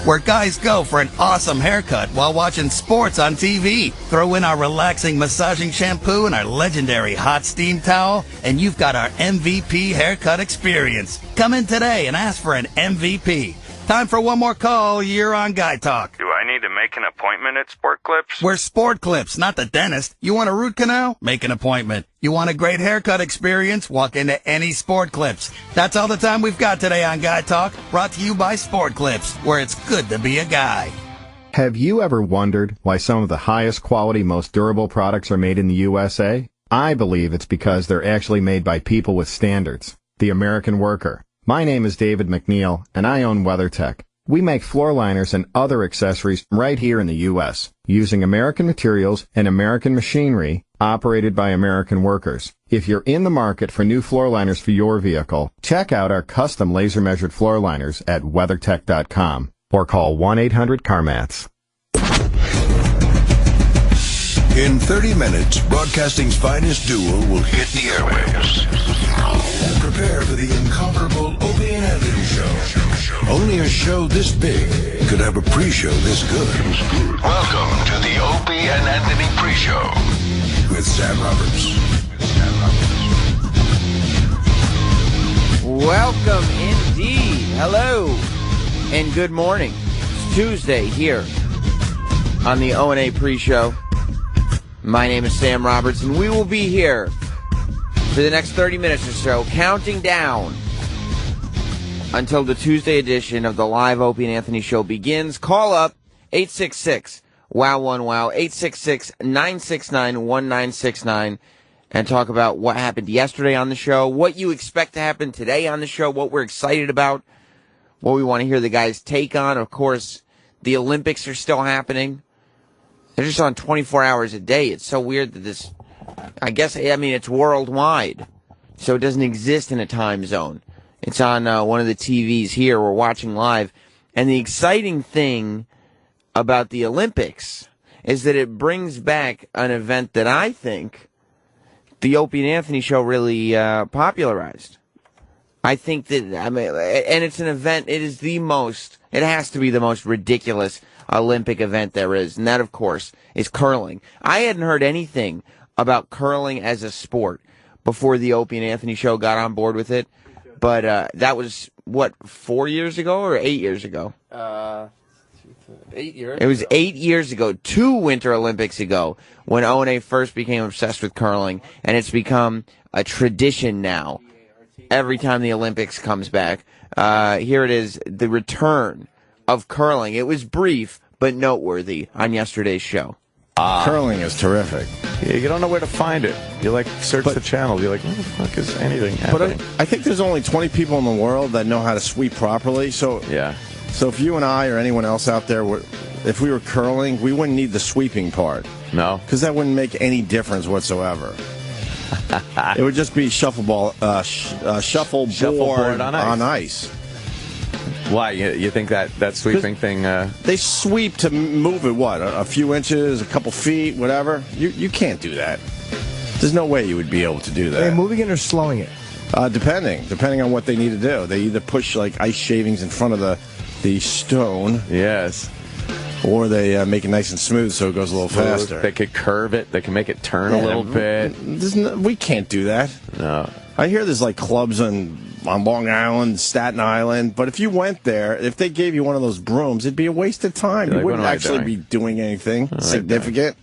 where guys go for an awesome haircut while watching sports on TV. Throw in our relaxing massaging shampoo and our legendary hot steam towel, and you've got our MVP haircut experience. Come in today and ask for an MVP. Time for one more call. You're on Guy Talk. Do I need to make an appointment at Sport Clips? We're Sport Clips, not the dentist. You want a root canal? Make an appointment. You want a great haircut experience? Walk into any Sport Clips. That's all the time we've got today on Guy Talk, brought to you by Sport Clips, where it's good to be a guy. Have you ever wondered why some of the highest quality, most durable products are made in the USA? I believe it's because they're actually made by people with standards, the American worker. My name is David McNeil, and I own WeatherTech. We make floor liners and other accessories right here in the U.S., using American materials and American machinery operated by American workers. If you're in the market for new floor liners for your vehicle, check out our custom laser-measured floor liners at WeatherTech.com or call 1-800-CarMats. In 30 minutes, broadcasting's finest duo will hit the airwaves. Prepare for the incomparable Opie and Anthony Show. Only a show this big could have a pre-show this good. Welcome to the Opie and Anthony pre-show with Sam Roberts. Welcome indeed. Hello and good morning. It's Tuesday here on the O&A pre-show. My name is Sam Roberts, and we will be here for the next 30 minutes or so, counting down until the Tuesday edition of the live Opie and Anthony Show begins. Call up 866-WOW1WOW, 866-969-1969, and talk about what happened yesterday on the show, what you expect to happen today on the show, what we're excited about, what we want to hear the guys' take on. Of course, the Olympics are still happening. They're just on 24 hours a day. It's so weird that this, it's worldwide, so it doesn't exist in a time zone. It's on one of the TVs here. We're watching live. And the exciting thing about the Olympics is that it brings back an event that I think the Opie and Anthony Show really popularized. I think that, and it's an event, it has to be the most ridiculous Olympic event there is, and that, of course, is curling. I hadn't heard anything about curling as a sport before the Opie and Anthony Show got on board with it, but that was, 4 years ago or 8 years ago? 8 years. It was 8 years ago, 2 Winter Olympics ago, when O&A first became obsessed with curling, and it's become a tradition now. Every time the Olympics comes back, here it is, the return of curling. It was brief, but noteworthy on yesterday's show. Curling is terrific. Yeah, you don't know where to find it. You search the channel. You're like, what the fuck is anything happening? But I think there's only 20 people in the world that know how to sweep properly. So yeah. So if you and I or anyone else out there, if we were curling, we wouldn't need the sweeping part. No. Because that wouldn't make any difference whatsoever. It would just be shuffleboard on ice. Why? You think that sweeping thing... They sweep to move it, a few inches, a couple feet, whatever? You can't do that. There's no way you would be able to do that. Are they moving it or slowing it? Depending on what they need to do. They either push ice shavings in front of the stone. Yes. Or they make it nice and smooth so it goes a little faster. They could curve it. They can make it turn a little bit. We can't do that. No. I hear there's clubs on Long Island, Staten Island, but if you went there, if they gave you one of those brooms, it'd be a waste of time. You wouldn't actually be doing anything significant.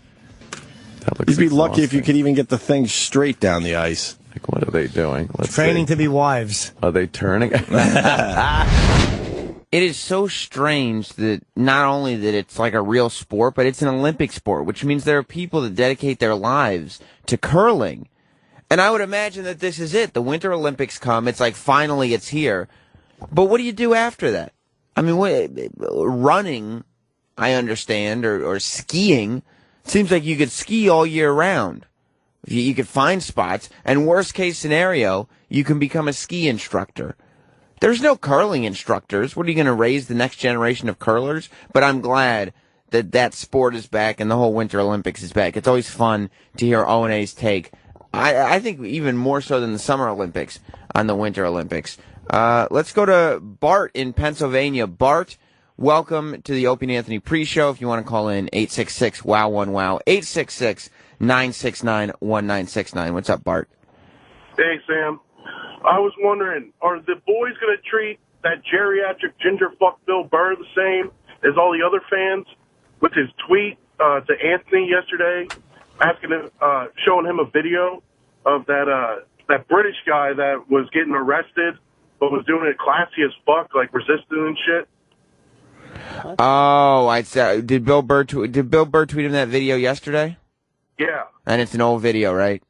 You'd be lucky if you could even get the thing straight down the ice. What are they doing? Training to be wives. Are they turning? It is so strange that not only that it's like a real sport, but it's an Olympic sport, which means there are people that dedicate their lives to curling. And I would imagine that this is it. The Winter Olympics come. It's finally it's here. But what do you do after that? Running, I understand, or skiing. Seems like you could ski all year round. You could find spots. And worst case scenario, you can become a ski instructor. There's no curling instructors. What are you going to raise the next generation of curlers? But I'm glad that sport is back and the whole Winter Olympics is back. It's always fun to hear O&A's take. I think even more so than the Summer Olympics on the Winter Olympics. Let's go to Bart in Pennsylvania. Bart, welcome to the Opie Anthony pre-show. If you want to call in, 866-WOW1-WOW, 866-969-1969. What's up, Bart? Hey, Sam. I was wondering, are the boys going to treat that geriatric ginger fuck Bill Burr the same as all the other fans with his tweet to Anthony yesterday, asking him, showing him a video of that British guy that was getting arrested but was doing it classy as fuck, like resisting and shit? Oh, I said, did Bill Burr tweet him that video yesterday? Yeah. And it's an old video, right?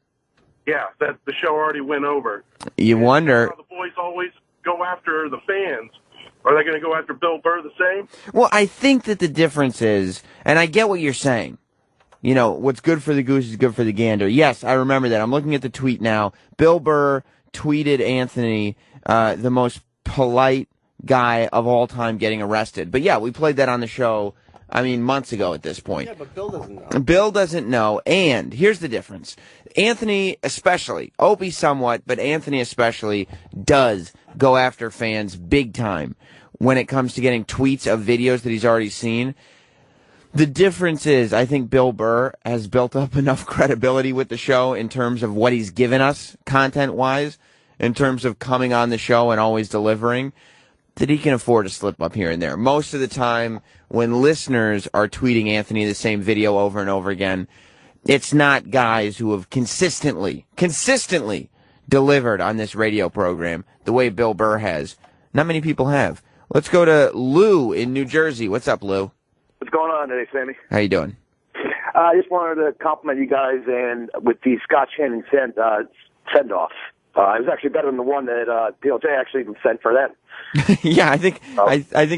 Yeah, that the show already went over. You wonder. How the boys always go after the fans. Are they going to go after Bill Burr the same? Well, I think that the difference is, and I get what you're saying, you know, what's good for the goose is good for the gander. Yes, I remember that. I'm looking at the tweet now. Bill Burr tweeted Anthony, the most polite guy of all time, getting arrested. But yeah, we played that on the show, I mean, months ago at this point. Yeah, but Bill doesn't know. Bill doesn't know, and here's the difference. Anthony especially, Opie somewhat, but Anthony especially does go after fans big time when it comes to getting tweets of videos that he's already seen. The difference is, I think Bill Burr has built up enough credibility with the show in terms of what he's given us content-wise, in terms of coming on the show and always delivering, that he can afford to slip up here and there. Most of the time, when listeners are tweeting Anthony the same video over and over again, it's not guys who have consistently delivered on this radio program the way Bill Burr has. Not many people have. Let's go to Lou in New Jersey. What's up, Lou? What's going on today, Sammy? How you doing? I just wanted to compliment you guys and with the Scott Shannon send-off. It was actually better than the one that DLJ actually sent for them. Yeah, I think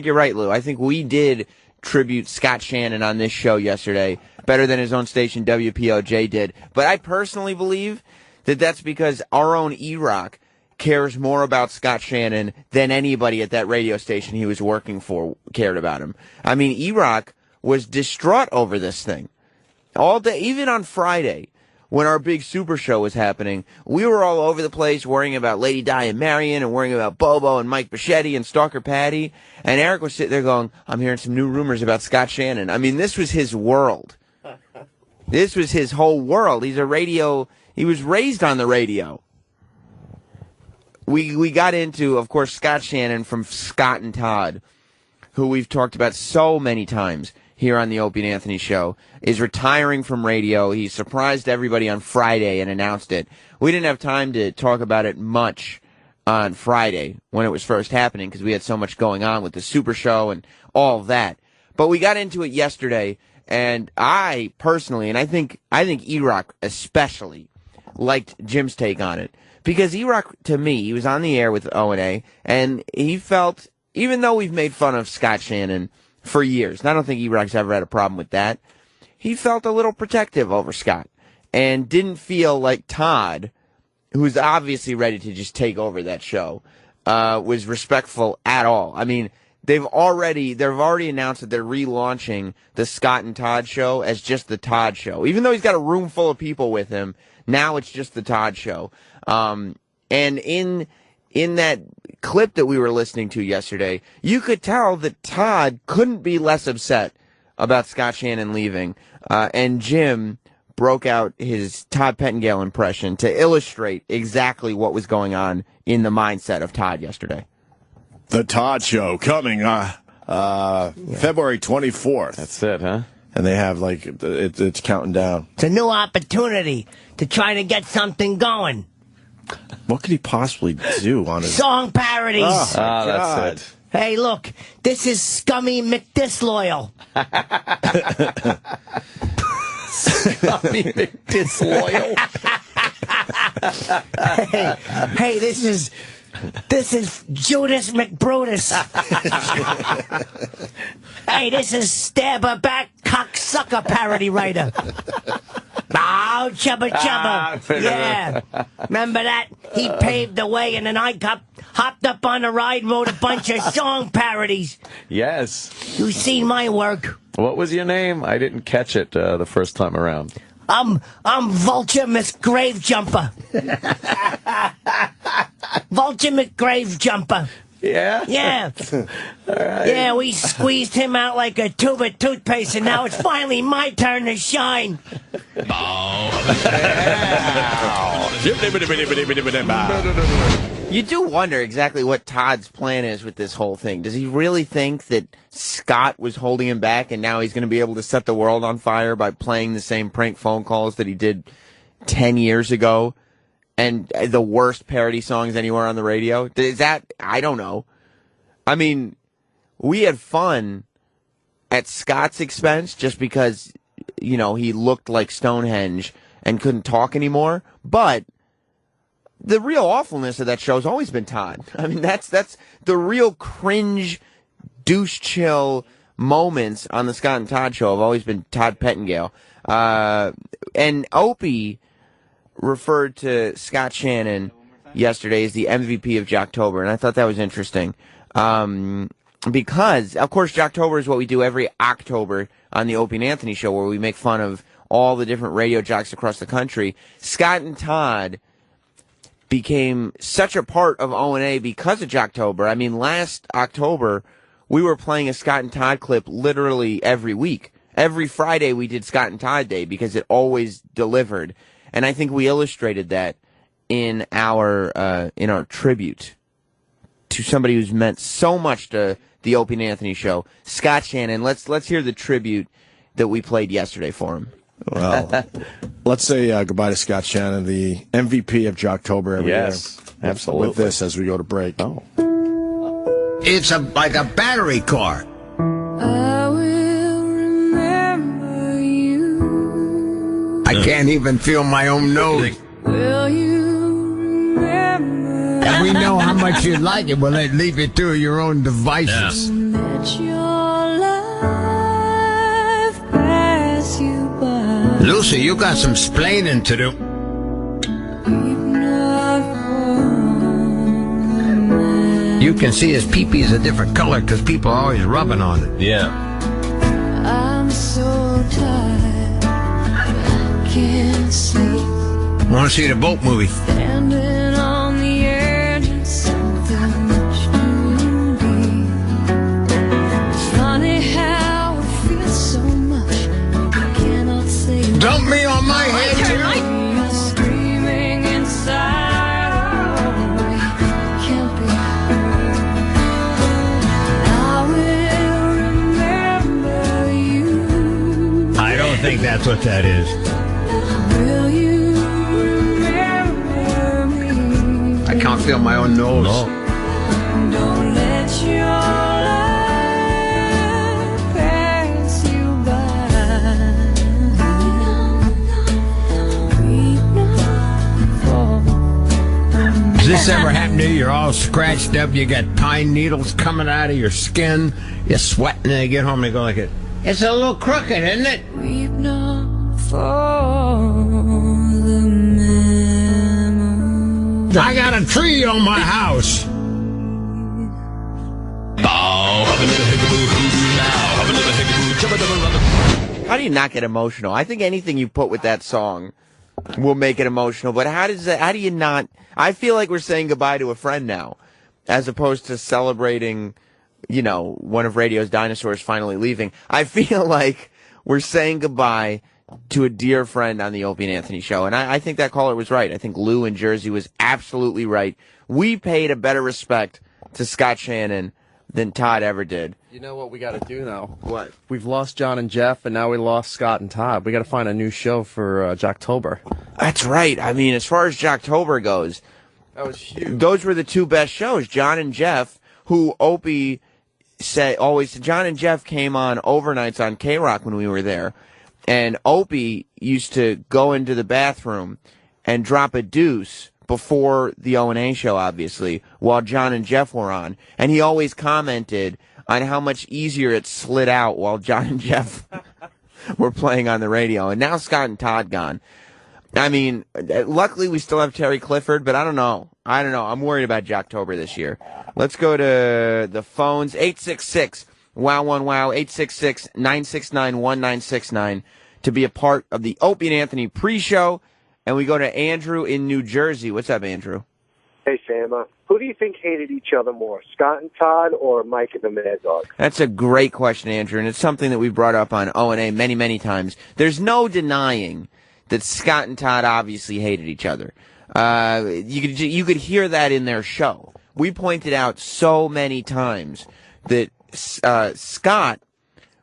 you're right, Lou. I think we did tribute Scott Shannon on this show yesterday better than his own station WPOJ did. But I personally believe that that's because our own E-Rock cares more about Scott Shannon than anybody at that radio station he was working for cared about him. I mean, E-Rock was distraught over this thing all day, even on Friday. When our big super show was happening, we were all over the place worrying about Lady Di and Marion and worrying about Bobo and Mike Bichetti and Stalker Patty. And Eric was sitting there going, I'm hearing some new rumors about Scott Shannon. I mean, this was his world. This was his whole world. He was raised on the radio. We got into, of course, Scott Shannon from Scott and Todd, who we've talked about so many times here on the Opie and Anthony show, is retiring from radio. He surprised everybody on Friday and announced it. We didn't have time to talk about it much on Friday when it was first happening because we had so much going on with the Super Show and all of that. But we got into it yesterday, and I personally, and I think E-Rock especially, liked Jim's take on it. Because E-Rock, to me, he was on the air with O&A, and he felt, even though we've made fun of Scott Shannon for years, and I don't think E-Rock's ever had a problem with that, he felt a little protective over Scott and didn't feel like Todd, who's obviously ready to just take over that show, was respectful at all. I mean, they've already announced that they're relaunching the Scott and Todd show as just the Todd show. Even though he's got a room full of people with him, now it's just the Todd show. And in that clip that we were listening to yesterday, you could tell that Todd couldn't be less upset about Scott Shannon leaving. And Jim broke out his Todd Pettengill impression to illustrate exactly what was going on in the mindset of Todd yesterday. The Todd Show coming February 24th. That's it, huh? And they have, like, it's counting down. It's a new opportunity to try to get something going. What could he possibly do on his... Song parodies. Oh, that's it. Hey, look, this is Scummy McDisloyal. Scummy McDisloyal. Hey, this is Judas McBrutus. Hey, this is Stabber Back Cocksucker parody writer. Oh, Chubba Chubba. Yeah. Remember that? He paved the way, and then I hopped up on the ride and wrote a bunch of song parodies. Yes. You seen my work. What was your name? I didn't catch it the first time around. I'm Vulture McGrave Jumper. Vulture McGrave Jumper. Yeah? Yeah. Right. Yeah, we squeezed him out like a tube of toothpaste, and now it's finally my turn to shine. You do wonder exactly what Todd's plan is with this whole thing. Does he really think that Scott was holding him back and now he's going to be able to set the world on fire by playing the same prank phone calls that he did 10 years ago and the worst parody songs anywhere on the radio? Is that, I don't know. I mean, we had fun at Scott's expense just because, you know, he looked like Stonehenge and couldn't talk anymore, but the real awfulness of that show has always been Todd. I mean, that's the real cringe, douche chill moments on the Scott and Todd show have always been Todd Pettingale. And Opie referred to Scott Shannon yesterday as the MVP of Jocktober, and I thought that was interesting. Because, of course, Jocktober is what we do every October on the Opie and Anthony show, where we make fun of all the different radio jocks across the country. Scott and Todd became such a part of O&A because of Jocktober. I mean, last October, we were playing a Scott and Todd clip literally every week. Every Friday we did Scott and Todd Day because it always delivered. And I think we illustrated that in our tribute to somebody who's meant so much to the Opie and Anthony show, Scott Shannon. Let's hear the tribute that we played yesterday for him. Well, let's say goodbye to Scott Shannon, the MVP of Jocktober every year. Yes, absolutely. With this as we go to break. Oh. It's like a battery car. I will remember you. I can't even feel my own nose. Will you remember? And we know how much you like it. We'll leave it to your own devices. Let your life pass you by. Lucy, you got some splaining to do. You can see his pee-pee is a different color because people are always rubbing on it. Yeah. I'm so tired, I can't sleep. Want to see the boat movie? Standing on the edge of something much too deep. It's funny how it feels so much, I cannot say. Dump me on my head. Screaming inside, can't be heard. I will remember you. I don't think that's what that is. Will you remember me? I can't feel my own nose. No. Don't let your life pass you by. Has this ever happened to you? You're all scratched up. You got pine needles coming out of your skin. You're sweating, and you get home and you go like it. It's a little crooked, isn't it? Weep not for the memory. I got a tree on my house. How do you not get emotional? I think anything you put with that song will make it emotional, but how do you not? I feel like we're saying goodbye to a friend now, as opposed to celebrating, you know, one of radio's dinosaurs finally leaving. I feel like we're saying goodbye to a dear friend on the Opie and Anthony show, and I think that caller was right. I think Lou in Jersey was absolutely right. We paid a better respect to Scott Shannon than Todd ever did. You know what we got to do now? What? We've lost John and Jeff, and now we lost Scott and Todd. We got to find a new show for Jocktober. That's right. I mean, as far as Jocktober goes, that was huge. Those were the two best shows, John and Jeff, who Opie said always. John and Jeff came on overnights on K-Rock when we were there, and Opie used to go into the bathroom and drop a deuce before the O&A show, obviously, while John and Jeff were on. And he always commented on how much easier it slid out while John and Jeff were playing on the radio. And now Scott and Todd gone. I mean, luckily we still have Terry Clifford, but I don't know. I'm worried about Jocktober this year. Let's go to the phones. 866-WOW1WOW, 866-969-1969 to be a part of the Opie and Anthony pre-show. And we go to Andrew in New Jersey. What's up, Andrew? Hey, Sam. who do you think hated each other more, Scott and Todd or Mike and the Mad Dog? That's a great question, Andrew, and it's something that we brought up on O&A many, many times. There's no denying that Scott and Todd obviously hated each other. You could hear that in their show. We pointed out so many times that Scott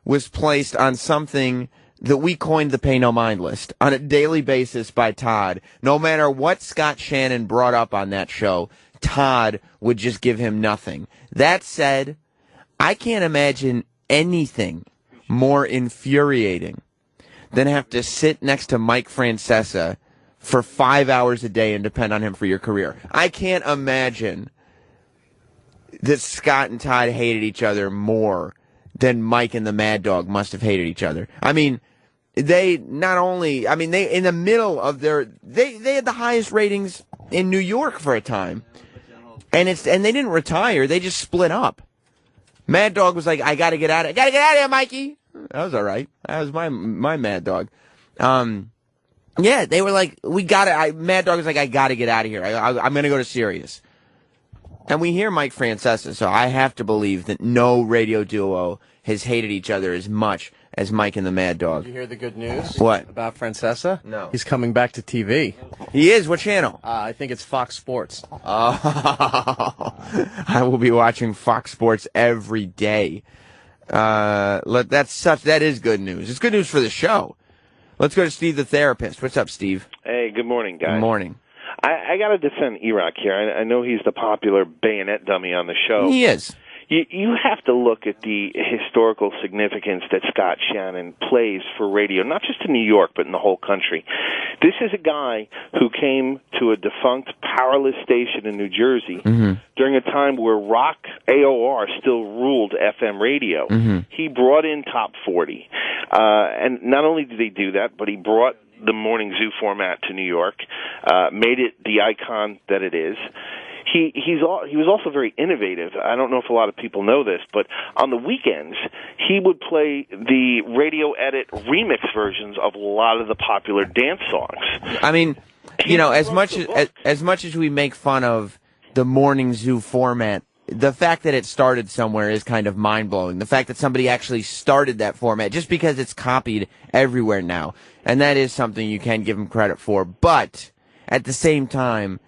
was placed on something that we coined the pay no mind list on a daily basis by Todd. No matter what Scott Shannon brought up on that show, Todd would just give him nothing. That said, I can't imagine anything more infuriating than have to sit next to Mike Francesa for 5 hours a day and depend on him for your career. I can't imagine that Scott and Todd hated each other more than Mike and the Mad Dog must have hated each other. I mean, they not only, I mean, they in the middle of their, they had the highest ratings in New York for a time. And they didn't retire, they just split up. Mad Dog was like, I gotta get out of here, Mikey. That was all right. That was my Mad Dog. Yeah, they were like, Mad Dog was like, I gotta get out of here. I'm gonna go to Sirius. And we hear Mike Francesa, so I have to believe that no radio duo has hated each other as much as Mike and the Mad Dog. Did you hear the good news? What? About Francesa? No. He's coming back to TV. He is? What channel? I think it's Fox Sports. Oh, I will be watching Fox Sports every day. That is good news. It's good news for the show. Let's go to Steve the therapist. What's up, Steve? Hey, good morning, guys. Good morning. I got to defend Iraq here. I know he's the popular bayonet dummy on the show. He is. You have to look at the historical significance that Scott Shannon plays for radio, not just in New York, but in the whole country. This is a guy who came to a defunct powerless station in New Jersey during a time where rock AOR still ruled FM radio. He brought in Top 40. And not only did he do that, but he brought the morning zoo format to New York, made it the icon that it is. He was also very innovative. I don't know if a lot of people know this, but on the weekends he would play the radio edit remix versions of a lot of the popular dance songs. I mean, you know, as much as we make fun of the morning zoo format, the fact that it started somewhere is kind of mind-blowing. The fact that somebody actually started that format, just because it's copied everywhere now, and that is something you can give him credit for. But at the same time,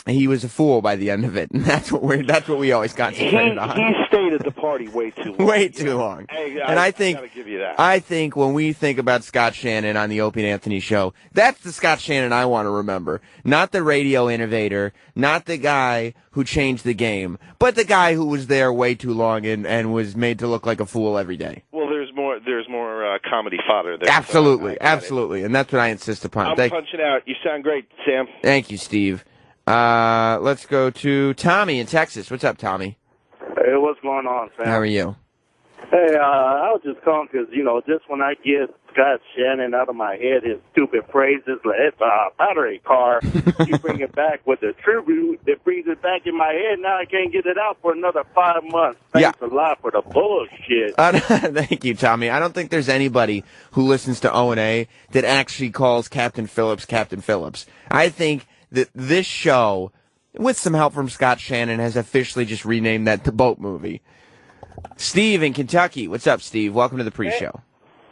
he was a fool by the end of it, and that's what we always concentrated on. He stayed at the party way too long. Way too long. And I think when we think about Scott Shannon on the Opie Anthony show, that's the Scott Shannon I want to remember. Not the radio innovator, not the guy who changed the game, but the guy who was there way too long and was made to look like a fool every day. Well, there's more comedy fodder there. Absolutely, absolutely, and that's what I insist upon. I'm punching out. You sound great, Sam. Thank you, Steve. Let's go to Tommy in Texas. What's up, Tommy? Hey, what's going on, Sam? How are you? Hey, I was just calling because, just when I get Scott Shannon out of my head, his stupid phrases, like, it's a battery car, you bring it back with the tribute that brings it back in my head. Now I can't get it out for another 5 months. Thanks a lot for the bullshit. Thank you, Tommy. I don't think there's anybody who listens to O&A that actually calls Captain Phillips Captain Phillips. I think that this show, with some help from Scott Shannon, has officially just renamed that the Boat Movie. Steve in Kentucky. What's up, Steve? Welcome to the pre-show.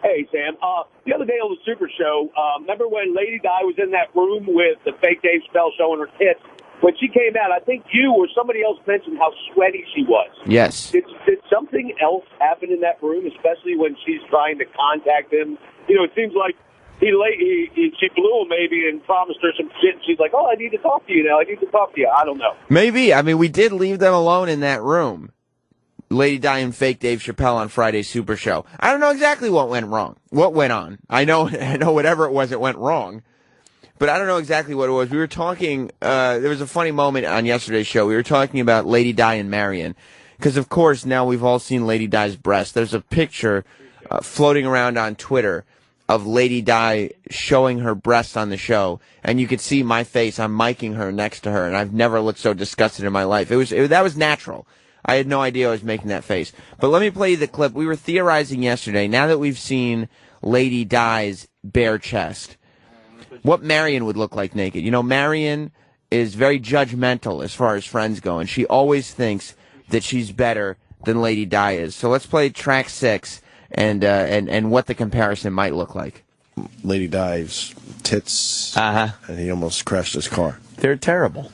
Hey, Sam. The other day on the Super Show, remember when Lady Di was in that room with the fake Dave Chappelle showing her tits? When she came out, I think you or somebody else mentioned how sweaty she was. Yes. Did something else happen in that room, especially when she's trying to contact him? It seems like she blew him maybe and promised her some shit, and she's like, I need to talk to you now. I need to talk to you. I don't know. Maybe. I mean, we did leave them alone in that room. Lady Di and fake Dave Chappelle on Friday's Super Show. I don't know exactly what went wrong. What went on? I know whatever it was, it went wrong. But I don't know exactly what it was. We were talking, there was a funny moment on yesterday's show. We were talking about Lady Di and Marion. Because, of course, now we've all seen Lady Di's breast. There's a picture floating around on Twitter of Lady Di showing her breasts on the show. And you could see my face. I'm miking her next to her. And I've never looked so disgusted in my life. That was natural. I had no idea I was making that face. But let me play you the clip. We were theorizing yesterday, now that we've seen Lady Di's bare chest, what Marion would look like naked. Marion is very judgmental as far as friends go, and she always thinks that she's better than Lady Di is. So let's play track 6 and what the comparison might look like. Lady Di's tits, and he almost crashed his car. They're terrible.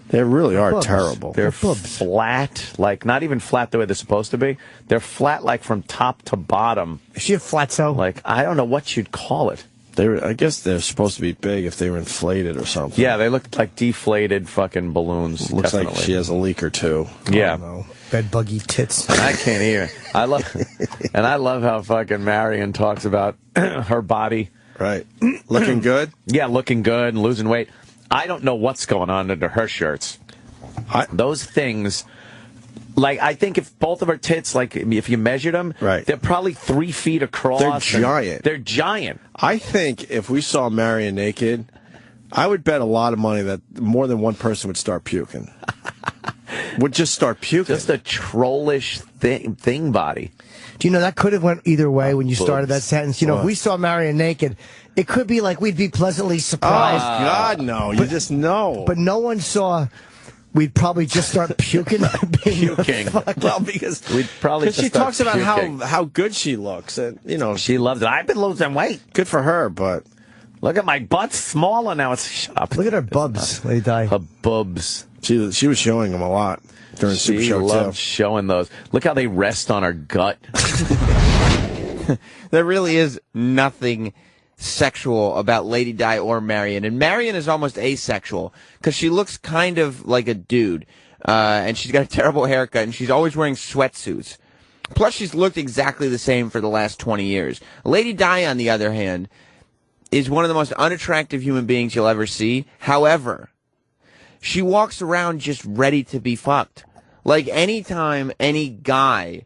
They really are terrible. They're flat, like not even flat the way they're supposed to be. They're flat, like from top to bottom. Is she a flatzo? Like, I don't know what you'd call it. I guess they're supposed to be big if they were inflated or something. Yeah, they look like deflated fucking balloons. Looks definitely. like she has a leak or two. Yeah. Bed buggy tits. I can't even. I love how fucking Marion talks about her body. Right. Looking good? Yeah, looking good and losing weight. I don't know what's going on under her shirts. Those things, like, I think if both of her tits, like, if you measured them, they're probably 3 feet across. They're giant. They're giant. I think if we saw Marion naked, I would bet a lot of money that more than one person would start puking. Would just start puking. Just a trollish thing body. Do you know that could have went either way when you started that sentence? You know, if we saw Marion naked, it could be like we'd be pleasantly surprised. Oh, God, no. You just know. But no one saw. We'd probably just start puking. Puking. Well, because we'd probably she talks about how good she looks. And, you know, she loves it. I've been losing weight. Good for her, but look at my butt's smaller now. Shut up. Look at her bubs, Lady Di. Her bubs. She was showing them a lot during Super Show, She loves showing those. Look how they rest on her gut. There really is nothing sexual about Lady Di or Marion. And Marion is almost asexual because she looks kind of like a dude. And she's got a terrible haircut, and she's always wearing sweatsuits. Plus, she's looked exactly the same for the last 20 years. Lady Di, on the other hand, is one of the most unattractive human beings you'll ever see. However, she walks around just ready to be fucked. Like, anytime any guy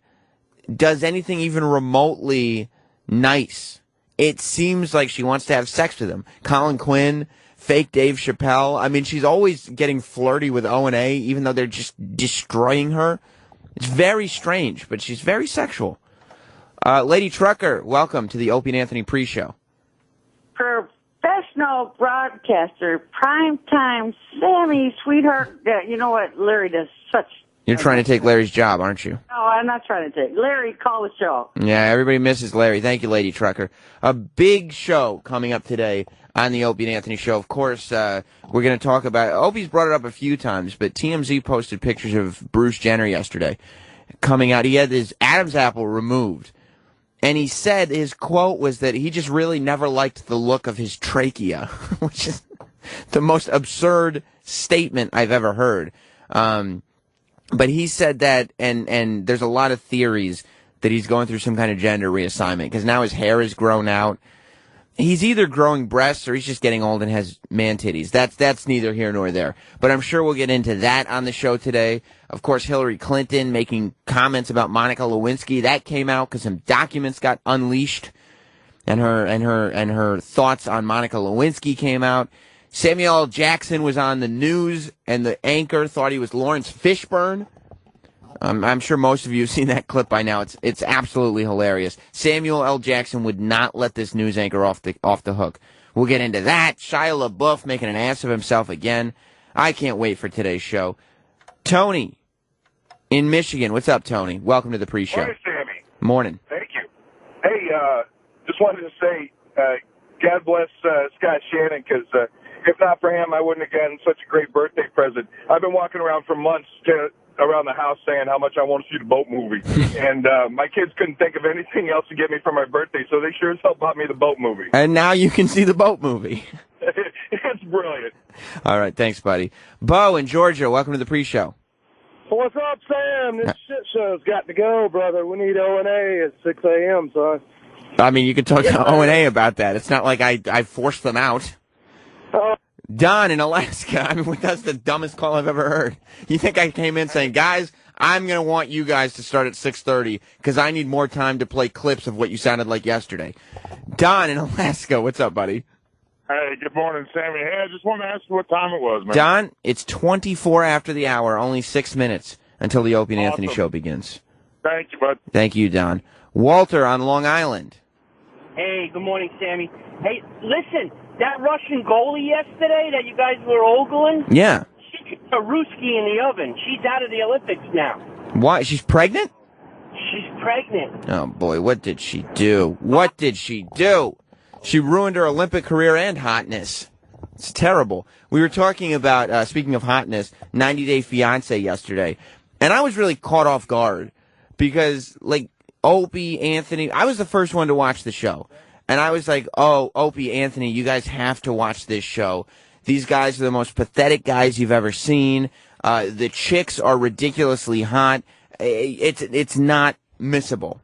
does anything even remotely nice, it seems like she wants to have sex with him. Colin Quinn, fake Dave Chappelle. I mean, she's always getting flirty with O&A, even though they're just destroying her. It's very strange, but she's very sexual. Lady Trucker, welcome to the Opie and Anthony pre-show. Professional broadcaster, primetime Sammy, sweetheart. You know what? Larry does such... You're trying to take Larry's job, aren't you? No, I'm not trying to take. Larry, call the show. Yeah, everybody misses Larry. Thank you, Lady Trucker. A big show coming up today on the Opie and Anthony show. Of course, we're going to talk about... Opie's brought it up a few times, but TMZ posted pictures of Bruce Jenner yesterday coming out. He had his Adam's apple removed. And he said his quote was that he just really never liked the look of his trachea, which is the most absurd statement I've ever heard. But he said that, and there's a lot of theories that he's going through some kind of gender reassignment because now his hair is grown out. He's either growing breasts or he's just getting old and has man titties. That's neither here nor there. But I'm sure we'll get into that on the show today. Of course, Hillary Clinton making comments about Monica Lewinsky. That came out because some documents got unleashed, and her thoughts on Monica Lewinsky came out. Samuel L. Jackson was on the news, and the anchor thought he was Laurence Fishburne. I'm sure most of you have seen that clip by now. It's absolutely hilarious. Samuel L. Jackson would not let this news anchor off the hook. We'll get into that. Shia LaBeouf making an ass of himself again. I can't wait for today's show. Tony in Michigan. What's up, Tony? Welcome to the pre-show. Morning, Sammy. Morning. Thank you. Hey, just wanted to say, God bless Scott Shannon, because if not for him, I wouldn't have gotten such a great birthday present. I've been walking around for months around the house saying how much I want to see the boat movie. And my kids couldn't think of anything else to get me for my birthday, so they sure as hell bought me the boat movie. And now you can see the boat movie. It's brilliant. All right, thanks, buddy. Bo in Georgia, welcome to the pre-show. What's up, Sam? This shit show's got to go, brother. We need O&A at 6 a.m., son. I mean, you can talk to O&A about that. It's not like I forced them out. Don in Alaska. I mean, that's the dumbest call I've ever heard. You think I came in saying, guys, I'm going to want you guys to start at 6:30 because I need more time to play clips of what you sounded like yesterday. Don in Alaska. What's up, buddy? Hey, good morning, Sammy. Hey, I just want to ask you what time it was, man. Don, it's 24 after the hour, only 6 minutes until the Opie and Anthony show begins. Thank you, bud. Thank you, Don. Walter on Long Island. Hey, good morning, Sammy. Hey, listen, that Russian goalie yesterday that you guys were ogling? Yeah. She's a Ruski in the oven. She's out of the Olympics now. Why? She's pregnant? She's pregnant. Oh, boy, what did she do? What did she do? She ruined her Olympic career and hotness. It's terrible. We were talking about, speaking of hotness, 90 Day Fiancé yesterday, and I was really caught off guard because, like, Opie Anthony, I was the first one to watch the show, and I was like, oh, Opie Anthony, you guys have to watch this show. These guys are the most pathetic guys you've ever seen. The chicks are ridiculously hot. It's not missable.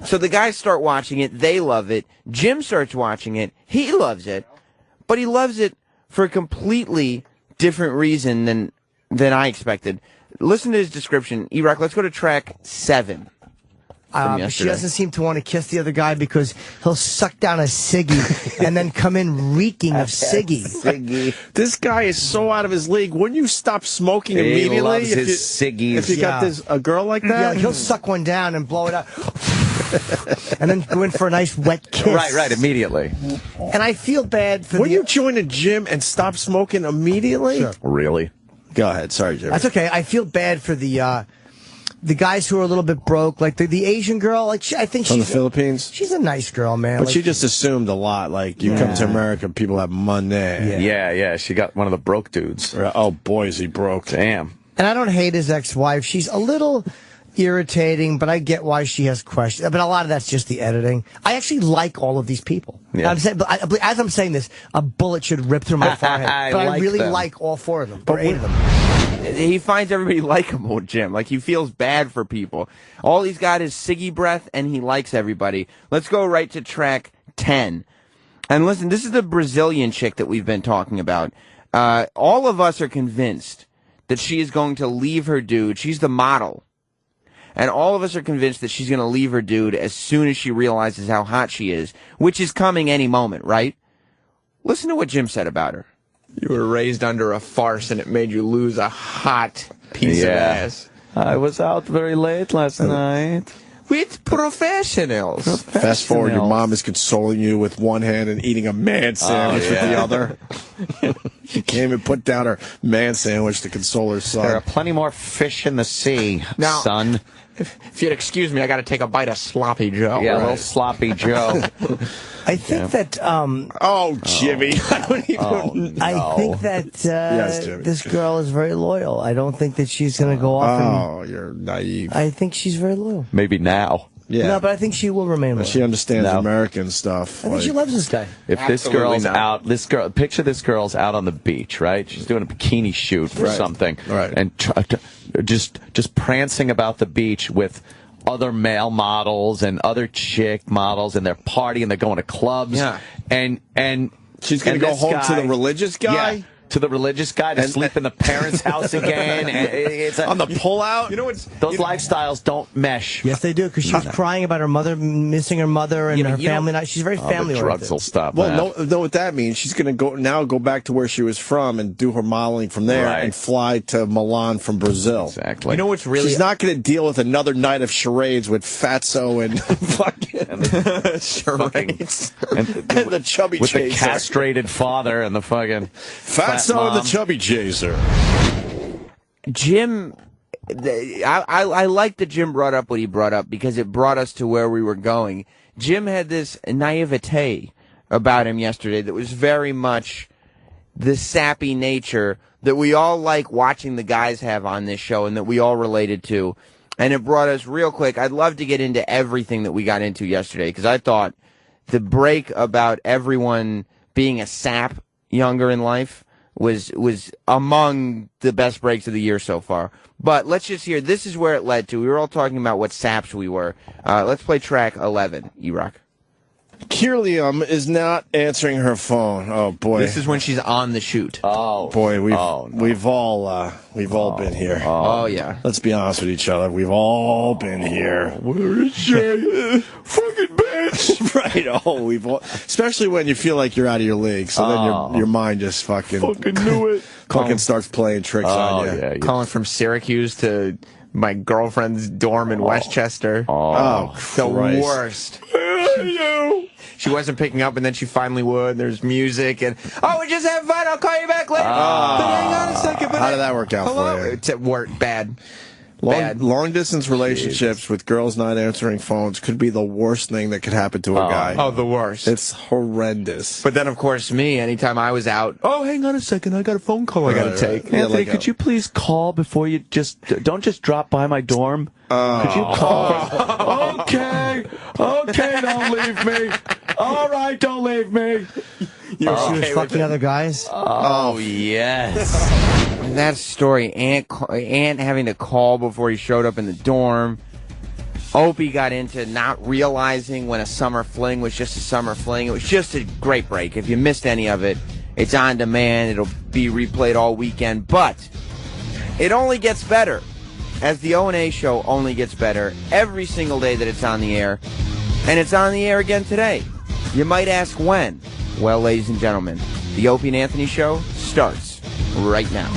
So the guys start watching it. They love it. Jim starts watching it. He loves it. But he loves it for a completely different reason than I expected. Listen to his description. E-Rock, let's go to track 7. She doesn't seem to want to kiss the other guy because he'll suck down a ciggy and then come in reeking of ciggy. This guy is so out of his league. Wouldn't you stop smoking immediately? He loves his ciggies. If you got a girl like that? Yeah, like he'll suck one down and blow it out. And then go in for a nice wet kiss. Right, immediately. And I feel bad for Wouldn't you join a gym and stop smoking immediately? Sure. Really? Go ahead. Sorry, Jim. That's okay. I feel bad for the guys who are a little bit broke, like the Asian girl. Like I think from she's the Philippines. She's a nice girl, man. But like, she just assumed a lot. Like you come to America, people have money. Yeah. She got one of the broke dudes. Oh boy, is he broke? Damn. And I don't hate his ex-wife. She's a little irritating, but I get why she has questions. But a lot of that's just the editing. I actually like all of these people. Yeah. I'm saying, as I'm saying this, a bullet should rip through my forehead. But I really like all 4 of them, or 8 of them. He finds everybody likable, Jim. Like, he feels bad for people. All he's got is ciggy breath, and he likes everybody. Let's go right to track 10. And listen, this is the Brazilian chick that we've been talking about. All of us are convinced that she is going to leave her dude. She's the model. And all of us are convinced that she's going to leave her dude as soon as she realizes how hot she is, which is coming any moment, right? Listen to what Jim said about her. You were raised under a farce, and it made you lose a hot piece of ass. I was out very late last night. With professionals. Fast forward, your mom is consoling you with one hand and eating a man sandwich with the other. She came and put down her man sandwich to console her son. There are plenty more fish in the sea, Now, son. If you'd excuse me, I got to take a bite of Sloppy Joe. Yeah, a little Sloppy Joe. I think that. Oh, Jimmy. I think that this girl is very loyal. I don't think that she's going to go off. Oh, you're naive. I think she's very loyal. Maybe now. Yeah. No, but I think she will remain loyal. She understands American stuff. I think she loves this guy. If this girl's out, picture this girl's out on the beach, right? She's doing a bikini shoot for something, right? And just prancing about the beach with other male models and other chick models, and they're partying, they're going to clubs, and she's going to go home to the religious guy. Yeah. To the religious guy to sleep in the parents' house again. And it's on the pullout. You know what's those lifestyles don't mesh. Yes, they do, because she's crying about her mother missing her mother and her family. She's very family oriented. Drugs will stop. Well, know what that means. She's going to go back to where she was from and do her modeling from there and fly to Milan from Brazil. Exactly. You know what's really? She's not going to deal with another night of charades with Fatso and fucking charades and the chubby with chaser. the castrated father and the fucking Fatso and the chubby chaser. Jim, I like that Jim brought up what he brought up because it brought us to where we were going. Jim had this naivete about him yesterday that was very much the sappy nature that we all like watching the guys have on this show and that we all related to. And it brought us real quick. I'd love to get into everything that we got into yesterday because I thought the break about everyone being a sap younger in life was among the best breaks of the year so far. But let's just hear, this is where it led to. We were all talking about what saps we were. Let's play track 11, E-Rock. Kirlium is not answering her phone. Oh boy, this is when she's on the shoot. Oh boy, we've all been here. Oh yeah. Let's be honest with each other. We've all been here. Where is she? Fucking bitch. Right. Oh, we've all, especially when you feel like you're out of your league. So then your mind just fucking knew it. Fucking starts playing tricks on you. Yeah, calling from Syracuse to my girlfriend's dorm in Westchester. Oh, the worst. She wasn't picking up, and then she finally would. There's music, and we just have fun. I'll call you back later. But hang on a second. How did that work out for you? It's at work. Bad. Long-distance relationships with girls not answering phones could be the worst thing that could happen to a guy. Oh, the worst. It's horrendous. But then, of course, me, anytime I was out, hang on a second, I got a phone call I got to take. Anthony, could you please call before you don't just drop by my dorm? Could you call? Okay, don't leave me. All right, don't leave me. She was fucking other guys? Oh, yes. That story, Ant having to call before he showed up in the dorm. Opie got into not realizing when a summer fling was just a summer fling. It was just a great break. If you missed any of it, it's on demand. It'll be replayed all weekend. But it only gets better, as the O&A show only gets better every single day that it's on the air. And it's on the air again today. You might ask when. Well, ladies and gentlemen, the Opie and Anthony show starts right now.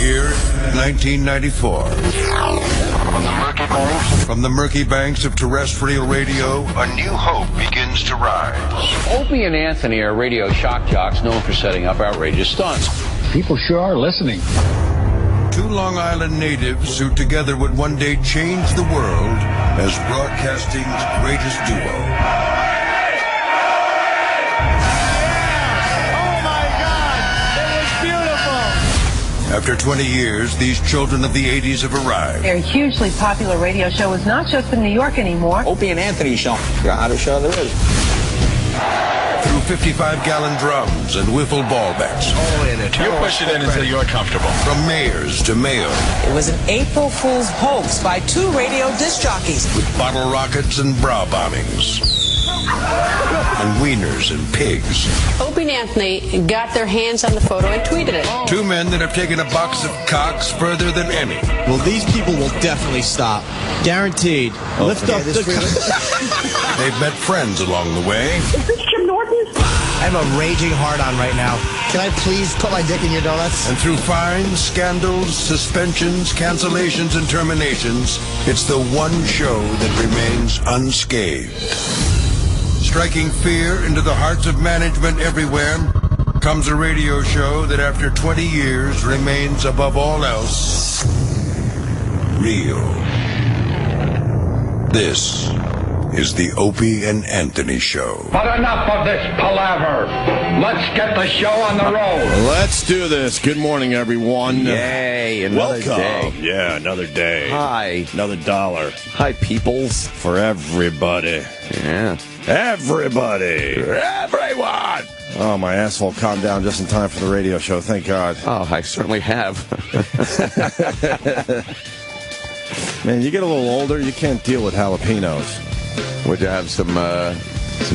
year 1994. From the murky banks of terrestrial radio, a new hope begins to rise. Opie and Anthony are radio shock jocks known for setting up outrageous stunts. People sure are listening. Two Long Island natives who together would one day change the world as broadcasting's greatest duo. After 20 years, these children of the 80s have arrived. Their hugely popular radio show is not just in New York anymore. Opie and Anthony show. The hottest show there is. Through 55-gallon drums and wiffle ball bets. You push it in until you're comfortable. From mayors to mayor. It was an April Fool's hoax by 2 radio disc jockeys. With bottle rockets and bra bombings. And wieners and pigs. Opie and Anthony got their hands on the photo and tweeted it. 2 men that have taken a box of cocks further than any. Well, these people will definitely stop. Guaranteed. Lift up the... They've met friends along the way. Is this Jim Norton? I have a raging hard-on right now. Can I please put my dick in your donuts? And through fines, scandals, suspensions, cancellations, and terminations, it's the one show that remains unscathed. Striking fear into the hearts of management everywhere comes a radio show that after 20 years remains above all else real. This is the Opie and Anthony Show. But enough of this palaver. Let's get the show on the road. Let's do this. Good morning, everyone. Yay, another Welcome. day. Yeah, another day. Hi. Another dollar. Hi, peoples. For everybody. Yeah. Everybody. Everyone. Oh, my asshole calmed down just in time for the radio show. Thank God. Oh, I certainly have. Man, you get a little older, you can't deal with jalapenos. Would you have some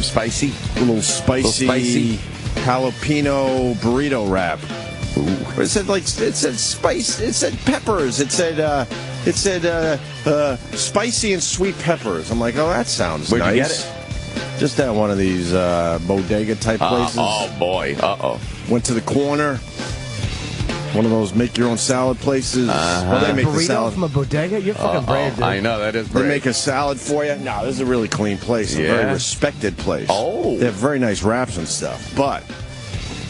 spicy? A little spicy jalapeno burrito wrap. Ooh. It said spice. It said peppers. It said spicy and sweet peppers. I'm like, oh, that sounds Where'd nice. you get it? Just at one of these bodega type places. Oh boy. Went to the corner. One of those make-your-own salad places. Well, they make the salad from a bodega? You're fucking brave, dude. I know, that is brave. They make a salad for you. No, this is a really clean place. A very respected place. Oh. They have very nice wraps and stuff. But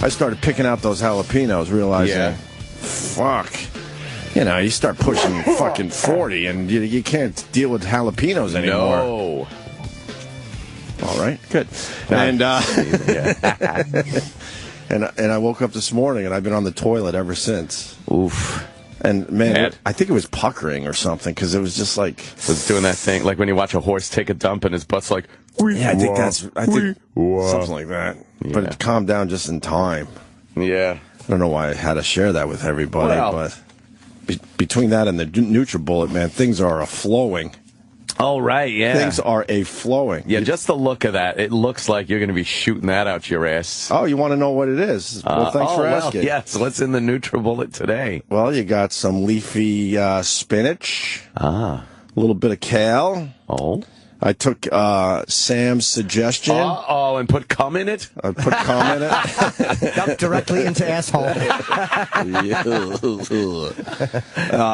I started picking out those jalapenos, realizing, fuck. You know, you start pushing fucking 40, and you can't deal with jalapenos anymore. No. All right, good. And And I woke up this morning, and I've been on the toilet ever since. Oof. And, man, I think it was puckering or something, because it was just like... It was doing that thing, like when you watch a horse take a dump, and his butt's like... Yeah, I think something like that. Yeah. But it calmed down just in time. Yeah. I don't know why I had to share that with everybody, but between that and the NutriBullet, man, things are a-flowing. Oh, right, yeah. Things are a-flowing. Yeah, just the look of that, it looks like you're going to be shooting that out your ass. Oh, you want to know what it is? Well, thanks for asking. Yes, what's in the NutriBullet today? Well, you got some leafy spinach. A little bit of kale. Oh. I took Sam's suggestion. And put cum in it? I put cum in it. Dump directly into asshole.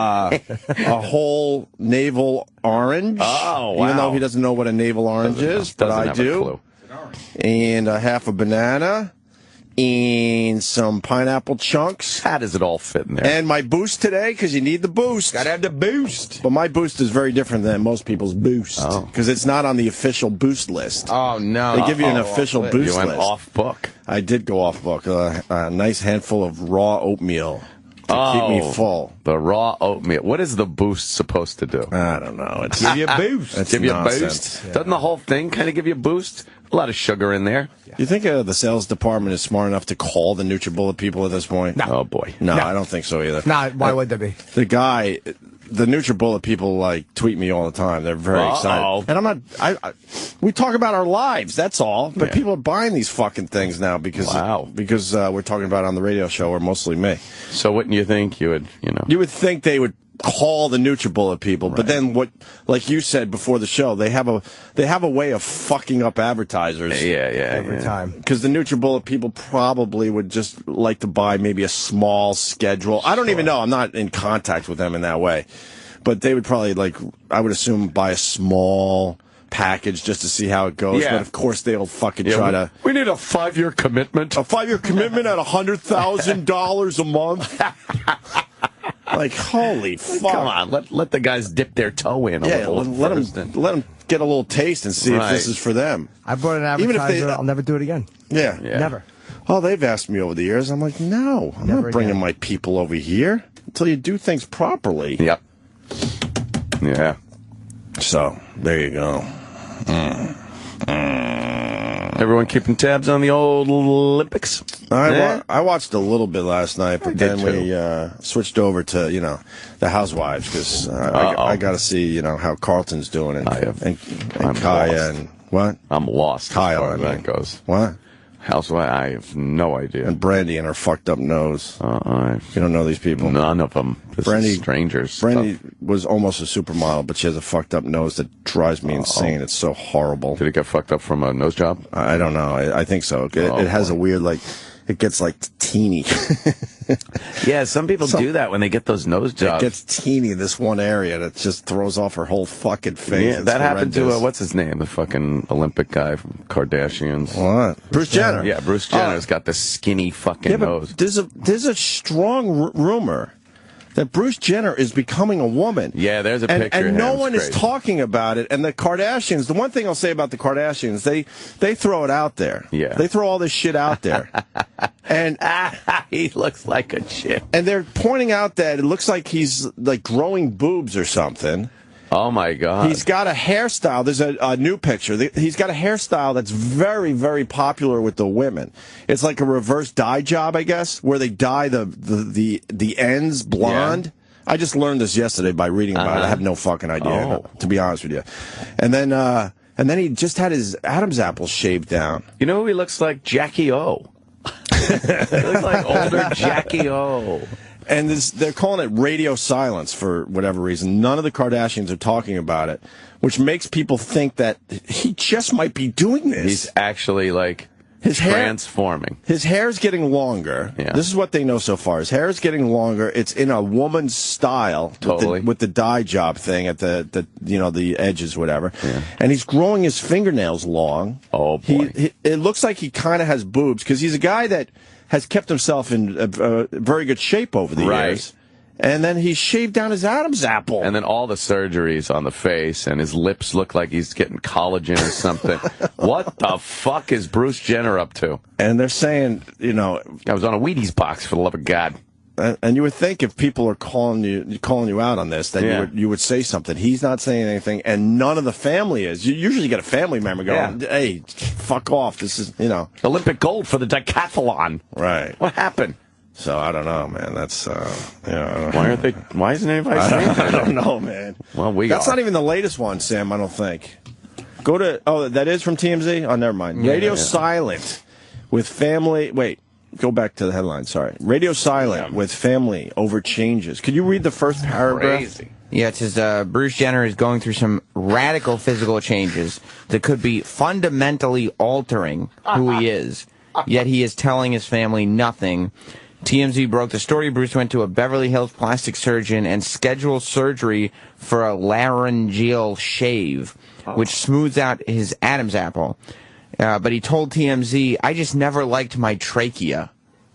A whole navel orange. Oh, wow. Even though he doesn't know what a navel orange is, but I do. And a half a banana. And some pineapple chunks. How does it all fit in there? And my boost today, because you need the boost. Gotta have the boost. But my boost is very different than most people's boost. Because it's not on the official boost list. Oh, no. They give you an official boost list. You went off book. I did go off book. A nice handful of raw oatmeal to keep me full. The raw oatmeal. What is the boost supposed to do? I don't know. It's give you a boost. It's give you a nonsense. boost? Doesn't the whole thing kind of give you a boost? A lot of sugar in there. You think the sales department is smart enough to call the NutriBullet people at this point? No. Oh, boy. No, I don't think so either. No, why would they be? The guy... The NutriBullet people tweet me all the time. They're very excited, and I'm not. We talk about our lives. That's all. But people are buying these fucking things now because we're talking about it on the radio show, or mostly me. So wouldn't you think you would? You would think they would call the NutriBullet people, but then like you said before the show, they have a way of fucking up advertisers. Every time. Because the NutriBullet people probably would just like to buy maybe a small schedule. I don't even know. I'm not in contact with them in that way, but they would probably I would assume buy a small package just to see how it goes. Yeah. But of course they'll fucking try to. We need a 5-year commitment. A 5-year commitment at $100,000 a month. Like, holy fuck. Come on, let the guys dip their toe in a little. Let them get a little taste and see if this is for them. I bought an advertiser. I'll never do it again. Yeah. Never. Oh, they've asked me over the years. I'm like, no, I'm not bringing my people over here until you do things properly. Yep. Yeah. So, there you go. Everyone keeping tabs on the old Olympics? I watched a little bit last night, but then we switched over to, the Housewives, because I got to see, how Carlton's doing, and Kaya, and what? I'm lost Kyle, as far as that goes. What? Housewife, I have no idea. And Brandy and her fucked up nose. You don't know these people? None of them. Brandy, strangers. Brandy was almost a supermodel, but she has a fucked up nose that drives me insane. It's so horrible. Did it get fucked up from a nose job? I don't know. I think so. It has a weird, it gets teeny. Yeah, some people do that when they get those nose jobs. It gets teeny in this one area that just throws off her whole fucking face. Yeah, that happened to, what's his name? The fucking Olympic guy from Kardashians. What? Bruce Jenner. Yeah, Bruce Jenner's got this skinny fucking nose. There's a strong rumor that Bruce Jenner is becoming a woman. Yeah, there's a picture. And of him. no one is talking about it. And the Kardashians, the one thing I'll say about the Kardashians, they throw it out there. Yeah. They throw all this shit out there. And he looks like a chick. And they're pointing out that it looks like he's growing boobs or something. Oh, my God. He's got a hairstyle. There's a new picture. He's got a hairstyle that's very, very popular with the women. It's like a reverse dye job, I guess, where they dye the ends blonde. Yeah. I just learned this yesterday by reading about it. I have no fucking idea, to be honest with you. And then he just had his Adam's apple shaved down. You know who he looks like? Jackie O. He looks like older Jackie O. And they're calling it radio silence for whatever reason. None of the Kardashians are talking about it, which makes people think that he just might be doing this. He's actually transforming. His hair's getting longer. Yeah. This is what they know so far. His hair is getting longer. It's in a woman's style, totally, with the dye job thing at the edges, whatever. Yeah. And he's growing his fingernails long. Oh boy! It looks like he kind of has boobs because he's a guy that has kept himself in very good shape over the years. And then he shaved down his Adam's apple. And then all the surgeries on the face, and his lips look like he's getting collagen or something. What the fuck is Bruce Jenner up to? And they're saying, I was on a Wheaties box, for the love of God. And you would think if people are calling you out on this, that you would say something. He's not saying anything, and none of the family is. You usually get a family member going, hey, fuck off. This is, Olympic gold for the decathlon. Right. What happened? So I don't know, man. That's Why isn't anybody saying that? I don't know, man. Well, that's not even the latest one, Sam. I don't think. Go to that is from TMZ. Oh, never mind. Radio silent with family. Wait, go back to the headline. Sorry. Radio silent with family over changes. Could you read the first paragraph? Crazy. Yeah, it says Bruce Jenner is going through some radical physical changes that could be fundamentally altering who he is. Yet he is telling his family nothing. TMZ broke the story. Bruce went to a Beverly Hills plastic surgeon and scheduled surgery for a laryngeal shave, which smooths out his Adam's apple. But he told TMZ, I just never liked my trachea.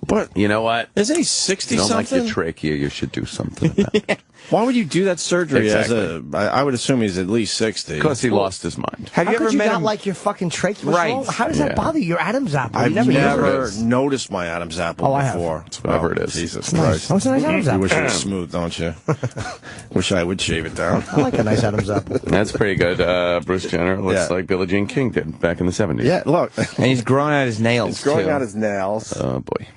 But you know what? Isn't he 60-something? You don't like your trachea, you should do something about it. Why would you do that surgery? Exactly. I would assume he's at least 60. Because he lost his mind. How could you not like your fucking trachea? What's wrong? How does that bother you? Your Adam's apple? I've never noticed my Adam's apple before. It's whatever it is. Jesus Christ. What's a nice Adam's apple? You wish it was smooth, don't you? Wish I would shave it down. I like a nice Adam's apple. That's pretty good. Bruce Jenner looks like Billie Jean King did back in the 70s. Yeah, look. And he's growing out his nails, He's growing out his nails. Oh, boy.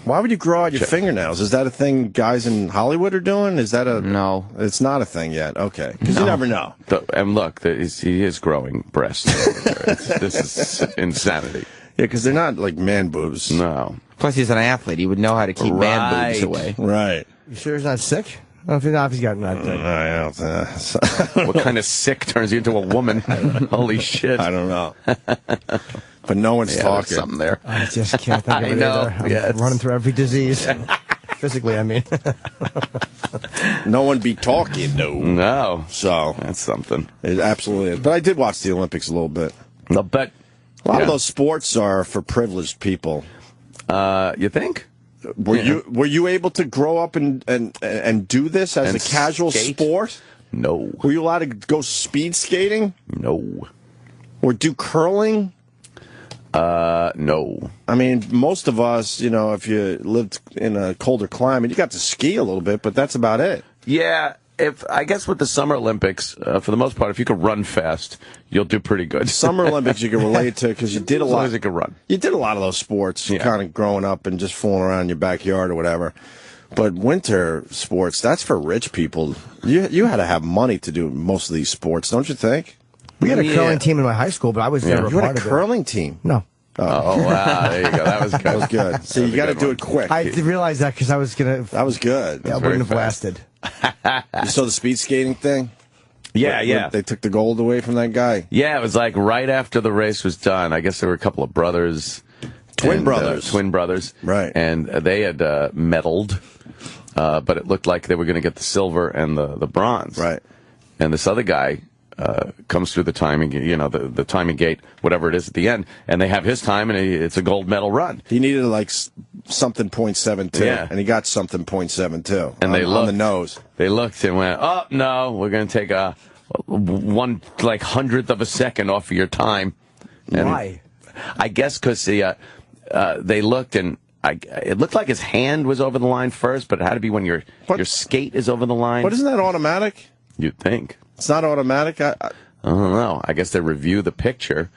Why would you grow out your fingernails? Is that a thing guys in Hollywood are doing? Is that No. It's not a thing yet. Okay. Because you never know. And look, he is growing breasts. This is insanity. Yeah, because they're not like man boobs. No. Plus, he's an athlete. He would know how to keep man boobs away. Right. You sure he's not sick? I don't know if he's got What kind of sick turns you into a woman? Holy shit. I don't know. But no one's talking. Something there. I just can't think of it either. I'm running through every disease. Physically, I mean. No one be talking, No. So. That's something. It absolutely is. But I did watch the Olympics a little bit. I'll bet. A lot of those sports are for privileged people. You think? Were you able to grow up and do this as a casual sport? No. Were you allowed to go speed skating? No. Or do curling? No. I mean, most of us, if you lived in a colder climate, you got to ski a little bit, but that's about it. Yeah. I guess with the Summer Olympics, for the most part, if you could run fast, you'll do pretty good. Summer Olympics you can relate to because you did a lot. As long as you can run. You did a lot of those sports kind of growing up and just fooling around in your backyard or whatever. But winter sports, that's for rich people. You had to have money to do most of these sports, don't you think? We had a curling team in my high school, but I was never a part of it. You had a curling team? No. Oh, wow. There you go. That was good. That was good. So you got to do it quick. I did realize that because I was going to... That was good. Yeah, I wouldn't have lasted. You saw the speed skating thing? Yeah. They took the gold away from that guy? Yeah, it was like right after the race was done. I guess there were a couple of brothers. Twin brothers. Right. And they had medaled, but it looked like they were going to get the silver and the bronze. Right. And this other guy comes through the timing, the timing gate, whatever it is at the end, and they have his time, and it's a gold medal run. He needed like something .72, and he got something .72. And they looked on the nose. They looked and went, "Oh no, we're going to take a 1/100th of a second off of your time." And why? I guess because they looked and it looked like his hand was over the line first, but it had to be when your skate is over the line. But isn't that automatic? You'd think. It's not automatic? I don't know. I guess they review the picture,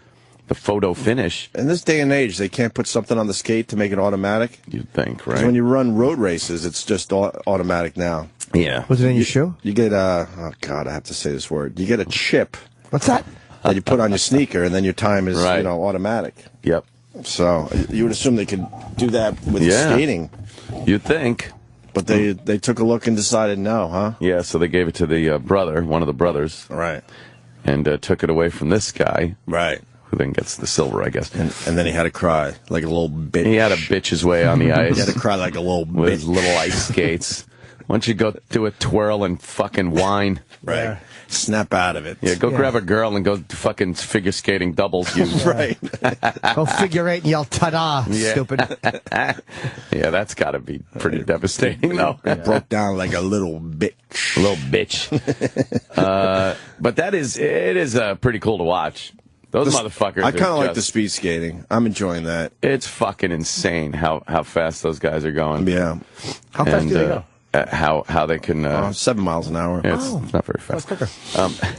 the photo finish. In this day and age, they can't put something on the skate to make it automatic? You'd think, right? 'Cause when you run road races, it's just automatic now. Yeah. Was it in your shoe? You get oh, God, I have to say this word. You get a chip. What's that? That you put on your sneaker, and then your time is, Right. automatic. Yep. So you would assume they could do that with skating. You'd think. But they took a look and decided no, huh? Yeah, so they gave it to the brother, one of the brothers. Right. And took it away from this guy. Right. Who then gets the silver, I guess. And then he had to cry like a little bitch. He had to bitch his way on the ice. He had to cry like a little bitch. With his little ice skates. Why don't you go do a twirl and fucking whine? Right. Yeah. Snap out of it. Yeah, go grab a girl and go fucking figure skating doubles. Right. Go figure eight and yell, ta-da, stupid. Yeah, that's got to be pretty devastating, though. It broke down like a little bitch. A little bitch. But it is pretty cool to watch. Those motherfuckers. I kind of like the speed skating. I'm enjoying that. It's fucking insane how fast those guys are going. Yeah. How fast do they go? How they can 7 miles an hour. Yeah, it's not very fast. That's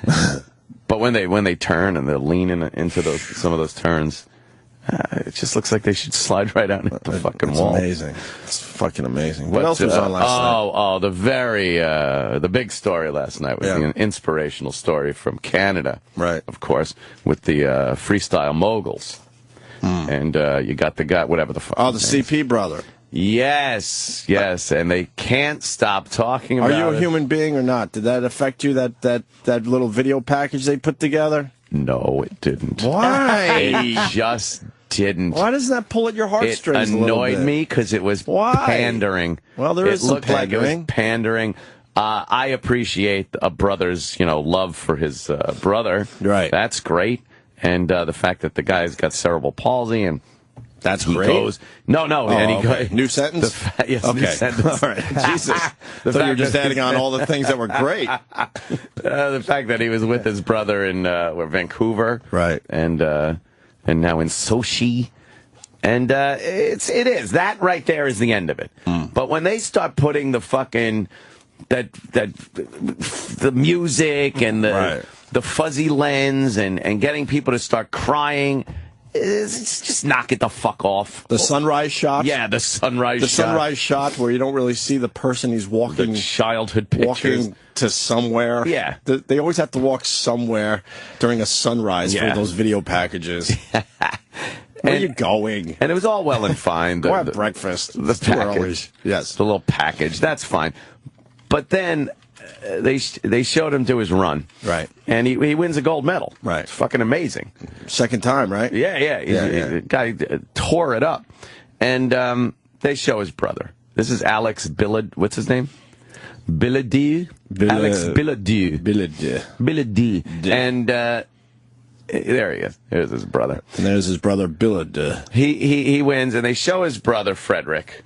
quicker. But when they turn and they're leaning into some of those turns, it just looks like they should slide right out into the fucking wall. It's amazing. It's fucking amazing. What else was on last night? The big story last night was an inspirational story from Canada, right? Of course, with the freestyle moguls, and you got the guy, whatever the fuck. Oh, the CP brother. Yes, and they can't stop talking about it. Are you a human being or not? Did that affect you, that little video package they put together? No, it didn't. Why? It just didn't. Why doesn't that pull at your heartstrings It annoyed me because it was pandering. Well, there is some pandering. It looked like it was pandering. I appreciate a brother's, love for his brother. Right. That's great. And the fact that the guy's got cerebral palsy and that's he great. Goes, no, and he goes. New sentence? Yes, okay. New sentence. All right. Jesus. So you're just adding on all the things that were great. The fact that he was with his brother in Vancouver. Right. And now in Sochi. And it is. That right there is the end of it. But when they start putting the fucking the music and the fuzzy lens and getting people to start crying, it's just knock it the fuck off. The sunrise shot? Yeah, the sunrise shot. The sunrise shot where you don't really see the person he's walking. The childhood pictures. Walking to somewhere. Yeah. They always have to walk somewhere during a sunrise for those video packages. Where are you going? And it was all well and fine. Go have breakfast. The package. Yes. The little package. That's fine. But then they showed him do his run. Right. And he wins a gold medal. Right. It's fucking amazing. Second time, right? Yeah. The guy tore it up. And they show his brother. This is Alex Billad. What's his name? Billadi? Alex Billadi. Billadi. And there he is. There's his brother. And there's his brother Billad. He wins, and they show his brother Frederick.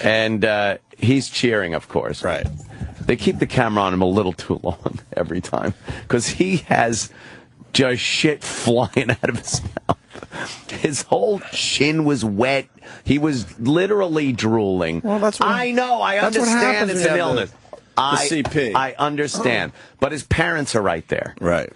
And he's cheering, of course. Right. They keep the camera on him a little too long every time because he has just shit flying out of his mouth. His whole chin was wet. He was literally drooling. Well, that's what I know. I understand it's an illness. The CP. I understand. But his parents are right there. Right.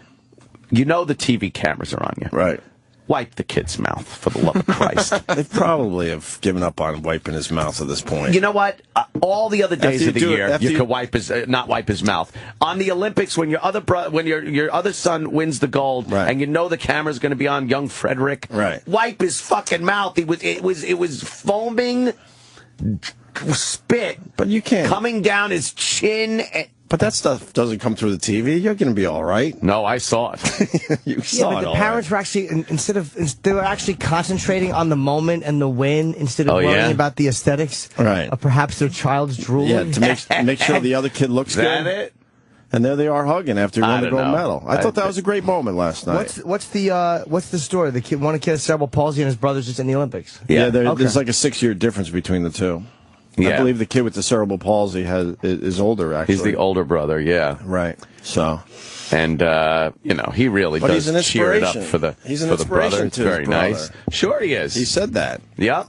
You know the TV cameras are on you. Right. Wipe the kid's mouth, for the love of Christ. They probably have given up on wiping his mouth at this point. You know what? All the other days of the year, you could wipe his, not wipe his mouth. On the Olympics, when your other son wins the gold, and you know the camera's going to be on young Frederick, wipe his fucking mouth. It was foaming spit, but you can't coming down his chin. But that stuff doesn't come through the TV. You're going to be all right. No, I saw it. You saw but it the all parents were actually, they were actually concentrating on the moment and the win instead of worrying about the aesthetics of perhaps their child's drooling. Yeah, to make sure the other kid looks Is that good. it? And there they are hugging after he won the gold know. medal. I thought that was a great moment last night. What's the story? The kid, one kid has cerebral palsy and his brother's just in the Olympics. Yeah, there's like a 6-year difference between the two. Yeah. I believe the kid with the cerebral palsy is older, actually. He's the older brother, yeah. Right. So. And, he really does cheer it up for the brother. It's very nice. Sure he is. He said that. Yep.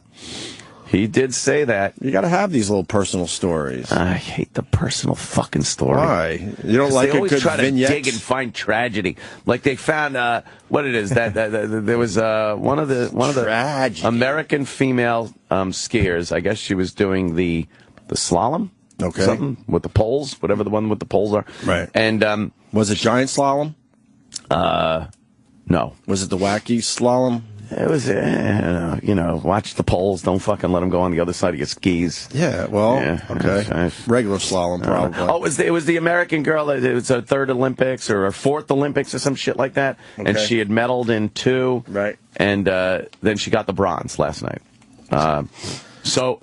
He did say that. You got to have these little personal stories. I hate the personal fucking story. Why? You don't like they always try to vignettes? dig and find tragedy. Like they found what it is that there was one of the American female skiers. I guess she was doing the slalom. Okay. Something with the poles, whatever the one with the poles are. Right. And was it giant slalom? No. Was it the wacky slalom? It was, watch the poles. Don't fucking let them go on the other side of your skis. Yeah, well, okay. Regular slalom, probably. It was the American girl. It was her third Olympics or her fourth Olympics or some shit like that. And she had medaled in 2. Right. And then she got the bronze last night. So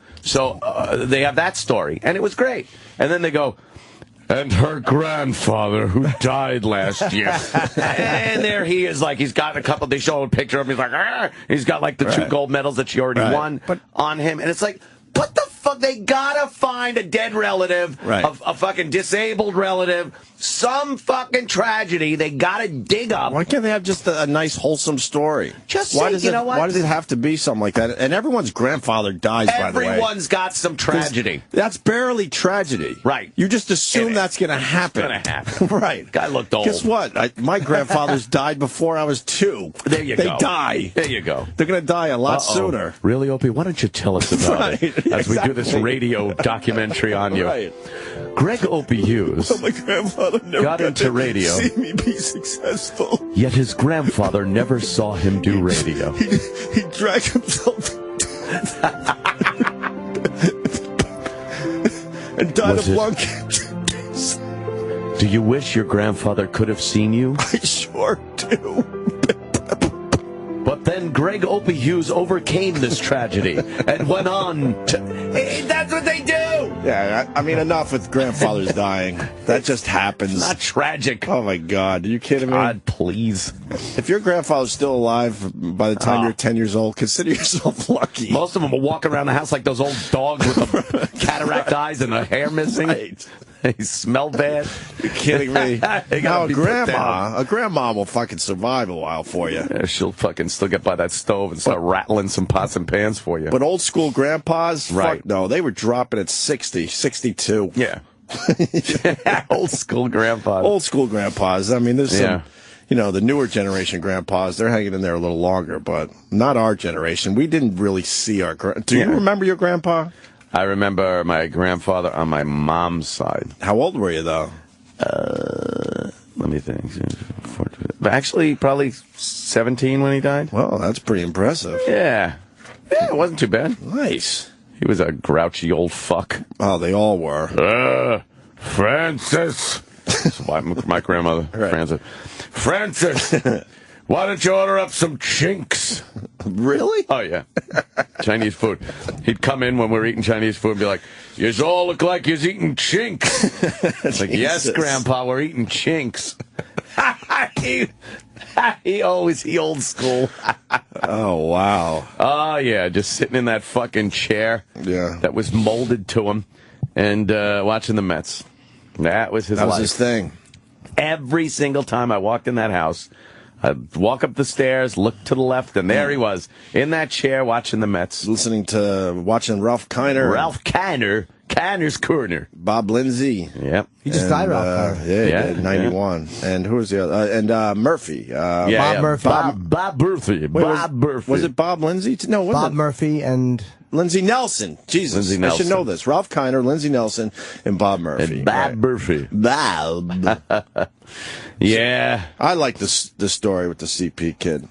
they have that story. And it was great. And then they go, and her grandfather, who died last year. And there he is, like, he's got they show a picture of him, he's like, argh! He's got, like, the 2 gold medals that she already won on him. And it's like, what the fuck? They gotta find a dead relative, a fucking disabled relative, some fucking tragedy they gotta dig up. Why can't they have just a nice, wholesome story? Why does it have to be something like that? And everyone's grandfather dies, by the way. Everyone's got some tragedy. That's barely tragedy. Right. You just assume that's going to happen. It's going to happen. Right. Guy looked old. Guess what? My grandfathers died before I was 2. There you go. They die. There you go. They're going to die a lot sooner. Really, Opie? Why don't you tell us about it as we do this radio documentary on you? Right. Greg Opie Hughes my grandfather never got into radio. See me be successful. Yet his grandfather never saw him do radio. He dragged himself and died of lung cancer. Do you wish your grandfather could have seen you? I sure do. But then Greg Opie Hughes overcame this tragedy and went on to... That's what they do! Yeah, I mean, enough with grandfathers dying. That just happens. It's not tragic. Oh, my God. Are you kidding me? God, please. If your grandfather's still alive by the time you're 10 years old, consider yourself lucky. Most of them will walk around the house like those old dogs with the cataract eyes and the hair missing. Right. They smell bad. You're kidding me? Now, a grandma will fucking survive a while for you. Yeah, she'll fucking still get by that stove and start rattling some pots and pans for you. But old school grandpas, right? Fuck no, they were dropping at 60, 62. Yeah. Old school grandpas. Old school grandpas. I mean, there's some, the newer generation grandpas, they're hanging in there a little longer, but not our generation. We didn't really see our Do you remember your grandpa? I remember my grandfather on my mom's side. How old were you, though? Let me think. Actually, probably 17 when he died. Well, that's pretty impressive. Yeah. Yeah, it wasn't too bad. Nice. He was a grouchy old fuck. Oh, they all were. Francis. That's my grandmother, Francis. Francis, why don't you order up some chinks? Really? Oh, yeah. Chinese food. He'd come in when we were eating Chinese food and be like, you all look like you're eating chinks. It's like, yes, Grandpa, we're eating chinks. he old school. Oh, wow. Oh, yeah, just sitting in that fucking chair that was molded to him and watching the Mets. That was his life. That was his thing. Every single time I walked in that house, I'd walk up the stairs, look to the left, and there he was in that chair watching the Mets. Watching Ralph Kiner. Ralph Kiner. Kiner's Corner. Bob Lindsay. Yep. He just died, Ralph Kiner. Yeah, he did, 91. And who was the other? And Murphy. Bob Murphy. Bob Murphy. Bob Murphy. Was it Bob Lindsay? No, it wasn't. Bob Murphy and... Lindsey Nelson. Jesus. Lindsey Nelson. I should know this. Ralph Kiner, Lindsey Nelson, and Bob Murphy. And Bob Murphy. Bob. Yeah. I like this story with the CP kid.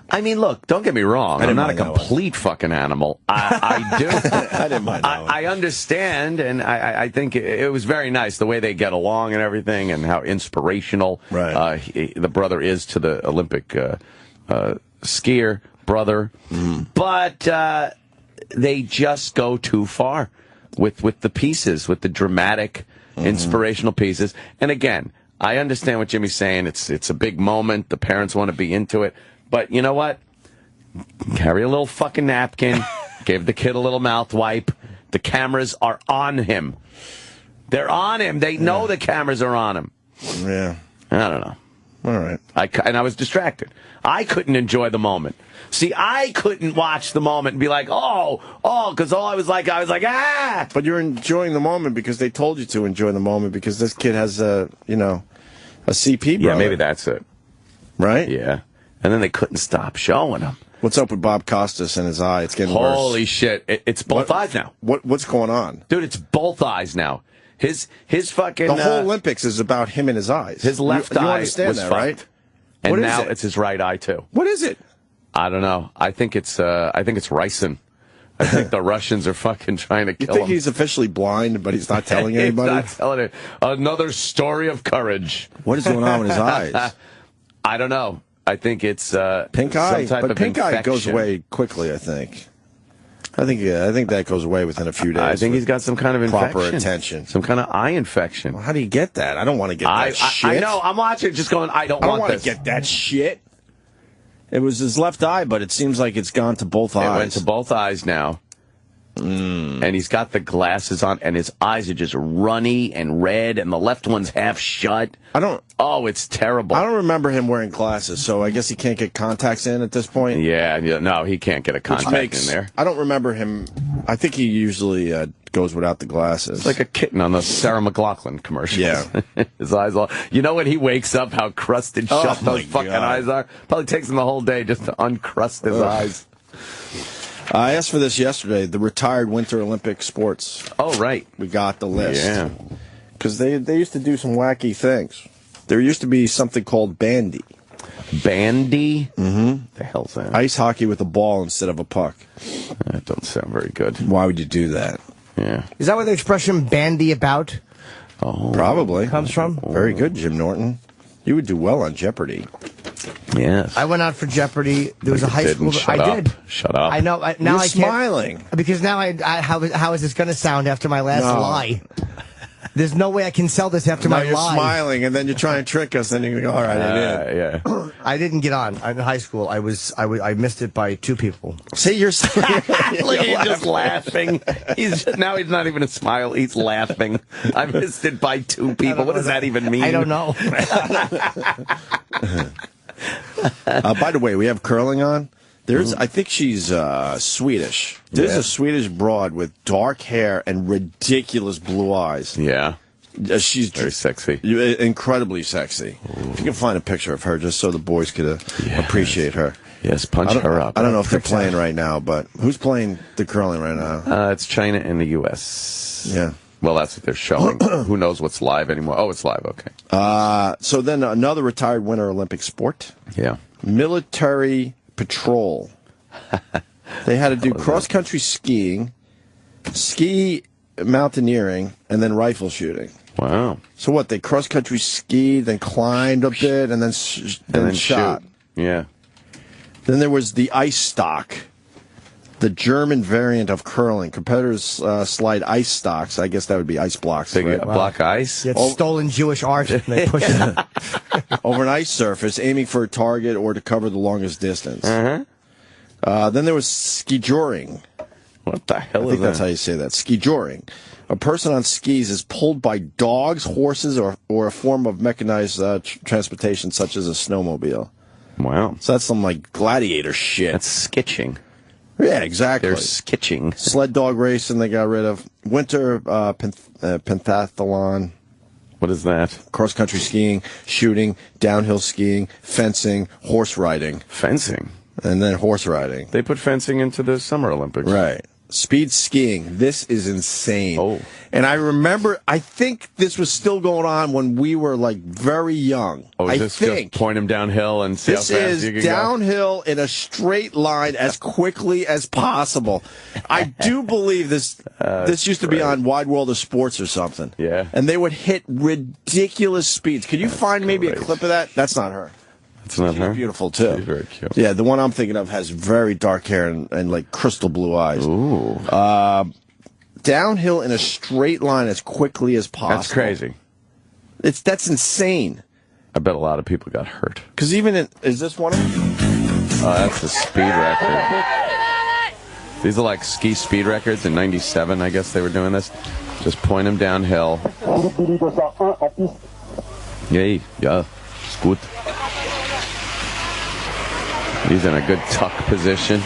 I mean, look, don't get me wrong. I'm not a complete fucking animal. I do. I didn't mind that one. I understand, and I think it was very nice the way they get along and everything, and how inspirational the brother is to the Olympic skier brother. But they just go too far with the pieces, with the dramatic, inspirational pieces. And again, I understand what Jimmy's saying. It's a big moment. The parents want to be into it. But you know what? Carry a little fucking napkin. Give the kid a little mouth wipe. The cameras are on him. They're on him. They know the cameras are on him. Yeah. I don't know. All right. And I was distracted. I couldn't enjoy the moment. See, I couldn't watch the moment and be like, because all I was like, ah! But you're enjoying the moment because they told you to enjoy the moment because this kid has a CP brother. Yeah, maybe that's it. Right? Yeah. And then they couldn't stop showing him. What's up with Bob Costas and his eye? It's getting worse. Holy shit. It's both eyes now. What's going on? Dude, it's both eyes now. His fucking... The whole Olympics is about him and his eyes. His left eye was that, fucked. right? And now it's his right eye, too. What is it? I don't know. I think it's ricin. I think the Russians are fucking trying to kill him. You think he's officially blind, but he's not telling anybody? He's not telling it. Another story of courage. What is going on with his eyes? I don't know. I think it's pink eye. Some type of pink infection. Eye goes away quickly, I think. I think that goes away within a few days. I think he's got some kind of infection. Proper attention. Some kind of eye infection. Well, how do you get that? I don't want to get that shit. I know. I'm watching just going, I don't want to get that shit. It was his left eye, but it seems like it's gone to both eyes. It went to both eyes now. And he's got the glasses on, and his eyes are just runny and red, and the left one's half shut. Oh, it's terrible. I don't remember him wearing glasses, so I guess he can't get contacts in at this point. Yeah, no, he can't get a contact in there. I don't remember him. I think he usually goes without the glasses. It's like a kitten on the Sarah McLachlan commercials. Yeah. His eyes all... You know when he wakes up, how crusted shut those fucking eyes are? Probably takes him the whole day just to uncrust his eyes. I asked for this yesterday, the retired Winter Olympic sports. Oh, right. We got the list. Yeah. Because they used to do some wacky things. There used to be something called bandy. Bandy? Mm-hmm. The hell's that? Ice hockey with a ball instead of a puck. That don't sound very good. Why would you do that? Yeah. Is that where the expression bandy about probably comes from? Very good, Jim Norton. You would do well on Jeopardy. Yes. I went out for Jeopardy. There was a high school. I did. Shut up. I know. Now You're I can't. Smiling. Because now how is this going to sound after my last lie? There's no way I can sell this after my you're lie. Smiling, and then you try and trick us, and you go, all right, I did. Yeah. I didn't get on. In high school, I missed it by 2 people. See, you're Look at him just laughing. Now he's not even a smile. He's laughing. I missed it by 2 people. What does that even mean? I don't know. By the way, we have curling on. I think she's Swedish. There's a Swedish broad with dark hair and ridiculous blue eyes. Yeah. She's very sexy. Incredibly sexy. Ooh. If you can find a picture of her just so the boys could appreciate her. Yes, punch her up. I don't know if they're playing right now, but who's playing the curling right now? It's China and the U.S. Yeah. Well, that's what they're showing. Who knows what's live anymore? Oh, it's live. Okay. So then another retired Winter Olympic sport. Yeah. Military patrol. They had to do cross-country skiing, ski mountaineering, and then rifle shooting. Wow. So what, they cross-country skied, then climbed a bit, and then shot. Shoot. Yeah. Then there was the ice stock, the German variant of curling. Competitors slide ice stocks. I guess that would be ice blocks. Right? Block ice? It's stolen Jewish art, and they push it over an ice surface, aiming for a target or to cover the longest distance. Then there was skijoring. What the hell is that? I think that's how you say that. Skijoring. A person on skis is pulled by dogs, horses, or a form of mechanized transportation, such as a snowmobile. Wow. So that's some like gladiator shit. That's skitching. Yeah, exactly. They're skitching. Sled dog racing they got rid of. Winter pentathlon. What is that? Cross-country skiing, shooting, downhill skiing, fencing, horse riding. Fencing? And then horse riding. They put fencing into the Summer Olympics. Right. Speed skiing. This is insane. Oh. And I remember, I think this was still going on when we were, like, very young. Oh, is this just point them downhill and see how fast you can go? This is downhill in a straight line as quickly as possible. I do believe this used to be on Wide World of Sports or something. Yeah. And they would hit ridiculous speeds. Could you find maybe a clip of that? That's not her. It's not her? Beautiful, too. She's very cute. Yeah, the one I'm thinking of has very dark hair and like, crystal blue eyes. Ooh. Downhill in a straight line as quickly as possible. That's crazy. That's insane. I bet a lot of people got hurt. Because even is this one of them? Oh, that's the speed record. These are like ski speed records in '97, I guess they were doing this. Just point them downhill. Yay, yeah, it's good. He's in a good tuck position.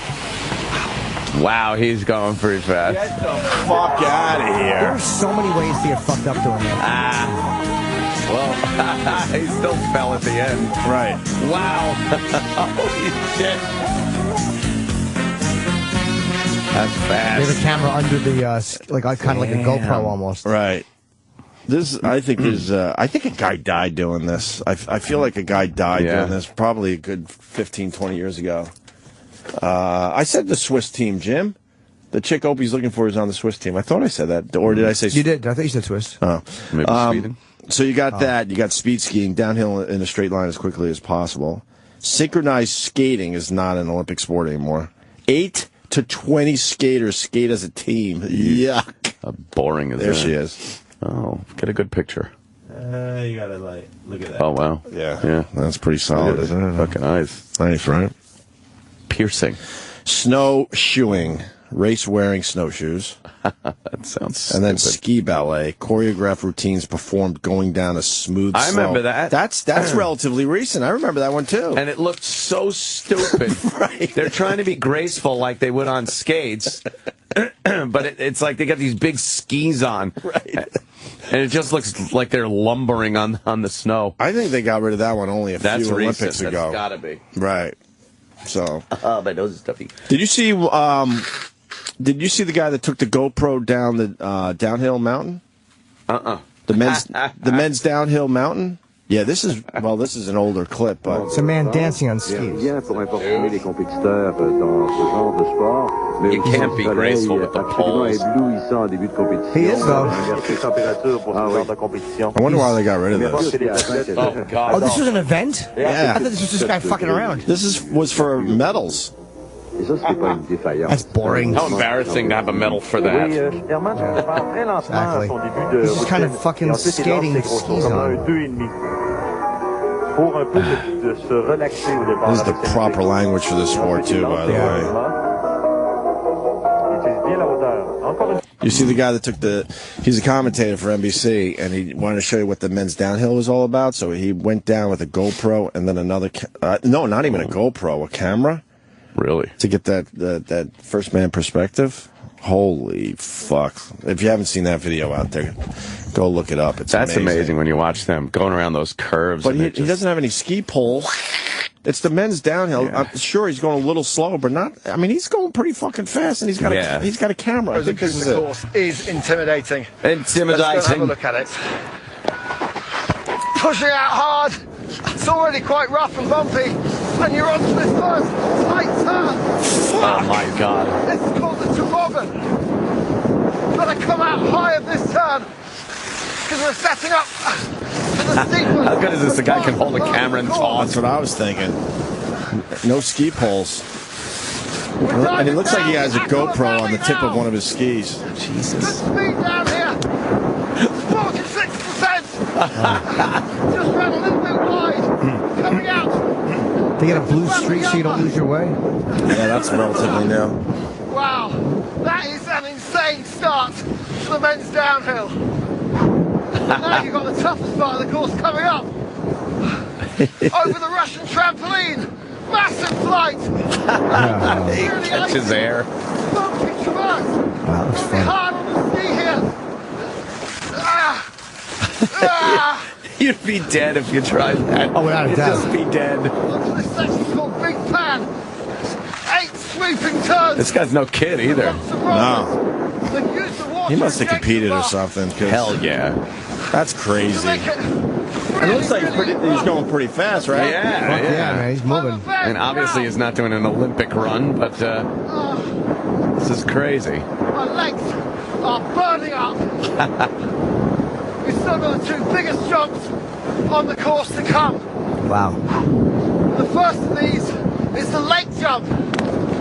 Wow, he's going pretty fast. Get the fuck out of here. There are so many ways to get fucked up doing that. Well, he still fell at the end. Right. Wow. Holy shit. That's fast. They have a camera under the, like kind of like a GoPro almost. Right. This, I think, I think a guy died doing this. I feel like a guy died doing this probably a good 15, 20 years ago. I said the Swiss team, Jim. The chick Opie's looking for is on the Swiss team. I thought I said that. Or did I say... You did. I think you said Swiss. Oh. Maybe speeding. So you got that. You got speed skiing, downhill in a straight line as quickly as possible. Synchronized skating is not an Olympic sport anymore. 8 to 20 skaters skate as a team. Yuck. How boring is that? There she is. Oh, get a good picture. You gotta, like, look at that. Oh, wow. Yeah. That's pretty solid, isn't it? Fucking eyes. Nice, right? Piercing. Snowshoeing. Race wearing snowshoes. That sounds stupid. And then ski ballet. Choreographed routines performed going down a smooth slope. I remember that. That's relatively recent. I remember that one, too. And it looked so stupid. Right. They're trying to be graceful like they would on skates. But it's like they got these big skis on. Right. And it just looks like they're lumbering on the snow. I think they got rid of that one only a few Olympics ago. That's gotta be. Right. So. Oh, my nose is stuffy. Did you see the guy that took the GoPro down the downhill mountain? The men's downhill mountain? Yeah, this is an older clip, but it's a man dancing on skis. You can't be graceful with the poles. He is, though. I wonder why they got rid of this. Oh, God. Oh, this was an event? Yeah. I thought this was this guy fucking around. This was for medals. That's boring. How embarrassing to have a medal for that. Exactly. He's just kind of fucking skating with skis on. This is the proper language for this sport, too, by the way. You see the guy that took he's a commentator for NBC, and he wanted to show you what the men's downhill was all about, so he went down with a GoPro and then another, no, not even a GoPro, a camera. Really? To get that first man perspective. Holy fuck. If you haven't seen that video out there, go look it up. That's amazing when you watch them going around those curves. But he doesn't have any ski poles. It's the men's downhill. Yeah. I'm sure he's going a little slow, but not. I mean, he's going pretty fucking fast, and he's got a camera. I think this is course is intimidating. Intimidating. Let's go have a look at it. Pushing out hard. It's already quite rough and bumpy, and you're onto this first tight turn. Oh my God! This is called the toboggan. Gotta come out high at this turn because we're setting up for the steeper. How good is this? The guy can hold a camera and talk. That's what I was thinking. No ski poles. And it looks like he has a GoPro on the tip of one of his skis. Jesus. Speed down here. 46%. Just ran a little bit wide. Coming out. They get a blue streak so you don't lose your way? Yeah, that's relatively new. Wow. That is an insane start to the men's downhill. Now you've got the toughest part of the course coming up. over the Russian trampoline. Massive flight. He catches air. Bumpy traverse. Wow, that's fun. Hard on the ski here. You'd be dead if you tried that. Oh, without a doubt. You'd just be dead. Onto this section called Big Pan. 8 sweeping turns. This guy's no kid either. No. They've used the water He must have injection competed or mask. something. 'Cause Hell yeah. That's crazy. It looks like he's going pretty fast, right? Yeah, Yeah, man, he's moving. And obviously he's not doing an Olympic run, but this is crazy. My legs are burning up. We've still got the 2 biggest jumps on the course to come. Wow. The first of these is the lake jump.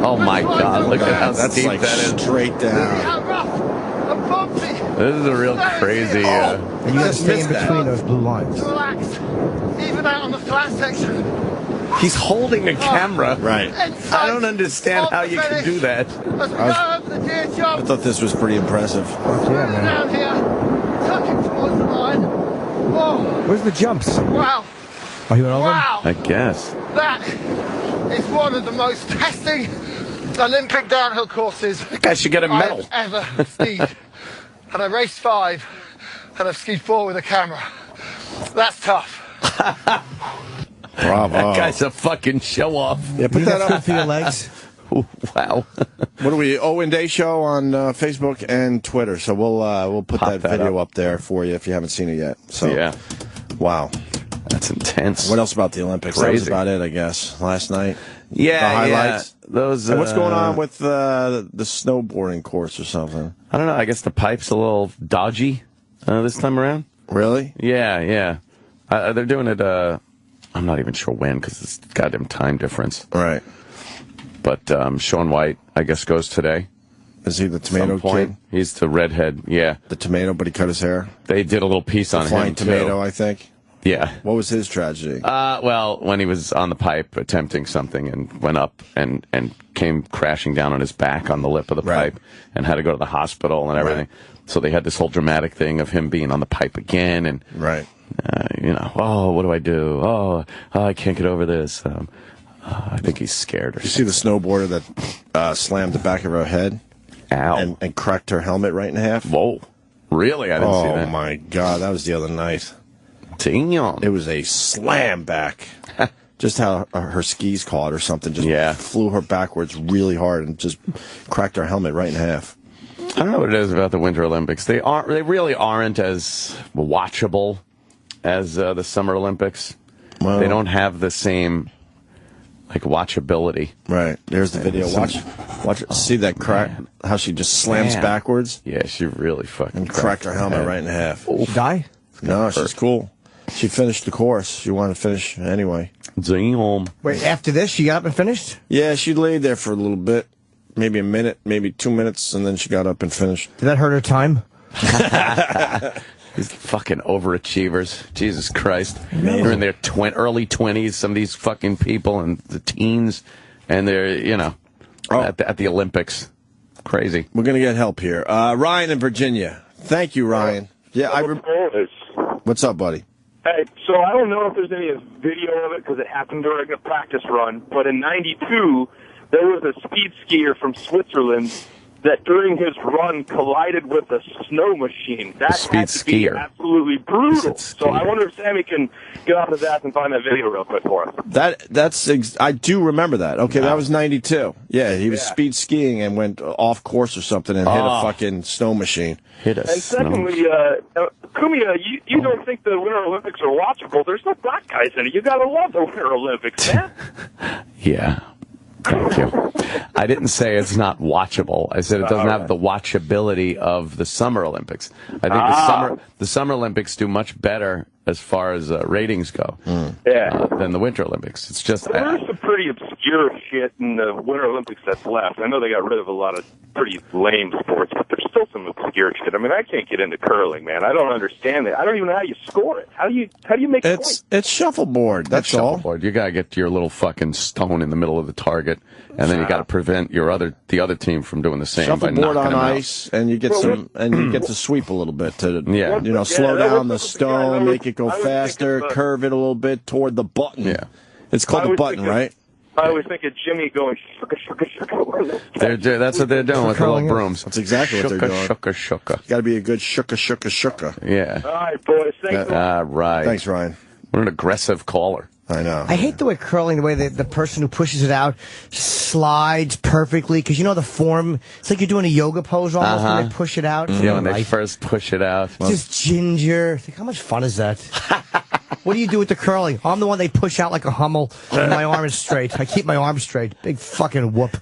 Oh my God, look at how That's steep like that is. straight down. How rough and bumpy. This is a real crazy... And you gotta stay in between those blue lines. Relax. Even out on the flat section. He's holding a camera. Right. I don't understand how you can do that. As we go over the deer I jump. thought this was pretty impressive. Yeah, man. Down here. Tucking towards the line. Whoa. Where's the jumps? Wow. Oh, he went over? Wow. I guess. That is one of the most testing Olympic downhill courses That guy should get a medal. I've ever skied. And I raced 5, and I've skied 4 with a camera. That's tough. Bravo. That guy's a fucking show-off. Yeah, put that up for your legs. Wow. What are we? Owen Day Show on Facebook and Twitter. So we'll put that video up there for you if you haven't seen it yet. So yeah. Wow. That's intense. What else about the Olympics? Crazy. That was about it, I guess. Last night. Yeah, the highlights. Yeah. Those. And what's going on with the snowboarding course or something? I don't know. I guess the pipe's a little dodgy this time around. Really? Yeah, yeah. They're doing it. I'm not even sure when because it's goddamn time difference. Right. But Shaun White, I guess, goes today. Is he the tomato kid? He's the redhead. Yeah. The tomato, but he cut his hair. They did a little piece on him. Flying tomato, too. I think. Yeah. What was his tragedy? Well, when he was on the pipe attempting something and went up and came crashing down on his back on the lip of the pipe and had to go to the hospital and everything. Right. So they had this whole dramatic thing of him being on the pipe again and, oh, what do I do? Oh, I can't get over this. I think he's scared. Did you see the snowboarder that slammed the back of her head? Ow. And cracked her helmet right in half? Whoa. Really? I didn't see that. Oh, my God. That was the other night. Damn. It was a slam back. Just how her skis caught or something. Just flew her backwards really hard and just cracked her helmet right in half. I don't know what it is about the Winter Olympics. They really aren't as watchable as the Summer Olympics. Well, they don't have the same watchability. Right. There's the video. Watch it. See that crack? How she just slams backwards? Yeah, she really fucking and cracked her helmet right in half. Did she die? No, she's cool. She finished the course. She wanted to finish anyway. Damn. Wait, after this, she got up and finished? Yeah, she laid there for a little bit. Maybe a minute, maybe 2 minutes, and then she got up and finished. Did that hurt her time? These fucking overachievers. Jesus Christ. They're in their early 20s, some of these fucking people, and the teens, and they're, at the Olympics. Crazy. We're going to get help here. Ryan in Virginia. Thank you, Ryan. Yeah, What's up, buddy? Hey, so I don't know if there's any video of it because it happened during a practice run, but in '92, there was a speed skier from Switzerland that during his run collided with a snow machine. That had to be absolutely brutal. So I wonder if Sammy can get off his ass and find that video real quick for us. I do remember that. Okay, that was '92. Yeah, he was speed skiing and went off course or something and hit a fucking snow machine. Hit us. And secondly, Kumia, you don't think the Winter Olympics are watchable? There's no black guys in it. You gotta love the Winter Olympics, man. Yeah. Thank you. I didn't say it's not watchable. I said it doesn't have the watchability of the Summer Olympics. I think the Summer Olympics do much better as far as ratings go than the Winter Olympics. It's just there's some pretty obscure shit in the Winter Olympics that's left. I know they got rid of a lot of pretty lame sports, but there's still some obscure shit. I mean, I can't get into curling, man. I don't understand it. I don't even know how you score it. How do you make points? It's shuffleboard. That's all. Shuffleboard. You got to get your little fucking stone in the middle of the target, and then you got to prevent the other team from doing the same by knocking Shuffleboard on them out. ice, and you get you get to sweep a little bit to slow down the stone, make it go faster, curve it a little bit toward the button. Yeah, it's called the button, right? I always think of Jimmy going shucka, shucka, shucka. That's what they're doing with the little brooms. That's exactly what they're doing. Shucka, shucka. Got to be a good shucka, shucka, shucka. Yeah. All right, boys. Thanks. All right. Thanks, Ryan. What an aggressive caller. I know. I hate the way curling, the way the person who pushes it out slides perfectly, because you know the form, it's like you're doing a yoga pose almost when they push it out. Yeah, when they first push it out. Just ginger. Think, how much fun is that? What do you do with the curling? I'm the one they push out like a Hummel, and my arm is straight. I keep my arm straight. Big fucking whoop.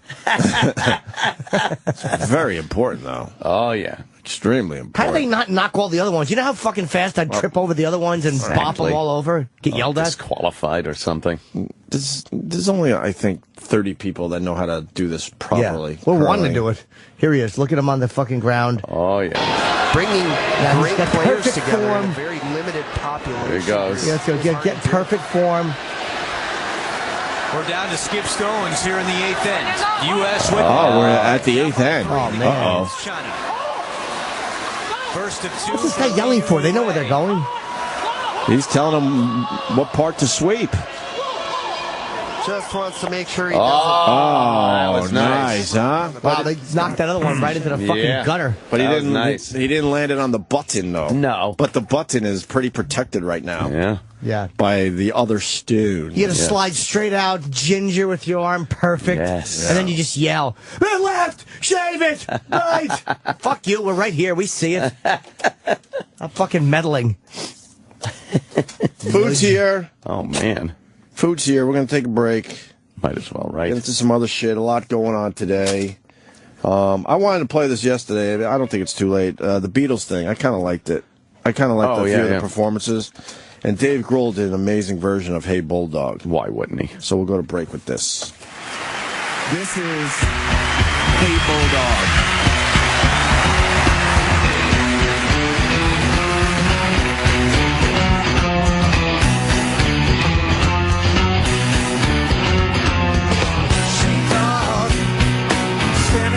It's very important, though. Oh, yeah. Extremely important. How do they not knock all the other ones? You know how fucking fast I'd trip over the other ones and bop them all over? Get yelled at? Disqualified or something. There's only, I think, 30 people that know how to do this properly. Yeah. We're one to do it. Here he is. Look at him on the fucking ground. Oh, yeah. Bringing great players together form. in a very limited population. There he goes. Yeah, let's go. Get perfect form. We're down to skip stones here in the 8th end. U.S. with we're at the 8th end. Oh, man. Uh-oh. First of two. What's this guy yelling for? They know where they're going. He's telling them what part to sweep. Just wants to make sure he doesn't. That was nice, huh? Wow, they knocked that other one right into the fucking gutter. But he didn't. Nice. He didn't land it on the button, though. No. But the button is pretty protected right now. Yeah. Yeah. By the other stone. You got to slide straight out, ginger with your arm, perfect. Yes. And then you just yell, left, shave it, right. Fuck you, we're right here, we see it. I'm fucking meddling. Food's here. Oh, man. Food's here. We're going to take a break. Might as well, right? Get into some other shit. A lot going on today. I wanted to play this yesterday. I don't think it's too late. The Beatles thing. I kind of liked it. I kind of liked a few of the performances. And Dave Grohl did an amazing version of Hey Bulldog. Why wouldn't he? So we'll go to break with this. This is Hey Bulldog.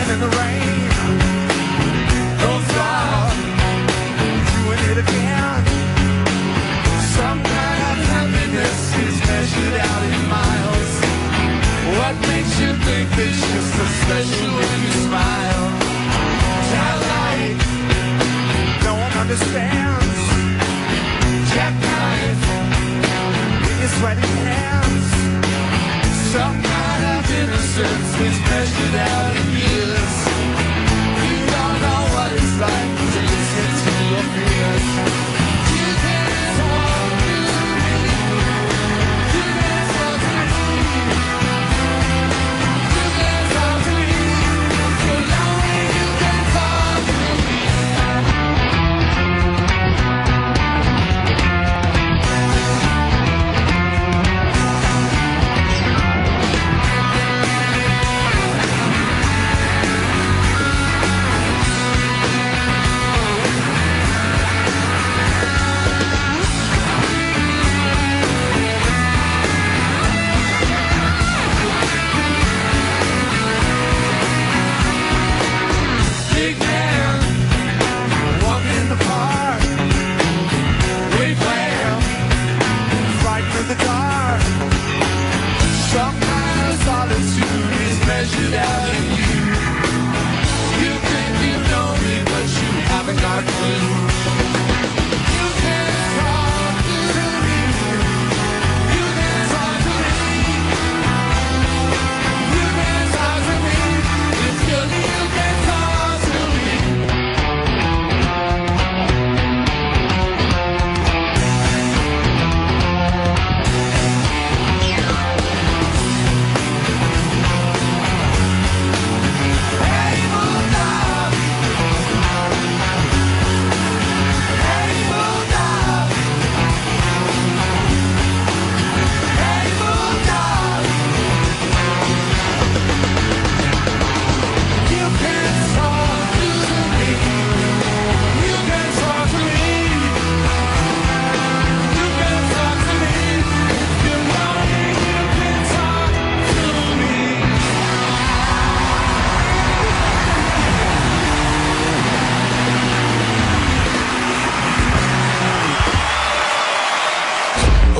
In the rain, goes on, doing it again. Some kind of happiness is measured out in miles. What makes you think it's just a special when you smile?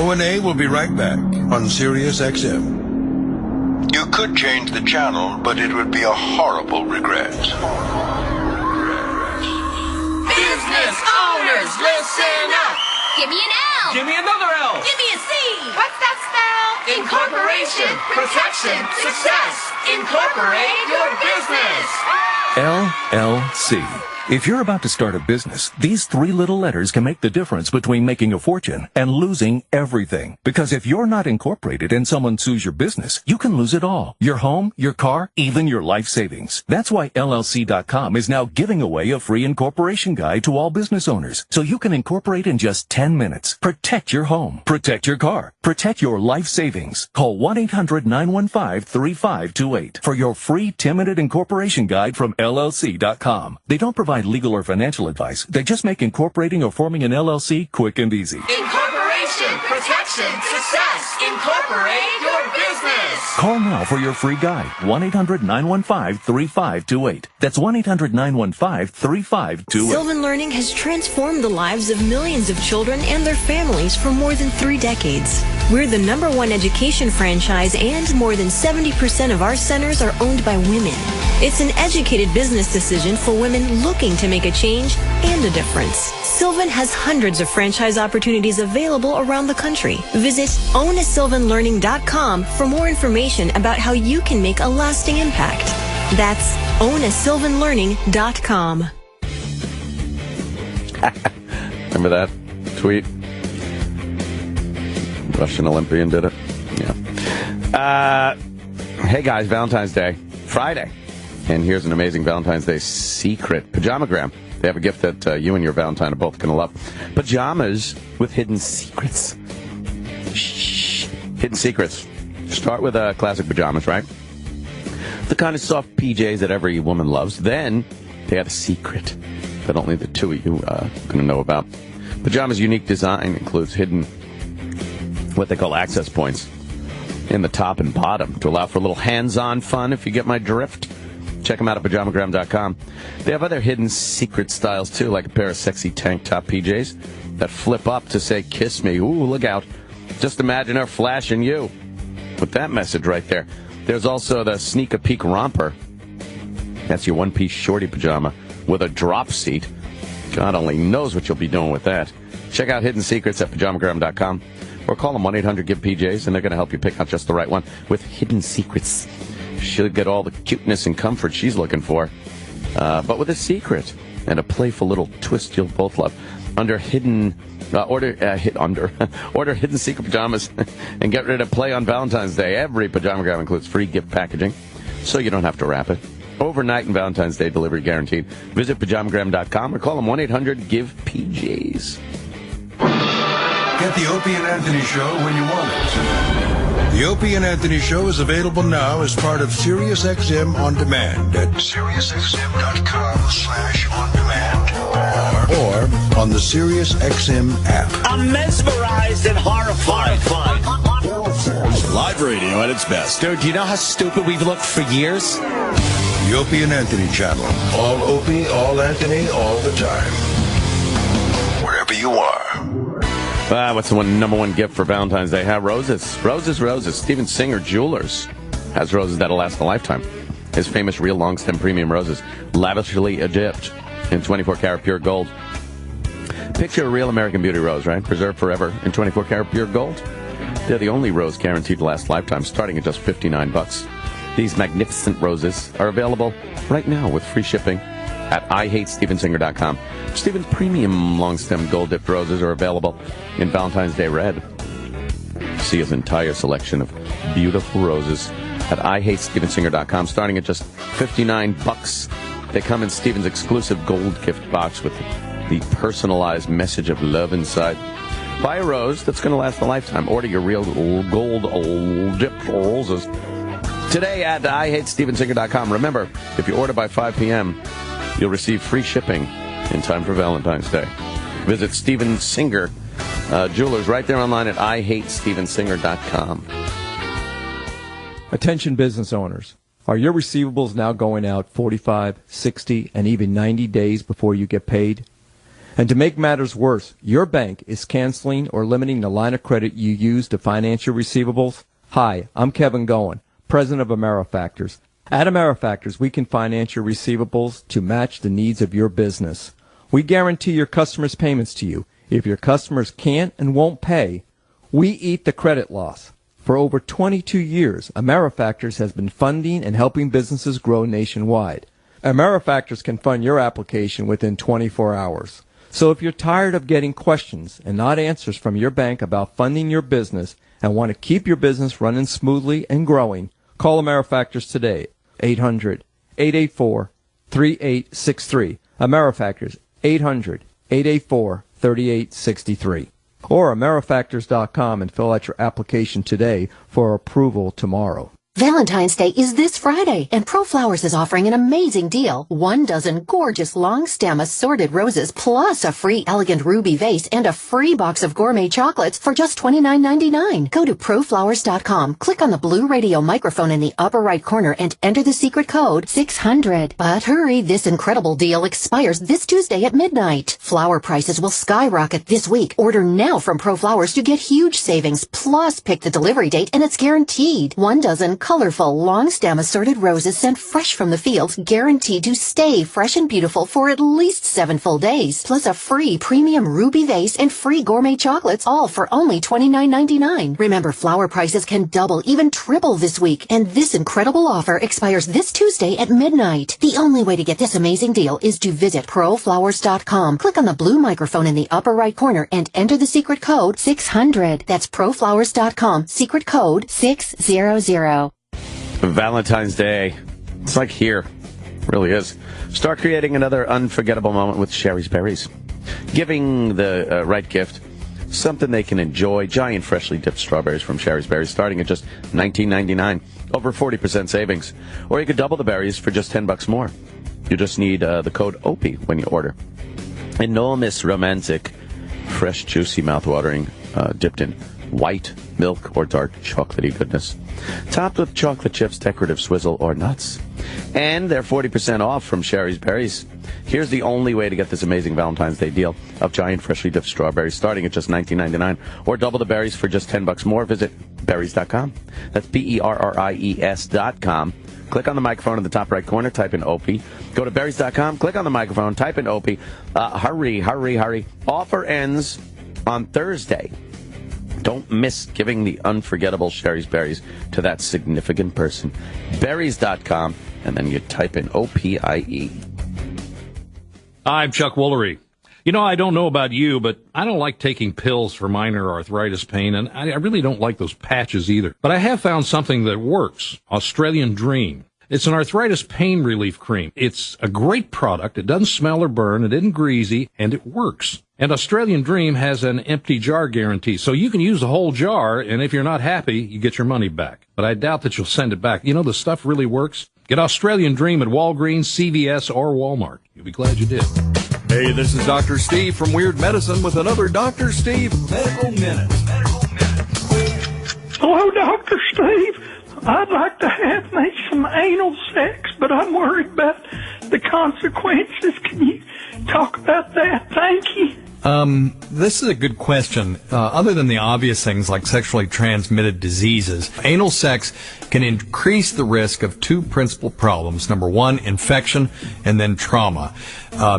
O&A will be right back on Sirius XM. You could change the channel, but it would be a horrible regret. Business owners, listen up. Give me an L. Give me another L. Give me a C. What's that spell? Incorporation, protection, success. Incorporate your business. LLC. If you're about to start a business, these 3 little letters can make the difference between making a fortune and losing everything. Because if you're not incorporated and someone sues your business, you can lose it all. Your home, your car, even your life savings. That's why LLC.com is now giving away a free incorporation guide to all business owners. So you can incorporate in just 10 minutes. Protect your home. Protect your car. Protect your life savings. Call 1-800-915-3528 for your free 10-minute incorporation guide from LLC.com. They don't provide legal or financial advice. They just make incorporating or forming an LLC quick and easy. Incorporation, protection, success. Incorporate your business. Call now for your free guide. 1-800-915-3528. That's 1-800-915-3528. Sylvan Learning has transformed the lives of millions of children and their families for more than 3 decades. We're the #1 education franchise, and more than 70% of our centers are owned by women. It's an educated business decision for women looking to make a change and a difference. Sylvan has hundreds of franchise opportunities available around the country. Visit ownasylvanlearning.com for more information about how you can make a lasting impact. That's ownasylvanlearning.com. Remember that tweet? Russian Olympian did it. Yeah. Hey guys, Valentine's Day, Friday. And here's an amazing Valentine's Day secret. Pajamagram. They have a gift that you and your Valentine are both going to love. Pajamas with hidden secrets. Shh. Hidden secrets. Start with classic pajamas, right? The kind of soft PJs that every woman loves. Then they have a secret that only the two of you are going to know about. Pajamas' unique design includes hidden, what they call access points, in the top and bottom to allow for a little hands-on fun, if you get my drift. Check them out at pajamagram.com. They have other hidden secret styles, too, like a pair of sexy tank top PJs that flip up to say, kiss me. Ooh, look out. Just imagine her flashing you with that message right there. There's also the sneak a peek romper. That's your one-piece shorty pajama with a drop seat. God only knows what you'll be doing with that. Check out Hidden Secrets at pajamagram.com or call them 1-800-GIVE-PJs, and they're going to help you pick out just the right one with Hidden Secrets. She'll get all the cuteness and comfort she's looking for, but with a secret and a playful little twist you'll both love. Order Hidden Secret Pajamas and get ready to play on Valentine's Day. Every pajamagram includes free gift packaging, so you don't have to wrap it. Overnight and Valentine's Day delivery guaranteed. Visit pajamagram.com or call them 1-800-GIVE-PJs. Get the Opie and Anthony Show when you want it. The Opie and Anthony Show is available now as part of SiriusXM On Demand at SiriusXM.com/on-demand or on the SiriusXM app. I'm mesmerized and horrified. Live radio at its best. Dude, do you know how stupid we've looked for years? The Opie and Anthony channel. All Opie, all Anthony, all the time. Wherever you are. What's the #1 gift for Valentine's Day? Roses. Roses, roses. Steven Singer Jewelers has roses that'll last a lifetime. His famous real long-stem premium roses, lavishly dipped in 24-karat pure gold. Picture a real American Beauty rose, right? Preserved forever in 24-karat pure gold. They're the only rose guaranteed to last a lifetime, starting at just $59. These magnificent roses are available right now with free shipping at IHateStevenSinger.com. Steven's premium long-stem gold-dipped roses are available in Valentine's Day red. See his entire selection of beautiful roses at IHateStevenSinger.com, starting at just $59. They come in Steven's exclusive gold gift box with the personalized message of love inside. Buy a rose that's going to last a lifetime. Order your real gold-dipped roses today at IHateStevenSinger.com. Remember, if you order by 5 p.m., you'll receive free shipping in time for Valentine's Day. Visit Steven Singer Jewelers right there online at IHateStevenSinger.com. Attention business owners. Are your receivables now going out 45, 60, and even 90 days before you get paid? And to make matters worse, your bank is canceling or limiting the line of credit you use to finance your receivables. Hi, I'm Kevin Goen, president of AmeriFactors. At AmeriFactors, we can finance your receivables to match the needs of your business. We guarantee your customers' payments to you. If your customers can't and won't pay, we eat the credit loss. For over 22 years, AmeriFactors has been funding and helping businesses grow nationwide. AmeriFactors can fund your application within 24 hours. So if you're tired of getting questions and not answers from your bank about funding your business and want to keep your business running smoothly and growing, call AmeriFactors today, 800-884-3863. AmeriFactors, 800-884-3863. Or AmeriFactors.com and fill out your application today for approval tomorrow. Valentine's Day is this Friday, and ProFlowers is offering an amazing deal. 1 dozen gorgeous long-stem assorted roses, plus a free elegant ruby vase and a free box of gourmet chocolates for just $29.99. Go to ProFlowers.com, click on the blue radio microphone in the upper right corner, and enter the secret code 600. But hurry, this incredible deal expires this Tuesday at midnight. Flower prices will skyrocket this week. Order now from ProFlowers to get huge savings, plus pick the delivery date, and it's guaranteed. 1 dozen colorful, long-stem assorted roses sent fresh from the fields, guaranteed to stay fresh and beautiful for at least 7 full days, plus a free premium ruby vase and free gourmet chocolates, all for only $29.99. Remember, flower prices can double, even triple this week, and this incredible offer expires this Tuesday at midnight. The only way to get this amazing deal is to visit ProFlowers.com. Click on the blue microphone in the upper right corner and enter the secret code 600. That's ProFlowers.com, secret code 600. Valentine's Day. It's like here. It really is. Start creating another unforgettable moment with Sherry's Berries. Giving the right gift, something they can enjoy. Giant freshly dipped strawberries from Sherry's Berries, starting at just $19.99. Over 40% savings. Or you could double the berries for just $10 more. You just need the code Opie when you order. Enormous, romantic, fresh, juicy, mouth-watering, dipped in white milk or dark chocolatey goodness. Topped with chocolate chips, decorative swizzle, or nuts. And they're 40% off from Sherry's Berries. Here's the only way to get this amazing Valentine's Day deal of giant freshly dipped strawberries, starting at just $19.99. Or double the berries for just $10 more. Visit berries.com. That's BERRIES.com. Click on the microphone in the top right corner, type in Opie. Go to berries.com, click on the microphone, type in Opie. Hurry, hurry, hurry. Offer ends on Thursday. Don't miss giving the unforgettable Sherry's Berries to that significant person. Berries.com, and then you type in OPIE. I'm Chuck Woolery. You know, I don't know about you, but I don't like taking pills for minor arthritis pain, and I really don't like those patches either. But I have found something that works. Australian Dream. It's an arthritis pain relief cream. It's a great product. It doesn't smell or burn. It isn't greasy, and it works. And Australian Dream has an empty jar guarantee, so you can use the whole jar, and if you're not happy, you get your money back. But I doubt that you'll send it back. You know, the stuff really works. Get Australian Dream at Walgreens, CVS, or Walmart. You'll be glad you did. Hey, this is Dr. Steve from Weird Medicine with another Dr. Steve Medical Minute. Hello, Dr. Steve. I'd like to have me some anal sex, but I'm worried about the consequences. Can you talk about that? Thank you. This is a good question. Other than the obvious things like sexually transmitted diseases, anal sex can increase the risk of 2 principal problems. Number 1, infection, and then trauma.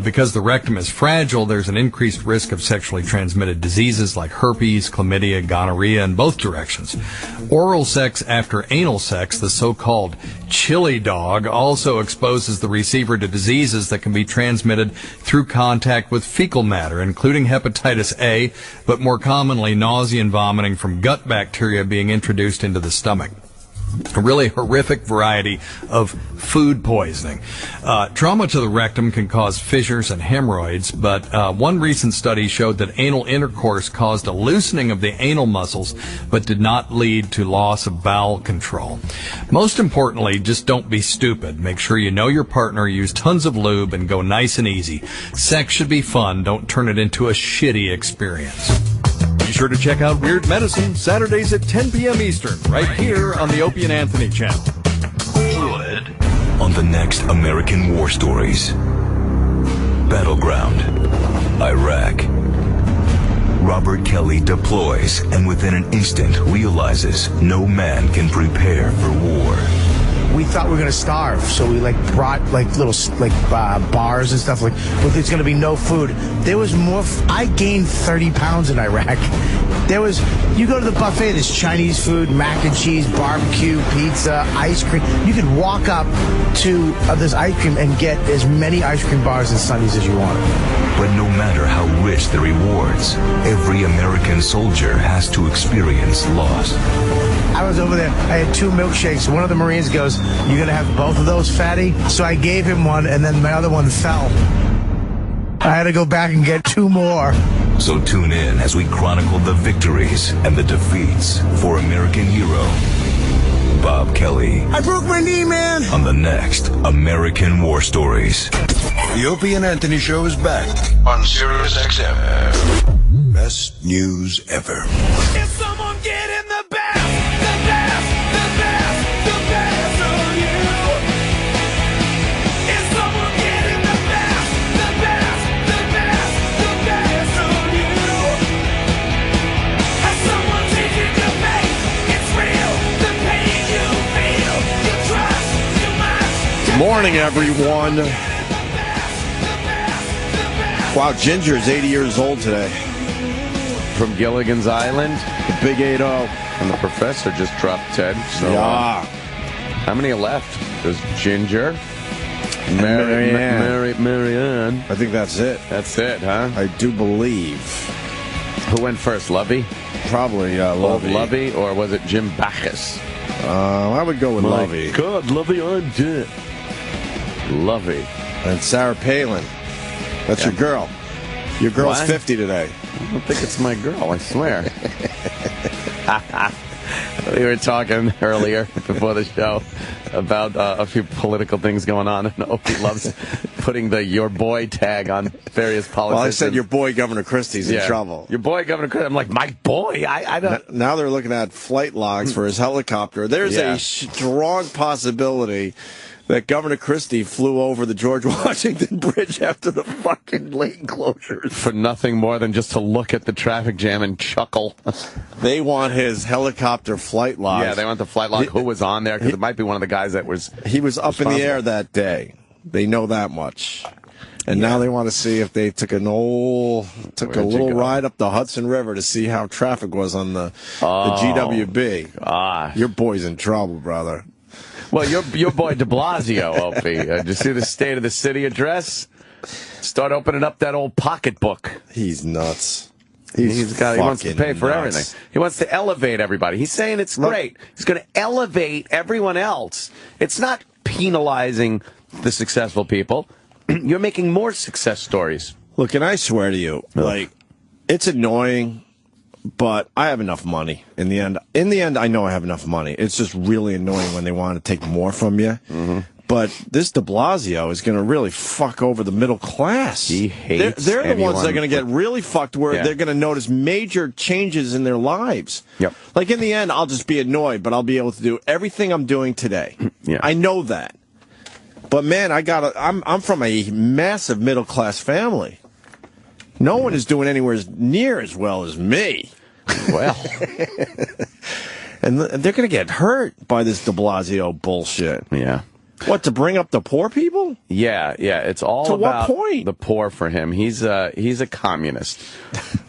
Because the rectum is fragile, there's an increased risk of sexually transmitted diseases like herpes, chlamydia, gonorrhea in both directions. Oral sex after anal sex, the so-called chili dog, also exposes the receiver to diseases that can be transmitted through contact with fecal matter, including hepatitis A, but more commonly nausea and vomiting from gut bacteria being introduced into the stomach. A really horrific variety of food poisoning. Trauma to the rectum can cause fissures and hemorrhoids, but one recent study showed that anal intercourse caused a loosening of the anal muscles, but did not lead to loss of bowel control. Most importantly, just don't be stupid. Make sure you know your partner, use tons of lube, and go nice and easy. Sex should be fun. Don't turn it into a shitty experience. Be sure to check out Weird Medicine Saturdays at 10 p.m. Eastern, right here on the Opie Anthony channel. On the next American War Stories. battleground, Iraq. Robert Kelly deploys and within an instant realizes no man can prepare for war. We thought we were going to starve, so we brought little bars and stuff. There's going to be no food. There was more. I gained 30 pounds in Iraq. You go to the buffet. There's Chinese food, mac and cheese, barbecue, pizza, ice cream. You could walk up to this ice cream and get as many ice cream bars and sundaes as you want. But no matter how rich the rewards, every American soldier has to experience loss. I was over there. I had 2 milkshakes. One of the Marines goes, "You gonna have both of those, fatty?" So I gave him one, and then my other one fell. I had to go back and get 2 more. So tune in as we chronicle the victories and the defeats for American hero Bob Kelly. I broke my knee, man. On the next American War Stories. The Opie and Anthony Show is back on Sirius XM. Best news ever. Is someone getting the best of you? Is someone getting the best of you? Has someone taken your faith? It's real, the pain you feel. You trust too much. Good morning, everyone. Wow, Ginger's 80 years old today. From Gilligan's Island. The Big 8-0. And the professor just dropped Ted. So, yeah. How many are left? There's Ginger. Marianne. I think that's it. That's it, huh? I do believe. Who went first? Lovey? Probably Lovey. Lovey, or was it Jim Bacchus? I would go with Lovey. God, Lovey, I'm dead. Lovey. And Sarah Palin. That's your girl. Your girl's 50 today. I don't think it's my girl, I swear. We were talking earlier before the show about a few political things going on, and Opie loves putting the "your boy" tag on various politicians. Well, I said your boy Governor Christie's in trouble. Your boy Governor Christie. I'm like, my boy? I don't... Now they're looking at flight logs for his helicopter. There's a strong possibility that Governor Christie flew over the George Washington Bridge after the fucking lane closures. For nothing more than just to look at the traffic jam and chuckle. They want his helicopter flight logs. Yeah, they want the flight log. Who was on there? Because it might be one of the guys that was... He was up in the air that day. They know that much. And now they want to see if they took a little ride up the Hudson River to see how traffic was on the GWB. Your boy's in trouble, brother. Well, your boy de Blasio, Opie. Did you see the State of the City address? Start opening up that old pocketbook. He's nuts. He wants to pay for everything. He wants to elevate everybody. He's saying it's great. He's going to elevate everyone else. It's not penalizing the successful people. You're making more success stories. Look, and I swear to you, it's annoying. But I have enough money in the end. In the end, I know I have enough money. It's just really annoying when they want to take more from you. Mm-hmm. But this de Blasio is going to really fuck over the middle class. He hates They're the ones that are going to get really fucked where they're going to notice major changes in their lives. Yep. Like in the end, I'll just be annoyed, but I'll be able to do everything I'm doing today. Yeah. I know that. But man, I'm from a massive middle class family. No one is doing anywhere near as well as me. Well. And they're going to get hurt by this de Blasio bullshit. Yeah. What, to bring up the poor people? Yeah. It's all about the poor for him. He's a communist.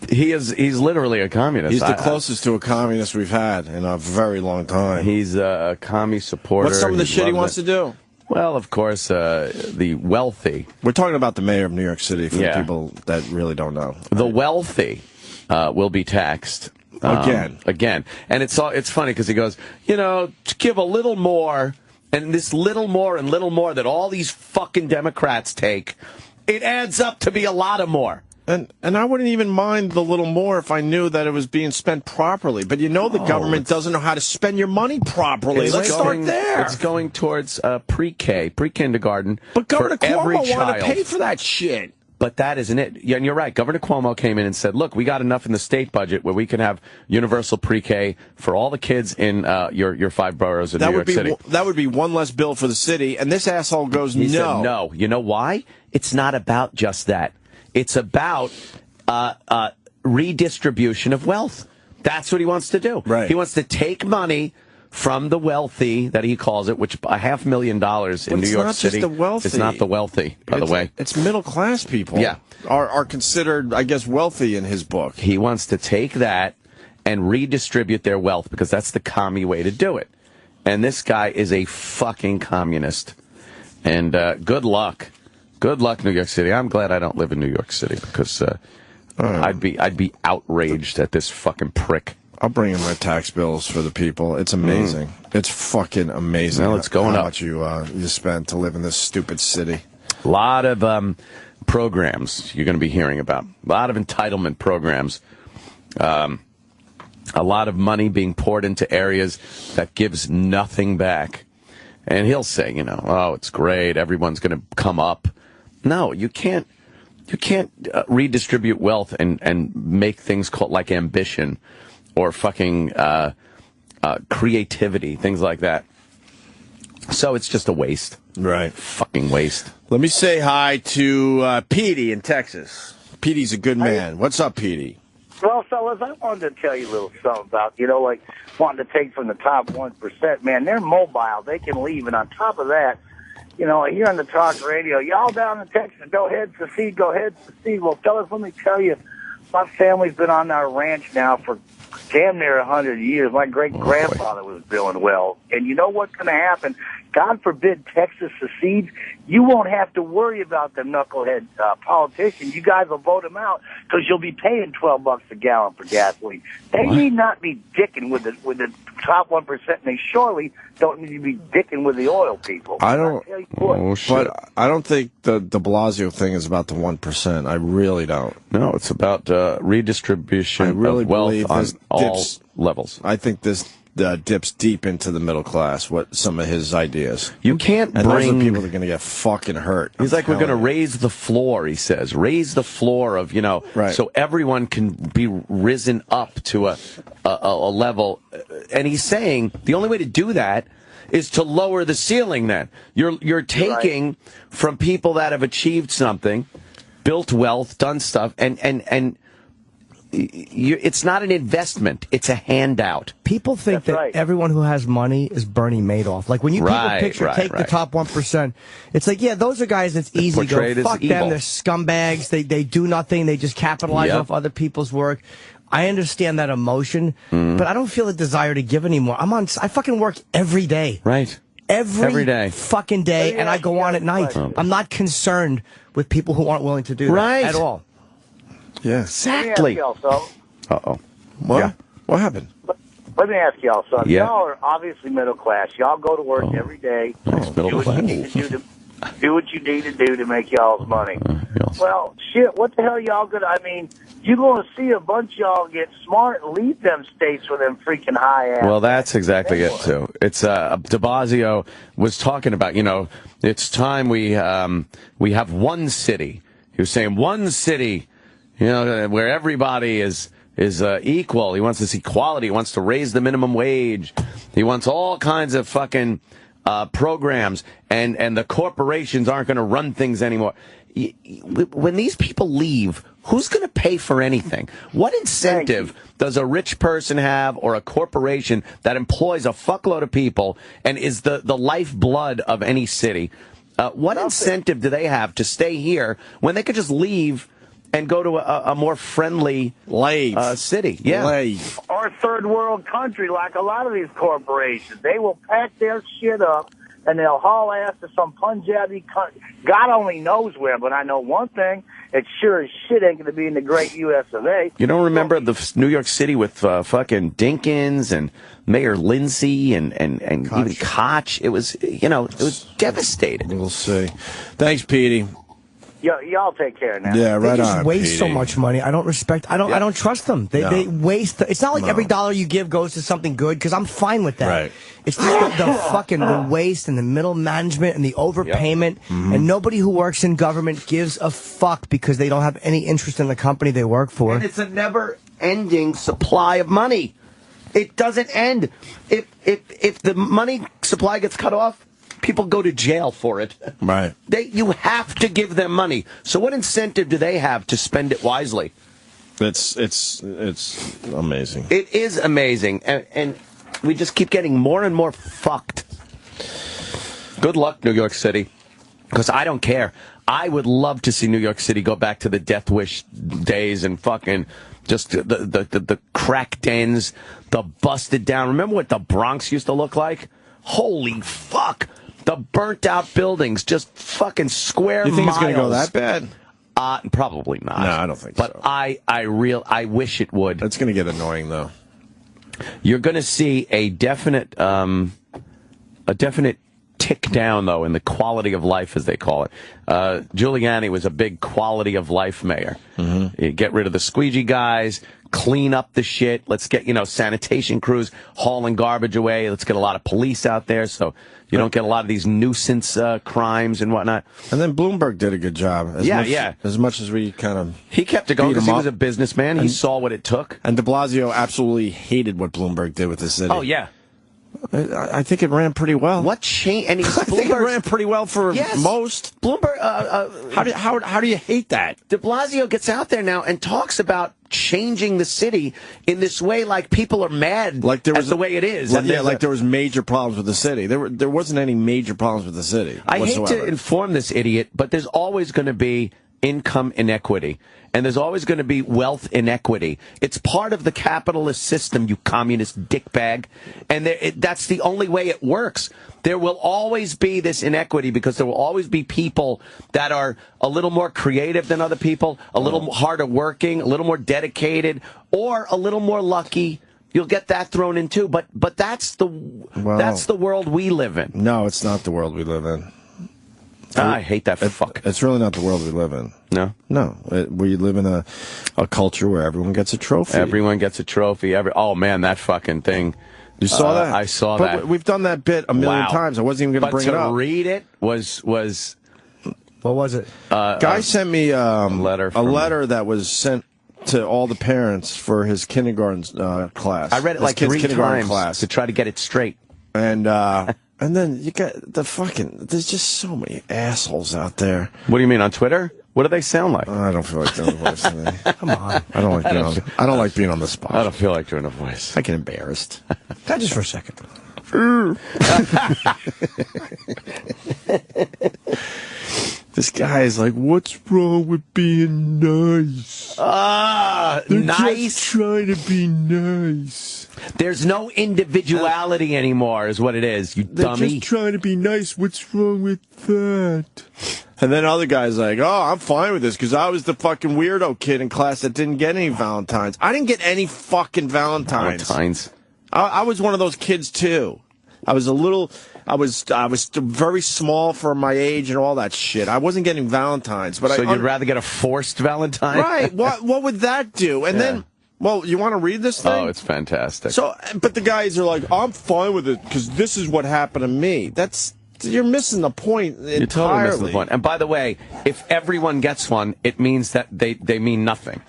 He's literally a communist. He's the closest to a communist we've had in a very long time. He's a commie supporter. What's some of the shit he wants to do? Well, of course, the wealthy. We're talking about the mayor of New York City for the people that really don't know. The wealthy will be taxed. Again. And it's funny because he goes, give a little more, and this little more and little more that all these fucking Democrats take, it adds up to be a lot of more. And I wouldn't even mind the little more if I knew that it was being spent properly. But the government doesn't know how to spend your money properly. Let's start there. It's going towards pre-K, pre-kindergarten. But Governor for every Cuomo child. want to pay for that shit. But that isn't it. Yeah, and you're right. Governor Cuomo came in and said, look, we got enough in the state budget where we can have universal pre-K for all the kids in your 5 boroughs in New York City. That would be one less bill for the city, and this asshole goes, He no. said no. You know why? It's not about just that. It's about redistribution of wealth. That's what he wants to do. Right. He wants to take money from the wealthy, that he calls it, which $500,000 in New York City. It's not just the wealthy. It's not the wealthy, by the way. It's middle class people. Yeah. Are considered, I guess, wealthy in his book. He wants to take that and redistribute their wealth because that's the commie way to do it. And this guy is a fucking communist. And good luck. Good luck, New York City. I'm glad I don't live in New York City because I'd be outraged at this fucking prick. I'll bring in my tax bills for the people. It's amazing. It's fucking amazing. Well, it's going how up. much you spend to live in this stupid city. A lot of programs you're going to be hearing about. A lot of entitlement programs. A lot of money being poured into areas that gives nothing back. And he'll say, oh, it's great. Everyone's going to come up. No, you can't. You can't redistribute wealth and make things called like ambition or fucking creativity, things like that. So it's just a waste. Right. Fucking waste. Let me say hi to Petey in Texas. Petey's a good man. What's up, Petey? Well, fellas, I wanted to tell you a little something about, like wanting to take from the top 1%. Man, they're mobile. They can leave. And on top of that, here on the talk radio, y'all down in Texas, go ahead, secede, go ahead, secede. Well, fellas, let me tell you, my family's been on our ranch now for damn near 100 years. My great-grandfather was doing well. And you know what's going to happen? God forbid Texas secedes. You won't have to worry about them knucklehead politicians. You guys will vote them out because you'll be paying $12 a gallon for gasoline. They need not be dicking with the top 1%, and they surely don't need to be dicking with the oil people. I don't. But I don't think the Blasio thing is about the 1%. I really don't. No, it's about redistribution of wealth on all levels. I think this dips deep into the middle class, what some of his ideas. You can't and bring... those are people that are going to get fucking hurt. He's like, we're going to raise the floor, he says. Raise the floor of, right. So everyone can be risen up to a level. And he's saying the only way to do that is to lower the ceiling then. You're taking from people that have achieved something, built wealth, done stuff, and it's not an investment. It's a handout. People think that everyone who has money is Bernie Madoff. Like when you people picture take the top 1%, it's like, yeah, those are guys that's easy to go, fuck them, they're scumbags, they do nothing, they just capitalize off other people's work. I understand that emotion, but I don't feel a desire to give anymore. I fucking work every day. Right. Every day. Fucking day, and I go on at night. I'm not concerned with people who aren't willing to do that at all. Yeah, exactly. Uh-oh. What? Yeah. What happened? Let me ask y'all something. Y'all are obviously middle class. Y'all go to work every day. Do what you need to do to make y'all's money. Well, shit, what the hell y'all gonna... I mean, you're going to see a bunch of y'all get smart and leave them states with them freaking high ass. Well, that's exactly it, too. It's de Blasio was talking about, it's time we have one city. He was saying one city, where everybody is equal. He wants this equality. He wants to raise the minimum wage. He wants all kinds of fucking programs, and the corporations aren't going to run things anymore. When these people leave, who's going to pay for anything? What incentive does a rich person have or a corporation that employs a fuckload of people and is the lifeblood of any city? What incentive do they have to stay here when they could just leave and go to a more friendly city? Yeah. Or a third world country like a lot of these corporations. They will pack their shit up and they'll haul ass to some Punjabi country. God only knows where, but I know one thing. It sure as shit ain't going to be in the great U.S. of A. You don't remember the New York City with fucking Dinkins and Mayor Lindsay and even Koch? It was, it was devastating. We'll see. Thanks, Petey. Y'all take care now. Yeah, right They just on, waste so Petey. much money. I don't respect. I don't trust them. They waste. It's not like every dollar you give goes to something good, because I'm fine with that. Right. It's just the fucking the waste and the middle management and the overpayment, and nobody who works in government gives a fuck because they don't have any interest in the company they work for. And it's a never-ending supply of money. It doesn't end. If the money supply gets cut off, people go to jail for it. Right. You have to give them money. So what incentive do they have to spend it wisely? It's amazing. It is amazing, and we just keep getting more and more fucked. Good luck, New York City, because I don't care. I would love to see New York City go back to the Death Wish days and fucking just the crack dens, the busted down. Remember what the Bronx used to look like? Holy fuck. The burnt out buildings, just fucking square miles. You think it's going to go that bad? Probably not. No, I don't think so. But I wish it would. It's going to get annoying, though. You're going to see a definite tick down, though, in the quality of life, as they call it. Giuliani was a big quality of life mayor. You get rid of the squeegee guys, clean up the shit. Let's get, sanitation crews hauling garbage away. Let's get a lot of police out there so you don't get a lot of these nuisance crimes and whatnot. And then Bloomberg did a good job. As much as we kind of... He kept it going because he was a businessman. He saw what it took. And de Blasio absolutely hated what Bloomberg did with the city. Oh, yeah. I think it ran pretty well. What change? And I think it ran pretty well for most. Bloomberg. How do you hate that? De Blasio gets out there now and talks about changing the city in this way, like people are mad at the way it is. There was major problems with the city. There wasn't any major problems with the city. I whatsoever. hate to inform this idiot, but there's always going to be income inequity. And there's always going to be wealth inequity. It's part of the capitalist system, you communist dickbag. And that's the only way it works. There will always be this inequity because there will always be people that are a little more creative than other people, a little harder working, a little more dedicated, or a little more lucky. You'll get that thrown in too. But that's the world we live in. No, it's not the world we live in. I hate that fuck. It's really not the world we live in. No? No. We live in a culture where everyone gets a trophy. Everyone gets a trophy. Oh, man, that fucking thing. You saw that? I saw that. We've done that bit a million times. I wasn't even going to bring it up. But to read it was... What was it? Guy sent me a letter that was sent to all the parents for his kindergarten class. I read it like 3 times to try to get it straight. And then you got there's just so many assholes out there. What do you mean, on Twitter? What do they sound like? I don't feel like doing a voice today. Come on. I don't like being on the spot. I don't feel like doing a voice. I get embarrassed. Just for a second. This guy is like, what's wrong with being nice? They're just trying to be nice. There's no individuality anymore, is what it is, you dummy. They're just trying to be nice. What's wrong with that? And then other guys like, oh, I'm fine with this because I was the fucking weirdo kid in class that didn't get any Valentines. I didn't get any fucking Valentines. I was one of those kids too. I was very small for my age and all that shit. I wasn't getting Valentines, but so you'd rather get a forced Valentine, right? What would that do? And then, well, you want to read this thing? Oh, it's fantastic. So, but the guys are like, I'm fine with it because this is what happened to me. You're missing the point entirely. You're totally missing the point. And by the way, if everyone gets one, it means that they mean nothing.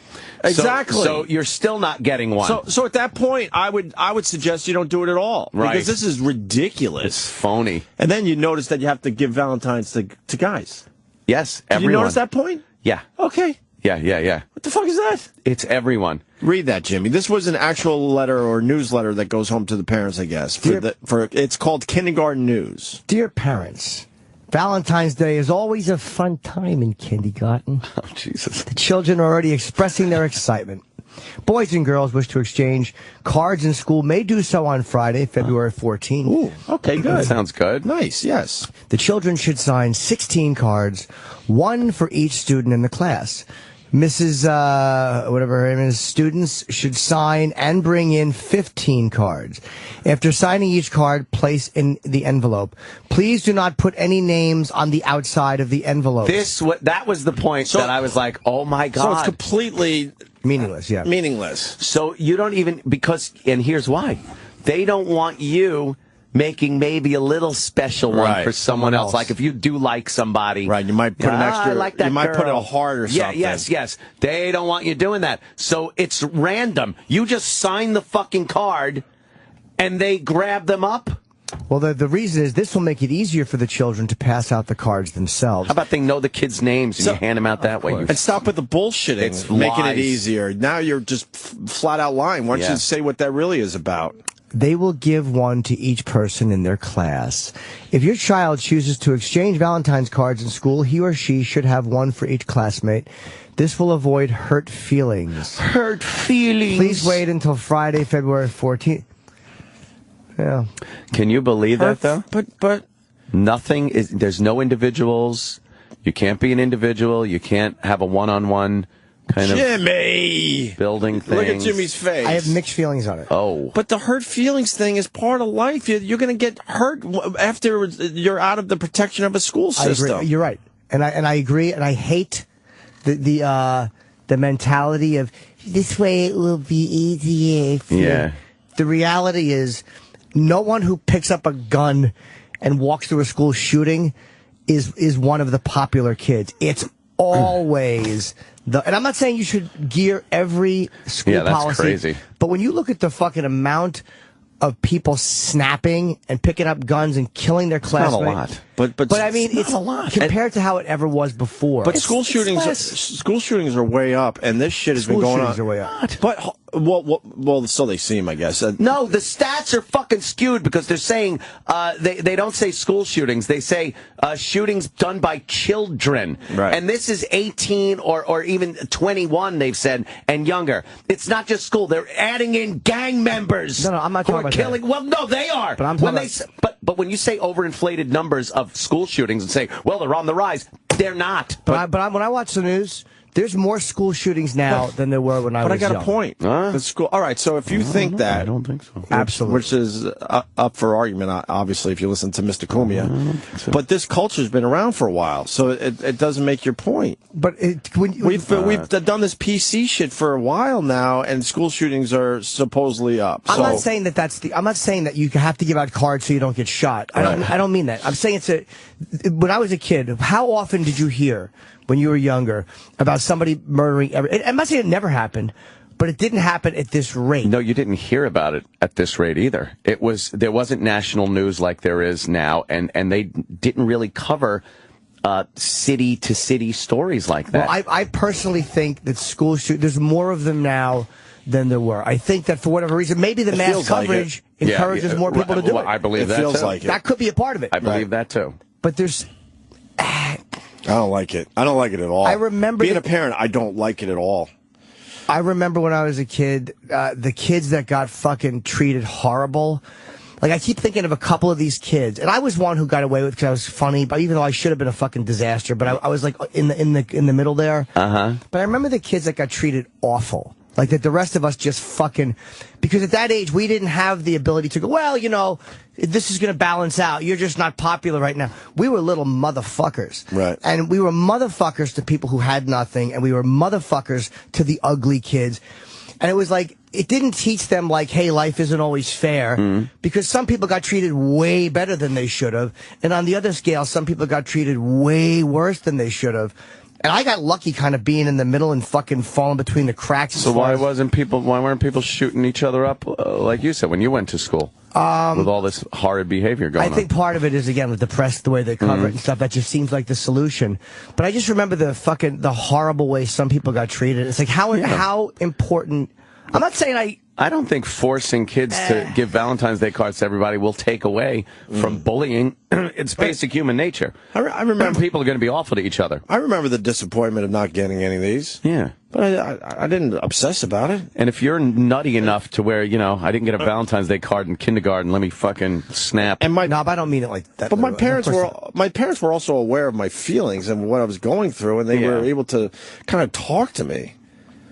Exactly. So you're still not getting one. So at that point, I would suggest you don't do it at all. Right. Because this is ridiculous. It's phony. And then you notice that you have to give Valentines to guys. Yes, Did everyone. you notice that point? Yeah. Okay. Yeah. What the fuck is that? It's everyone. Read that, Jimmy. This was an actual letter or newsletter that goes home to the parents, I guess. It's called Kindergarten News. Dear parents, Valentine's Day is always a fun time in kindergarten. Oh, Jesus. The children are already expressing their excitement. Boys and girls wish to exchange cards in school may do so on Friday, February 14th. Ooh, okay, good. That sounds good. Nice, yes. The children should sign 16 cards, one for each student in the class. Mrs. Whatever her name is, students should sign and bring in 15 cards. After signing each card, place in the envelope. Please do not put any names on the outside of the envelope. That was the point that I was like, oh my God. So it's completely meaningless, yeah. Meaningless. So you don't even, and here's why. They don't want you making maybe a little special one for someone else. Like if you do like somebody. Right, you might put an extra, I like that you might put girl. a heart or something. Yes. They don't want you doing that. So it's random. You just sign the fucking card and they grab them up. Well, the reason is this will make it easier for the children to pass out the cards themselves. How about they know the kids' names and you hand them out that way? And stop with the bullshitting. It's making lies. it easier. Now you're just flat out lying. Why don't you say what that really is about? They will give one to each person in their class. If your child chooses to exchange Valentine's cards in school, he or she should have one for each classmate. This will avoid hurt feelings. Hurt feelings. Please wait until Friday, February 14th. Yeah. Can you believe that, though? But nothing is. There's no individuals. You can't be an individual. You can't have a one-on-one kind Jimmy! of building thing. Look at Jimmy's face. I have mixed feelings on it. Oh. But the hurt feelings thing is part of life. You're going to get hurt after you're out of the protection of a school system. I agree. You're right. And I agree, and I hate the mentality of this way it will be easier. Yeah. The reality is no one who picks up a gun and walks through a school shooting is one of the popular kids. It's always and I'm not saying you should gear every school policy. Crazy. But when you look at the fucking amount of people snapping and picking up guns and killing their classmates. Not a lot. But I mean, it's a lot compared to how it ever was before. But school shootings are way up, and this shit has been going on. School shootings are way up. But well, so they seem, I guess. No, the stats are fucking skewed because they're saying they don't say school shootings. They say shootings done by children. Right. And this is 18 or even 21, they've said, and younger. It's not just school. They're adding in gang members. No, I'm not talking about killing. that. Well, no, they are. But I'm talking but when you say overinflated numbers of school shootings and say, well, they're on the rise, they're not. But when I watch the news, there's more school shootings now than there were when I was young. But I got a point. The school. All right, so if you think that, I don't think so. Absolutely. Which is up for argument, obviously, if you listen to Mr. Cumia. So. But this culture's been around for a while, so it doesn't make your point. But we've done this PC shit for a while now, and school shootings are supposedly up. I'm not saying that I'm not saying that you have to give out cards so you don't get shot. I don't mean that. I'm saying when I was a kid, how often did you hear when you were younger about somebody murdering I'm not saying it never happened, but it didn't happen at this rate. No, you didn't hear about it at this rate either. There wasn't national news like there is now, and they didn't really cover city to city stories like that. Well, I personally think that there's more of them now than there were. I think that for whatever reason, maybe the mass coverage encourages more people to do it. I believe that feels too. like it. That could be a part of it. I believe that too. But there's I don't like it. I don't like it at all. I remember being a parent, I don't like it at all. I remember when I was a kid, the kids that got fucking treated horrible. Like, I keep thinking of a couple of these kids, and I was one who got away with it because I was funny, but even though I should have been a fucking disaster, but I was like in the middle there. But I remember the kids that got treated awful. Like, that the rest of us just fucking... Because at that age, we didn't have the ability to go, well, you know, this is going to balance out. You're just not popular right now. We were little motherfuckers. Right. And we were motherfuckers to people who had nothing, and we were motherfuckers to the ugly kids. And it was like, it didn't teach them, like, hey, life isn't always fair, because some people got treated way better than they should have. And on the other scale, some people got treated way worse than they should have. And I got lucky kind of being in the middle and fucking falling between the cracks. So why weren't people shooting each other up, like you said, when you went to school? With all this horrid behavior going on. I think part of it is, again, with the press, the way they cover it and stuff, that just seems like the solution. But I just remember the horrible way some people got treated. It's like, how important... I'm not saying I don't think forcing kids to give Valentine's Day cards to everybody will take away from bullying. It's basic human nature. I remember people are going to be awful to each other. I remember the disappointment of not getting any of these. Yeah. But I didn't obsess about it. And if you're nutty enough to where, I didn't get a Valentine's Day card in kindergarten, let me fucking snap. And no, but I don't mean it like that. But my parents were also aware of my feelings and what I was going through, and they were able to kind of talk to me.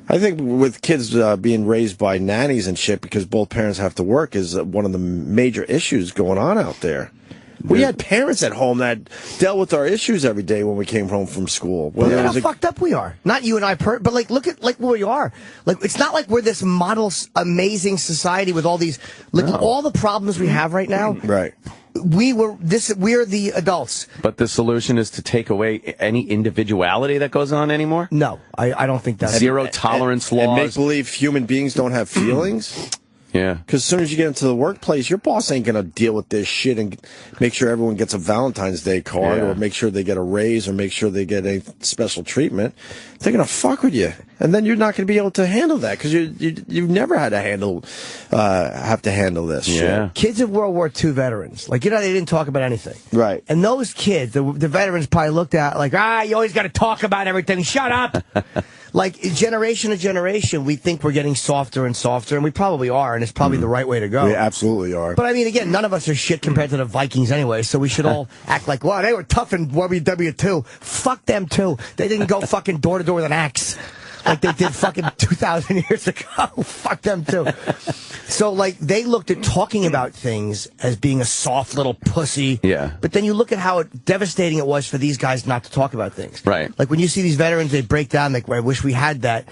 I think with kids being raised by nannies and shit because both parents have to work is one of the major issues going on out there. We had parents at home that dealt with our issues every day when we came home from school. Look at how fucked up we are. Not you and I, but look at where we are. Like, it's not like we're this model, amazing society with all these, all the problems we have right now. Right. We're the adults. But the solution is to take away any individuality that goes on anymore? No, I don't think that's zero tolerance laws. And make believe human beings don't have feelings? Yeah. Because as soon as you get into the workplace, your boss ain't going to deal with this shit and make sure everyone gets a Valentine's Day card or make sure they get a raise or make sure they get a special treatment. They're going to fuck with you. And then you're not going to be able to handle that because you've never had to have to handle this shit. Kids of World War II veterans, they didn't talk about anything. Right. And those kids, the veterans probably looked at you always got to talk about everything. Shut up. Generation to generation, we think we're getting softer and softer, and we probably are, and it's probably the right way to go. We absolutely are. But I mean, again, none of us are shit compared to the Vikings anyway, so we should all act like, well, they were tough in WW2. Fuck them, too. They didn't go fucking door to door with an axe like they did fucking 2,000 years ago. Fuck them, too. So, they looked at talking about things as being a soft little pussy. Yeah. But then you look at how devastating it was for these guys not to talk about things. Right. Like, when you see these veterans, they break down, I wish we had that.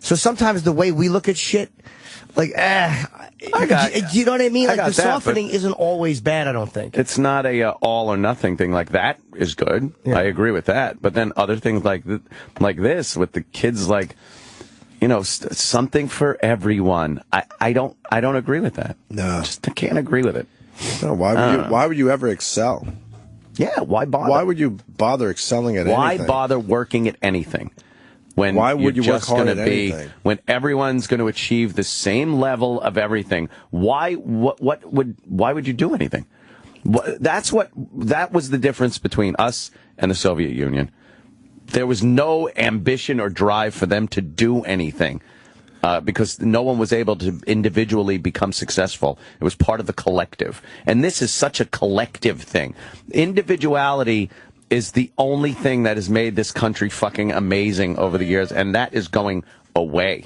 So sometimes the way we look at shit, do you know what I mean? The softening isn't always bad, I don't think. It's not a all or nothing thing. Like, that is good. Yeah. I agree with that. But then other things like this with the kids, something for everyone. I don't agree with that. No. I can't agree with it. No, why would you ever excel? Yeah, why bother? Why would you bother excelling at anything? Why bother working at anything? Why would you work hard at anything? When everyone's going to achieve the same level of everything, why would you do anything? That was the difference between us and the Soviet Union. There was no ambition or drive for them to do anything because no one was able to individually become successful. It was part of the collective. And this is such a collective thing. Individuality is the only thing that has made this country fucking amazing over the years, and that is going away.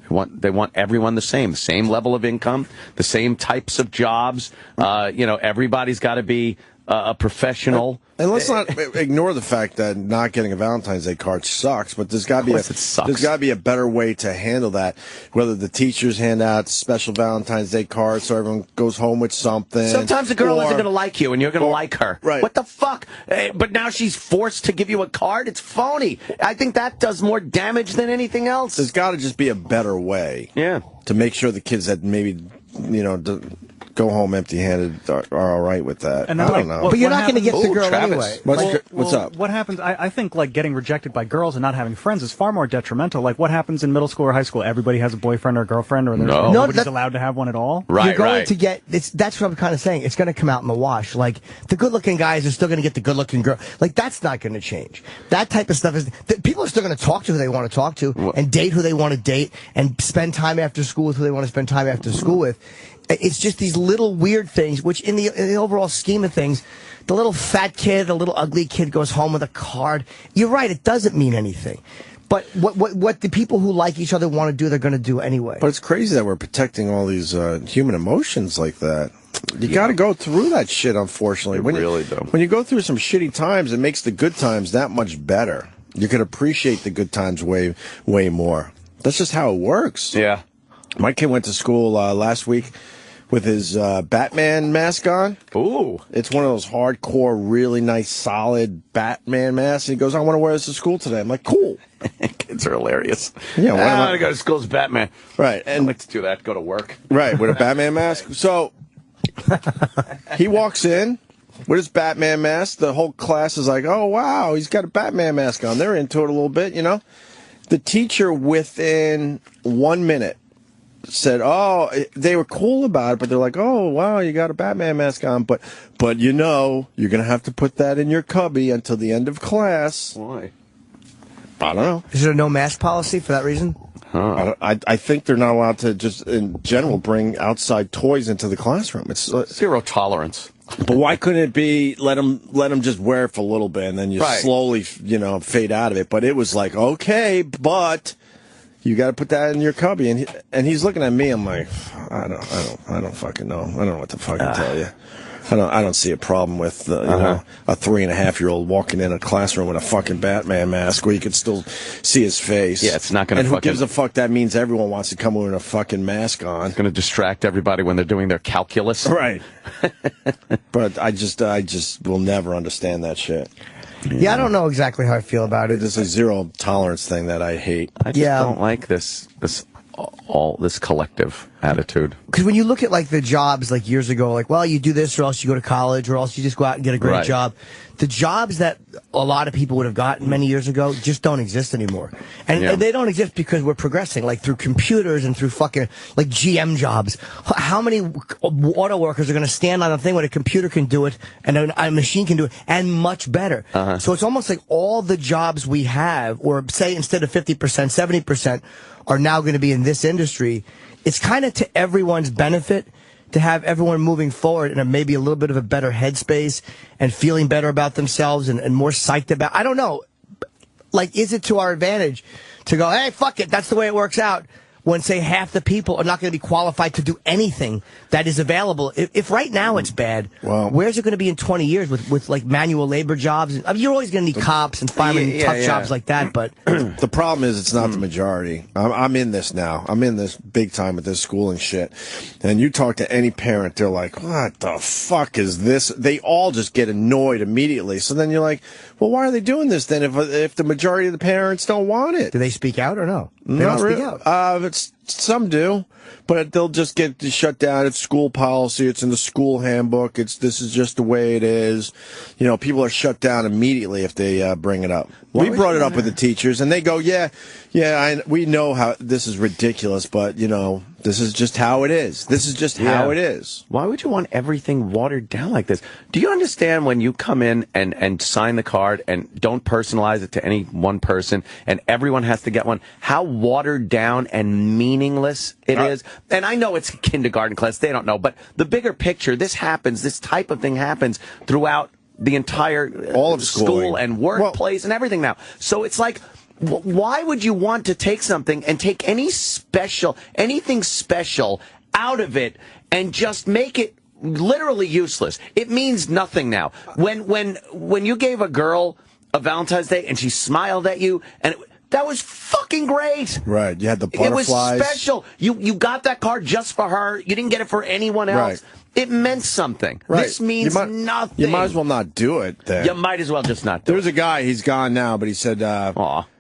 They want everyone the same level of income, the same types of jobs. Everybody's got to be a professional. And let's not ignore the fact that not getting a Valentine's Day card sucks, but there's got to be a better way to handle that. Whether the teachers hand out special Valentine's Day cards so everyone goes home with something. Sometimes a girl isn't going to like you and you're going to like her. Right. What the fuck? But now she's forced to give you a card? It's phony. I think that does more damage than anything else. There's got to just be a better way. Yeah. To make sure the kids that maybe, go home empty-handed are all right with that. And I don't know. But you're not going to get the girl anyway. What's up? What happens, I think, getting rejected by girls and not having friends is far more detrimental. What happens in middle school or high school? Everybody has a boyfriend or a girlfriend, or nobody's allowed to have one at all? Right, you're going to get, that's what I'm kind of saying. It's going to come out in the wash. The good-looking guys are still going to get the good-looking girl. That's not going to change. That type of stuff is, people are still going to talk to who they want to talk to and date who they want to date and spend time after school with who they want to spend time after school with. It's just these little weird things, which in the overall scheme of things, the little fat kid, the little ugly kid goes home with a card. You're right, it doesn't mean anything. But what the people who like each other want to do, they're going to do anyway. But it's crazy that we're protecting all these human emotions like that. You got to go through that shit, unfortunately. When you go through some shitty times, it makes the good times that much better. You can appreciate the good times way more. That's just how it works. Yeah. My kid went to school last week with his Batman mask on. Ooh. It's one of those hardcore, really nice, solid Batman masks. And he goes, I want to wear this to school today. I'm like, cool. Kids are hilarious. Yeah, I want to go to school as Batman. Right. And I'd like to do that, go to work. Right, with a Batman mask. So he walks in with his Batman mask. The whole class is like, oh, wow, he's got a Batman mask on. They're into it a little bit, The teacher, within 1 minute, said, oh, they were cool about it, but they're like, oh, wow, you got a Batman mask on, but you know, you're going to have to put that in your cubby until the end of class. Why? I don't know. Is there no mask policy for that reason? Huh. I think they're not allowed to just, in general, bring outside toys into the classroom. It's zero tolerance. But why couldn't it be let them just wear it for a little bit and then you slowly, fade out of it? But it was like, okay, but you got to put that in your cubby. And he's looking at me. I'm like, I don't fucking know. I don't know what to fucking tell you. I don't see a problem with a 3.5-year-old walking in a classroom with a fucking Batman mask where you can still see his face. Yeah, it's not going to. And who gives a fuck? That means everyone wants to come with a fucking mask on. It's going to distract everybody when they're doing their calculus. Right. But I just will never understand that shit. Yeah, I don't know exactly how I feel about it. It's a zero tolerance thing that I hate. I just don't like this collective attitude. Because when you look at like the jobs like years ago, like, well, you do this or else you go to college or else you just go out and get a great job. The jobs that a lot of people would have gotten many years ago just don't exist anymore. And they don't exist because we're progressing, like through computers and through fucking like GM jobs. How many auto workers are going to stand on a thing when a computer can do it and a machine can do it and much better? So it's almost like all the jobs we have, or say instead of 50%, 70%, are now going to be in this industry. It's kind of to everyone's benefit to have everyone moving forward in maybe a little bit of a better headspace and feeling better about themselves and more psyched about. I don't know. Like, is it to our advantage to go, hey, fuck it, that's the way it works out, when, say, half the people are not going to be qualified to do anything that is available? If right now it's bad, where's it going to be in 20 years with like manual labor jobs? I mean, you're always going to need cops and firemen, tough jobs like that. But the problem is it's not the majority. I'm in this now. I'm in this big time with this schooling shit. And you talk to any parent, they're like, what the fuck is this? They all just get annoyed immediately. So then you're like, well, why are they doing this then if the majority of the parents don't want it? Do they speak out or no? They don't speak out. Some do, but they'll just get shut down. It's school policy. It's in the school handbook. This is just the way it is. People are shut down immediately if they bring it up. We brought it up with the teachers, and they go, we know how this is ridiculous, but, this is just how it is. This is just how it is. Why would you want everything watered down like this? Do you understand when you come in and sign the card and don't personalize it to any one person and everyone has to get one, how watered down and meaningless it is? And I know it's a kindergarten class. They don't know. But the bigger picture, this type of thing happens throughout the entire all of school and workplace and everything now. So it's like, why would you want to take something and take anything special out of it and just make it literally useless? It means nothing now. When you gave a girl a Valentine's Day and she smiled at you, and that was fucking great. Right. You had the butterflies. It was special. You got that card just for her. You didn't get it for anyone else. Right. It meant something. Right. This means nothing. You might as well not do it then. You might as well just not do it. There's a guy, he's gone now, but he said,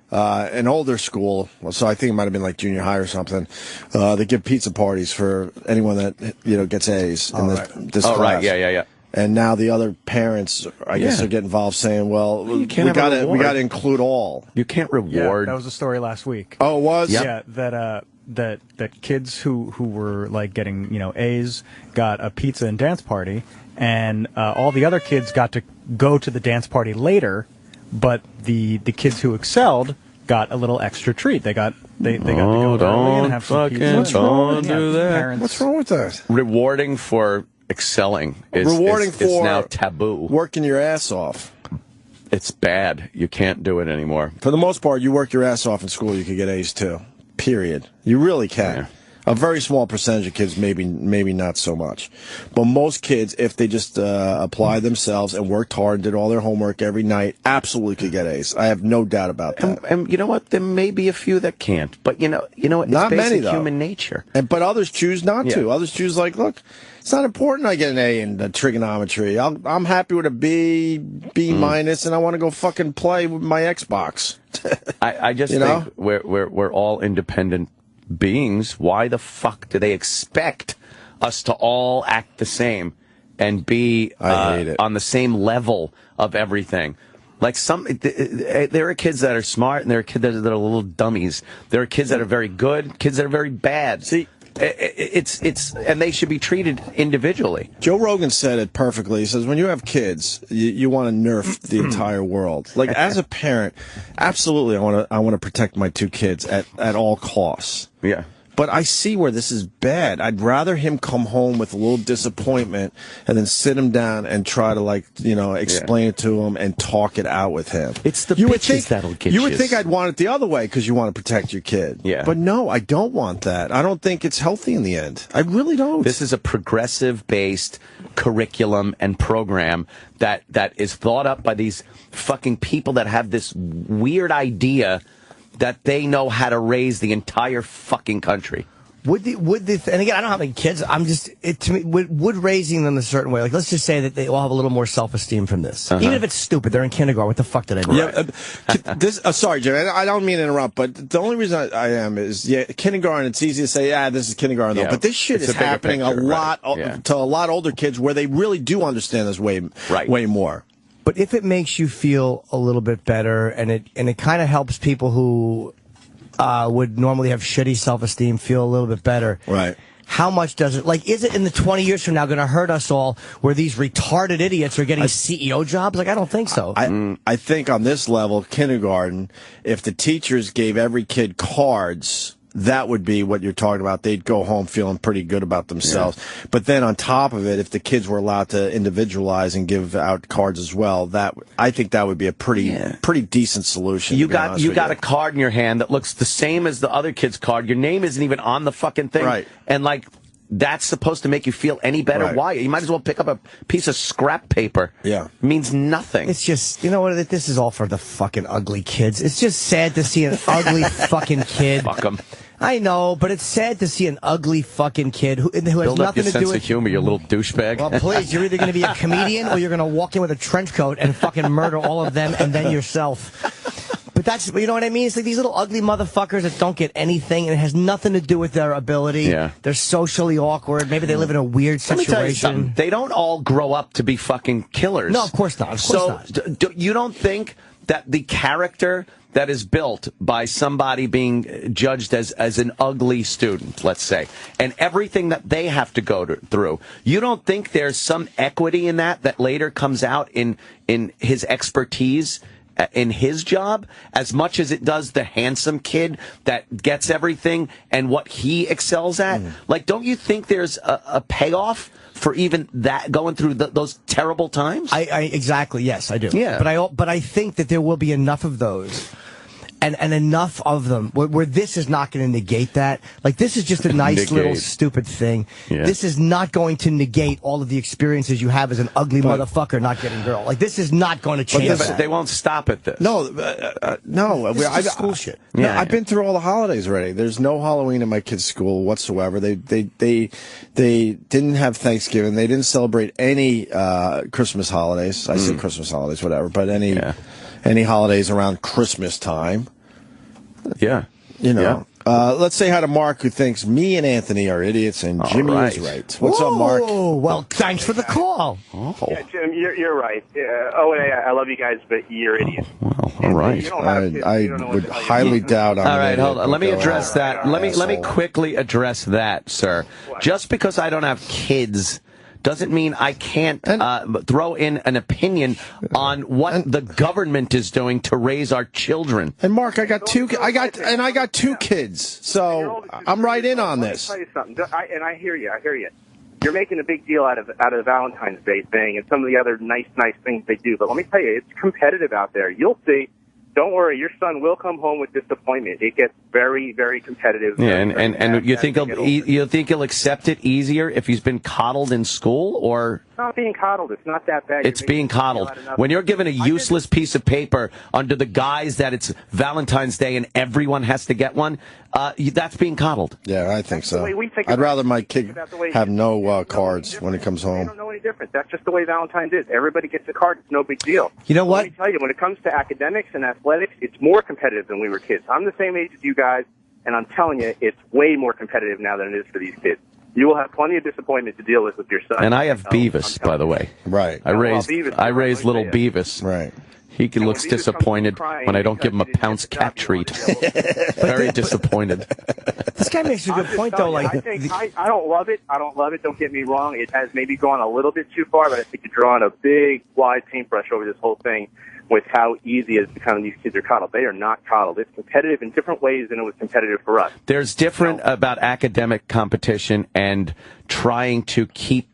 an older school, so I think it might have been like junior high or something, they give pizza parties for anyone that, gets A's in this class. Right. Yeah. And now the other parents, I guess, are getting involved, saying, "Well, we got to include all. You can't reward." Yeah, that was a story last week. Oh, it was? Yeah, that kids who were like getting A's got a pizza and dance party, and all the other kids got to go to the dance party later, but the kids who excelled got a little extra treat. They got to go early and have some pizza. What's wrong with that? What's wrong with that? Rewarding for excelling is now taboo. Working your ass off. It's bad. You can't do it anymore. For the most part, you work your ass off in school, you could get A's too. Period. You really can. Yeah. A very small percentage of kids, maybe not so much. But most kids, if they just applied themselves and worked hard and did all their homework every night, absolutely could get A's. I have no doubt about that. And you know what? There may be a few that can't. But you know, it's not basic many, human nature. But others choose not to. Others choose look, it's not important I get an A in trigonometry. I'm happy with a B minus, and I want to go fucking play with my Xbox. I just think we're all independent beings. Why the fuck do they expect us to all act the same and be on the same level of everything? Like there are kids that are smart and there are kids that are little dummies. There are kids that are very good, kids that are very bad. See, and they should be treated individually. Joe Rogan said it perfectly. He says, when you have kids, you want to nerf the entire world. Like, as a parent, absolutely, I want to protect my 2 kids at all costs. Yeah. But I see where this is bad. I'd rather him come home with a little disappointment and then sit him down and try to, explain it to him and talk it out with him. It's the bitches that'll get you. You would think I'd want it the other way because you want to protect your kid. Yeah. But no, I don't want that. I don't think it's healthy in the end. I really don't. This is a progressive-based curriculum and program that is thought up by these fucking people that have this weird idea that they know how to raise the entire fucking country. And again, I don't have any kids. To me, would raising them a certain way, like, let's just say that they all have a little more self-esteem from this. Even if it's stupid, they're in kindergarten. What the fuck did I do? Yeah, sorry, Jim, I don't mean to interrupt, but the only reason I am is, kindergarten, it's easy to say, this is kindergarten, though. But this shit is happening to a lot older kids where they really do understand this way more. But if it makes you feel a little bit better, and it kind of helps people who would normally have shitty self-esteem feel a little bit better. Right. How much does it, is it in the 20 years from now going to hurt us all where these retarded idiots are getting CEO jobs? I don't think so. I think on this level, kindergarten, if the teachers gave every kid cards, that would be what you're talking about. They'd go home feeling pretty good about themselves. Yeah. But then on top of it, if the kids were allowed to individualize and give out cards as well, I think that would be a pretty decent solution. You got a card in your hand that looks the same as the other kid's card. Your name isn't even on the fucking thing. Right. And that's supposed to make you feel any better. Right. Why? You might as well pick up a piece of scrap paper. Yeah. It means nothing. It's just, you know what, this is all for the fucking ugly kids. It's just sad to see an ugly fucking kid. Fuck them. I know, but it's sad to see an ugly fucking kid who has Build up nothing your to do sense with of humor, you little douchebag. Well, please, you're either going to be a comedian or you're going to walk in with a trench coat and fucking murder all of them and then yourself. But you know what I mean? It's like these little ugly motherfuckers that don't get anything, and it has nothing to do with their ability. Yeah. They're socially awkward. Maybe they live in a weird situation. Let me tell you something. They don't all grow up to be fucking killers. No, of course not. Of course not. You don't think that the character that is built by somebody being judged as an ugly student, let's say, and everything that they have to go through, you don't think there's some equity in that later comes out in his expertise in his job as much as it does the handsome kid that gets everything and what he excels at? Don't you think there's a payoff for even that, going through those terrible times? Exactly, yes, I do. Yeah. But I think that there will be enough of those. And enough of them where this is not going to negate that. This is just a nice little stupid thing. Yeah. This is not going to negate all of the experiences you have as an ugly motherfucker not getting girl. This is not going to change that. But they won't stop at this. No. This is school shit. Yeah, I've been through all the holidays already. There's no Halloween in my kids' school whatsoever. They didn't have Thanksgiving. They didn't celebrate any Christmas holidays. I say Christmas holidays, whatever, but any holidays around Christmas time. Yeah. Let's say hi to Mark, who thinks me and Anthony are idiots and Jimmy is right. What's up, Mark? Well, thanks for the call. Yeah, Jim, you're right. I love you guys, but you're idiots. Well, all right. I would highly doubt I'm all right, hold on. Let me go address that. Let me asshole. quickly address that, sir. What? Just because I don't have kids doesn't mean I can't throw in an opinion on what the government is doing to raise our children. And Mark, I got two kids, so I'm right in on this. Let me tell you something, I hear you. You're making a big deal out of the Valentine's Day thing and some of the other nice things they do. But let me tell you, it's competitive out there. You'll see. Don't worry, your son will come home with disappointment. It gets very, very competitive. Yeah, and you think he'll accept it easier if he's been coddled in school, or? It's not being coddled. It's not that bad. It's being coddled. When you're given a useless piece of paper under the guise that it's Valentine's Day and everyone has to get one, that's being coddled. Yeah, I think so. I'd rather my kid have no cards when he comes home. I don't know any different. That's just the way Valentine's is. Everybody gets a card. It's no big deal. You know what? Let me tell you, when it comes to academics and athletics, it's more competitive than we were kids. I'm the same age as you guys, and I'm telling you, it's way more competitive now than it is for these kids. You will have plenty of disappointment to deal with your son. And I have Beavis, by the way. Right. I raised little Beavis. Right. He looks disappointed when I don't give him a Pounce cat treat. Very disappointed. This guy makes a good point, though. Like, I don't love it. I don't love it. Don't get me wrong. It has maybe gone a little bit too far, but I think you're drawing a big, wide paintbrush over this whole thing with how easy it is becoming these kids are coddled. They are not coddled. It's competitive in different ways than it was competitive for us. There's different about academic competition and trying to keep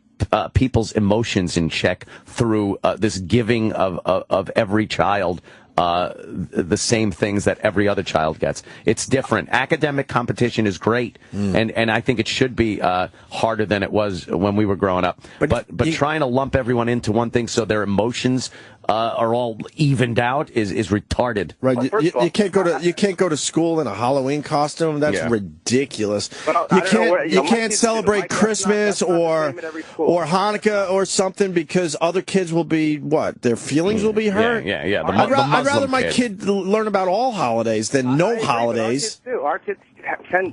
people's emotions in check through this giving of every child the same things that every other child gets. It's different. Academic competition is great, and I think it should be harder than it was when we were growing up. But trying to lump everyone into one thing so their emotions are all evened out is retarded. Right. You can't go to school in a Halloween costume. That's ridiculous. You can't celebrate Christmas or Hanukkah or something because other kids will be their feelings will be hurt. Yeah. I'd rather my kid learn about all holidays than no holidays. Our kids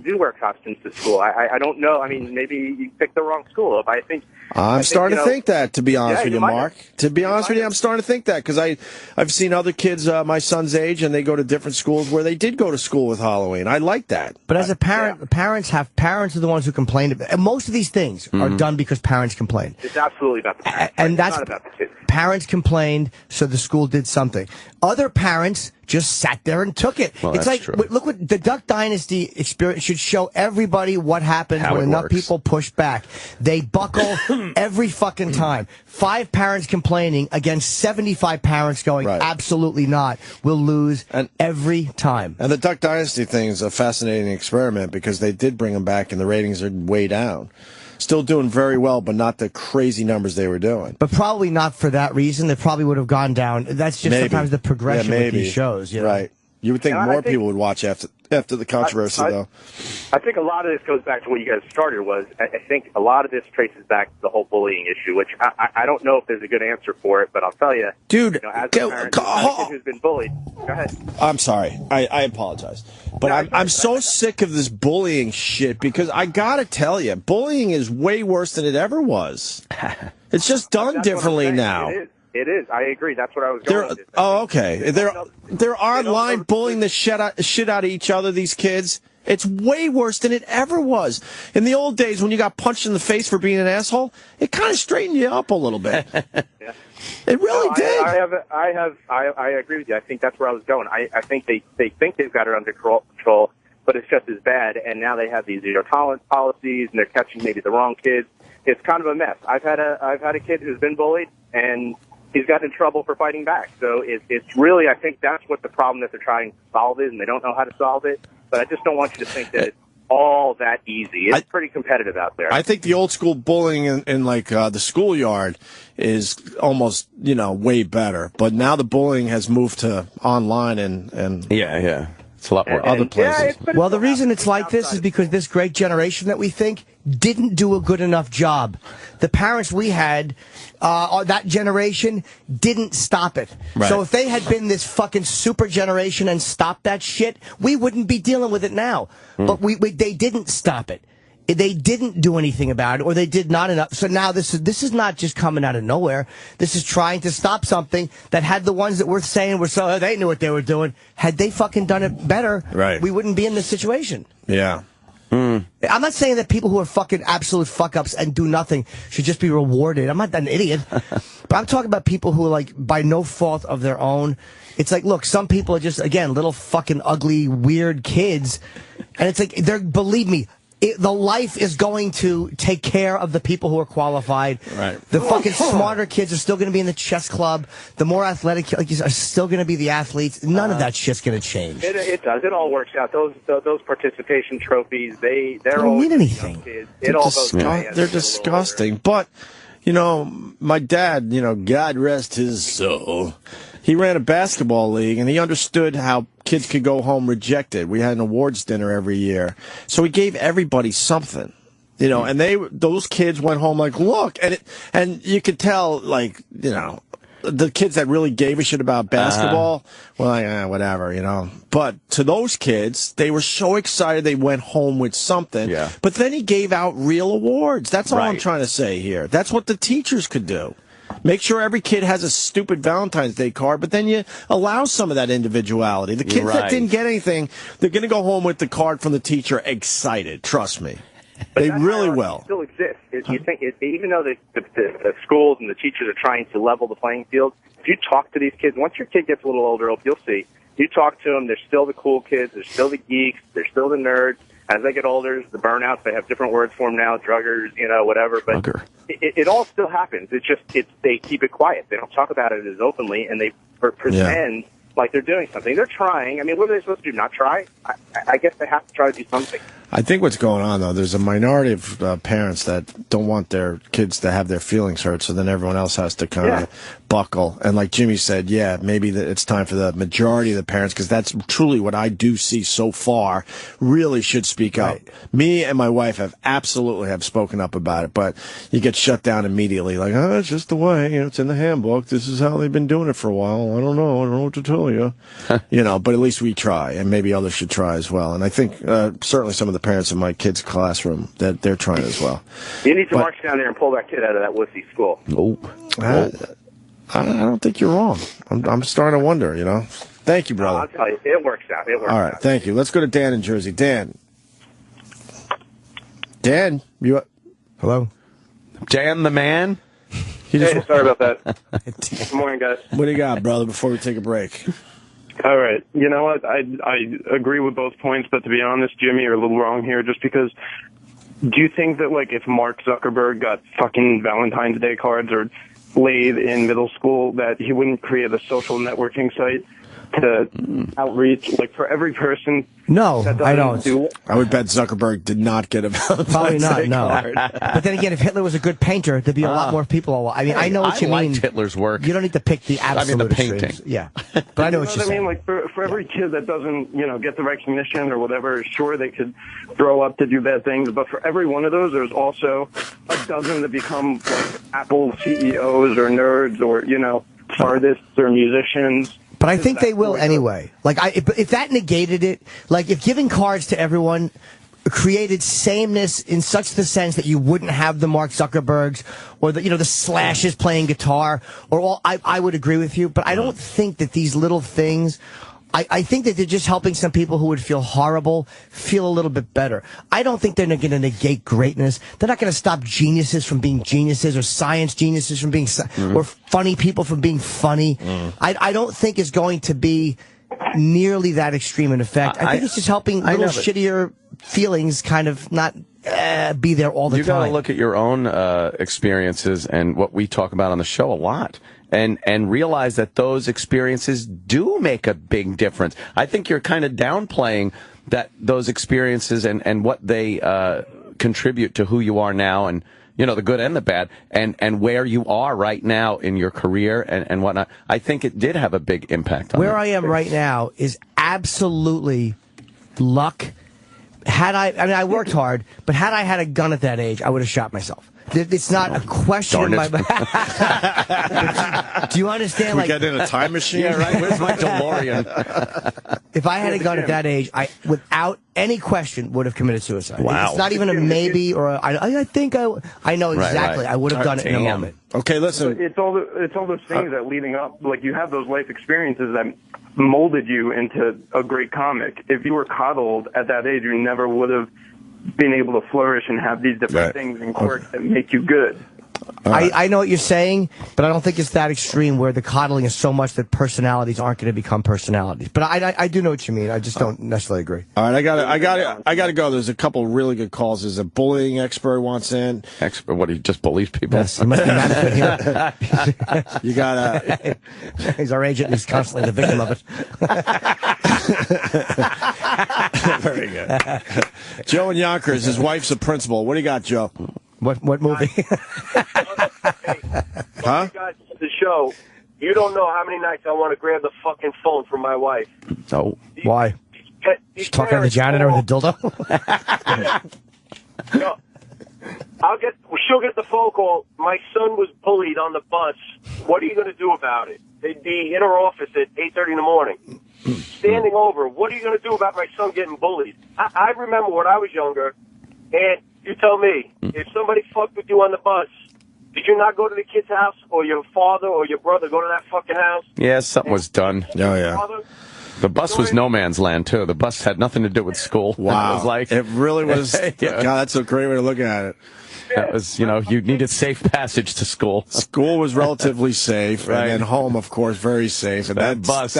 do wear costumes to school. I don't know. I mean, maybe you picked the wrong school. But I'm starting to think that, to be honest with you, Mark. To be honest with you, I'm starting to think that because I've seen other kids my son's age and they go to different schools where they did go to school with Halloween. I like that. But as a parent, parents are the ones who complain. And most of these things are done because parents complain. It's absolutely about the parents. And that's not about the kids. Parents complained, so the school did something. Other parents just sat there and took it. Well, it's like, true. look what the Duck Dynasty experience should show everybody what happens when enough people push back. They buckle every fucking time. 5 parents complaining against 75 parents going, absolutely not. We'll lose every time. And the Duck Dynasty thing is a fascinating experiment because they did bring them back and the ratings are way down. Still doing very well, but not the crazy numbers they were doing. But probably not for that reason. They probably would have gone down. That's just sometimes the progression with these shows. You know? Right. You would think more people would watch after the controversy, though. I think a lot of this goes back to what you guys started was, I think a lot of this traces back to the whole bullying issue, which I don't know if there's a good answer for it, but I'll tell you. Dude, as a parent, as a kid who's been bullied. Go ahead. I'm sorry. I apologize. But I'm so sick of this bullying shit because I got to tell you, bullying is way worse than it ever was. It's just done differently now. It is. I agree. That's what I was going with. Oh, okay. They're online bullying the shit out of each other, these kids. It's way worse than it ever was. In the old days, when you got punched in the face for being an asshole, it kind of straightened you up a little bit. Yeah. It really did. I agree with you. I think that's where I was going. I think they think they've got it under control, but it's just as bad. And now they have these zero tolerance policies, and they're catching maybe the wrong kids. It's kind of a mess. I've had a kid who's been bullied, and he's gotten in trouble for fighting back. So it's really, I think that's what the problem that they're trying to solve is, and they don't know how to solve it. But I just don't want you to think that it's all that easy. It's pretty competitive out there. I think the old school bullying in like the schoolyard is almost, way better. But now the bullying has moved to online and yeah. It's a lot more other places. Well, the reason it's like this is because this great generation that we think didn't do a good enough job. The parents we had, that generation, didn't stop it. Right. So if they had been this fucking super generation and stopped that shit, we wouldn't be dealing with it now. But they didn't stop it. They didn't do anything about it, or they did not enough. So now this is not just coming out of nowhere. This is trying to stop something that had the ones that we're saying were so they knew what they were doing. Had they fucking done it better, we wouldn't be in this situation. Yeah. I'm not saying that people who are fucking absolute fuck-ups and do nothing should just be rewarded. I'm not an idiot. But I'm talking about people who are, like, by no fault of their own. It's like, look, some people are just, again, little fucking ugly, weird kids. And it's like, believe me, the life is going to take care of the people who are qualified. Right. The fucking smarter kids are still going to be in the chess club. The more athletic are still going to be the athletes. None of that shit's going to change. It does. It all works out. Those participation trophies, they don't mean anything. It all goes away. They're disgusting. But, my dad, God rest his soul, he ran a basketball league, and he understood how kids could go home rejected. We had an awards dinner every year. So he gave everybody something, and those kids went home like, look, and you could tell, like, the kids that really gave a shit about basketball were like, whatever, But to those kids, they were so excited they went home with something. Yeah. But then he gave out real awards. That's all I'm trying to say here. That's what the teachers could do. Make sure every kid has a stupid Valentine's Day card, but then you allow some of that individuality. The kids that didn't get anything, they're going to go home with the card from the teacher excited. Trust me. But they that really hierarchy will. Still exists. You think even though the schools and the teachers are trying to level the playing field, if you talk to these kids, once your kid gets a little older, you'll see. You talk to them, they're still the cool kids, they're still the geeks, they're still the nerds. As they get older, the burnouts, they have different words for them now, druggers, whatever. But it all still happens. It's just they keep it quiet. They don't talk about it as openly, and they pretend like they're doing something. They're trying. I mean, what are they supposed to do? Not try? I guess they have to try to do something. I think what's going on, though, there's a minority of parents that don't want their kids to have their feelings hurt, so then everyone else has to kind of buckle. And like Jimmy said, maybe it's time for the majority of the parents, because that's truly what I do see so far, really should speak up. Me and my wife absolutely have spoken up about it, but you get shut down immediately. Like, it's just the way, it's in the handbook. This is how they've been doing it for a while. I don't know what to tell you. But at least we try, and maybe others should try as well. And I think certainly some of the parents in my kids' classroom, that they're trying as well. You need to march down there and pull that kid out of that wussy school. I don't think you're wrong. I'm starting to wonder, Thank you, brother. I'll tell you, it works out. All right, thank you. Let's go to Dan in Jersey. Dan, you... Hello? Dan the man? Hey, sorry about that. Good morning, guys. What do you got, brother, before we take a break? All right. You know what? I agree with both points, but to be honest, Jimmy, you're a little wrong here, just because do you think that, if Mark Zuckerberg got fucking Valentine's Day cards or laid in middle school, that he wouldn't create a social networking site to outreach, for every person? No, I don't. I would bet Zuckerberg did not get a Valentine's Probably not, Day no. card. But then again, if Hitler was a good painter, there'd be a lot more people. I mean, I know what you mean. I liked Hitler's work. You don't need to pick the absolute the painting. extremes. Yeah. But I know what you're saying. I mean, for every kid that doesn't, get the recognition or whatever, sure, they could grow up to do bad things, but for every one of those, there's also a dozen that become, Apple CEOs or nerds or, artists or musicians. But I think they will anyway. If that negated it, if giving cards to everyone created sameness in such the sense that you wouldn't have the Mark Zuckerbergs or the Slashes playing guitar I would agree with you. But I don't think that these little things. I think that they're just helping some people who would feel horrible feel a little bit better. I don't think they're going to negate greatness. They're not going to stop geniuses from being geniuses or science geniuses from being or funny people from being funny. I don't think it's going to be nearly that extreme an effect. I think it's just helping little shittier feelings kind of not be there all the time. You got to look at your own experiences and what we talk about on the show a lot. And realize that those experiences do make a big difference. I think you're kind of downplaying those experiences and what they contribute to who you are now, and the good and the bad, and where you are right now in your career and whatnot. I think it did have a big impact on where I am right now is absolutely luck. I worked hard, but had I had a gun at that age, I would have shot myself. It's not a question in my mind. Do you understand? We get in a time machine? Yeah, right. Where's my DeLorean? If I had a gun at that age, I, without any question, would have committed suicide. Wow. It's not even a maybe or I think I know exactly. Right. I would have done it in a moment. Okay, listen. It's all those things that leading up, you have those life experiences that molded you into a great comic. If you were coddled at that age, you never would have been able to flourish and have these different things and quirks that make you good. I know what you're saying, but I don't think it's that extreme where the coddling is so much that personalities aren't going to become personalities. But I do know what you mean. I just don't necessarily agree. All right, I got to go. There's a couple really good calls. There's a bullying expert wants in. Expert? What, he just bullies people? Yes, he must be management here. You got He's our agent. He's constantly the victim of it. Very good. Joe in Yonkers, his wife's a principal. What do you got, Joe? What movie? Huh? Guys, the show. You don't know how many nights I want to grab the fucking phone from my wife. Oh, why? She's talking to the janitor with a dildo. No, she'll get the phone call. My son was bullied on the bus. What are you going to do about it? They'd be in her office at 8:30 in the morning, standing over. What are you going to do about my son getting bullied? I remember when I was younger, and you tell me, if somebody fucked with you on the bus, Did you not go to the kid's house, or your father or your brother go to that fucking house? Yeah, something was done. Oh, yeah. The bus was no man's land, too. The bus had nothing to do with school. Wow. It was like, it really was. Yeah. God, that's a great way to look at it. That was, you needed safe passage to school. School was relatively safe, Right. and then home, of course, very safe. And that bus,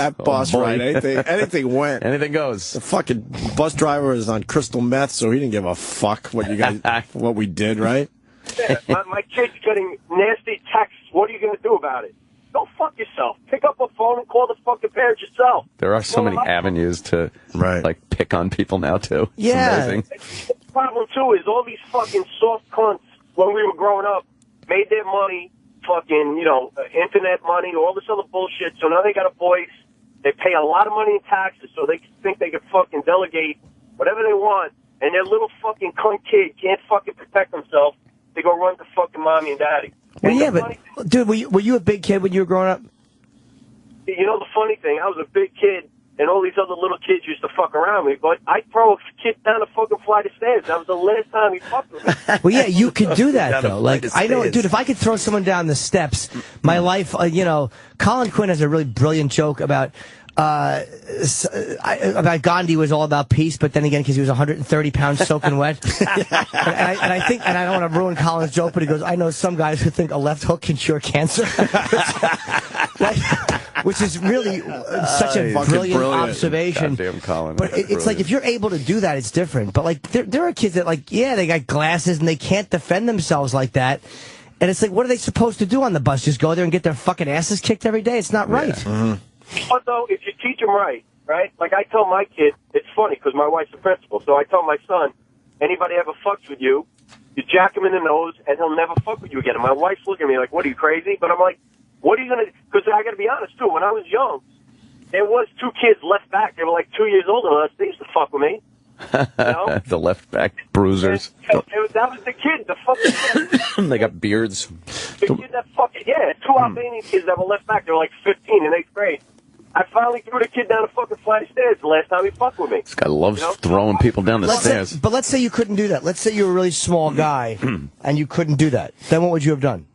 boy. right? Anything went. Anything goes. The fucking bus driver was on crystal meth, so he didn't give a fuck what you guys, what we did, right? Yeah, my kid's getting nasty texts. What are you going to do about it? Go fuck yourself. Pick up a phone and call the fucking parents yourself. There are so many avenues to, like, pick on people now, too. It's amazing. The problem, too, is all these fucking soft cunts, when we were growing up, made their money, fucking, internet money, all this other bullshit, so now they got a voice. They pay a lot of money in taxes, so they think they can fucking delegate whatever they want, and their little fucking cunt kid can't fucking protect themselves. They go run to fucking mommy and daddy. Well, yeah, but, dude, were you a big kid when you were growing up? You know the funny thing, I was a big kid, and all these other little kids used to fuck around me, but I'd throw a kid down a fucking flight of stairs. That was the last time he fucked with me. Well, yeah, you could do that, though. Like, I know, dude, if I could throw someone down the steps, my life, Colin Quinn has a really brilliant joke about Gandhi was all about peace, but then again, because he was 130 pounds soaking wet. and I think, and I don't want to ruin Colin's joke, but he goes, I know some guys who think a left hook can cure cancer. Which is really such a brilliant observation. Goddamn Colin. But it's like, if you're able to do that, it's different. But like, there are kids that, like, yeah, they got glasses and they can't defend themselves like that. And it's like, what are they supposed to do on the bus? Just go there and get their fucking asses kicked every day? It's not right. Mm-hmm. But though, if you teach them right? Like I tell my kid, it's funny because my wife's a principal, so I tell my son, anybody ever fucks with you, you jack him in the nose, and he'll never fuck with you again. And my wife's looking at me like, what, are you crazy? But I'm like, what are you going to... Because I got to be honest, too, when I was young, there was two kids left back. They were like 2 years older than us. They used to fuck with me. The left back bruisers. That was the kid, the fucking kid. They got beards. The kid that fucking... Yeah, two Albanian kids that were left back. They were like 15 in 8th grade. I finally threw the kid down a fucking flight of stairs the last time he fucked with me. This guy loves throwing people down the stairs. But let's say you couldn't do that. Let's say you were a really small guy and you couldn't do that. Then what would you have done?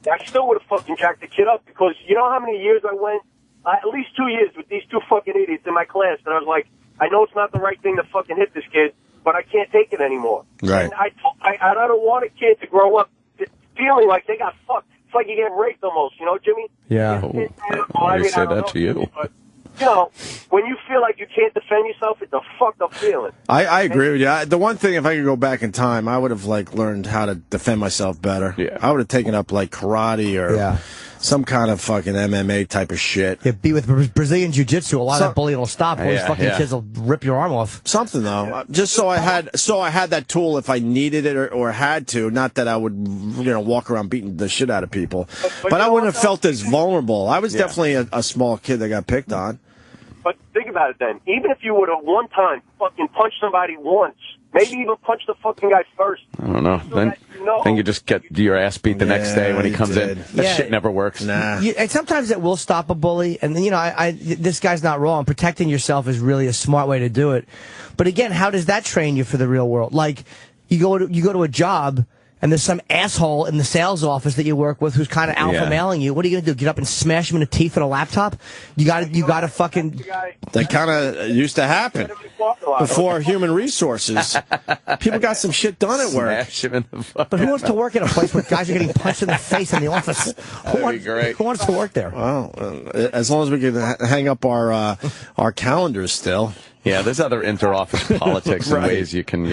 I still would have fucking jacked the kid up because you know how many years I went? At least 2 years with these two fucking idiots in my class. And I was like, I know it's not the right thing to fucking hit this kid, but I can't take it anymore. Right. And I don't want a kid to grow up feeling like they got fucked. It's like you get raped almost, Jimmy? Yeah. Why do you say that to you? But, when you feel like you can't defend yourself, it's a fucked up feeling. I agree with you. The one thing, if I could go back in time, I would have learned how to defend myself better. Yeah. I would have taken up karate or some kind of fucking MMA type of shit. Yeah, be with Brazilian Jiu-Jitsu. A lot of that bullying will stop. All these fucking kids will rip your arm off. Something though, just so I had that tool if I needed it or had to. Not that I would walk around beating the shit out of people, but I wouldn't have felt as vulnerable. I was definitely a small kid that got picked on. But think about it then. Even if you would have one time fucking punched somebody once, maybe even punch the fucking guy first. I don't know. Then you just get your ass beat the next day when he comes in. That shit never works. Nah. And sometimes it will stop a bully. And then, this guy's not wrong. Protecting yourself is really a smart way to do it. But again, how does that train you for the real world? Like, you go to a job, and there's some asshole in the sales office that you work with who's kind of alpha mailing you. What are you going to do? Get up and smash him in the teeth with a laptop? You got to fucking... That kind of used to happen before human resources. People got some shit done at work. Smash him in the fucking... But who wants to work at a place where guys are getting punched in the face in the office? That'd be great. Who wants to work there? Well, as long as we can hang up our calendars still. Yeah, there's other inter-office politics and ways you can,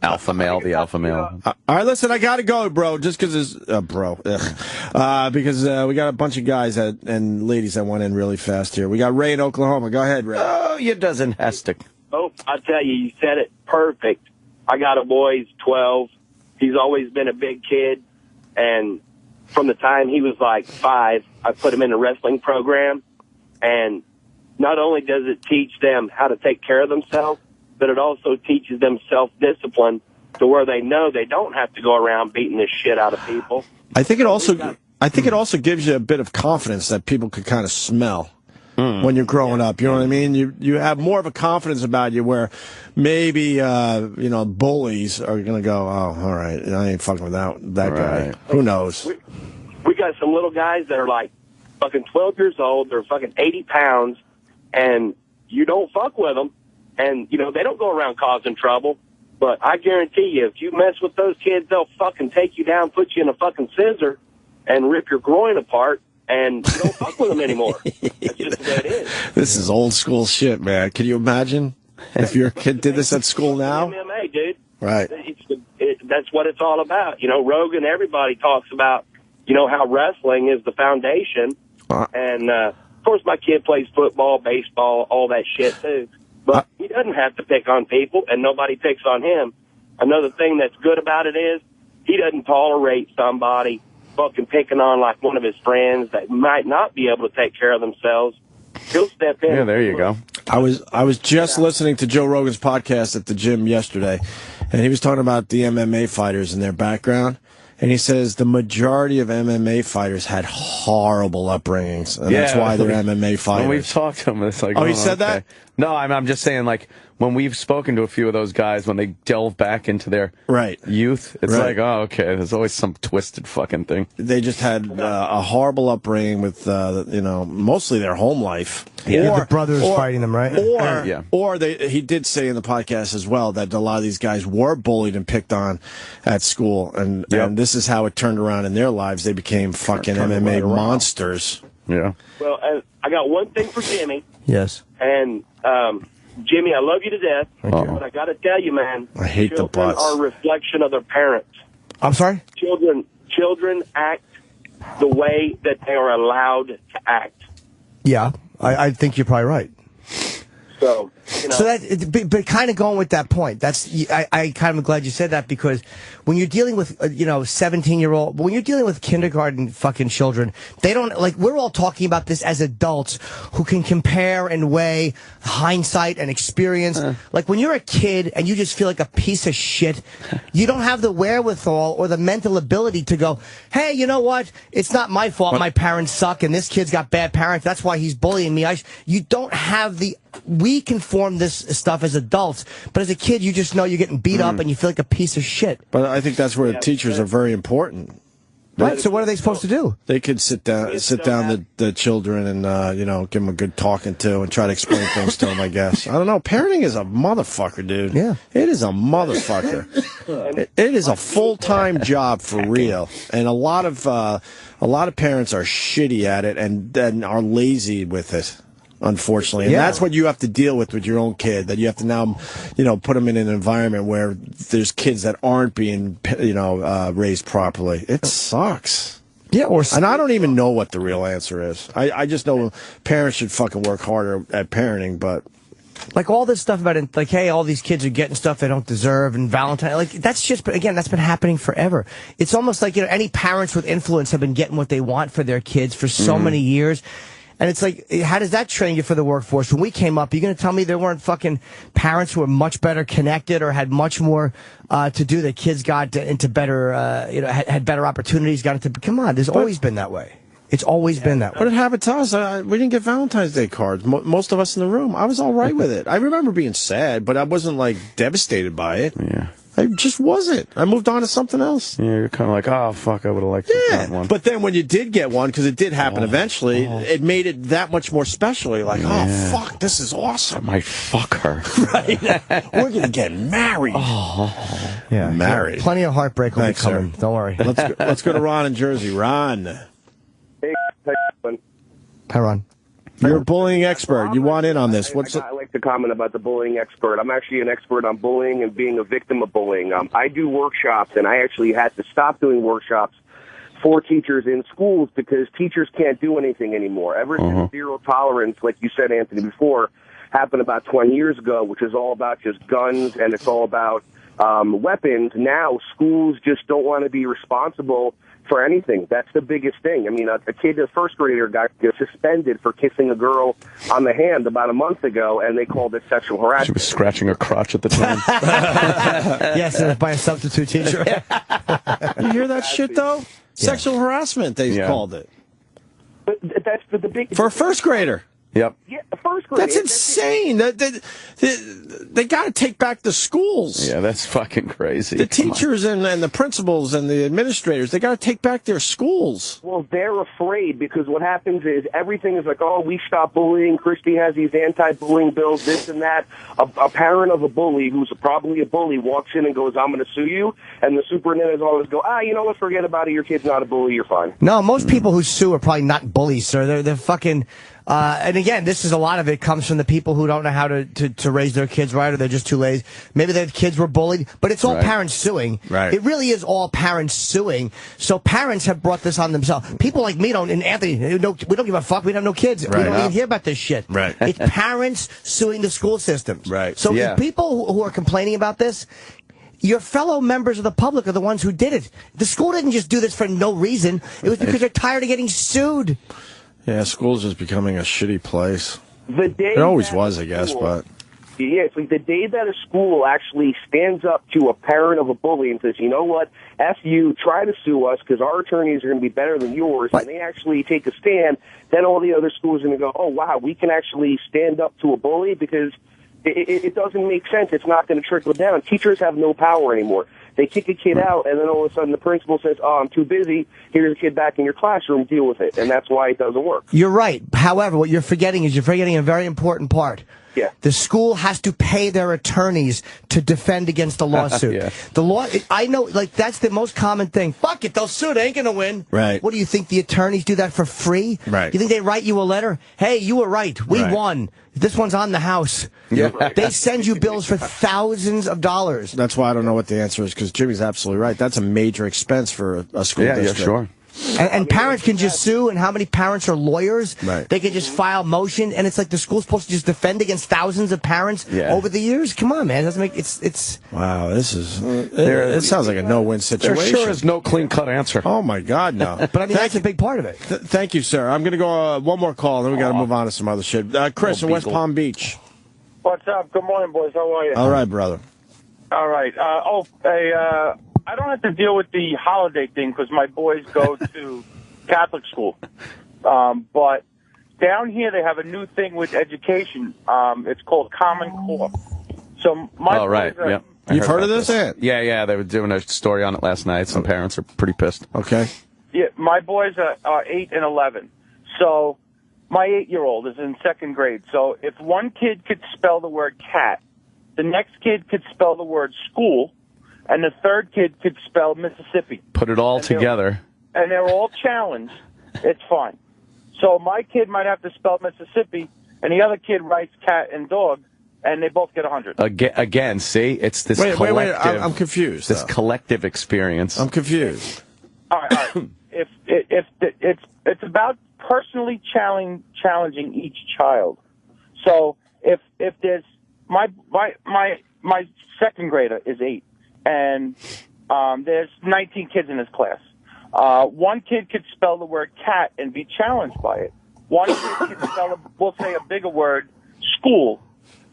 alpha male, the alpha male. All right, listen, I gotta go, bro. Just because it's because we got a bunch of guys and ladies that went in really fast here. We got Ray in Oklahoma. Go ahead, Ray. Oh, you doesn't hastic. Oh, I tell you said it perfect. I got a boy, he's 12. He's always been a big kid, and from the time he was like 5, I put him in a wrestling program, and not only does it teach them how to take care of themselves, but it also teaches them self-discipline to where they know they don't have to go around beating the shit out of people. I think it also gives you a bit of confidence that people could kind of smell. when you're growing up. You know what I mean? You have more of a confidence about you where maybe, bullies are going to go, oh, all right, I ain't fucking with that guy. Who knows? We got some little guys that are like fucking 12 years old. They're fucking 80 pounds, and you don't fuck with them. And, they don't go around causing trouble. But I guarantee you, if you mess with those kids, they'll fucking take you down, put you in a fucking scissor, and rip your groin apart, and you don't fuck with them anymore. That's just the way it is. This is old school shit, man. Can you imagine if your kid did this at school now? MMA, dude. Right. That's what it's all about. Rogan, everybody talks about, how wrestling is the foundation. And, of course, my kid plays football, baseball, all that shit, too. But he doesn't have to pick on people, and nobody picks on him. Another thing that's good about it is he doesn't tolerate somebody fucking picking on, like, one of his friends that might not be able to take care of themselves. He'll step in. Yeah, there you go. I was just listening to Joe Rogan's podcast at the gym yesterday, and he was talking about the MMA fighters and their background. And he says the majority of MMA fighters had horrible upbringings, and that's why they're MMA fighters. When we've talked to them, it's like, he said that? No, I'm just saying, like, when we've spoken to a few of those guys, when they delve back into their youth, it's like, oh, okay, there's always some twisted fucking thing. They just had a horrible upbringing with, mostly their home life. Yeah, the brothers fighting them, right? He did say in the podcast as well that a lot of these guys were bullied and picked on at school, and this is how it turned around in their lives. They became fucking MMA monsters. Yeah. Well, I got one thing for Jimmy. Yes. And, Jimmy, I love you to death, but I got to tell you, man, I hate the butts. Children are a reflection of their parents. I'm sorry? Children act the way that they are allowed to act. Yeah, I think you're probably right. So, So but kind of going with that point, I kind of glad you said that, because when you're dealing with 17-year-old, when you're dealing with kindergarten fucking children, they don't, like, we're all talking about this as adults who can compare and weigh hindsight and experience. Like, when you're a kid and you just feel like a piece of shit, you don't have the wherewithal or the mental ability to go, hey, you know what? It's not my fault. My parents suck, and this kid's got bad parents. That's why he's bullying me. You don't have we can form this stuff as adults, but as a kid, you just know you're getting beat up and you feel like a piece of shit. But I think that's where teachers are very important. Right, so what are they supposed to do? They could sit down the children and, give them a good talking to and try to explain things to them, I guess. I don't know. Parenting is a motherfucker, dude. Yeah. It is a motherfucker. It is a full-time job for real. And a lot of parents are shitty at it and are lazy with it. Unfortunately. And that's what you have to deal with your own kid, that you have to now, put them in an environment where there's kids that aren't being, raised properly. It sucks. Yeah, and I don't even know what the real answer is. I just know parents should fucking work harder at parenting, but... Like, all this stuff about, like, hey, all these kids are getting stuff they don't deserve, and Valentine, like, that's been happening forever. It's almost like, any parents with influence have been getting what they want for their kids for so many years. And it's like, how does that train you for the workforce? When we came up, are you going to tell me there weren't fucking parents who were much better connected or had much more to do, that kids got into better, had better opportunities, got into... Come on, there's always been that way. It's always been that way. But it happened to us. We didn't get Valentine's Day cards. Most of us in the room. I was all right with it. I remember being sad, but I wasn't, like, devastated by it. Yeah. I just wasn't. I moved on to something else. Yeah, you're kind of like, oh, fuck, I would have liked to get one. But then when you did get one, because it did happen eventually, it made it that much more special. You're like, oh, fuck, this is awesome. I might fuck her. Right? We're going to get married. Yeah. Married. Plenty of heartbreak will be coming. Don't worry. Let's go to Ron in Jersey. Ron. Hey, Hi, Ron. You're a bullying expert. You want in on this. I like to comment about the bullying expert. I'm actually an expert on bullying and being a victim of bullying. I do workshops, and I actually had to stop doing workshops for teachers in schools because teachers can't do anything anymore. Ever since zero tolerance, like you said, Anthony, before, happened about 20 years ago, which is all about just guns and it's all about weapons, now schools just don't want to be responsible for anything. That's the biggest thing. I mean, a kid, a first grader, got suspended for kissing a girl on the hand about a month ago, and they called it sexual harassment. She was scratching her crotch at the time. Yes, it was by a substitute teacher. You hear that shit, though? Sexual harassment, they called it. But that's the big... For a first grader. Yep. Yeah, first grade. That's insane. They got to take back the schools. Yeah, that's fucking crazy. The teachers and the principals and the administrators, they got to take back their schools. Well, they're afraid because what happens is everything is like, oh, we stop bullying. Christie has these anti-bullying bills, this and that. A parent of a bully who's probably a bully walks in and goes, I'm going to sue you. And the superintendents always go, you know what, forget about it. Your kid's not a bully. You're fine. No, most people who sue are probably not bullies, sir. They're fucking... and again, this is a lot of it comes from the people who don't know how to raise their kids right, or they're just too lazy. Maybe their kids were bullied, but it's all parents suing. Right. It really is all parents suing. So parents have brought this on themselves. People like me and Anthony, we don't give a fuck. We have no kids. Right. We don't even hear about this shit. Right. It's parents suing the school systems. Right. So if people who are complaining about this, your fellow members of the public are the ones who did it. The school didn't just do this for no reason. It was because they're tired of getting sued. Yeah, school's just becoming a shitty place. The day it always was, I guess, but... Yeah, it's like the day that a school actually stands up to a parent of a bully and says, you know what, F you, try to sue us because our attorneys are going to be better than yours, and they actually take a stand, then all the other schools are going to go, oh, wow, we can actually stand up to a bully because it doesn't make sense. It's not going to trickle down. Teachers have no power anymore. They kick a kid out, and then all of a sudden the principal says, oh, I'm too busy. Here's a kid back in your classroom. Deal with it. And that's why it doesn't work. You're right. However, what you're forgetting is a very important part. Yeah. The school has to pay their attorneys to defend against the lawsuit. Yeah. The law, I know, like, that's the most common thing. Fuck it, they'll sue, they ain't gonna win. Right. What do you think, the attorneys do that for free? Right. You think they write you a letter? Hey, you were right. We Right. won. This one's on the house. Yeah. They send you bills for thousands of dollars. That's why I don't know what the answer is, because Jimmy's absolutely right. That's a major expense for a school district. Yeah, sure. And parents can just sue, and how many parents are lawyers? Right. They can just file motion, and it's like the school's supposed to just defend against thousands of parents over the years? Come on, man. It doesn't make it's Wow, this is it sounds like a no-win situation. There sure is no clean-cut answer. Oh my God, no. But I mean, that's a big part of it. Thank you, sir. I'm going to go one more call, and then we got to move on to some other shit. Chris in West Palm Beach. What's up? Good morning, boys. How are you? All right, brother. All right. I don't have to deal with the holiday thing because my boys go to Catholic school. But down here they have a new thing with education. It's called Common Core. So my right. boys are, Yeah. You've heard of this? Yeah. They were doing a story on it last night. Some parents are pretty pissed. Okay. Yeah, my boys are 8 and 11. So my 8-year-old is in second grade. So if one kid could spell the word cat, the next kid could spell the word school, and the third kid could spell Mississippi. Put it all together. And they're all challenged. It's fine. So my kid might have to spell Mississippi, and the other kid writes cat and dog, and they both get 100. Again, see? It's this collective... Wait. I'm confused. This collective experience. I'm confused. All right. If it's about personally challenging each child. So if there's my second grader is 8, and there's 19 kids in his class. One kid could spell the word cat and be challenged by it. One kid could spell, we'll say, a bigger word, school,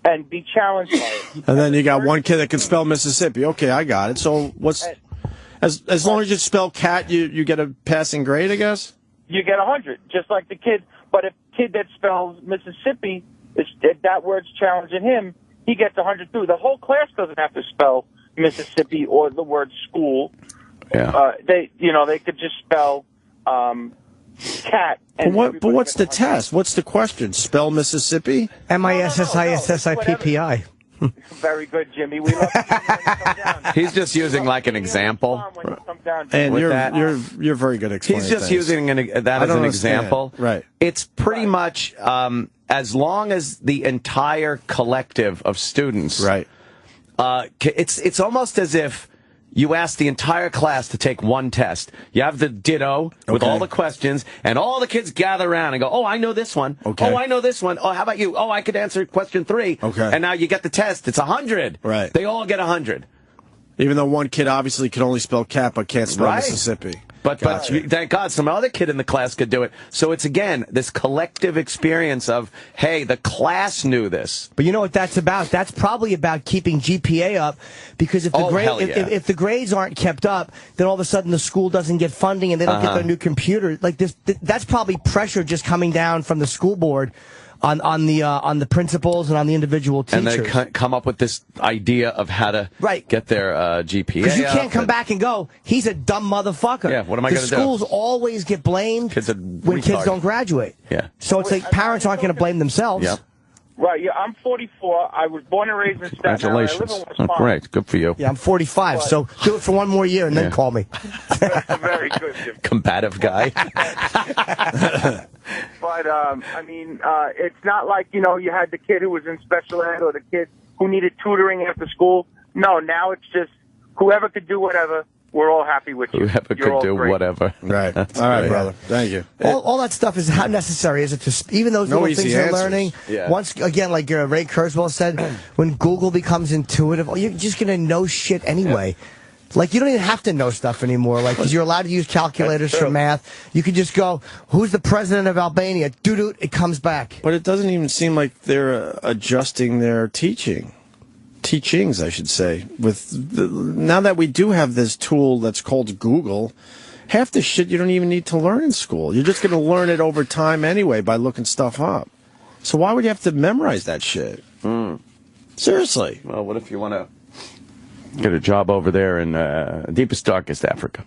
and be challenged by it. And then you got one kid that can spell Mississippi. Okay, I got it. So what's as long as you spell cat, you get a passing grade, I guess? You get 100, just like the kid. But if kid that spells Mississippi, if that word's challenging him, he gets 100 too. The whole class doesn't have to spell Mississippi or the word school. Yeah. They could just spell cat. But what's the test? What's the question? Spell Mississippi? Mississippi. Very good, Jimmy. We love you when you come down. He's just using like an example. And you're very good at explaining He's just things. using that as an example. Right. It's pretty much as long as the entire collective of students. Right. It's almost as if you ask the entire class to take one test. You have the ditto with all the questions, and all the kids gather around and go, oh, I know this one. Okay. Oh, I know this one. Oh, how about you? Oh, I could answer question 3. Okay. And now you get the test. It's 100. Right. They all get 100. Even though one kid obviously can only spell cat but can't spell Right. Mississippi. But thank God some other kid in the class could do it. So it's, again, this collective experience of, hey, the class knew this. But you know what that's about? That's probably about keeping GPA up, because if the if the grades aren't kept up, then all of a sudden the school doesn't get funding and they don't get their new computer. Like this, that's probably pressure just coming down from the school board. on the principals and on the individual teachers. And they come up with this idea of how to get their GPA. Because you can't come back and go, he's a dumb motherfucker. Yeah, what am I going to do? The schools always get blamed when kids don't graduate. Yeah. So it's like parents aren't going to blame themselves. Yep. Right, yeah, I'm 44. I was born and raised in Staten Island. I live in Congratulations. West Oh, Palm. great. Good for you. Yeah, I'm 45, so do it for one more year and then call me. Very good, Jim. Combative guy. But, I mean, it's not like, you know, you had the kid who was in special ed or the kid who needed tutoring after school. No, now it's just whoever could do whatever. We're all happy with you. Whoever You're could all do great. whatever. Right. That's All right, great. brother. Thank you. All that stuff is how necessary is it to even those No little easy things you're answers. learning. Yeah. Once again, like Ray Kurzweil said, when Google becomes intuitive, you're just gonna know shit anyway. Like you don't even have to know stuff anymore. Like 'cause you're allowed to use calculators for math. You could just go, "Who's the president of Albania?" Doo-doo, it comes back. But it doesn't even seem like they're adjusting their teachings, I should say. Now that we do have this tool that's called Google, half the shit you don't even need to learn in school. You're just going to learn it over time anyway by looking stuff up. So why would you have to memorize that shit? Seriously. Well, what if you want to get a job over there in deepest, darkest Africa,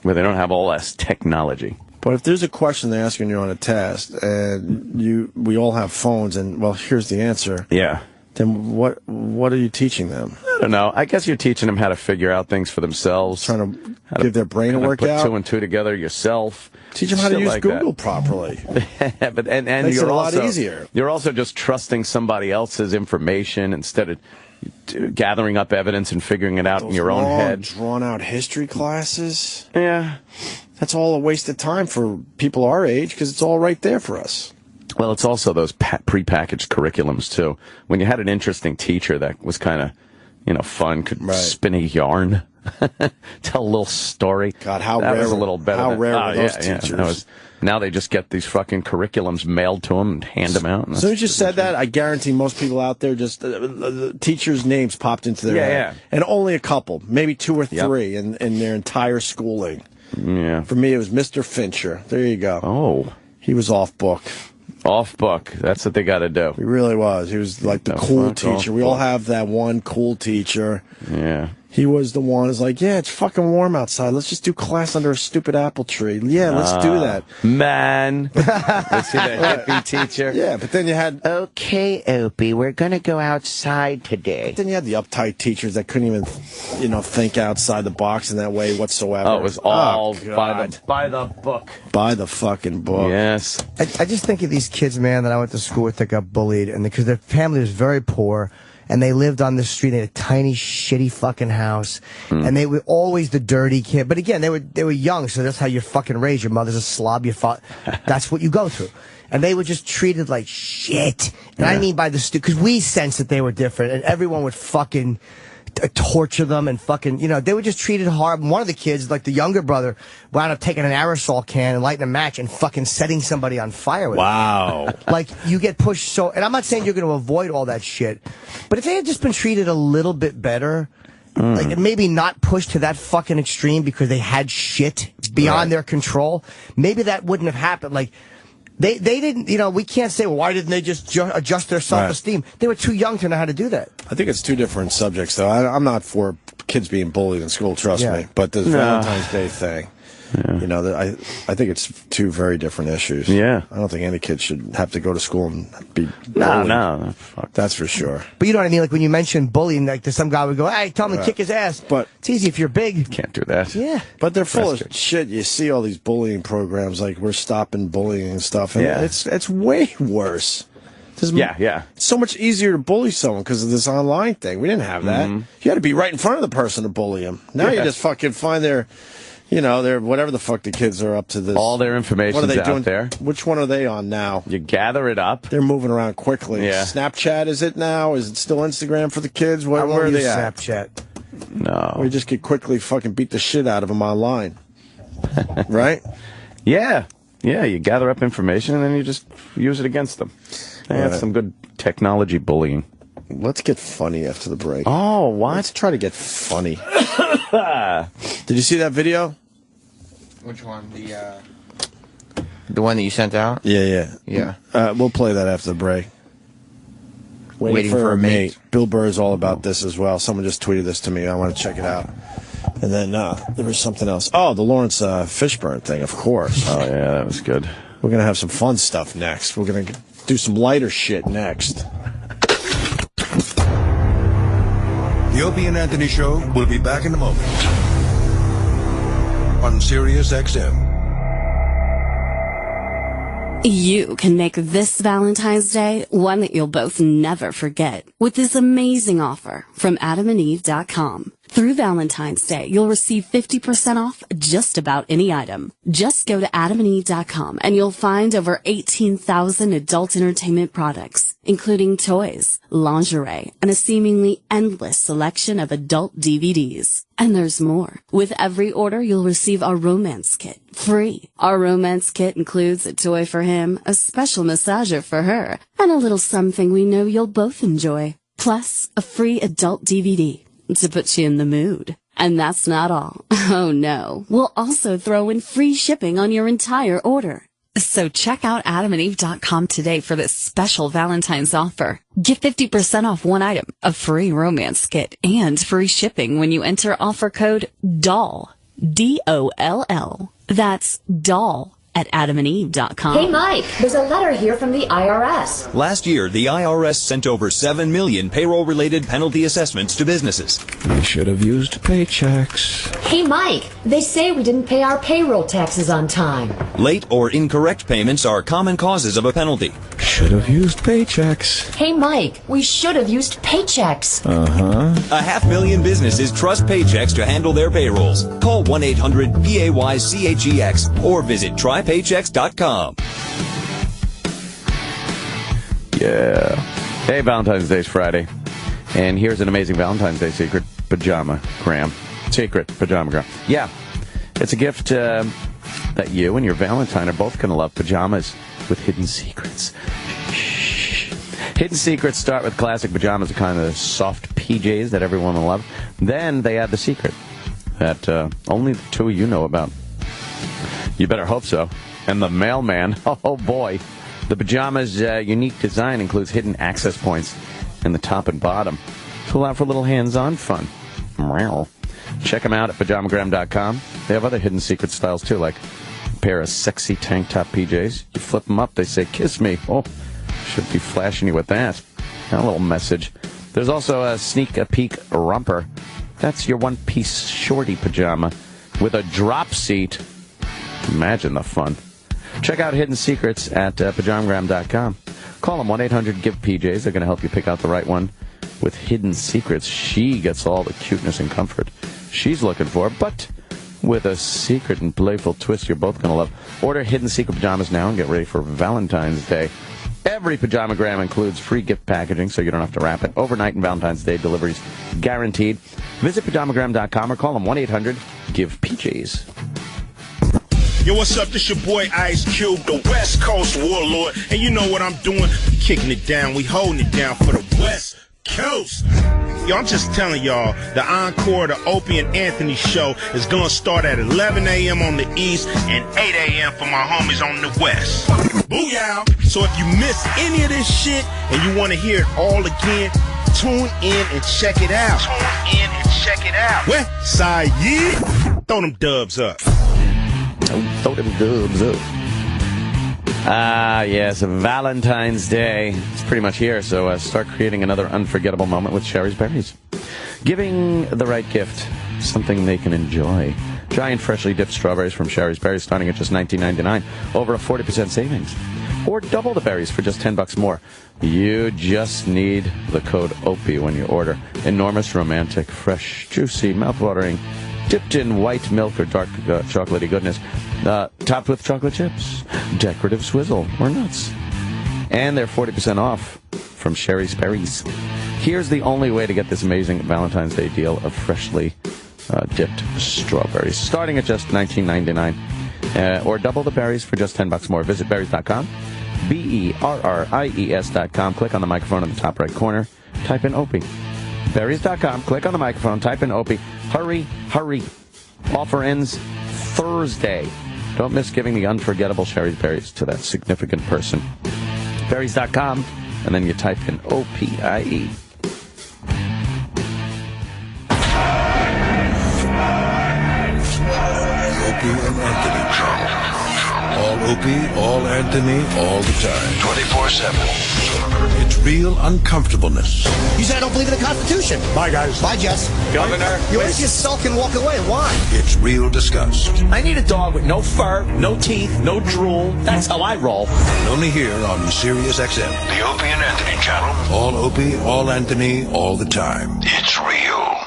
where they don't have all this technology? But if there's a question they're asking you on a test, and we all have phones, and, well, here's the answer. Yeah. Then what are you teaching them? I don't know. I guess you're teaching them how to figure out things for themselves. Trying to give their brain a workout. Put two and two together yourself. Teach them how to Shit use like Google that. properly. But and Makes you're it a lot also, easier. You're also just trusting somebody else's information instead of gathering up evidence and figuring it out in your own head. Drawn out history classes. Yeah. That's all a waste of time for people our age because it's all right there for us. Well, it's also those prepackaged curriculums, too. When you had an interesting teacher that was kind of, fun, could spin a yarn, tell a little story. God, how that rare was a little better. How rare were those teachers? Now they just get these fucking curriculums mailed to them and hand them out. As soon as you said that, I guarantee most people out there just the teachers' names popped into their head. Yeah. And only a couple, maybe two or three in their entire schooling. Yeah. For me, it was Mr. Fincher. There you go. Oh. He was off book. Off book. That's what they got to do. He really was. He was like the cool teacher. We all have that one cool teacher. Yeah. He was the one who's like, yeah, it's fucking warm outside. Let's just do class under a stupid apple tree. Yeah, let's do that. Man. Let's see that hippie teacher. Yeah, but then you had... Okay, Opie, we're going to go outside today. But then you had the uptight teachers that couldn't even, think outside the box in that way whatsoever. Oh, it was all by the book. By the fucking book. Yes. I just think of these kids, man, that I went to school with that got bullied, and because their family was very poor, and they lived on this street. They had a tiny, shitty fucking house, and they were always the dirty kid. But again, they were young, so that's how you're fucking raised. Your mother's a slob. That's what you go through. And they were just treated like shit. And I mean by the because we sensed that they were different, and everyone would fucking torture them and fucking, they were just treated hard. One of the kids, like the younger brother, wound up taking an aerosol can and lighting a match and fucking setting somebody on fire with it. Like, you get pushed so, and I'm not saying you're going to avoid all that shit, but if they had just been treated a little bit better, like maybe not pushed to that fucking extreme because they had shit beyond their control, maybe that wouldn't have happened. Like, They didn't, we can't say, well, why didn't they just adjust their self-esteem? They were too young to know how to do that. I think it's two different subjects, though. I'm not for kids being bullied in school, trust me. But this Valentine's Day thing, I think it's two very different issues. Yeah. I don't think any kid should have to go to school and be bullied. No. That's for sure. But you know what I mean? Like when you mention bullying, like some guy would go, hey, tell him to kick his ass. But it's easy if you're big. Can't do that. Yeah. But they're full of shit. You see all these bullying programs, like we're stopping bullying and stuff. And it's way worse. It's so much easier to bully someone because of this online thing. We didn't have that. You had to be right in front of the person to bully them. Now you just fucking find their... they're whatever the fuck the kids are up to this. All their information's out there. Which one are they on now? You gather it up. They're moving around quickly. Yeah. Snapchat is it now? Is it still Instagram for the kids? Where are they at? Snapchat. No. We just get quickly fucking beat the shit out of them online. Right? Yeah. Yeah, you gather up information and then you just use it against them. That's some good technology bullying. Let's get funny after the break. Oh, what? Let's try to get funny. Did you see that video? Which one? The one that you sent out? Yeah. We'll play that after the break. Waiting for a mate. Bill Burr is all about this as well. Someone just tweeted this to me. I want to check it out. And then there was something else. Oh, the Laurence Fishburne thing, of course. Oh, yeah, that was good. We're going to have some fun stuff next. We're going to do some lighter shit next. The Opie and Anthony Show will be back in a moment on Sirius XM. You can make this Valentine's Day one that you'll both never forget with this amazing offer from AdamandEve.com. Through Valentine's Day, you'll receive 50% off just about any item. Just go to AdamandEve.com and you'll find over 18,000 adult entertainment products, including toys, lingerie, and a seemingly endless selection of adult DVDs. And there's more. With every order, you'll receive our romance kit free. Our romance kit includes a toy for him, a special massager for her, and a little something we know you'll both enjoy. Plus, a free adult DVD to put you in the mood. And that's not all. Oh no. We'll also throw in free shipping on your entire order. So check out AdamandEve.com today for this special Valentine's offer. Get 50% off one item, a free romance kit, and free shipping when you enter offer code DOLL. DOLL. That's DOLL at AdamandEve.com. Hey, Mike, there's a letter here from the IRS. Last year, the IRS sent over 7 million payroll-related penalty assessments to businesses. We should have used paychecks. Hey, Mike, they say we didn't pay our payroll taxes on time. Late or incorrect payments are common causes of a penalty. Should have used paychecks. Hey, Mike, we should have used paychecks. A 500,000 businesses trust Paychex to handle their payrolls. Call 1-800-PAYCHEX or visit trypaychex.com. Yeah. Hey, Valentine's Day's Friday. And here's an amazing Valentine's Day secret. Pajamagram. Secret pajamagram. Yeah. It's a gift that you and your Valentine are both going to love. Pajamas with hidden secrets. Hidden secrets start with classic pajamas, the kind of soft PJs that everyone will love. Then they add the secret that only the two of you know about. You better hope so. And the mailman, oh boy. The pajama's unique design includes hidden access points in the top and bottom to allow for a little hands-on fun. Check them out at pajamagram.com. They have other hidden secret styles too, like a pair of sexy tank top PJs. You flip them up, they say, "Kiss me." Oh, should be flashing you with that. A little message. There's also a sneak peek romper. That's your one-piece shorty pajama with a drop seat. Imagine the fun. Check out Hidden Secrets at pajamagram.com. Call them 1-800-GIVE-PJs. They're going to help you pick out the right one with Hidden Secrets. She gets all the cuteness and comfort she's looking for, but with a secret and playful twist you're both going to love. Order Hidden Secret pajamas now and get ready for Valentine's Day. Every pajamagram includes free gift packaging, so you don't have to wrap it. Overnight and Valentine's Day deliveries guaranteed. Visit pajamagram.com or call them 1-800-GIVE-PJs. Yo, what's up? This your boy Ice Cube, the West Coast Warlord. And you know what I'm doing? We kicking it down. We holding it down for the West Coast. Yo, I'm just telling y'all, the encore of the Opie and Anthony show is going to start at 11 a.m. on the East and 8 a.m. for my homies on the West. Booyah! So if you miss any of this shit and you want to hear it all again, tune in and check it out. West Side, yeah? Throw them dubs up. Throw them dubs up. Yes, Valentine's Day. It's pretty much here, so start creating another unforgettable moment with Sherry's Berries. Giving the right gift something they can enjoy. Giant freshly dipped strawberries from Sherry's Berries starting at just $19.99. Over a 40% savings. Or double the berries for just $10 more. You just need the code OPIE when you order. Enormous, romantic, fresh, juicy, mouthwatering, dipped in white milk or dark chocolatey goodness, topped with chocolate chips, decorative swizzle, or nuts. And they're 40% off from Sherry's Berries. Here's the only way to get this amazing Valentine's Day deal of freshly dipped strawberries, starting at just $19.99. Or double the berries for just $10 more. Visit berries.com, BERRIES.com. Click on the microphone in the top right corner. Type in Opie. Berries.com. Click on the microphone. Type in Opie. Hurry, hurry. Offer ends Thursday. Don't miss giving the unforgettable Sherry's Berries to that significant person. Berries.com, and then you type in OPIE. Opie and Anthony Show. All Opie, all Anthony, all the time. 24/7. It's real uncomfortableness. You said I don't believe in the Constitution. Bye, guys. Bye, Jess. Governor. You always just sulk and walk away. Why? It's real disgust. I need a dog with no fur, no teeth, no drool. That's how I roll. And only here on Sirius XM. The Opie and Anthony channel. All Opie, all Anthony, all the time. It's real.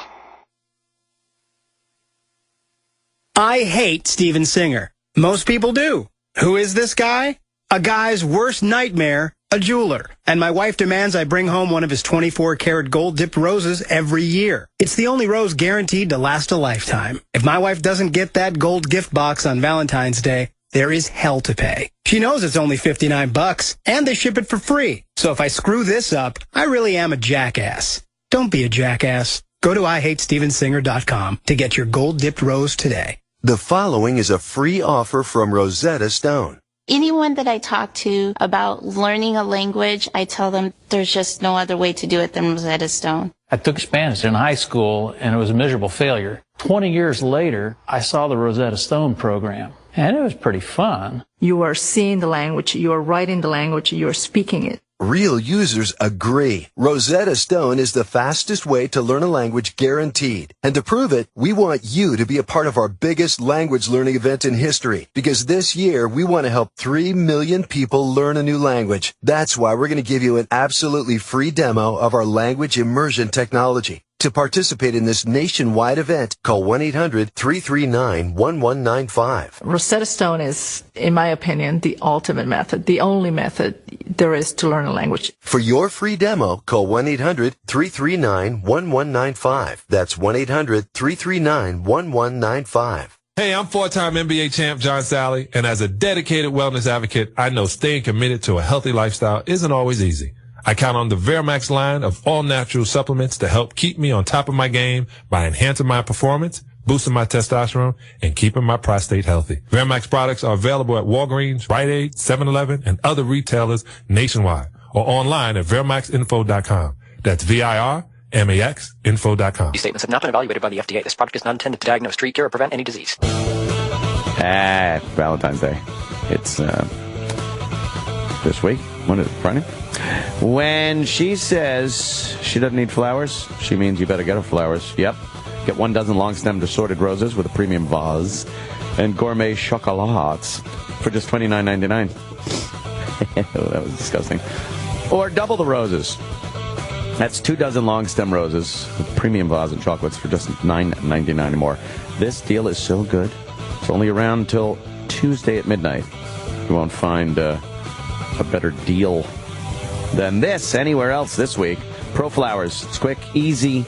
I hate Steven Singer. Most people do. Who is this guy? A guy's worst nightmare, a jeweler. And my wife demands I bring home one of his 24-karat gold-dipped roses every year. It's the only rose guaranteed to last a lifetime. If my wife doesn't get that gold gift box on Valentine's Day, there is hell to pay. She knows it's only $59, and they ship it for free. So if I screw this up, I really am a jackass. Don't be a jackass. Go to IHateStevenSinger.com to get your gold-dipped rose today. The following is a free offer from Rosetta Stone. Anyone that I talk to about learning a language, I tell them there's just no other way to do it than Rosetta Stone. I took Spanish in high school, and it was a miserable failure. 20 years later, I saw the Rosetta Stone program, and it was pretty fun. You are seeing the language, you are writing the language, you are speaking it. Real users agree. Rosetta Stone is the fastest way to learn a language guaranteed. And to prove it, we want you to be a part of our biggest language learning event in history. Because this year, we want to help 3 million people learn a new language. That's why we're going to give you an absolutely free demo of our language immersion technology. To participate in this nationwide event, call 1-800-339-1195. Rosetta Stone is, in my opinion, the ultimate method, the only method there is to learn a language. For your free demo, call 1-800-339-1195. That's 1-800-339-1195. Hey, I'm four-time NBA champ John Sally, and as a dedicated wellness advocate, I know staying committed to a healthy lifestyle isn't always easy. I count on the Veramax line of all-natural supplements to help keep me on top of my game by enhancing my performance, boosting my testosterone, and keeping my prostate healthy. Veramax products are available at Walgreens, Rite Aid, 7-Eleven, and other retailers nationwide, or online at VeramaxInfo.com. That's VIRMAXInfo.com. These statements have not been evaluated by the FDA. This product is not intended to diagnose, treat, cure, or prevent any disease. Valentine's Day. It's this week. When is it? Friday? When she says she doesn't need flowers, she means you better get her flowers. Yep. Get 1 dozen long-stemmed assorted roses with a premium vase and gourmet chocolates for just $29.99. That was disgusting. Or double the roses. That's 2 dozen long-stem roses with premium vase and chocolates for just $9.99 or more. This deal is so good. It's only around until Tuesday at midnight. You won't find a better deal than this anywhere else this week. Pro Flowers. It's quick, easy,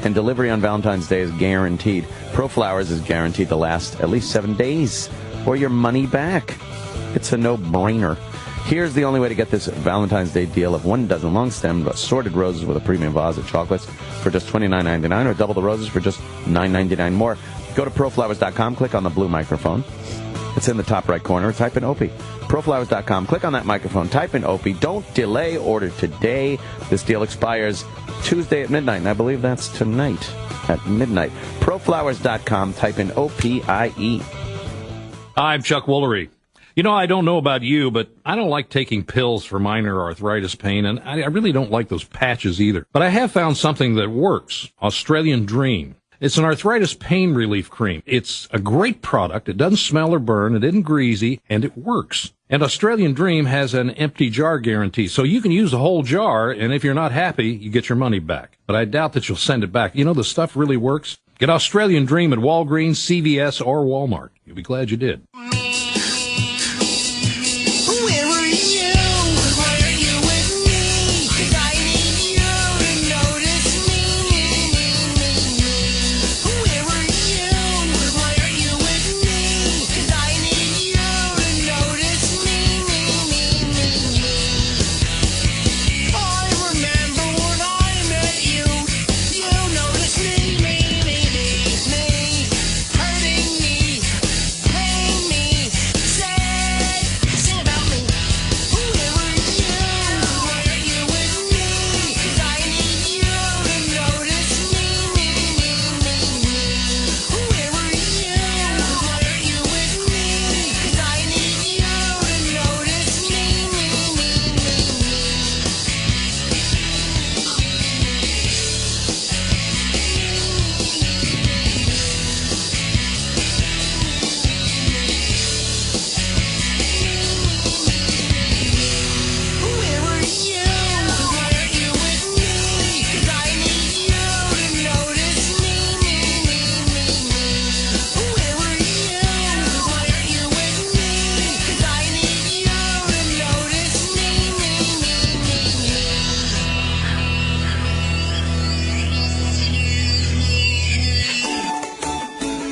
and delivery on Valentine's Day is guaranteed. Pro Flowers is guaranteed to last at least 7 days or your money back. It's a no-brainer. Here's the only way to get this Valentine's Day deal of 1 dozen long-stemmed assorted roses with a premium vase of chocolates for just $29.99 or double the roses for just $9.99 more. Go to proflowers.com, click on the blue microphone. It's in the top right corner. Type in Opie. Proflowers.com. Click on that microphone. Type in Opie. Don't delay. Order today. This deal expires Tuesday at midnight, and I believe that's tonight at midnight. Proflowers.com. Type in OPIE. I'm Chuck Woolery. You know, I don't know about you, but I don't like taking pills for minor arthritis pain, and I really don't like those patches either. But I have found something that works. Australian Dream. It's an arthritis pain relief cream. It's a great product. It doesn't smell or burn. It isn't greasy, and it works. And Australian Dream has an empty jar guarantee, so you can use the whole jar, and if you're not happy, you get your money back. But I doubt that you'll send it back. You know, the stuff really works. Get Australian Dream at Walgreens, CVS, or Walmart. You'll be glad you did.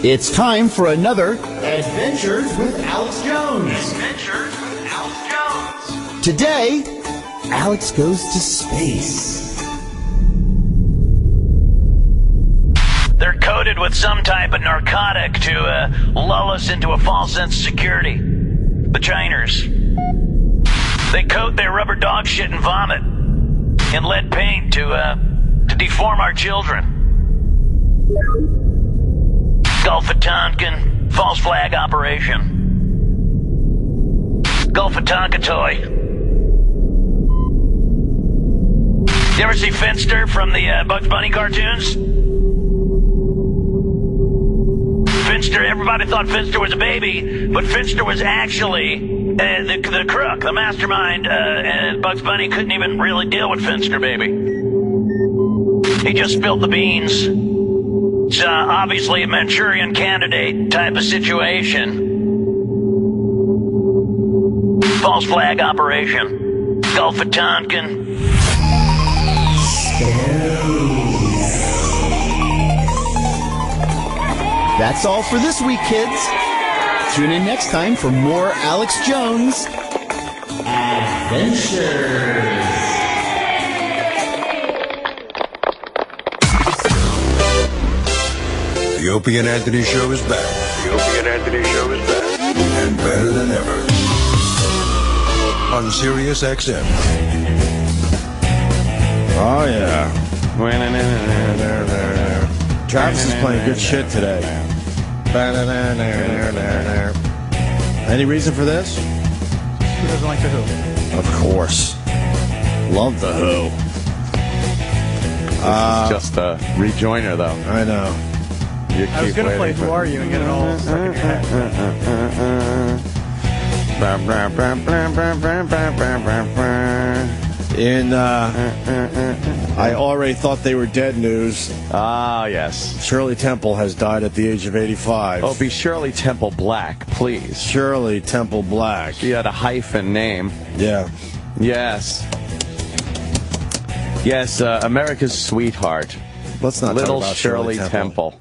It's time for another Adventures with Alex Jones. Adventures with Alex Jones. Today, Alex goes to space. They're coated with some type of narcotic to lull us into a false sense of security. The Chiners. They coat their rubber dog shit and vomit in lead paint to deform our children. Gulf of Tonkin, false flag operation. Gulf of Tonkin toy. You ever see Finster from the Bugs Bunny cartoons? Finster, everybody thought Finster was a baby, but Finster was actually the crook, the mastermind, and Bugs Bunny couldn't even really deal with Finster, baby. He just spilled the beans. It's obviously a Manchurian Candidate type of situation. False flag operation. Gulf of Tonkin. That's all for this week, kids. Tune in next time for more Alex Jones Adventures. The Opie and Anthony Show is back. The Opie and Anthony Show is back. And better than ever. On Sirius XM. Oh, yeah. Travis is playing good shit today. Any reason for this? Who doesn't like The Who? Of course. Love The Who. This is just a rejoiner, though. I know. I was going to play Who Are You and get it all stuck in your head. I already thought they were dead news. Ah, yes. Shirley Temple has died at the age of 85. Oh, be Shirley Temple Black, please. Shirley Temple Black. She had a hyphen name. Yeah. Yes. Yes, America's sweetheart. Let's not Little talk about Shirley Temple.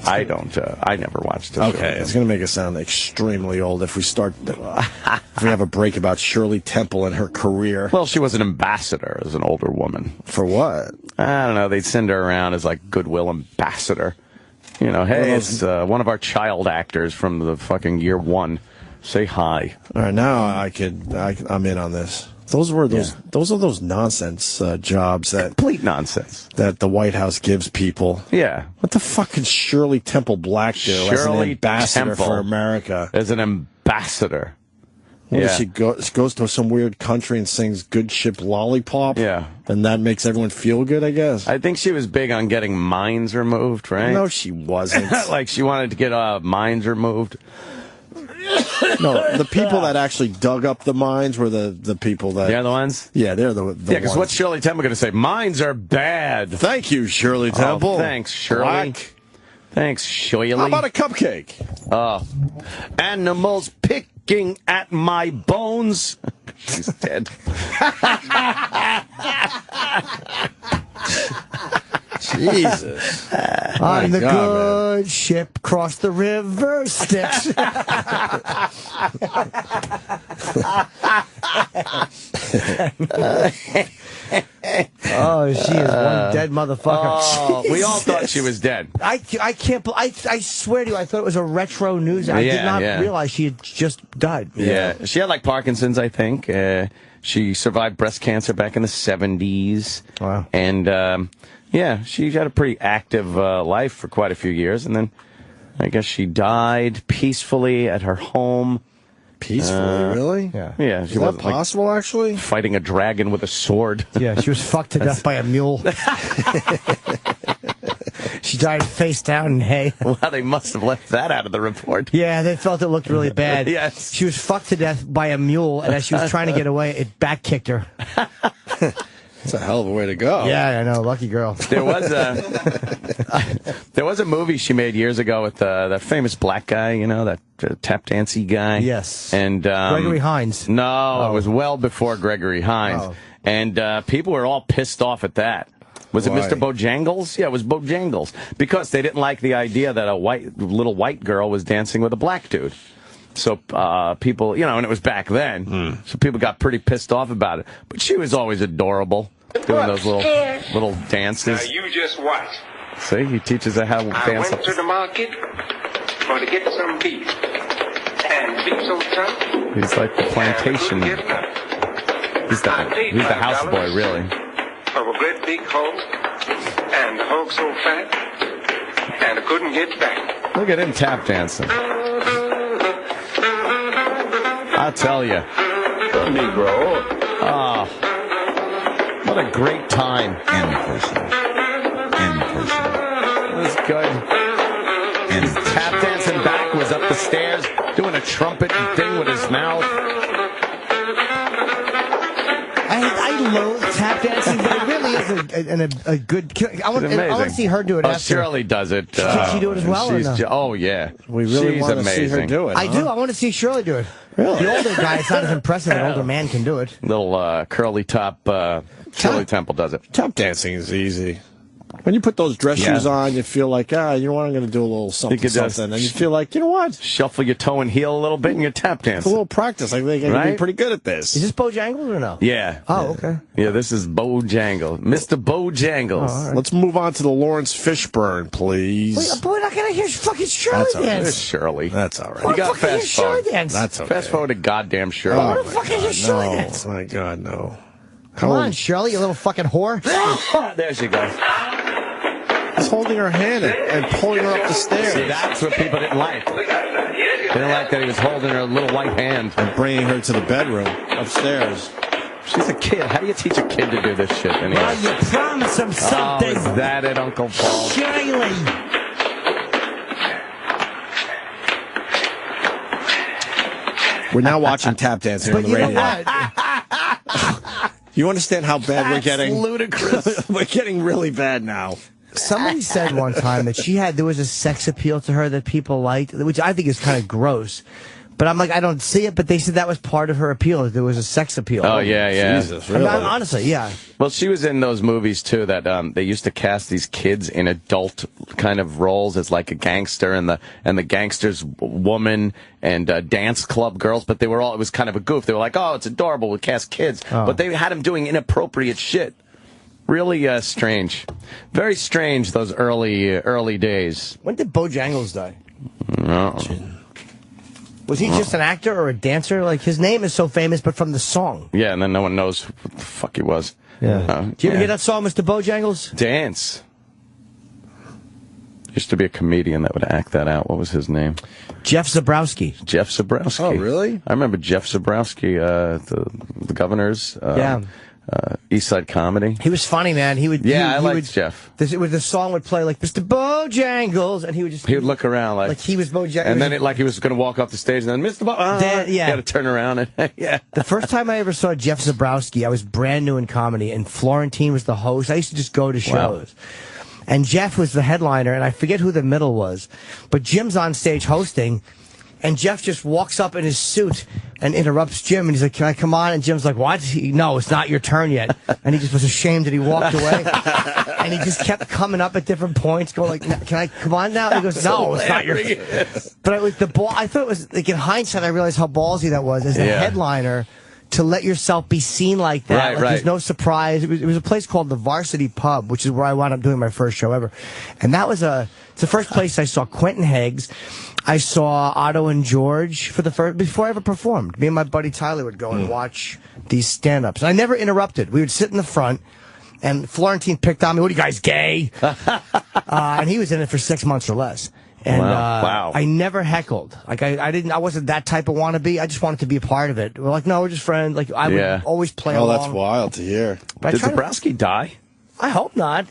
I don't. I never watched it. Okay, it's going to make us sound extremely old if we start. If we have a break about Shirley Temple and her career. Well, she was an ambassador as an older woman. For what? I don't know. They'd send her around as like goodwill ambassador. You know, hey, it's one of our child actors from the fucking year one. Say hi. All right, now I'm in on this. Those are those nonsense jobs that complete nonsense that the White House gives people. Yeah, what the fuck can Shirley Temple Black do as an ambassador for America? As an ambassador, She goes to some weird country and sings "Good Ship Lollipop." Yeah, and that makes everyone feel good, I guess. I think she was big on getting mines removed, right? No, she wasn't. Like she wanted to get mines removed. No, the people that actually dug up the mines were the people that... They're the ones? Yeah, they're the ones. Yeah, because what's Shirley Temple going to say? Mines are bad. Thank you, Shirley Temple. Oh, thanks, Shirley. Black. Thanks, Shirley. How about a cupcake? Animals picking at my bones. She's dead. Jesus. On the good ship, cross the river Styx. Oh, she is one dead motherfucker. Oh, we all thought she was dead. I can't. I swear to you, I thought it was a retro news. I did not realize she had just died. Yeah, she had like Parkinson's, I think. She survived breast cancer back in the 70s. Wow. And yeah, she had a pretty active life for quite a few years, and then I guess she died peacefully at her home. Peacefully, really? Yeah. Yeah. Is that possible, actually? Fighting a dragon with a sword. Yeah, she was fucked to death by a mule. She died face down in hay. Well, they must have left that out of the report. Yeah, they felt it looked really bad. Yes. She was fucked to death by a mule, and as she was trying to get away, it back kicked her. That's a hell of a way to go. Yeah, I know. Lucky girl. There was a movie she made years ago with that famous black guy, you know, that tap dancey guy. Yes. And Gregory Hines. No, it was well before Gregory Hines. Oh. And people were all pissed off at that. Was it Why? Mr. Bojangles? Yeah, it was Bojangles. Because they didn't like the idea that a little white girl was dancing with a black dude. So people, and it was back then. So people got pretty pissed off about it. But she was always adorable, doing those little dances. Now you just watch. See, he teaches her how to dance. I went to the market for to get some beef. And beef so tough. He's like the plantation. He's the houseboy, really. Of a great big hog, and the hog so fat, and I couldn't get back. Look at him tap dancing. I'll tell you. Negro. Oh, what a great time. And personal. It was good. And his tap dancing backwards up the stairs, doing a trumpet thing with his mouth. I loathe tap dancing, but it really is a good. I want to see her do it. Oh, Shirley does it. Can she do it as well? Or no? Oh yeah, we really want to see her do it. I do. I want to see Shirley do it. Really? The older guy, it's not as impressive. An older man can do it. Little curly top. Shirley Temple does it. Tap dancing is easy. When you put those dress shoes on, you feel like, you know what, I'm going to do a little something. And you feel like, you know what? Shuffle your toe and heel a little bit and you're tap dancing. It's a little practice. I think I can be pretty good at this. Is this Bojangles or no? Yeah. Oh, okay. Yeah, this is Bojangles. Mr. Bojangles. Oh, right. Let's move on to the Laurence Fishburne, please. Wait, boy, I gotta hear fucking Shirley dance. It's Shirley. That's all right. You got fast forward. That's okay. Fast forward to goddamn Shirley. I want to fucking hear Shirley dance. Oh, my God, no. Come on, Shirley, you little fucking whore. There she goes. He's holding her hand and pulling her up the stairs. See, that's what people didn't like. They didn't like that he was holding her little white hand. And bringing her to the bedroom upstairs. She's a kid. How do you teach a kid to do this shit anyway? Well, you promise him something. Oh, is that it, Uncle Paul? Shirley. We're now watching tap dancing on the radio. You understand how bad we're getting? Ludicrous. We're getting really bad now. Somebody said one time that there was a sex appeal to her that people liked, which I think is kind of gross. But I'm like, I don't see it, but they said that was part of her appeal. There was a sex appeal. Oh, yeah. Jesus, really? I mean, honestly, yeah. Well, she was in those movies, too, that they used to cast these kids in adult kind of roles as like a gangster and the gangster's woman and dance club girls, but it was kind of a goof. They were like, oh, it's adorable, we cast kids. Oh. But they had them doing inappropriate shit. Really strange. Very strange, those early days. When did Bojangles die? No. Was he just an actor or a dancer? Like, his name is so famous, but from the song. Yeah, and then no one knows what the fuck he was. Yeah. Did you ever hear that song, Mr. Bojangles? Dance. Used to be a comedian that would act that out. What was his name? Jeff Zabrowski. Jeff Zabrowski. Oh, really? I remember Jeff Zabrowski, the Governors. East Side Comedy. He was funny, man. He would. I liked Jeff. The song would play like Mr. Bojangles, and he would look around like he was Bojangles, and then he was going to walk off the stage, and then Mr. Bojangles. Yeah, he had to turn around and yeah. The first time I ever saw Jeff Zabrowski, I was brand new in comedy, and Florentine was the host. I used to just go to shows. Wow. And Jeff was the headliner, and I forget who the middle was, but Jim's on stage hosting. And Jeff just walks up in his suit and interrupts Jim, and he's like, "Can I come on?" And Jim's like, "What?" No, it's not your turn yet. And he just was ashamed that he walked away. And he just kept coming up at different points, going like, "Can I come on now?" And he goes, "No, it's not your." But I thought it was like in hindsight, I realized how ballsy that was as a headliner to let yourself be seen like that. There's no surprise. It was a place called the Varsity Pub, which is where I wound up doing my first show ever. And that was it's the first place I saw Quentin Higgs. I saw Otto and George before I ever performed. Me and my buddy Tyler would go and watch these stand-ups. And I never interrupted. We would sit in the front, and Florentine picked on me. "What are you guys, gay?" And he was in it for 6 months or less. And wow. I never heckled. Like I wasn't that type of wannabe. I just wanted to be a part of it. We're like, no, we're just friends. Like I would always play along. Oh, that's wild to hear. But did Zabrowski die? I hope not.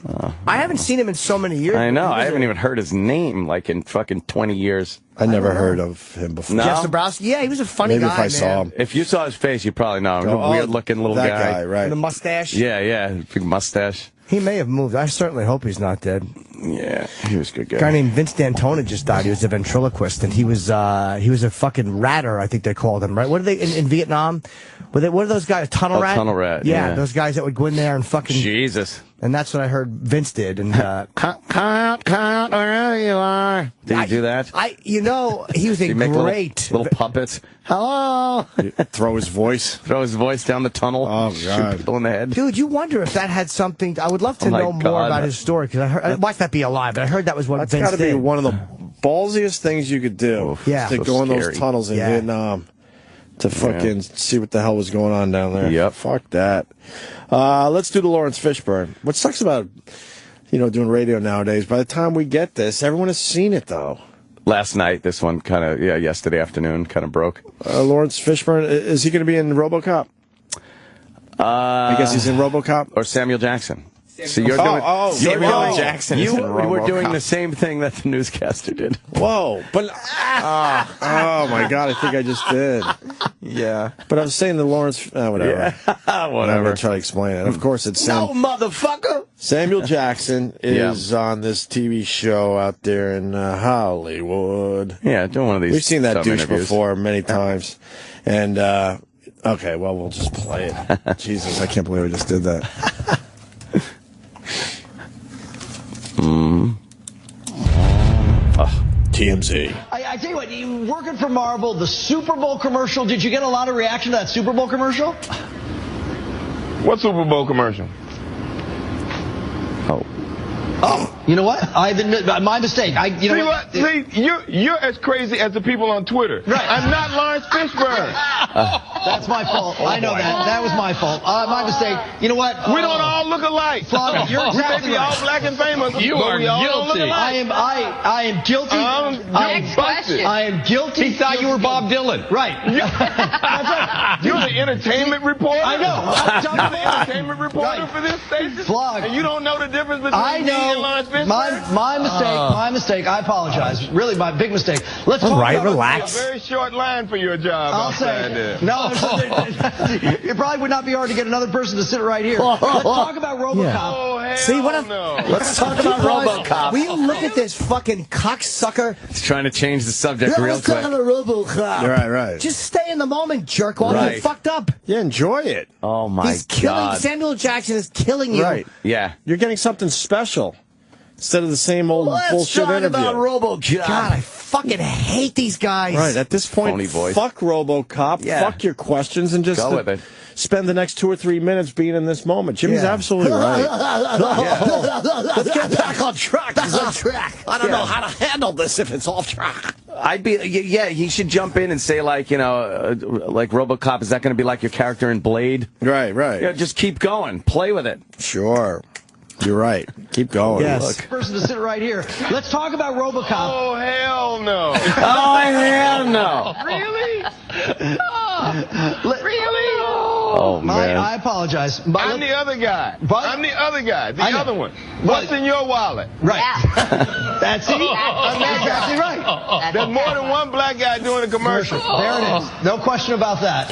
I haven't seen him in so many years. I know. I haven't even heard his name like in fucking 20 years. I never heard of him before. No? Jeff Zabrowski? Yeah, he was a funny guy, Maybe if I saw him. If you saw his face, you probably know him. A weird-looking little guy. Right. With a mustache? Yeah, big mustache. He may have moved. I certainly hope he's not dead. Yeah, he was a good guy. A guy named Vince D'Antona just died. He was a ventriloquist, and he was a fucking ratter, I think they called him, right? What are they in Vietnam? What are those guys? Tunnel rat? Tunnel rat. Yeah, those guys that would go in there and fucking... Jesus. And that's what I heard Vince did. And count wherever you are. Did he do that? He was a great little puppets. Hello. Throw his voice down the tunnel. Oh Shoot God, people in the head. Dude, you wonder if that had something. I would love to know more about his story because I might not be alive, but I heard that was what that's Vince got to be did. one of the ballsiest things you could do. Oof, yeah, to go in those tunnels in Vietnam to fucking see what the hell was going on down there. Yep. Fuck that. Let's do the Laurence Fishburne. What sucks about doing radio nowadays? By the time we get this, everyone has seen it though. Last night, this one yesterday afternoon kind of broke. Lawrence Fishburne, is he going to be in RoboCop? I guess he's in RoboCop or Samuel Jackson. So you're doing Samuel Jackson. You were doing the same thing that the newscaster did. Whoa! But oh my God, I think I just did. Yeah, but I was saying the Lawrence. Whatever. Yeah. Whatever. I'm gonna try to explain it. Of course, it's no motherfucker. Samuel Jackson is on this TV show out there in Hollywood. Yeah, doing one of these. We've seen that douche interviews before many times, and okay, well, we'll just play it. Jesus, I can't believe I just did that. TMZ. I tell you what, you working for Marvel, the Super Bowl commercial, did you get a lot of reaction to that Super Bowl commercial? What Super Bowl commercial? Oh, you know what? I've admit my mistake. See what? See, you're as crazy as the people on Twitter. Right. I'm not Laurence Fishburne. That's my fault. I know that. That was my fault. My mistake. You know what? We don't all look alike. Flog, you're exactly we may be right. all black and famous. You are guilty. I am guilty. Next question. I am guilty. He thought you were Bob Dylan. Right. That's right. You're the entertainment reporter. I know. You're the entertainment reporter for this station. Flog. And you don't know the difference between me and Laurence Fishburne? My mistake. I apologize. Really, my big mistake. Let's all talk right, about relax. A very short line for your job. I'll say. No, it probably would not be hard to get another person to sit right here. Let's talk about RoboCop. Yeah. Oh, hell See what? no. Let's talk about RoboCop. Will you look at this fucking cocksucker? He's trying to change the subject real let's quick. talk about RoboCop. Right. Just stay in the moment, jerk off. Right. You're fucked up. Yeah, enjoy it. Oh my He's killing. God. Samuel Jackson is killing you. Right. Yeah. You're getting something special instead of the same old bullshit talk interview. about RoboCop. God, I fucking hate these guys. Right, at this point, Phony voice. fuck RoboCop, fuck your questions, and just go with it. Spend the next 2 or 3 minutes being in this moment. Jimmy's absolutely right. Let's get back on track. I don't know how to handle this if it's off track. He should jump in and say, like RoboCop, is that going to be like your character in Blade? Right. Yeah, just keep going. Play with it. Sure. You're right. Keep going. Yes. Person to sit right here. Let's talk about RoboCop. Oh, hell no. Oh, hell no. Really? Really? Oh, man. I apologize. I'm the other guy. I'm the other guy. The other one. What's in your wallet? Right. That's it. That's exactly right. There's more than one black guy doing a commercial. There it is. No question about that.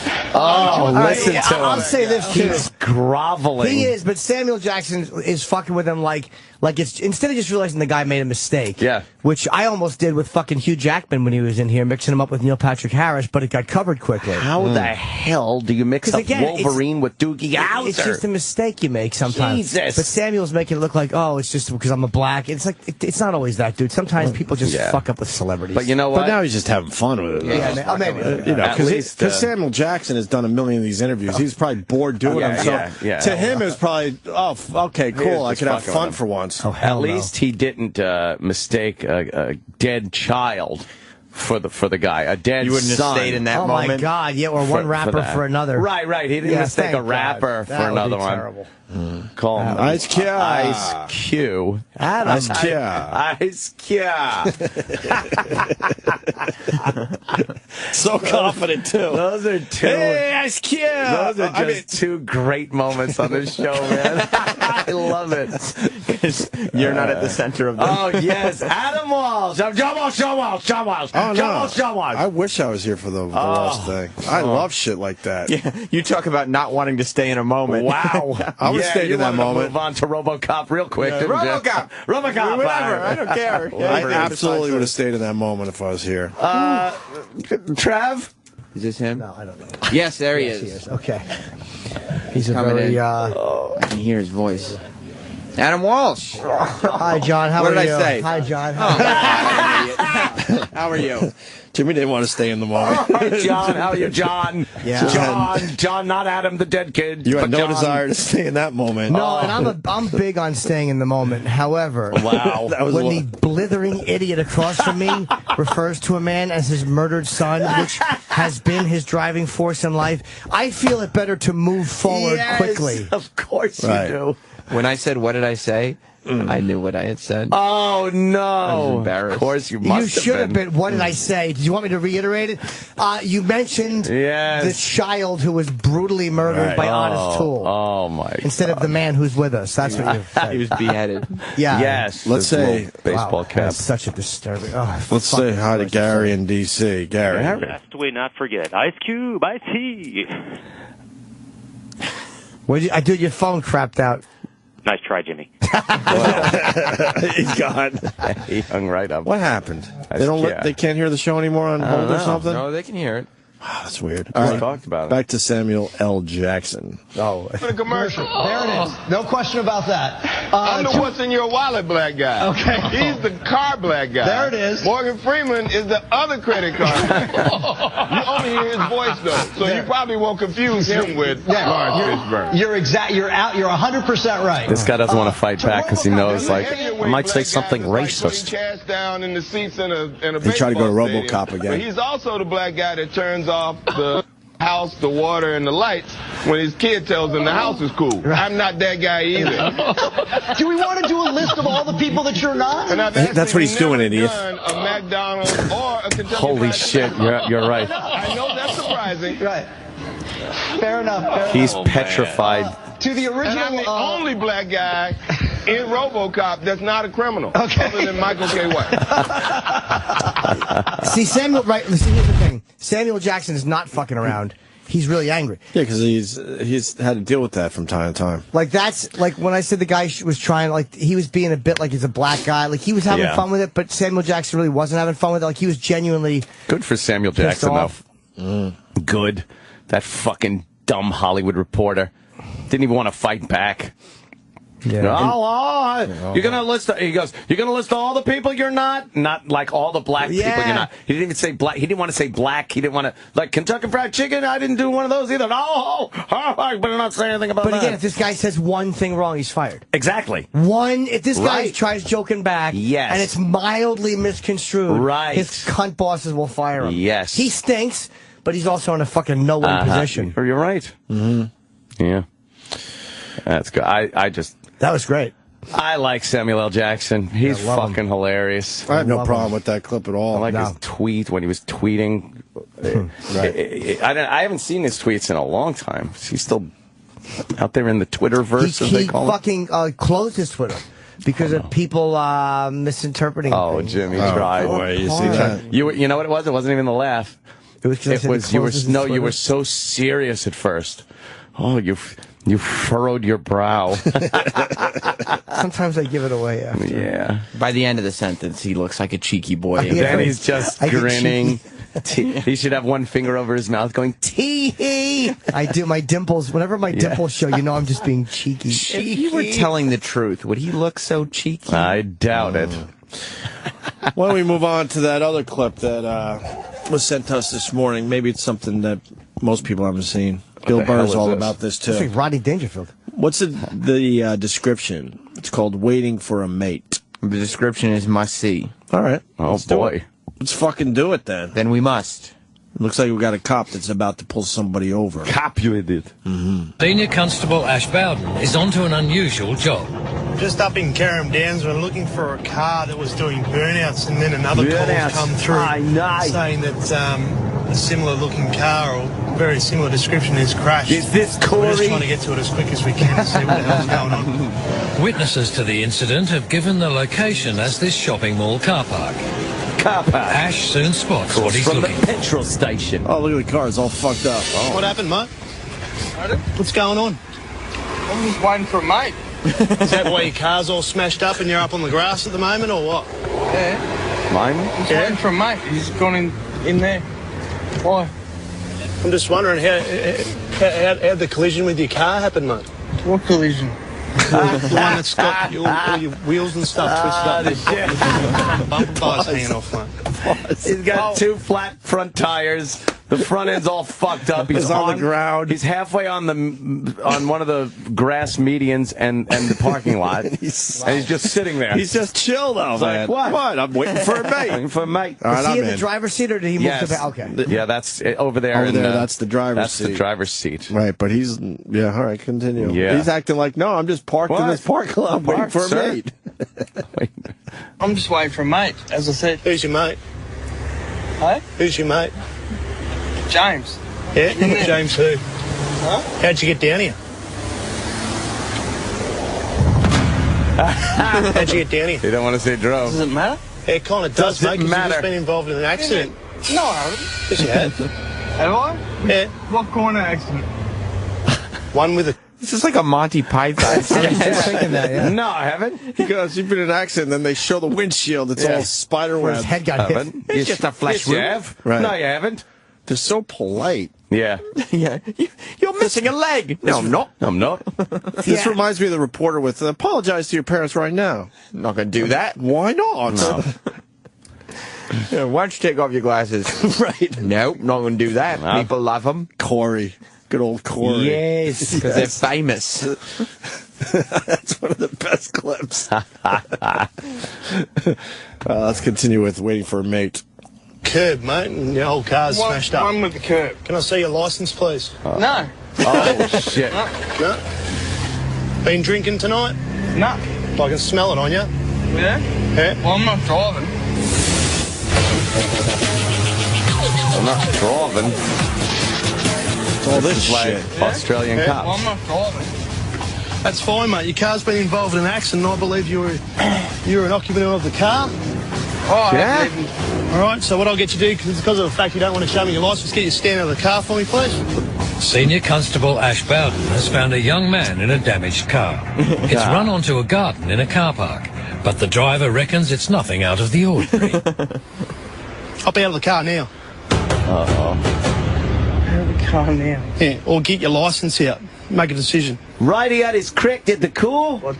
Listen to him. I'll say this too. He's groveling. He is, but Samuel Jackson is fucking with him like it's instead of just realizing the guy made a mistake. Yeah. Which I almost did with fucking Hugh Jackman when he was in here, mixing him up with Neil Patrick Harris, but it got covered quickly. How the hell do you mix up Wolverine with Doogie Howser? It's just a mistake you make sometimes. Jesus. But Samuel's making it look like, oh, it's just because I'm a black. It's like it's not always that, dude. Sometimes people just fuck up with celebrities. But you know what? But now he's just having fun with it. Yeah, maybe. Because Samuel Jackson has done a million of these interviews. He's probably bored doing them. So to him, it was probably, okay, cool. I could have fun for once. Oh, hell At least he didn't mistake a dead child for the guy, a dead You wouldn't son. have stayed in that moment. Oh my God! Yeah, or one rapper for another. Right. He didn't mistake a rapper for another one. Terrible. Call him Ice Cube. Ice Cube. Ice Cube. Ice Cube. So confident too. Those are two. Hey, Ice Cube. Those are just two great moments on this show, man. I love it. because you're not at the center of them. Oh, yes. Adam Walsh. John Walsh. Oh, no. I wish I was here for the Walsh thing. I love shit like that. Yeah, you talk about not wanting to stay in a moment. Wow. I would stay in that moment. Move on to RoboCop real quick. Yeah, RoboCop. Whatever. I don't care. I absolutely would have stayed in that moment if I was here. Trav? Is this him? No, I don't know. Yes, there he is. He is. Okay. He's coming very, in. I can hear his voice. Adam Walsh. Hi, John. How are you? What did I say? Hi, John. How are you? Jimmy didn't want to stay in the moment. John, how are you, John? Yeah. John, not Adam, the dead kid. You had no desire to stay in that moment. No, and I'm big on staying in the moment. However, wow. When the blithering idiot across from me refers to a man as his murdered son, which has been his driving force in life, I feel it better to move forward quickly. Of course you do. When I said, what did I say? I knew what I had said. Oh, no. I was embarrassed. Of course you must You should have been. What did I say? Did you want me to reiterate it? You mentioned the child who was brutally murdered by Honest Tool. Oh, my God. Instead of the man who's with us. That's what you said. He was beheaded. Yeah. Yes. Let's say baseball cap. That's such a disturbing. Let's say hi to Gary in D.C. Gary. Last we not forget. Ice Cube, Ice T. I did your phone crapped out. Nice try, Jimmy. He's gone. He hung right up. What happened? They can't hear the show anymore on hold or something? No, they can hear it. That's weird. All right, talked about it. Back to Samuel L. Jackson. For the commercial. There it is. No question about that. I'm the what's in your wallet black guy. Okay. He's the car black guy. There it is. Morgan Freeman is the other credit card. You only hear his voice though, so you probably won't confuse him with Laurence Fishburne. You're 100% right. This guy doesn't want to fight back because he knows, like, I might say something racist. Cash down in the seats in a He tried to go to baseball RoboCop stadium. again. But he's also the black guy that turns off the house, the water, and the lights when his kid tells him the house is cool. I'm not that guy either. Do we want to do a list of all the people that you're not? And That's what he's doing, idiot. A McDonald's or a Kentucky Holy Fried shit, Chicken. you're right. I know that's surprising. Right. Fair enough. He's petrified. To the original. And I'm the only black guy in RoboCop that's not a criminal. Okay. Other than Michael K. White. See, here's the thing. Samuel Jackson is not fucking around. He's really angry. Yeah, because he's had to deal with that from time to time. Like, that's, like, when I said the guy was trying, like, he was being a bit like he's a black guy. Like, he was having fun with it, but Samuel Jackson really wasn't having fun with it. Like, he was genuinely Good for Samuel Jackson, though. Good. That fucking dumb Hollywood reporter. Didn't even want to fight back. Yeah. You're gonna list. He goes. You're gonna list all the people you're not like all the black people you're not. He didn't even say black. He didn't want to say black. He didn't want to like Kentucky Fried Chicken. I didn't do one of those either. I better not say anything about that. But again, if this guy says one thing wrong, he's fired. Exactly. If this guy tries joking back, and it's mildly misconstrued, his cunt bosses will fire him. Yes. He stinks, but he's also in a fucking no-win position. You're right. Yeah. That's good. That was great. I like Samuel L. Jackson. He's fucking hilarious. I have no problem with that clip at all. I like his tweet when he was tweeting. I haven't seen his tweets in a long time. He's still out there in the Twitterverse, as they call it. He fucking closed his Twitter because of people misinterpreting things. Jimmy tried. Boy, you see that? You know what it was? It wasn't even the laugh. It was you were so serious at first. Oh, you furrowed your brow. Sometimes I give it away after. Yeah. By the end of the sentence, he looks like a cheeky boy. Then he's just grinning. He should have one finger over his mouth going, tee-hee. I do. My dimples, whenever my dimples show, you know I'm just being cheeky. If you were telling the truth, would he look so cheeky? I doubt it. Why don't we move on to that other clip that was sent to us this morning? Maybe it's something that most people haven't seen. Bill Burr's all about this, too. It's like Rodney Dangerfield. What's the description? It's called Waiting for a Mate. The description is must see. All right. Oh, boy. Let's fucking do it, then. Then we must. It looks like we got a cop that's about to pull somebody over. Cop, you idiot. Senior Constable Ash Bowden is on to an unusual job. Just up in Carrum Downs, we're looking for a car that was doing burnouts, and then another call come through saying that a similar-looking car or very similar description has crashed. Is this Corey? We're just trying to get to it as quick as we can to see what the hell's going on. Witnesses to the incident have given the location as this shopping mall car park. Ash soon spots what he's from looking the petrol station. Oh, look at the car. It's all fucked up. Oh. What happened, mate? What's going on? I'm just waiting for a mate. Is that why your car's all smashed up and you're up on the grass at the moment, or what? Yeah. Mine? I'm just waiting for a mate. He's gone in there. Why? I'm just wondering how the collision with your car happened, mate. What collision? The one that's got all your wheels and stuff twisted up. Bumper bars hanging off, mate. He's got two flat front tires. The front end's all fucked up. He's on the ground. He's halfway on one of the grass medians and the parking lot. And he's just sitting there. He's just chill though, man. Like, what? I'm waiting for a mate. Waiting for a mate. All right, Is he in the driver's seat or did he move the back? Okay. Yeah, that's over there. Over there, that's the driver's seat. That's the driver's seat. Right, but he's all right. Continue. Yeah. He's acting like no. I'm just parked in this parking lot waiting for a mate. I'm just waiting for a mate, as I said. Who's your mate? Hey? Who's your mate? James. Yeah? James who? Huh? How'd you get down here? How'd you get down here? You don't want to say drove. Does it matter? Yeah, it kind of does, mate, because you've just been involved in an accident. No, I haven't. Yes, you have. Have I? Yeah. What kind of accident? One with a... This is like a Monty Python. I was just thinking that, yeah. No, I haven't. He goes, you've been in an accident, and then they show the windshield. It's all spider Where web. his head got hit. It's just a flesh you wound. have. Right. No, you haven't. They're so polite. Yeah. Yeah. You're missing a leg. No, I'm not. I'm not. This reminds me of the reporter with, apologize to your parents right now. I'm not going to do that. Why not? No. Yeah, why don't you take off your glasses? Right. Nope, not going to do that. No. People love them. Corey. Good old Corey. Yes, because they're famous. That's one of the best clips. Let's continue with waiting for a mate. Curb, mate, and your whole car's smashed up. One with the curb. Can I see your license, please? No. Oh, shit. No? Been drinking tonight? No. I can smell it on you. Yeah? Yeah? Well, I'm not driving. I'm not driving. All this like shit. Australian Well, cops. I'm not driving. That's fine, mate. Your car's been involved in an accident, and I believe you were an occupant of the car. Oh, Yeah? All right, so what I'll get you to do, because of the fact you don't want to show me your license, get you to stand out of the car for me, please. Senior Constable Ash Bowden has found a young man in a damaged car. It's run onto a garden in a car park, but the driver reckons it's nothing out of the ordinary. Hop out of the car now. Out of the car now. Yeah, or get your license out. Make a decision. Righty out is correct at the cool.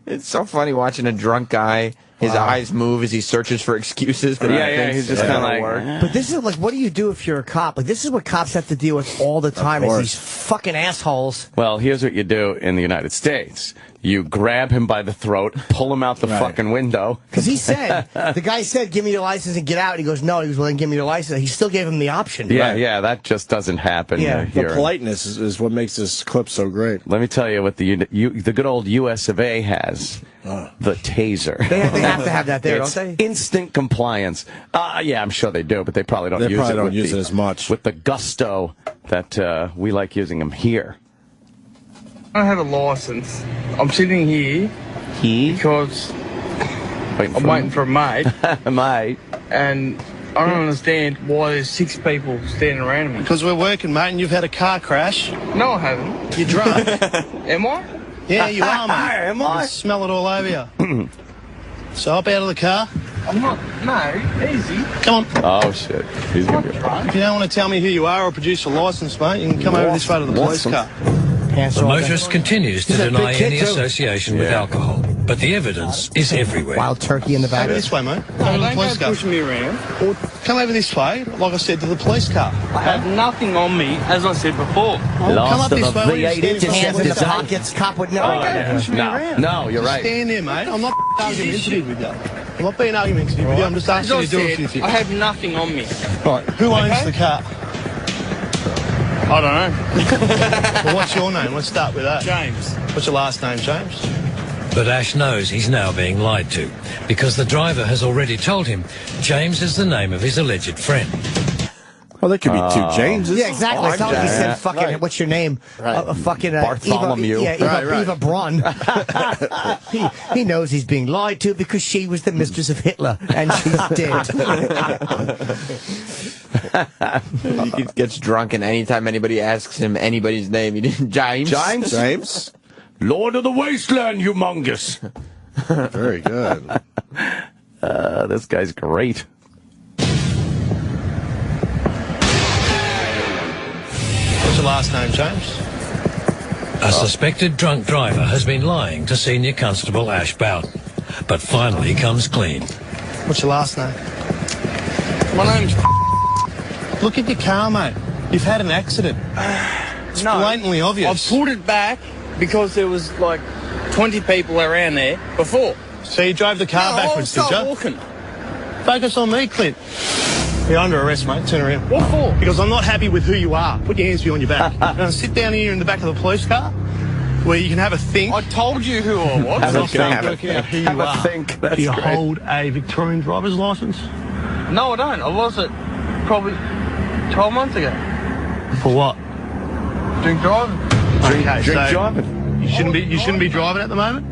It's so funny watching a drunk guy. His eyes move as he searches for excuses. But He's just kind of like... But this is like, what do you do if you're a cop? Like, this is what cops have to deal with all the time, is these fucking assholes. Well, here's what you do in the United States. You grab him by the throat, pull him out the fucking window. Because he said, the guy said, give me your license and get out. And he goes, no. He goes, well, then give me your license. He still gave him the option. Yeah, yeah, that just doesn't happen Yeah. here. The politeness is what makes this clip so great. Let me tell you what the good old US of A has. The taser. They have to have that there, It's don't they? instant compliance. Yeah, I'm sure they do, but they probably don't use it. As much. With the gusto that we like using them here. I don't have a license. I'm sitting here because I'm waiting for a mate. Mate. And I don't understand why there's 6 people standing around me. Because we're working, mate, and you've had a car crash. No, I haven't. You're drunk. Am I? Yeah, you are, mate. Am I? You smell it all over you. So hop out of the car. I'm not. No, easy. Come on. Oh, shit. He's going to be If you don't want to tell me who you are or produce a license, mate, you can come over this way to the police car. The motorist continues to deny any association with alcohol, but the evidence is everywhere. Wild turkey in the back. Over this way, mate. Come No, to the don't police go car. pushing me around. Or come over this way, like I said, to the police car. I have nothing on me, as I said before. Come up this way. when you're standing in front of Hands the in the police car. pockets. Cop would know. Push me around. No, you're right. Stand there, mate. I'm not argumentative with you. I'm not being argumentative with you. I'm just As asking I you to do a few said, things. I have nothing on me. Right. Who owns the car? I don't know. Well, what's your name? Let's start with that. James. What's your last name, James? But Ash knows he's now being lied to, because the driver has already told him James is the name of his alleged friend. Well, there could be two Jameses. Yeah, exactly. It's not like he said, fucking, what's your name? Fucking Bartholomew. Eva Braun. he knows he's being lied to because she was the mistress of Hitler, and she's dead. He gets drunk, and anytime anybody asks him anybody's name, he didn't. James. Lord of the Wasteland, humongous. Very good. This guy's great. What's your last name, James? A suspected drunk driver has been lying to Senior Constable Ash Bowden, but finally comes clean. What's your last name? My name's... Look at your car, mate. You've had an accident. It's blatantly obvious. I pulled it back because there was like 20 people around there before. So you drove the car backwards, did you? I was walking. Focus on me, Clint. You're under arrest, mate. Turn around. What for? Because I'm not happy with who you are. Put your hands behind your back. Now sit down here in the back of the police car where you can have a think. I told you who I was. I'm not working out who you are. Do you hold a Victorian driver's licence? No, I don't. I lost it probably 12 months ago. For what? Drink driving. Okay, drink driving. You shouldn't be driving at the moment.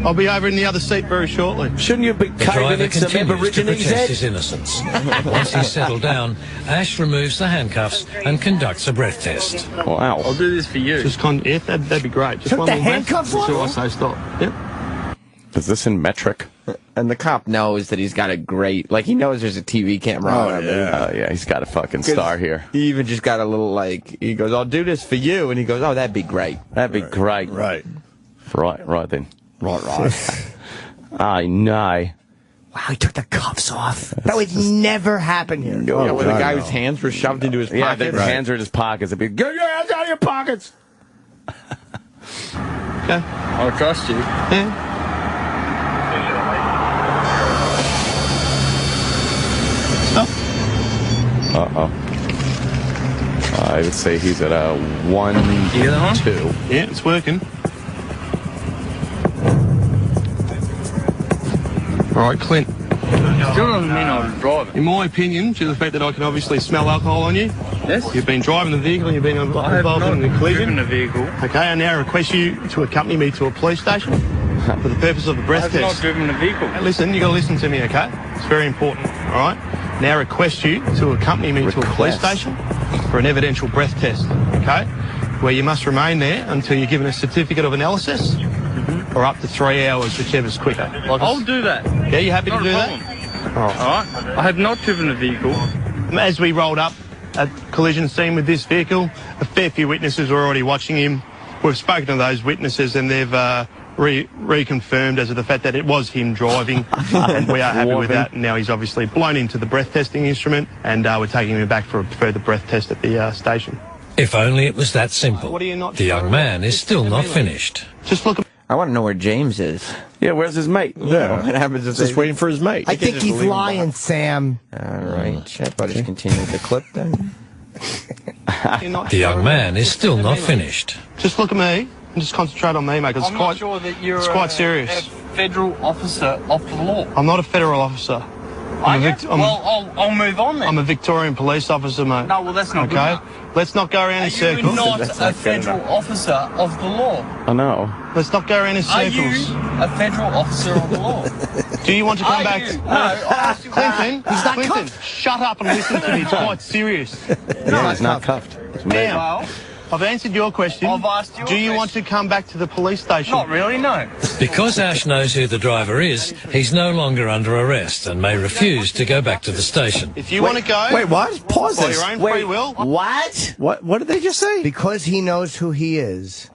I'll be over in the other seat very shortly. Shouldn't you be carrying in some Aborigines' protest his innocence. Once he's settled down, Ash removes the handcuffs and conducts a breath test. Wow. I'll do this for you. Yeah, that'd be great. Just Took the handcuffs off? So I say stop. Yep. Is this in metric? And the cop knows that he's got a great, like, he knows there's a TV camera on him. Oh, yeah, he's got a fucking star here. He even just got a little, like, he goes, I'll do this for you. And he goes, oh, that'd be great. That'd be great. Right. Right then. Right. I know. Wow, he took the cuffs off. That would never happen here. Yeah, where the guy whose hands were shoved into his pockets. Yeah, his hands are in his pockets. It'd be, get your hands out of your pockets. Okay. I trust you. Yeah. I would say he's at a 1, 2. Yeah, it's working. All right, Clint. Still doesn't mean I was driving. In my opinion, due to the fact that I can obviously smell alcohol on you, yes, you've been driving the vehicle and you've been involved in the collision. The vehicle. Okay, I now request you to accompany me to a police station for the purpose of a breath test. I have not driven the vehicle. Hey, listen, you got to listen to me, okay? It's very important. All right. Now request you to accompany me to a police station for an evidential breath test. Okay, where you must remain there until you're given a certificate of analysis. Or up to 3 hours, whichever's quicker. I'll do that. Yeah, you happy to do that? All right. I have not driven the vehicle. As we rolled up at collision scene with this vehicle, a fair few witnesses were already watching him. We've spoken to those witnesses and they've reconfirmed as of the fact that it was him driving, and we are happy with that. And now he's obviously blown into the breath testing instrument, and we're taking him back for a further breath test at the station. If only it was that simple. The young man is still not finished. Just look. I want to know where James is. Yeah, where's his mate? Yeah, what happens if just waiting for his mate? I think he's lying, Sam. All right, Chet, I'll just continue the clip then. The young man is still not finished. Just look at me and just concentrate on me, mate. I'm not sure that you're it's quite serious. A federal officer of the law. I'm not a federal officer. I'll move on then. I'm a Victorian police officer, mate. No, well, that's not good enough. Let's not go around in circles. You're not a federal officer of the law. I know. Let's not go around in circles. Are you a federal officer of the law? Do you want to come back? No, Clinton, Clinton, shut up and listen to me. It's quite serious. No, he's not cuffed. Now, I've answered your question. I've asked you. Do you want to come back to the police station? Not really, no. Because Ash knows who the driver is, he's no longer under arrest and may refuse to go back to the station. If you want to go... Wait, what? Pause by this. your own free will. What? What did they just say? Because he knows who he is.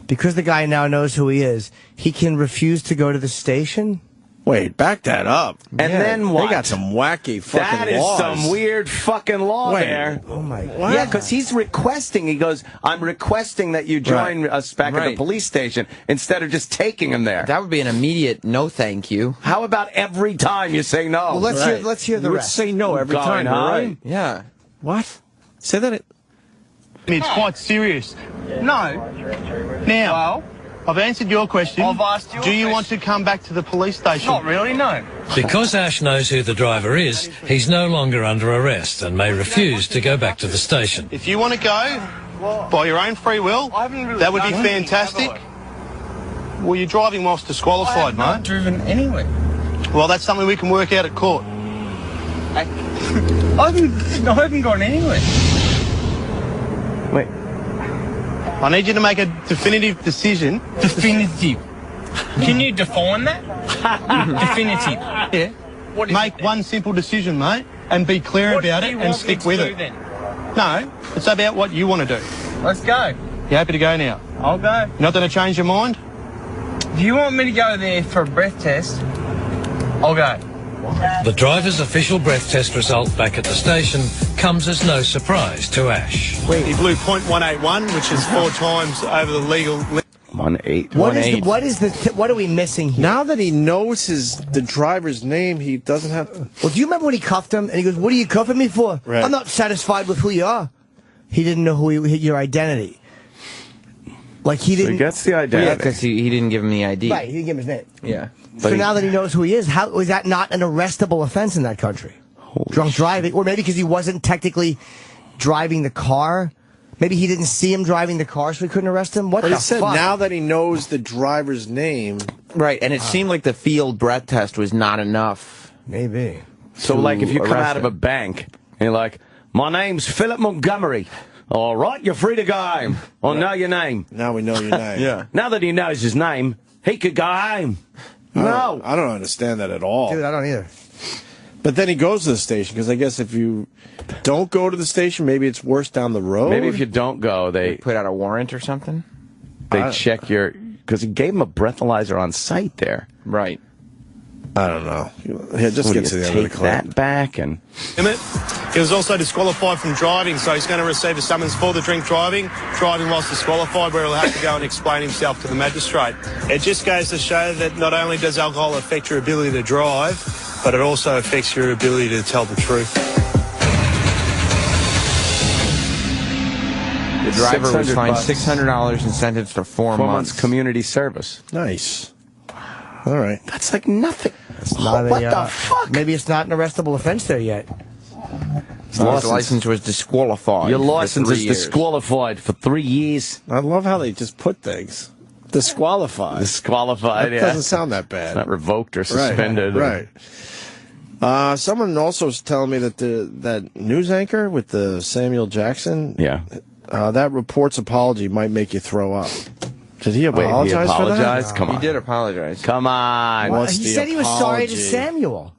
Because the guy now knows who he is, he can refuse to go to the station? Wait, back that up. And then what? They got some wacky fucking That is laws. some weird fucking law there. Oh, my God. Yeah, because he's requesting. He goes, I'm requesting that you join us back at the police station instead of just taking him there. That would be an immediate no thank you. How about every time you say no? Well, let's hear the You would rest. say no every time, right? Yeah. What? Say that. It's quite serious. No. Now, I've answered your question. I've asked you. Do you want to come back to the police station? Not really, no. Because Ash knows who the driver is, he's no longer under arrest and may refuse to go back to the station. If you want to go, by your own free will, that would be fantastic. Well, you're driving whilst disqualified, mate. I've not driven anywhere. Well, that's something we can work out at court. I haven't gone anywhere. Wait. I need you to make a definitive decision. Definitive. Can you define that? Definitive. Yeah. Make one simple decision, mate, and be clear about it and stick with it. Then? No, it's about what you want to do. Let's go. You happy to go now? I'll go. You're not going to change your mind? Do you want me to go there for a breath test? I'll go. The driver's official breath test result back at the station comes as no surprise to Ash. Wait, he blew .181, which is 4 times over the legal. 1.8. What are we missing here? Now that he knows the driver's name, he doesn't have. Well, do you remember when he cuffed him and he goes, "What are you cuffing me for? Right. I'm not satisfied with who you are." He didn't know your identity. Like he didn't. So he gets the identity. Yeah, because he didn't give him the ID. Right, he didn't give him his name. Yeah. So now that he knows who he is, how is that not an arrestable offense in that country? Drunk driving, or maybe because he wasn't technically driving the car. Maybe he didn't see him driving the car, so he couldn't arrest him. What but the he said fuck? now that he knows the driver's name, right? And it seemed like the field breath test was not enough. Maybe. So, like, if you come out of a bank and you're like, "My name's Philip Montgomery." All right, you're free to go home. Or know your name. Now we know your name. Yeah. Now that he knows his name, he could go home. I don't understand that at all. Dude, I don't either. But then he goes to the station, because I guess if you don't go to the station, maybe it's worse down the road. Maybe if you don't go, they put out a warrant or something. They check your... Because he gave him a breathalyzer on site there. Right. I don't know. Yeah, just get to the end of the clip. Take that back and... He was also disqualified from driving, so he's going to receive a summons for the drink driving whilst disqualified, where he'll have to go and explain himself to the magistrate. It just goes to show that not only does alcohol affect your ability to drive, but it also affects your ability to tell the truth. The driver was fined $600 and sentenced to 4 months. Community service. Nice. All right. That's like nothing. What the fuck? Maybe it's not an arrestable offense there yet. His license was disqualified. Your license is disqualified for 3 years. I love how they just put things. Disqualified. Disqualified, that doesn't sound that bad. It's not revoked or suspended. Right. Someone also was telling me that that news anchor with the Samuel Jackson, that report's apology might make you throw up. Did he apologize for that? Come on. He did apologize. Come on. He said he was sorry to Samuel.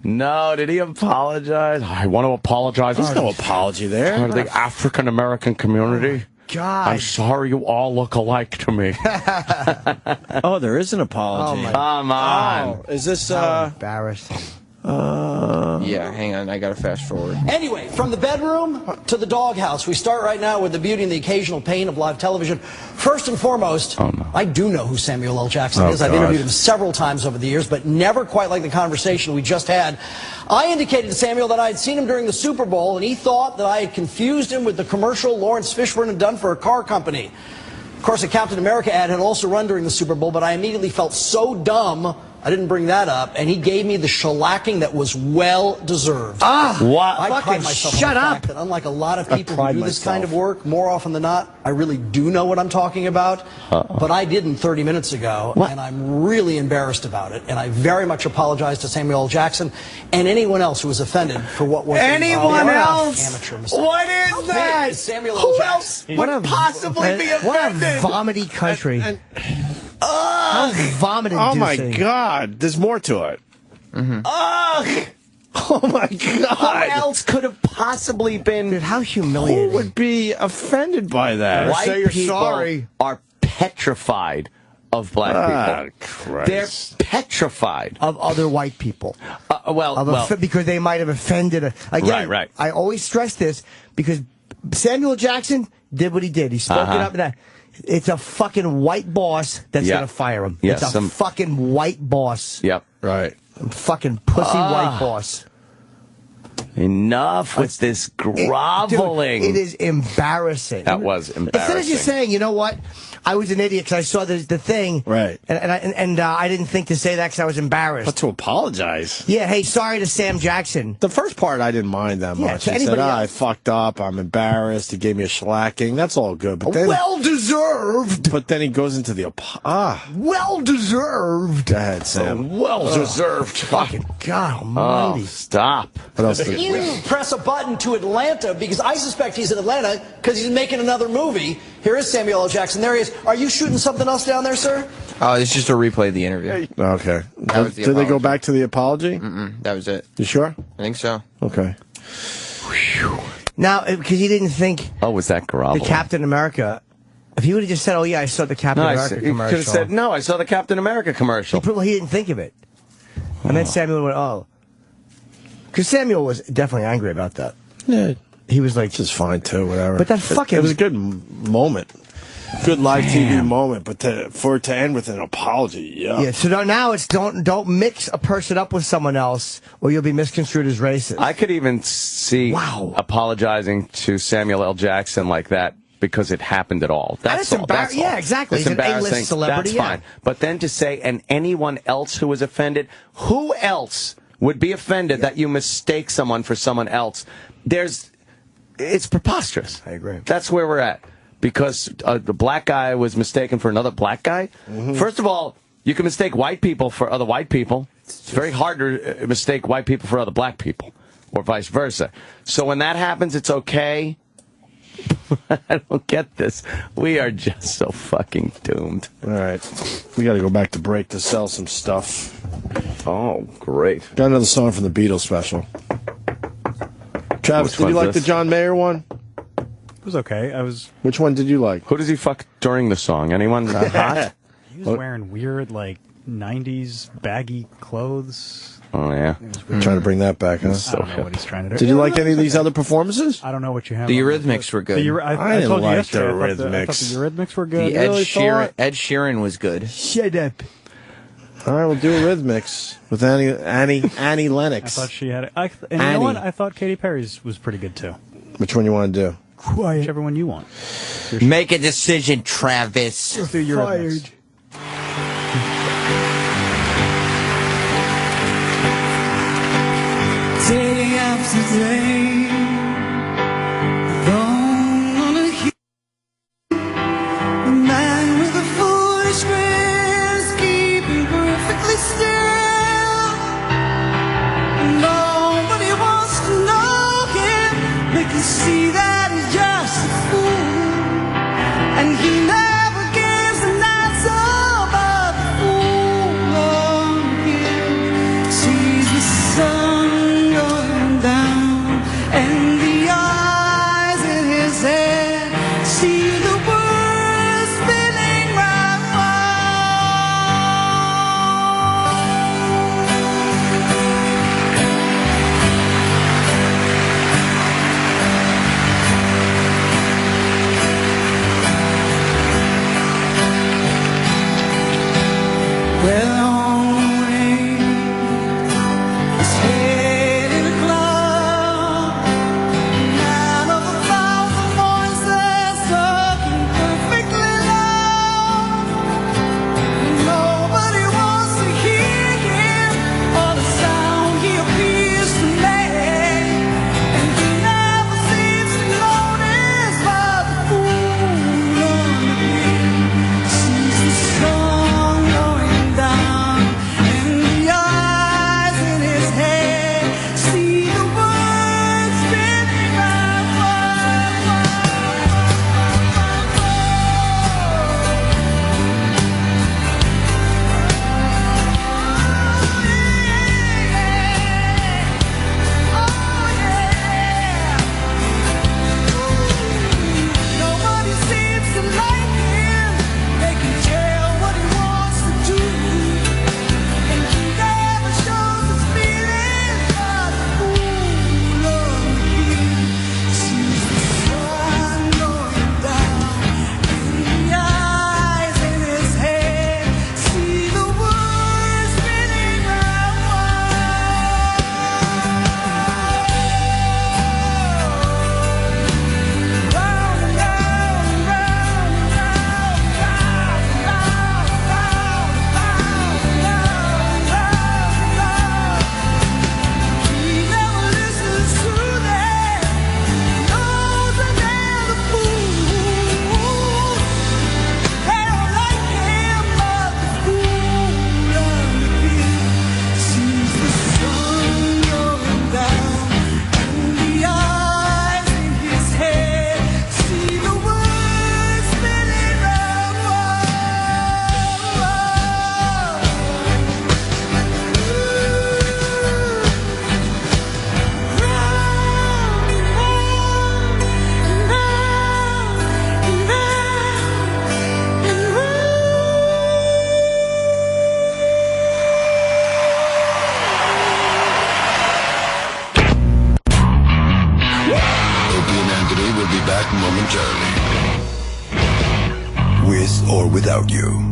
No, did he apologize? I want to apologize. There's no apology there. For the African American community. God. I'm sorry you all look alike to me. Oh, there is an apology. Come on. Oh, is this embarrassing? Yeah, hang on. I got to fast forward. Anyway, from the bedroom to the doghouse, we start right now with the beauty and the occasional pain of live television. First and foremost, I do know who Samuel L. Jackson is. I've interviewed him several times over the years, but never quite like the conversation we just had. I indicated to Samuel that I had seen him during the Super Bowl, and he thought that I had confused him with the commercial Laurence Fishburne had done for a car company. Of course, a Captain America ad had also run during the Super Bowl, but I immediately felt so dumb I didn't bring that up, and he gave me the shellacking that was well-deserved. What? I pride myself on the fact that unlike a lot of people who do this kind of work, more often than not, I really do know what I'm talking about. But I didn't 30 minutes ago, and I'm really embarrassed about it. And I very much apologize to Samuel L. Jackson and anyone else who was offended for what was anyone else? Amateur mistake. What is that? Samuel L. Who Jackson. else would possibly be offended? What a vomity country. How vomited. Oh my God! There's more to it. Ugh! Oh my God! Who else could have possibly been? Dude, how humiliating! Who would be offended by that? White Say you're people sorry. Are petrified of black people. Christ. They're petrified of other white people. Because they might have offended. Again, right. I always stress this because Samuel Jackson did what he did. He spoke it up and that. It's a fucking white boss that's going to fire him. Yes, it's a fucking white boss. Yep. Right. A fucking pussy white boss. Enough with this groveling. Dude, it is embarrassing. That was embarrassing. Instead of just saying, you know what, I was an idiot because I saw the thing. Right. And I didn't think to say that because I was embarrassed. But to apologize. Yeah, hey, sorry to Sam Jackson. The first part I didn't mind that much. To He said, I fucked up, I'm embarrassed, he gave me a shellacking. That's all good. But then, well-deserved. But then he goes into the well-deserved. Go ahead, Sam. Well-deserved. Fucking God almighty. Oh, stop. What else? You press a button to Atlanta because I suspect he's in Atlanta because he's making another movie. Here is Samuel L. Jackson. There he is. Are you shooting something else down there, sir? Oh, it's just a replay of the interview. Okay. Did they go back to the apology? That was it. You sure? I think so. Okay. Now, because he didn't think was that Garoppolo? the Captain America... If he would have just said, oh, yeah, I saw the Captain America commercial. He could have said, no, I saw the Captain America commercial. He didn't think of it. And then Samuel went, oh. Because Samuel was definitely angry about that. Yeah. He was like... Which is fine, too, whatever. But that fucking... It was a good moment. Good live TV moment, but for it to end with an apology, Yeah, so now it's don't mix a person up with someone else, or you'll be misconstrued as racist. I could even see apologizing to Samuel L. Jackson like that because it happened at all. That's all. That's all. Yeah, exactly. It's He's an A-list celebrity. That's fine. But then to say, and anyone else who was offended, who else would be offended that you mistake someone for someone else? It's preposterous. I agree. That's where we're at. Because the black guy was mistaken for another black guy. First of all, you can mistake white people for other white people. It's very hard to mistake white people for other black people, or vice versa. So when that happens, it's okay. I don't get this. We are just so fucking doomed. All right. We got to go back to break to sell some stuff. Oh, great. Got another song from the Beatles special. Travis, did you like the John Mayer one? It was okay. Which one did you like? Who does he fuck during the song? Anyone hot? He was wearing weird, 90s baggy clothes. Oh, yeah. Trying to bring that back, huh? I don't know what he's trying to do. Did you like any of these other performances? I don't know what you have. The Eurythmics were good. I didn't like the Eurythmics. I thought the Eurythmics were good. The Ed Sheeran was good. Shut up. All right, we'll do Eurythmics with Annie Lennox. I thought she had it. You know what? I thought Katy Perry's was pretty good, too. Which one you want to do? Quiet. Whichever one you want. Make a decision, Travis. Go through Eurythmics. Day after day, alone on a hill, a man with a foolish grin, keeping perfectly still. Nobody wants to know him. They can see that he's just a fool, and he never gives an answer. But the fool on him sees the sun down and back momentarily. With or without you.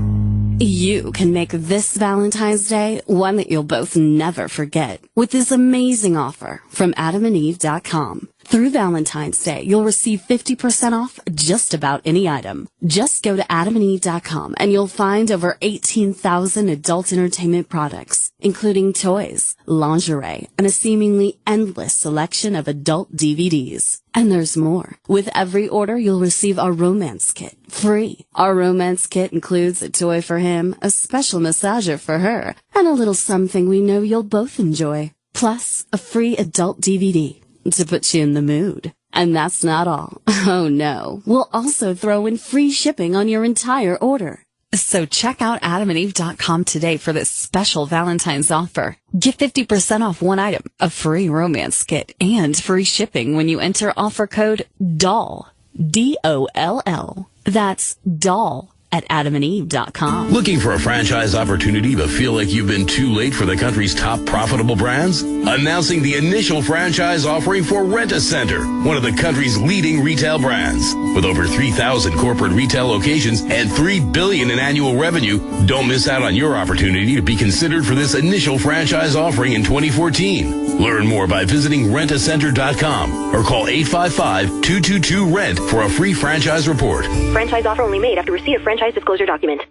You can make this Valentine's Day one that you'll both never forget with this amazing offer from AdamandEve.com. Through Valentine's Day, you'll receive 50% off just about any item. Just go to AdamandEve.com and you'll find over 18,000 adult entertainment products, including toys, lingerie, and a seemingly endless selection of adult DVDs. And there's more. With every order, you'll receive our romance kit free. Our romance kit includes a toy for him, a special massager for her, and a little something we know you'll both enjoy. Plus, a free adult DVD to put you in the mood. And that's not all. Oh no. We'll also throw in free shipping on your entire order. So check out AdamandEve.com today for this special Valentine's offer. Get 50% off one item, a free romance kit, and free shipping when you enter offer code DOLL. D-O-L-L. That's DOLL at AdamandEve.com. Looking for a franchise opportunity but feel like you've been too late for the country's top profitable brands? Announcing the initial franchise offering for Rent-A-Center, one of the country's leading retail brands. With over 3,000 corporate retail locations and $3 billion in annual revenue, don't miss out on your opportunity to be considered for this initial franchise offering in 2014. Learn more by visiting rentacenter.com or call 855-222-RENT for a free franchise report. Franchise offer only made after receipt of franchise disclosure document.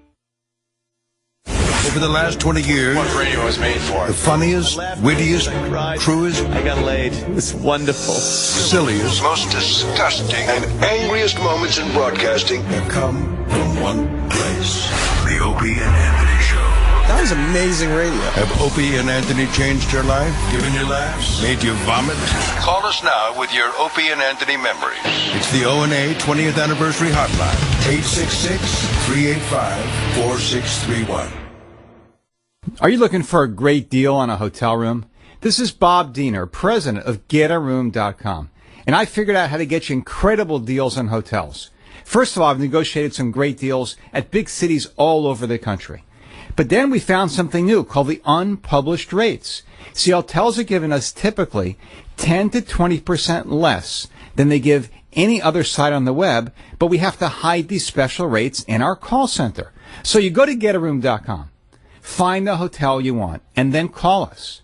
Over the last 20 years, What radio was made for. the funniest, wittiest, truest, I got laid. It was wonderful. silliest, most disgusting, and angriest moments in broadcasting have come from one place. The Opie and Anthony Show. That was amazing radio. Have Opie and Anthony changed your life? Given you laughs? Made you vomit? Call us now with your Opie and Anthony memories. It's the O&A 20th Anniversary Hotline. 866-385-4631. Are you looking for a great deal on a hotel room? This is Bob Diener, president of GetARoom.com, and I figured out how to get you incredible deals on hotels. First of all, I've negotiated some great deals at big cities all over the country. But then we found something new called the unpublished rates. See, hotels are giving us typically 10 to 20% less than they give any other site on the web, but we have to hide these special rates in our call center. So you go to GetARoom.com, find the hotel you want, and then call us.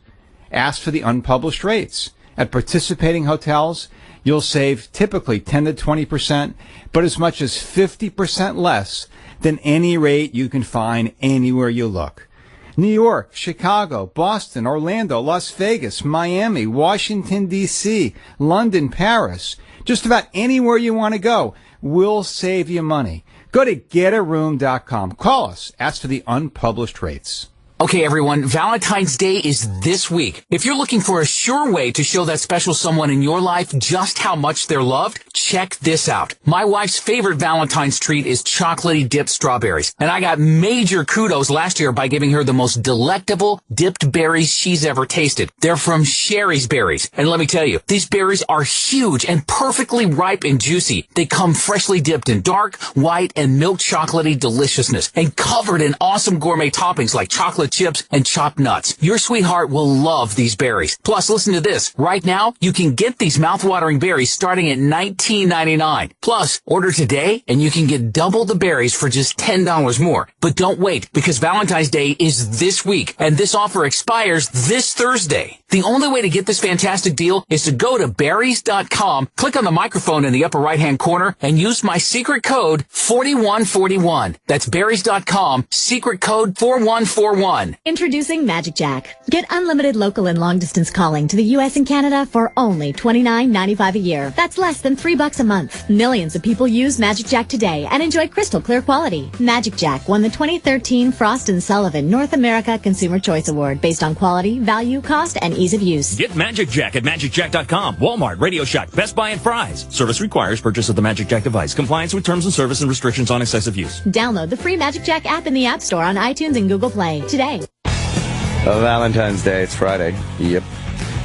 Ask for the unpublished rates. At participating hotels, you'll save typically 10 to 20%, but as much as 50% less than any rate you can find anywhere you look. New York, Chicago, Boston, Orlando, Las Vegas, Miami, Washington, D.C., London, Paris. Just about anywhere you want to go, we'll save you money. Go to GetARoom.com. Call us. Ask for the unpublished rates. Okay, everyone, Valentine's Day is this week. If you're looking for a sure way to show that special someone in your life just how much they're loved, check this out. My wife's favorite Valentine's treat is chocolatey dipped strawberries, and I got major kudos last year by giving her the most delectable dipped berries she's ever tasted. They're from Sherry's Berries, and let me tell you, these berries are huge and perfectly ripe and juicy. They come freshly dipped in dark, white, and milk chocolatey deliciousness, and covered in awesome gourmet toppings like chocolate chips and chopped nuts. Your sweetheart will love these berries. Plus, listen to this. Right now, you can get these mouthwatering berries starting at $19.99. Plus, order today and you can get double the berries for just $10 more. But don't wait, because Valentine's Day is this week and this offer expires this Thursday. The only way to get this fantastic deal is to go to berries.com, click on the microphone in the upper right-hand corner, and use my secret code 4141. That's berries.com, secret code 4141. Introducing Magic Jack. Get unlimited local and long-distance calling to the U.S. and Canada for only $29.95 a year. That's less than $3 a month. Millions of people use Magic Jack today and enjoy crystal clear quality. Magic Jack won the 2013 Frost & Sullivan North America Consumer Choice Award based on quality, value, cost, and ease of use. Get Magic Jack at MagicJack.com, Walmart, Radio Shack, Best Buy, and Fry's. Service requires purchase of the Magic Jack device. Compliance with terms and service and restrictions on excessive use. Download the free Magic Jack app in the App Store on iTunes and Google Play today. Valentine's Day, it's Friday. Yep.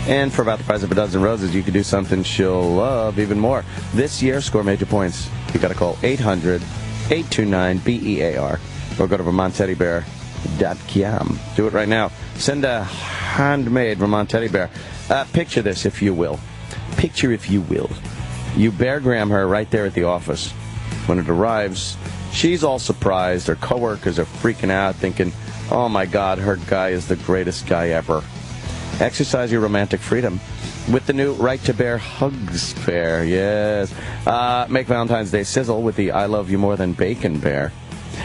And for about the price of a dozen roses, you can do something she'll love even more. This year, score major points. You got to call 800-829-BEAR or go to VermontTeddyBear.com. Do it right now. Send a handmade Vermont Teddy Bear. Picture this, if you will. Picture, if you will, You beargram her right there at the office. When it arrives, she's all surprised. Her coworkers are freaking out, thinking, oh my God, her guy is the greatest guy ever. Exercise your romantic freedom with the new Right to Bear Hugs Bear. Yes. Make Valentine's Day sizzle with the I Love You More Than Bacon Bear.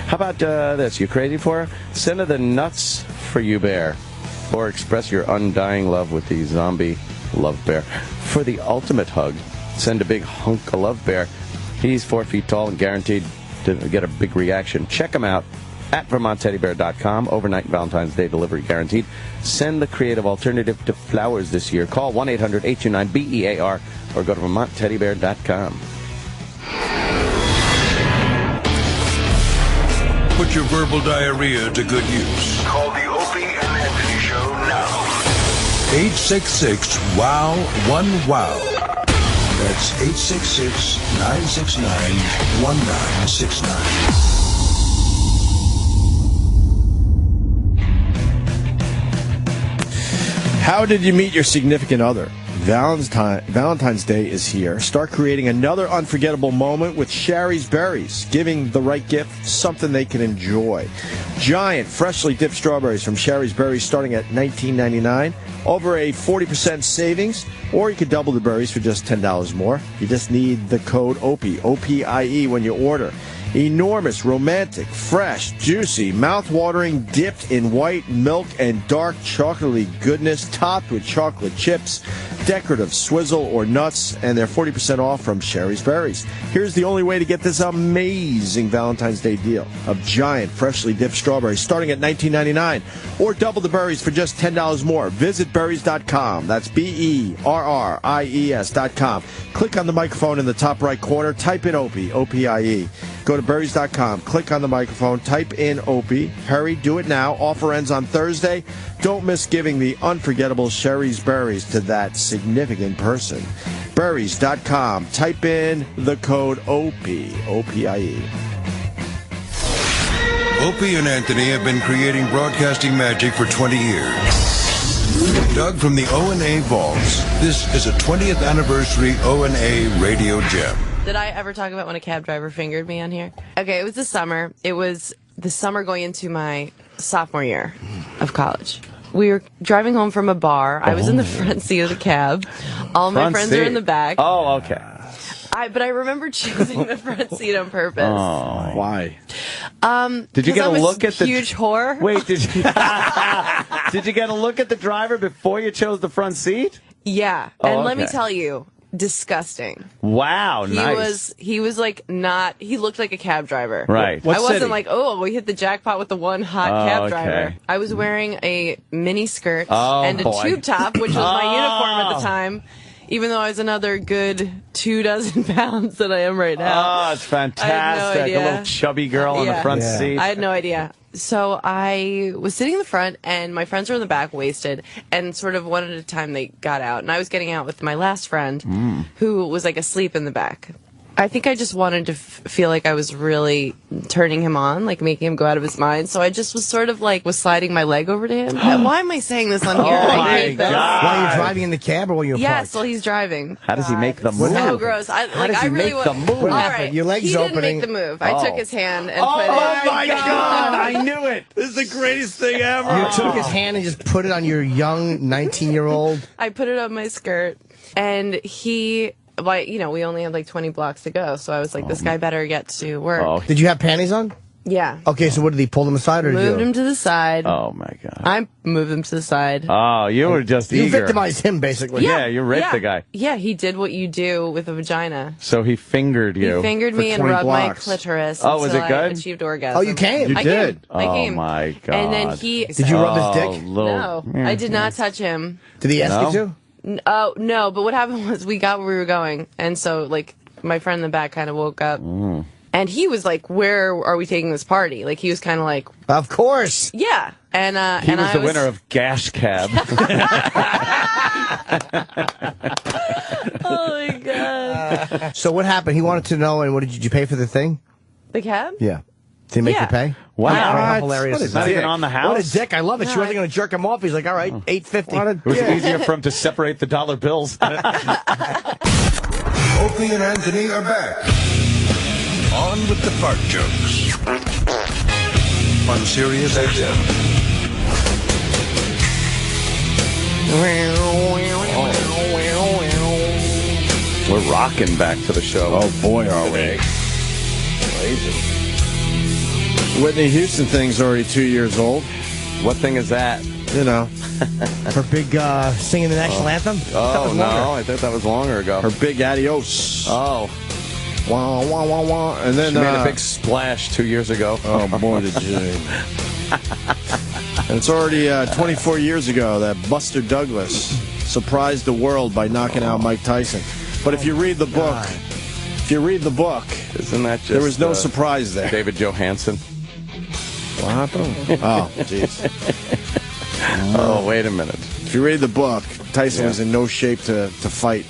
How about this? You crazy for her? Send her the Nuts for You Bear. Or express your undying love with the Zombie Love Bear. For the ultimate hug, send a big hunk of Love Bear. He's 4 feet tall and guaranteed to get a big reaction. Check him out at VermontTeddyBear.com. Overnight Valentine's Day delivery guaranteed. Send the creative alternative to flowers this year. Call 1-800-829-BEAR or go to VermontTeddyBear.com. Put your verbal diarrhea to good use. Call the Opie and Anthony Show now. 866-WOW-1-WOW. That's 866-969-1969. How did you meet your significant other? Valentine's Day is here. Start creating another unforgettable moment with Shari's Berries, giving the right gift something they can enjoy. Giant, freshly dipped strawberries from Shari's Berries starting at $19.99. Over a 40% savings, or you could double the berries for just $10 more. You just need the code OPIE, O-P-I-E, when you order. Enormous, romantic, fresh, juicy, mouth-watering, dipped in white milk and dark chocolatey goodness, topped with chocolate chips, decorative swizzle or nuts, and they're 40% off from Shari's Berries. Here's the only way to get this amazing Valentine's Day deal of giant, freshly dipped strawberries starting at $19.99, or double the berries for just $10 more. Visit berries.com. That's BERRIES.com. Click on the microphone in the top right corner. Type in OPIE, O-P-I-E. Go to berries.com, click on the microphone, type in Opie. Hurry, do it now. Offer ends on Thursday. Don't miss giving the unforgettable Shari's Berries to that significant person. Berries.com, type in the code OPIE, O-P-I-E. Opie and Anthony have been creating broadcasting magic for 20 years. Dug from the O&A vaults, this is a 20th anniversary O&A radio gem. Did I ever talk about when a cab driver fingered me on here? Okay, it was the summer. It was the summer going into my sophomore year of college. We were driving home from a bar. I was in the front seat of the cab. All my friends are in the back. Oh, okay. But I remember choosing the front seat on purpose. Oh, why? Did you get a look at the huge whore? Wait, did you? Did you get a look at the driver before you chose the front seat? Yeah, and let me tell you. Disgusting. Wow, nice. He was like not, he looked like a cab driver. Right. I wasn't like, oh, we hit the jackpot with the one hot cab driver. I was wearing a mini skirt and a tube top, which was my uniform at the time, even though I was another good 24 pounds than I am right now. Oh, it's fantastic. I had no idea. A little chubby girl on the front seat. I had no idea. So I was sitting in the front, and my friends were in the back, wasted, and sort of one at a time they got out. And I was getting out with my last friend, who was like asleep in the back. I think I just wanted to feel like I was really turning him on, like making him go out of his mind. So I just was sort of like was sliding my leg over to him. Why am I saying this on here? I hate this. While you're driving in the cab or while you're parked? Yes, while he's driving. How does he make the move? So gross. How does he make the move? What happened? Your leg's he opening. didn't make the move. I took his hand and put it. Oh my God! I knew it. This is the greatest thing ever. You took his hand and just put it on your young 19-year-old. I put it on my skirt, and he. Like, you know, we only had like 20 blocks to go, so I was like, this guy better get to work. Did you have panties on? Yeah. Okay, so what did he pull them aside or moved him to the side? Oh my God. I moved him to the side. Oh, you were just eager. You victimized him, basically. Yeah, you raped the guy. Yeah, he did what you do with a vagina. So he fingered you. He fingered me and rubbed my clitoris. Oh, was it good? I achieved orgasm. Oh, you came? I did. Came. I came. Oh my God. And then he. Did you rub his dick? No, I did not touch him. Did he ask you to? Oh, no, but what happened was we got where we were going, and so, like, my friend in the back kind of woke up, and he was like, where are we taking this party? Like, he was kind of like... Of course! Yeah, and he was the winner of Gash Cab. Oh, my God. So what happened? He wanted to know, and what did you pay for the thing? The cab? Yeah. Did he make you pay? Wow. How hilarious is that? Not even on the house? What a dick. I love it. She wasn't going to jerk him off. He's like, all right, $8.50. It was easier for him to separate the dollar bills. Opie and Anthony are back. On with the fart jokes. On Sirius XM. We're rocking back to the show. Oh, boy, are we. Crazy. Whitney Houston thing's already 2 years old. What thing is that? You know. Her big singing the national anthem? Oh, no. I thought that was longer ago. Her big adios. Oh. Wah, wah, wah, wah. And then, she made a big splash 2 years ago. Oh, boy, did you. And it's already 24 years ago that Buster Douglas surprised the world by knocking out Mike Tyson. But if you read the book, isn't that just, there was no surprise there. David Johansen. What happened? Oh, jeez. Oh, wait a minute. If you read the book, Tyson was in no shape to fight.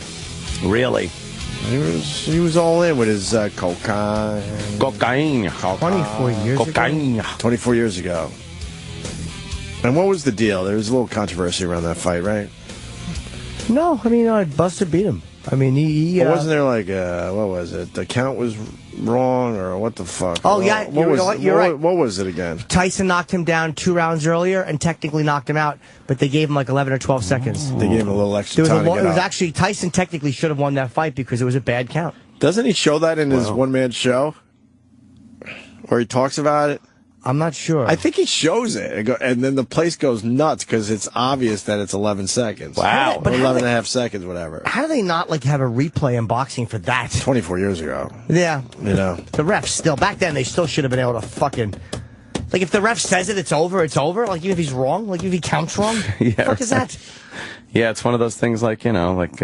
Really? He was all in with his cocaine. 24 years ago? 24 years ago. And what was the deal? There was a little controversy around that fight, right? No, I mean, Buster beat him. I mean, he wasn't there like, what was it? The count was wrong, or what the fuck? Oh, yeah, you're right. What was it again? Tyson knocked him down 2 rounds earlier and technically knocked him out, but they gave him like 11 or 12 seconds. They gave him a little extra time to get It was out. actually, Tyson technically should have won that fight because it was a bad count. Doesn't he show that in his one-man show? Where he talks about it? I'm not sure. I think he shows it, and then the place goes nuts because it's obvious that it's 11 seconds. Wow. Or 11 and a half seconds, whatever. How do they not like have a replay in boxing for that? 24 years ago. Yeah. You know. The refs still, back then, they still should have been able to fucking... Like, if the ref says it's over, it's over. Like, even if he's wrong, like, if he counts wrong, Yeah, what the fuck is that? Yeah, it's one of those things like, you know, like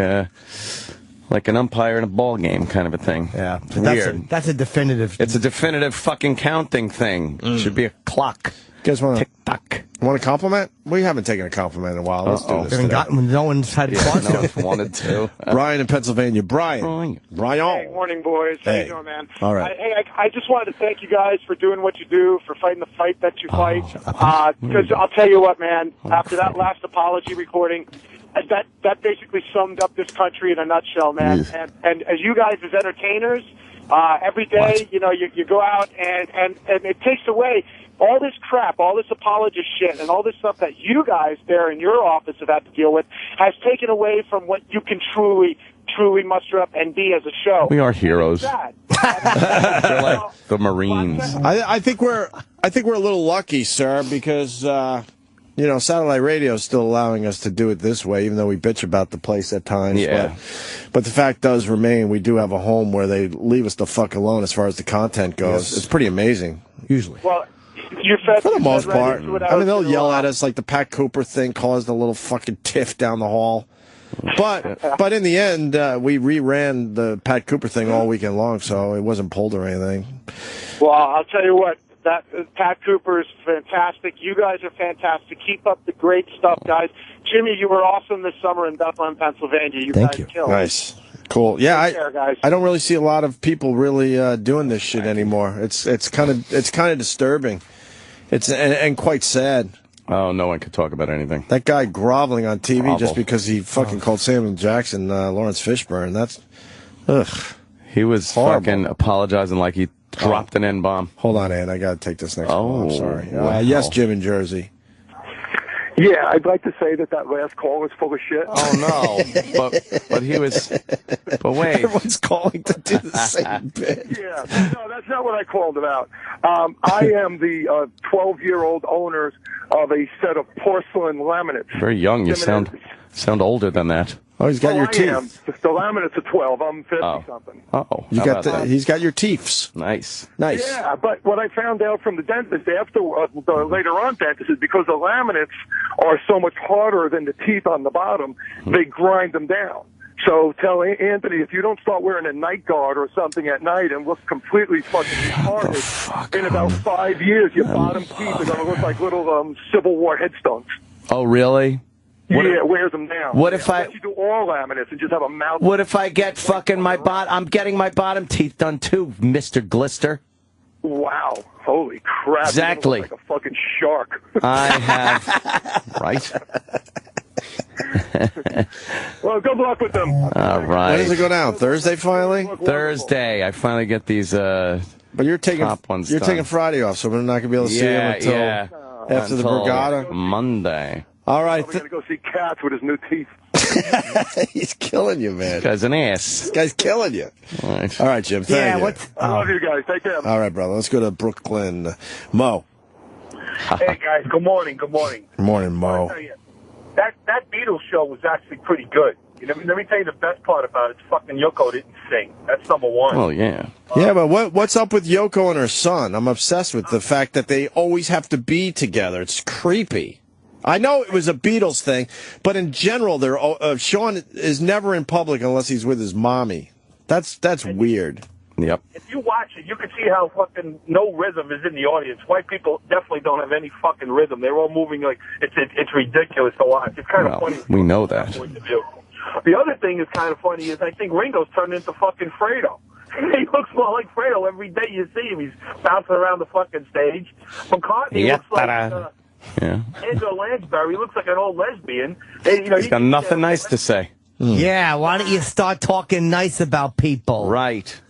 an umpire in a ball game kind of a thing. Yeah. Weird. That's a definitive... It's a definitive fucking counting thing. Should be a clock. You guys want Tick-tock. Want a compliment? We haven't taken a compliment in a while. Let's do this today. No one's had a Yeah, no one's wanted to. Brian in Pennsylvania. Brian. Hey, morning, boys. How you doing, man? All right. I just wanted to thank you guys for doing what you do, for fighting the fight that you fight. Because I'll tell you what, man, after that last apology recording, that basically summed up this country in a nutshell, man. And as you guys as entertainers, every day, you know, you go out and it takes away all this crap, all this apologist shit, and all this stuff that you guys there in your office have had to deal with has taken away from what you can truly muster up and be as a show. We are heroes. They're like the Marines. I think we're a little lucky, sir, because you know, satellite radio is still allowing us to do it this way, even though we bitch about the place at times. Yeah. But the fact does remain, we do have a home where they leave us the fuck alone as far as the content goes. Yes. It's pretty amazing, usually. Well, for the most part. I mean, they'll yell at us like the Pat Cooper thing caused a little fucking tiff down the hall. But in the end, we reran the Pat Cooper thing all weekend long, so it wasn't pulled or anything. Well, I'll tell you what. Pat Cooper is fantastic. You guys are fantastic. Keep up the great stuff, guys. Jimmy, you were awesome this summer in Bethlehem, Pennsylvania. You guys killed. Nice. Cool. Yeah, Take care, guys. I don't really see a lot of people really doing this shit anymore. It's kind of disturbing. It's and quite sad. Oh, no one could talk about anything. That guy groveling on TV just because he fucking called Samuel Jackson Laurence Fishburne. That's He was fucking apologizing like he dropped an N-bomb. Hold on, Ann. I got to take this next call. I'm sorry. Wow. Yes, Jim in Jersey. Yeah, I'd like to say that last call was full of shit. Oh, no. but he was... But wait. Everyone's calling to do the same bit. Yeah. No, that's not what I called about. I am the 12-year-old owner of a set of porcelain laminates. Very young. You sound older than that. Oh, he's got your teeth. The laminates are 12. I'm 50-something. Oh. He's got your teeths. Nice. Yeah, but what I found out from the dentist after the later on dentist is because the laminates are so much harder than the teeth on the bottom, they grind them down. So tell Anthony, if you don't start wearing a night guard or something at night and look completely fucking retarded, in about 5 years, your bottom teeth are going to look like little Civil War headstones. Oh, really? It wears them down. What if you do all laminates and just have a mouth? What if I get fucking I'm getting my bottom teeth done too, Mr. Glister. Wow. Holy crap. Exactly. You look like a fucking shark. I have. Right? Well, good luck with them. All right. When does it go down? Thursday finally? Thursday. I finally get these But you're taking top ones You're done. taking Friday off, so we're not going to be able to see him until after the Borgata. Monday. All right. We're going to go see Cats with his new teeth. He's killing you, man. This guy's an ass. This guy's killing you. All right, All right, Jim. Thank you. I love you guys. Take care. All right, brother. Let's go to Brooklyn. Mo. Hey, guys. Good morning. Good morning. Good morning, Mo. I'll tell you, that Beatles show was actually pretty good. You know, let me tell you the best part about it. Fucking Yoko didn't sing. That's number one. Oh, yeah. Yeah, but what's up with Yoko and her son? I'm obsessed with the fact that they always have to be together. It's creepy. I know it was a Beatles thing, but in general, Sean is never in public unless he's with his mommy. That's weird. Yep. If you watch it, you can see how fucking no rhythm is in the audience. White people definitely don't have any fucking rhythm. They're all moving like it's ridiculous to watch. It's kind of funny. We know that. The other thing that's kind of funny is I think Ringo's turned into fucking Fredo. He looks more like Fredo every day you see him. He's bouncing around the fucking stage. McCartney looks like Angela Lansbury. Looks like an old lesbian. He's got nothing nice to say. Yeah, why don't you start talking nice about people? Right.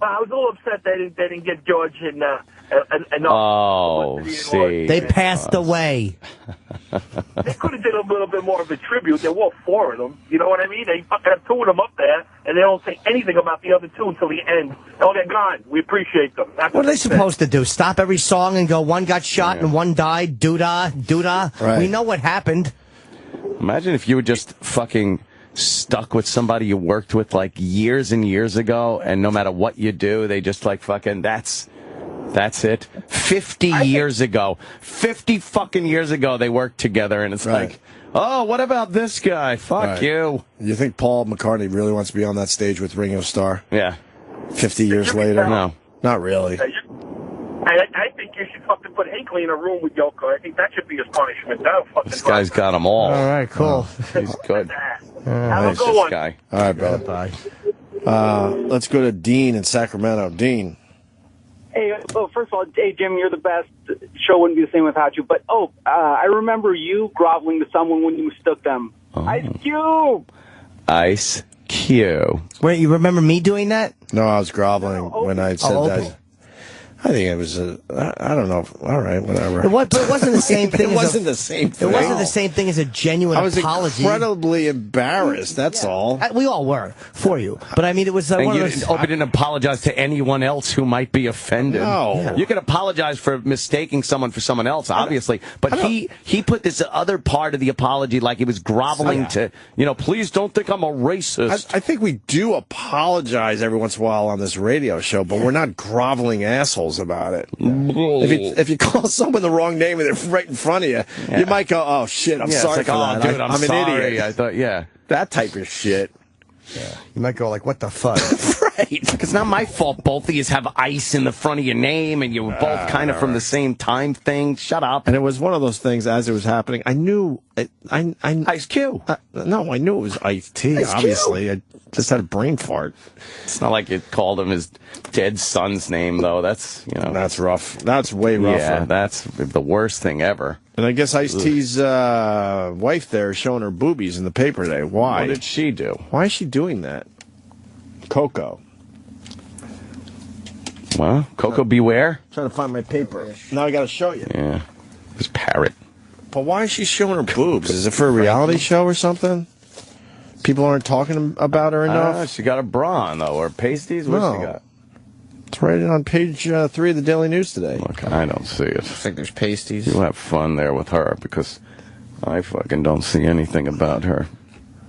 I was a little upset they didn't get George and see. They passed away. They could have did a little bit more of a tribute. There were four of them. You know what I mean? They fucking have two of them up there, and they don't say anything about the other two until the end. Oh, they're gone. We appreciate them. That's What are they supposed to do? Stop every song and go, one got shot and one died? Doodah, doodah. Right. We know what happened. Imagine if you were just fucking stuck with somebody you worked with like years and years ago, and no matter what you do, they just like fucking, that's it. 50 years ago, 50 fucking years ago, they worked together, and it's like, oh, what about this guy? Fuck you. You think Paul McCartney really wants to be on that stage with Ringo Starr? Yeah. 50 years later? No. Not really. I think you should fucking put Hinckley in a room with Yoko. I think that should be his punishment. This guy's got them all. All right, cool. He's good. Have a good one. Guy. All right, brother. Bye. Let's go to Dean in Sacramento. Dean. Hey, well, first of all, hey, Jim, you're the best. Show wouldn't be the same without you. But, I remember you groveling to someone when you mistook them. Ice Cube! Ice Cube. Wait, you remember me doing that? No, I was groveling when I said that. I think it was I don't know. All right, whatever. But it wasn't the same thing. It wasn't the same thing. It wasn't the same thing as a genuine apology. I was incredibly embarrassed. That's all. We all were for you. But I mean, it was one of those. Opie didn't apologize to anyone else who might be offended. No. You can apologize for mistaking someone for someone else, obviously. But he put this other part of the apology like he was groveling to, please don't think I'm a racist. I think we do apologize every once in a while on this radio show, but we're not groveling assholes about it. If you call someone the wrong name and they're right in front of you, you might go, oh shit, I'm sorry for that. Dude, I'm sorry. an idiot. I thought, that type of shit. Yeah. You might go like, what the fuck? Right. It's not my fault both of you have ice in the front of your name and you were both kind of from the same time thing. Shut up. And it was one of those things as it was happening. I knew Ice Cube. No, I knew it was Ice-T, obviously. I just had a brain fart. It's not like it called him his dead son's name, though. That's, That's rough. That's way rougher. Yeah, that's the worst thing ever. And I guess Ice-T's wife there is showing her boobies in the paper today. Why? What did she do? Why is she doing that? Coco. Well, Coco beware. I'm trying to find my paper. Now I got to show you. Yeah. This parrot. But why is she showing her boobs? Is it for a reality show or something? People aren't talking about her enough? She got a bra on, though, or pasties? What's she got? It's right on page 3 of the Daily News today. Look, I don't see it. I think there's pasties. You have fun there with her, because I fucking don't see anything about her.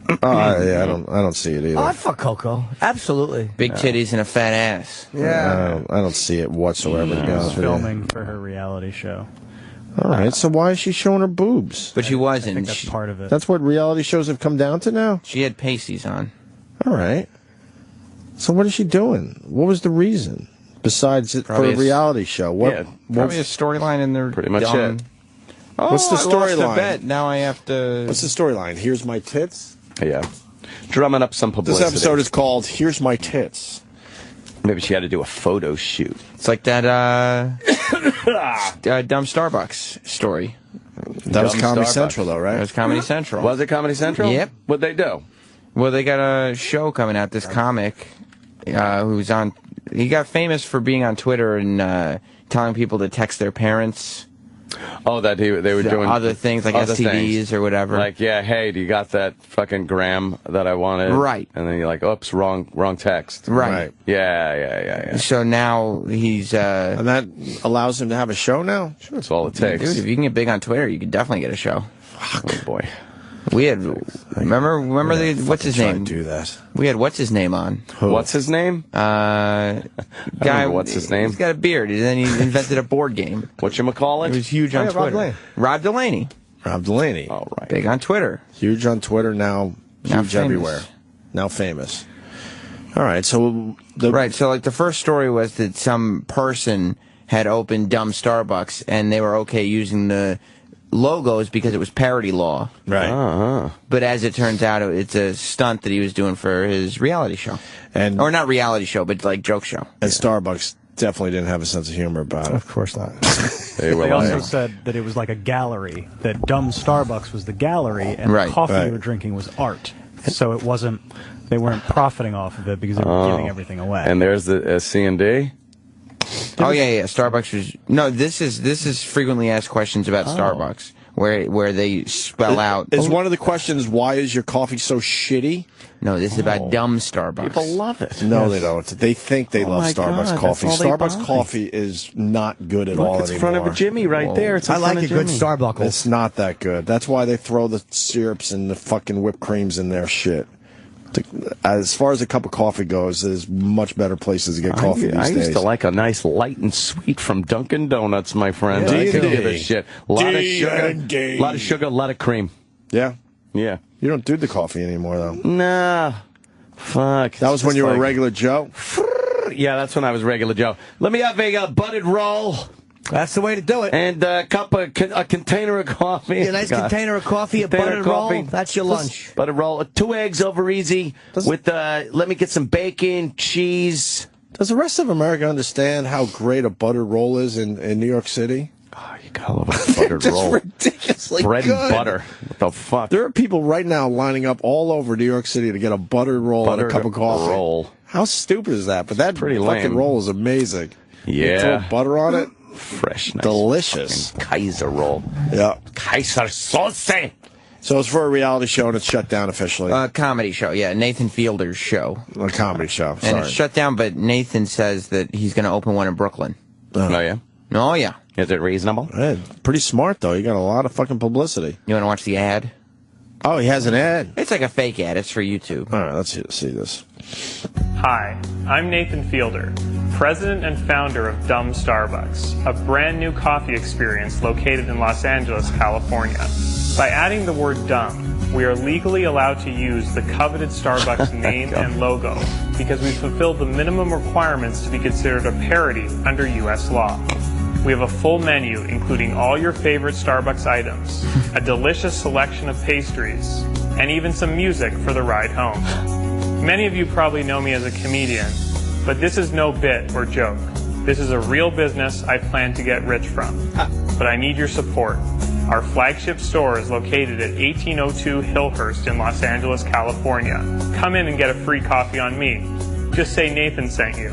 Yeah, I don't see it either. Oh, I'd fuck Coco. Absolutely. Big titties and a fat ass. Yeah. I don't see it whatsoever. To be honest with you. Filming for her reality show. All right, so why is she showing her boobs? But she wasn't. I think that's part of it. That's what reality shows have come down to now? She had pasties on. All right. So what is she doing? What was the reason? Besides for a reality show? Probably a storyline in there. Pretty much it. Oh, what's the storyline? Bet. Now I have to... What's the storyline? Here's my tits? Yeah. Drumming up some publicity. This episode is called Here's My Tits. Maybe she had to do a photo shoot. It's like that dumb Starbucks story. That was Comedy Central, though, right? That was Comedy Central. Was it Comedy Central? Yep. What'd they do? Well, they got a show coming out. This comic who's on... He got famous for being on Twitter and telling people to text their parents. Oh, that they were doing other things like other STDs things. or whatever. Like, yeah, hey, do you got that fucking gram that I wanted? Right. And then you're like, oops, wrong text. Right. Yeah. So now he's... and that allows him to have a show now? Sure, that's all it takes. Dude, if you can get big on Twitter, you can definitely get a show. Fuck. Oh, boy. We had... Remember what's his name? Do that. We had what's his name on? Who? What's his name? Guy. What's his name? He's got a beard, and then he invented a board game. Whatchamacallit? He was huge on Twitter. Rob Delaney. Rob Delaney. Oh, right. Big on Twitter. Huge on Twitter, now huge famous. everywhere. Now famous. All right, so... so like the first story was that some person had opened dumb Starbucks, and they were okay using the logos because it was parody law. Right. But as it turns out, it's a stunt that he was doing for his reality show. Or not reality show, but like joke show. And Starbucks definitely didn't have a sense of humor about it. Of course not. They also said that it was like a gallery, that dumb Starbucks was the gallery, and Right. the coffee Right. you were drinking was art. So it wasn't, they weren't profiting off of it because they were giving everything away. And there's the C&D? Oh yeah. Starbucks was this is frequently asked questions about Starbucks where they spell out. Is one of the questions, why is your coffee so shitty? No, this is about dumb Starbucks. People love it. No, they don't. They think they love my Starbucks God, coffee. that's all they Starbucks buy. coffee is not good at all Look, it's in anymore. front of a Jimmy right there. It's in I front like of a good Jimmy. Starbucks. It's not that good. That's why they throw the syrups and the fucking whipped creams in their shit. As far as a cup of coffee goes, there's much better places to get coffee these I days. used to like a nice light and sweet from Dunkin' Donuts, my friend. Yeah, I could D&D. give a shit. A lot of sugar, a lot of cream. Yeah? Yeah. You don't do the coffee anymore, though. Nah. Fuck. That was when you were a regular Joe? Yeah, that's when I was regular Joe. Let me have a buttered roll. That's the way to do it. And a container of coffee. A nice container of coffee, a buttered roll. That's your lunch. Buttered roll. 2 eggs over easy. With let me get some bacon, cheese. Does the rest of America understand how great a buttered roll is in New York City? Oh, you gotta love a buttered roll. Ridiculously Bread good. and butter. What the fuck? There are people right now lining up all over New York City to get a buttered roll and a cup of coffee. Roll. How stupid is that? But that Pretty fucking lame. roll is amazing. Yeah. You throw butter on it. Fresh, nice Delicious. Kaiser roll. Yeah. Kaiser sauce. So it's for a reality show and it's shut down officially. Comedy show, yeah. Nathan Fielder's show. A comedy show. And it's shut down, but Nathan says that he's going to open one in Brooklyn. Oh, yeah? Oh, yeah. Is it reasonable? Yeah, pretty smart, though. You got a lot of fucking publicity. You want to watch the ad? Oh, he has an ad? It's like a fake ad. It's for YouTube. All right, let's see this. Hi, I'm Nathan Fielder, president and founder of Dumb Starbucks, a brand new coffee experience located in Los Angeles, California. By adding the word dumb, we are legally allowed to use the coveted Starbucks name and logo because we fulfill the minimum requirements to be considered a parody under U.S. law. We have a full menu including all your favorite Starbucks items, a delicious selection of pastries, and even some music for the ride home. Many of you probably know me as a comedian, but this is no bit or joke. This is a real business I plan to get rich from. But I need your support. Our flagship store is located at 1802 Hillhurst in Los Angeles, California. Come in and get a free coffee on me. Just say Nathan sent you.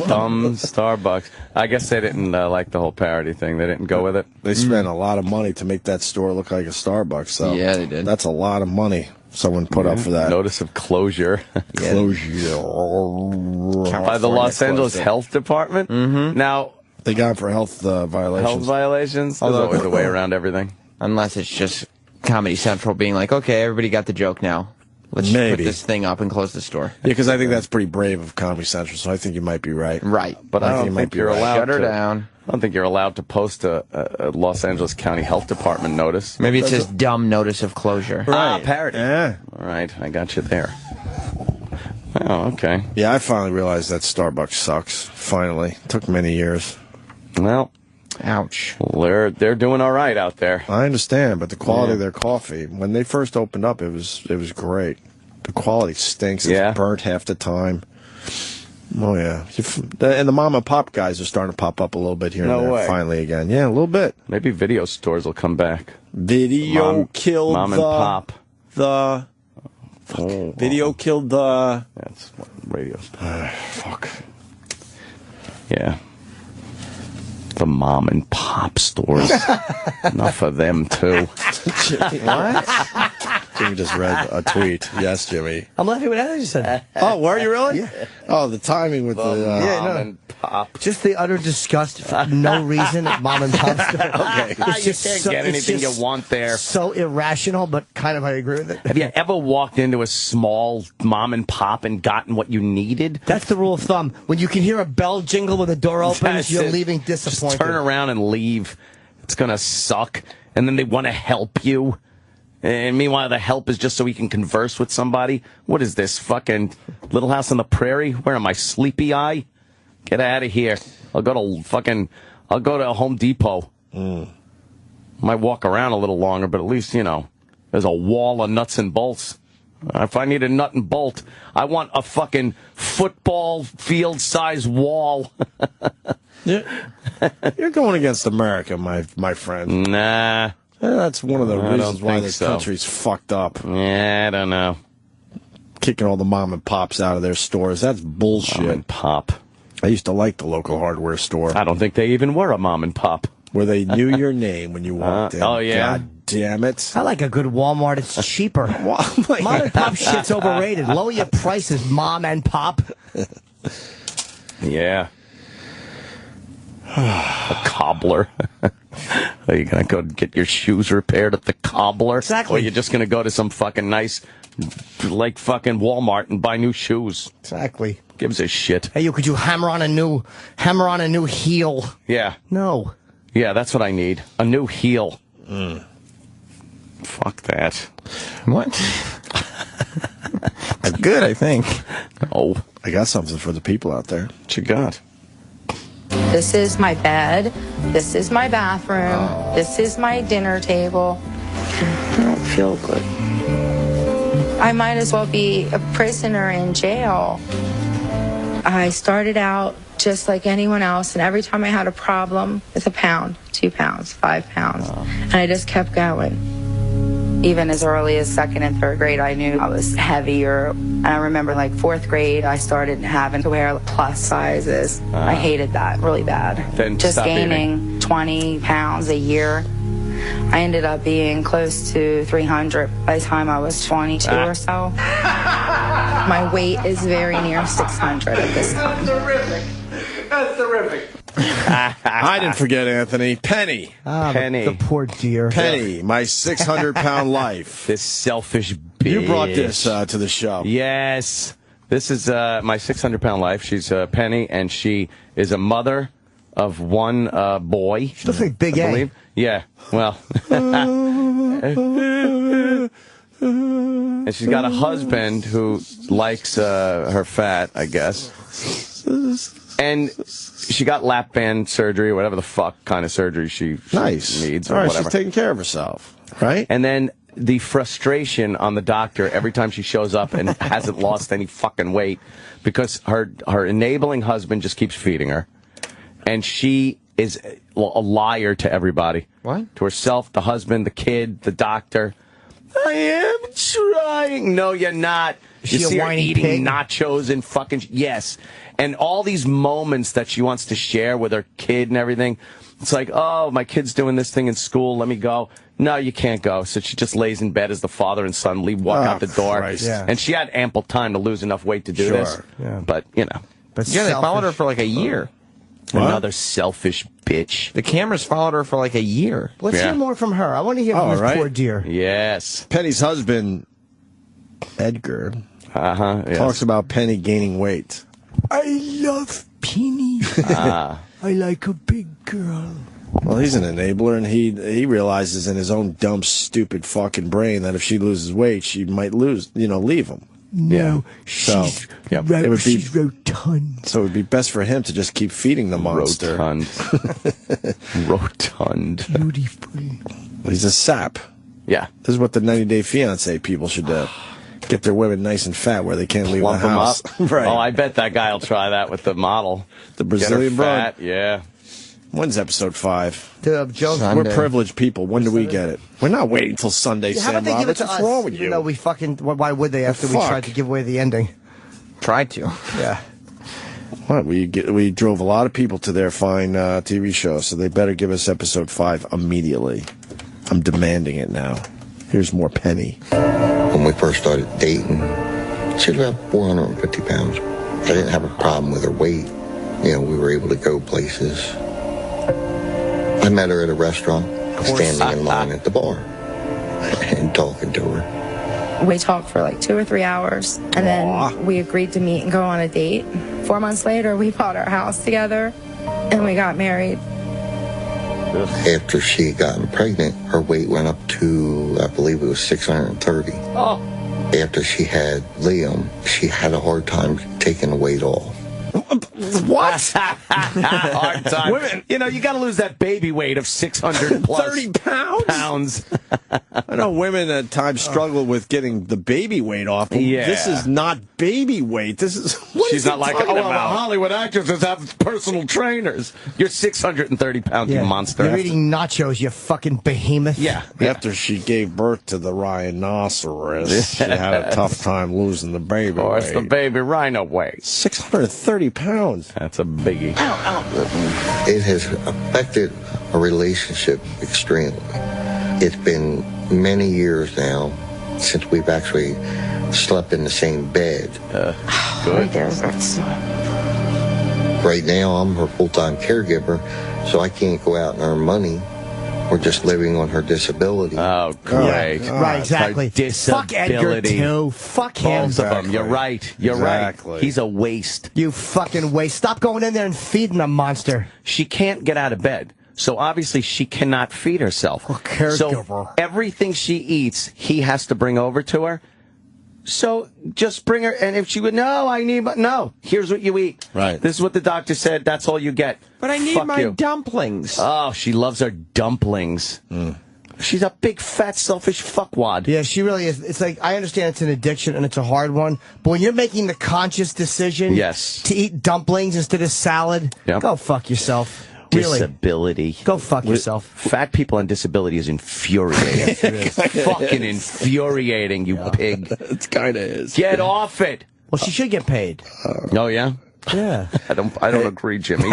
Dumb Starbucks. I guess they didn't like the whole parody thing. They didn't go with it. They spent a lot of money to make that store look like a Starbucks. So Yeah, they did. That's a lot of money someone put up for that. Notice of closure. Closure. By the Los Angeles Health Department. Mm-hmm. Now, they got it for health violations. health violations? There's always a way around everything. Unless it's just Comedy Central being like, okay, everybody got the joke now. Let's Maybe. put this thing up and close the store. Yeah, because I think that's pretty brave of Comedy Central, so I think you might be right. Right. But I don't think you're allowed Shut her to. down. I don't think you're allowed to post a Los Angeles County Health Department notice. Maybe it's just dumb notice of closure. Ah, parody. Yeah. All right, I got you there. Oh, okay. Yeah, I finally realized that Starbucks sucks. Finally. Took many years. Well, ouch. They're doing all right out there. I understand, but the quality of their coffee, when they first opened up, it was great. The quality stinks. It's burnt half the time. Oh, yeah. And the mom and pop guys are starting to pop up a little bit here and there finally again. Yeah, a little bit. Maybe video stores will come back. Video killed mom and pop. Video killed the... That's radio store. Fuck. Yeah. The mom and pop stores. Enough of them, too. What? Jimmy just read a tweet. Yes, Jimmy. I'm laughing what Heather just said. Oh, were you really? Yeah. Oh, the timing with the mom and pop. Just the utter disgust for no reason at mom and pop store. Okay. It's You can't get anything you want there. So irrational, but kind of I agree with it. Have you ever walked into a small mom and pop and gotten what you needed? That's the rule of thumb. When you can hear a bell jingle when the door opens, you're leaving disappointed. Just turn around and leave. It's going to suck. And then they want to help you. And meanwhile, the help is just so we can converse with somebody. What is this, fucking Little House on the Prairie? Where am I, Sleepy Eye? Get out of here. I'll go to Home Depot. Might walk around a little longer, but at least, there's a wall of nuts and bolts. If I need a nut and bolt, I want a fucking football field-size wall. You're going against America, my friend. Nah. That's one of the reasons why this country's fucked up. Yeah, I don't know. Kicking all the mom and pops out of their stores. That's bullshit. Mom and pop. I used to like the local hardware store. I don't think they even were a mom and pop. Where they knew your name when you walked in. Oh, yeah? God damn it. I like a good Walmart. It's cheaper. Mom and pop shit's overrated. Lower your prices, mom and pop. Yeah. A cobbler. Are you going to go get your shoes repaired at the cobbler? Exactly. Or are you just going to go to some fucking nice, like fucking Walmart and buy new shoes? Exactly. Gives a shit. Hey, could you hammer on a new heel? Yeah. No. Yeah, that's what I need. A new heel. Fuck that. What? That's good, I think. Oh. I got something for the people out there. What you got? This is my bed. This is my bathroom. This is my dinner table. I don't feel good. I might as well be a prisoner in jail. I started out just like anyone else, and every time I had a problem with a pound, 2 pounds, 5 pounds, and I just kept going. Even as early as 2nd and 3rd grade, I knew I was heavier. And I remember, like, 4th grade, I started having to wear plus sizes. I hated that really bad. Then just stop gaining 20 pounds a year. I ended up being close to 300 by the time I was 22 or so. My weight is very near 600 at this time. That's terrific. That's terrific. I didn't forget Anthony. Penny. Penny. The poor dear. Penny, my 600-pound life. This selfish bitch. You brought this to the show. Yes. This is my 600-pound life. She's Penny, and she is a mother of one boy. She looks like Big A. Believe. Yeah. Well. And she's got a husband who likes her fat, I guess. And she got lap band surgery, or whatever the fuck kind of surgery she needs, or All right, whatever. she's taking care of herself, right? And then the frustration on the doctor every time she shows up and hasn't lost any fucking weight, because her enabling husband just keeps feeding her, and she is a liar to everybody. What? To herself, the husband, the kid, the doctor. I am trying. No, you're not. Is she you a see her whiny eating pig? nachos and fucking yes, and all these moments that she wants to share with her kid and everything. It's like, oh, my kid's doing this thing in school. Let me go. No, you can't go. So she just lays in bed as the father and son walk out the door. Christ. Yeah. And she had ample time to lose enough weight to do Sure. this. Yeah. But you know, But Yeah, they followed her for like a year. What? another selfish bitch. The cameras followed her for like a year. Let's Yeah. hear more from her. I want to hear from Oh, this right. poor dear. Yes. Penny's husband, Edgar, Yes. talks about Penny gaining weight. I love Penny. I like a big girl. Well, he's an enabler, and he realizes in his own dumb, stupid fucking brain that if she loses weight, she might leave him. No, So, she's, it would be she's rotund. so it would be best for him to just keep feeding the monster. Rotund. Rotund. Beautiful. He's a sap. Yeah. This is what the 90 Day Fiancé people should do. Get their women nice and fat where they can't leave Lump the house. them up. Right. Oh, I bet that guy will try that with the model. The Brazilian broad. broad. Yeah. When's episode 5? Joe, we're privileged people. When do we get it? We're not waiting till Sunday, How Sam about they give it Roberts. to What's us? wrong with Even you? though we fucking... Why would they after we tried to give away the ending? Tried to. Yeah. What? We drove a lot of people to their fine TV show, so they better give us episode 5 immediately. I'm demanding it now. Here's more Penny. When we first started dating, she was about 450 pounds. I didn't have a problem with her weight. You know, we were able to go places. I met her at a restaurant, standing in line at the bar, and talking to her. We talked for like 2 or 3 hours, and then we agreed to meet and go on a date. 4 months later, we bought our house together, and we got married. After she had gotten pregnant, her weight went up to, I believe it was 630. Oh. After she had Liam, she had a hard time taking the weight off. What? Hard time. Women, you know, you got to lose that baby weight of 600 plus 30 pounds. I know women at times struggle with getting the baby weight off. But Yeah. This is not baby weight. This is. She's not like, oh, well, Hollywood actresses have personal trainers. You're 630 pounds, you monster. You're eating nachos, you fucking behemoth. Yeah. After she gave birth to the rhinoceros, she had a tough time losing the baby weight. Of course, the baby rhino weight. 630 pounds. That's a biggie. It has affected our relationship extremely. It's been many years now since we've actually slept in the same bed. Good. Right now, I'm her full-time caregiver, so I can't go out and earn money. We're just living on her disability. Oh, great. Right, exactly. Her disability. Fuck Edgar, too. Fuck him. Both of them. You're right. You're right. He's a waste. You fucking waste. Stop going in there and feeding the monster. She can't get out of bed. So obviously she cannot feed herself. So everything she eats, he has to bring over to her. So just bring her, and if she would, no, here's what you eat. Right. This is what the doctor said, that's all you get. But I need Fuck my you. dumplings. Oh, she loves her dumplings. She's a big, fat, selfish fuckwad. Yeah, she really is. It's like, I understand it's an addiction and it's a hard one, but when you're making the conscious decision to eat dumplings instead of salad, go fuck yourself. Really. Disability. Go fuck yourself. Fat people on disability is infuriating. Fucking infuriating, you pig. It kind of is. Get off it. Well, she should get paid. Oh, yeah? Yeah. I don't agree, Jimmy.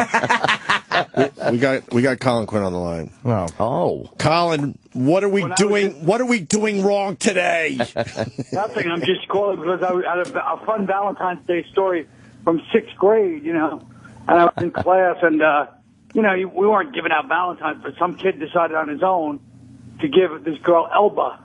we got Colin Quinn on the line. Oh. Colin, what are we doing? What are we doing wrong today? Nothing. I'm just calling because I had a fun Valentine's Day story from 6th grade, you know. And I was in class, and, you know, we weren't giving out Valentines, but some kid decided on his own to give this girl, Elba,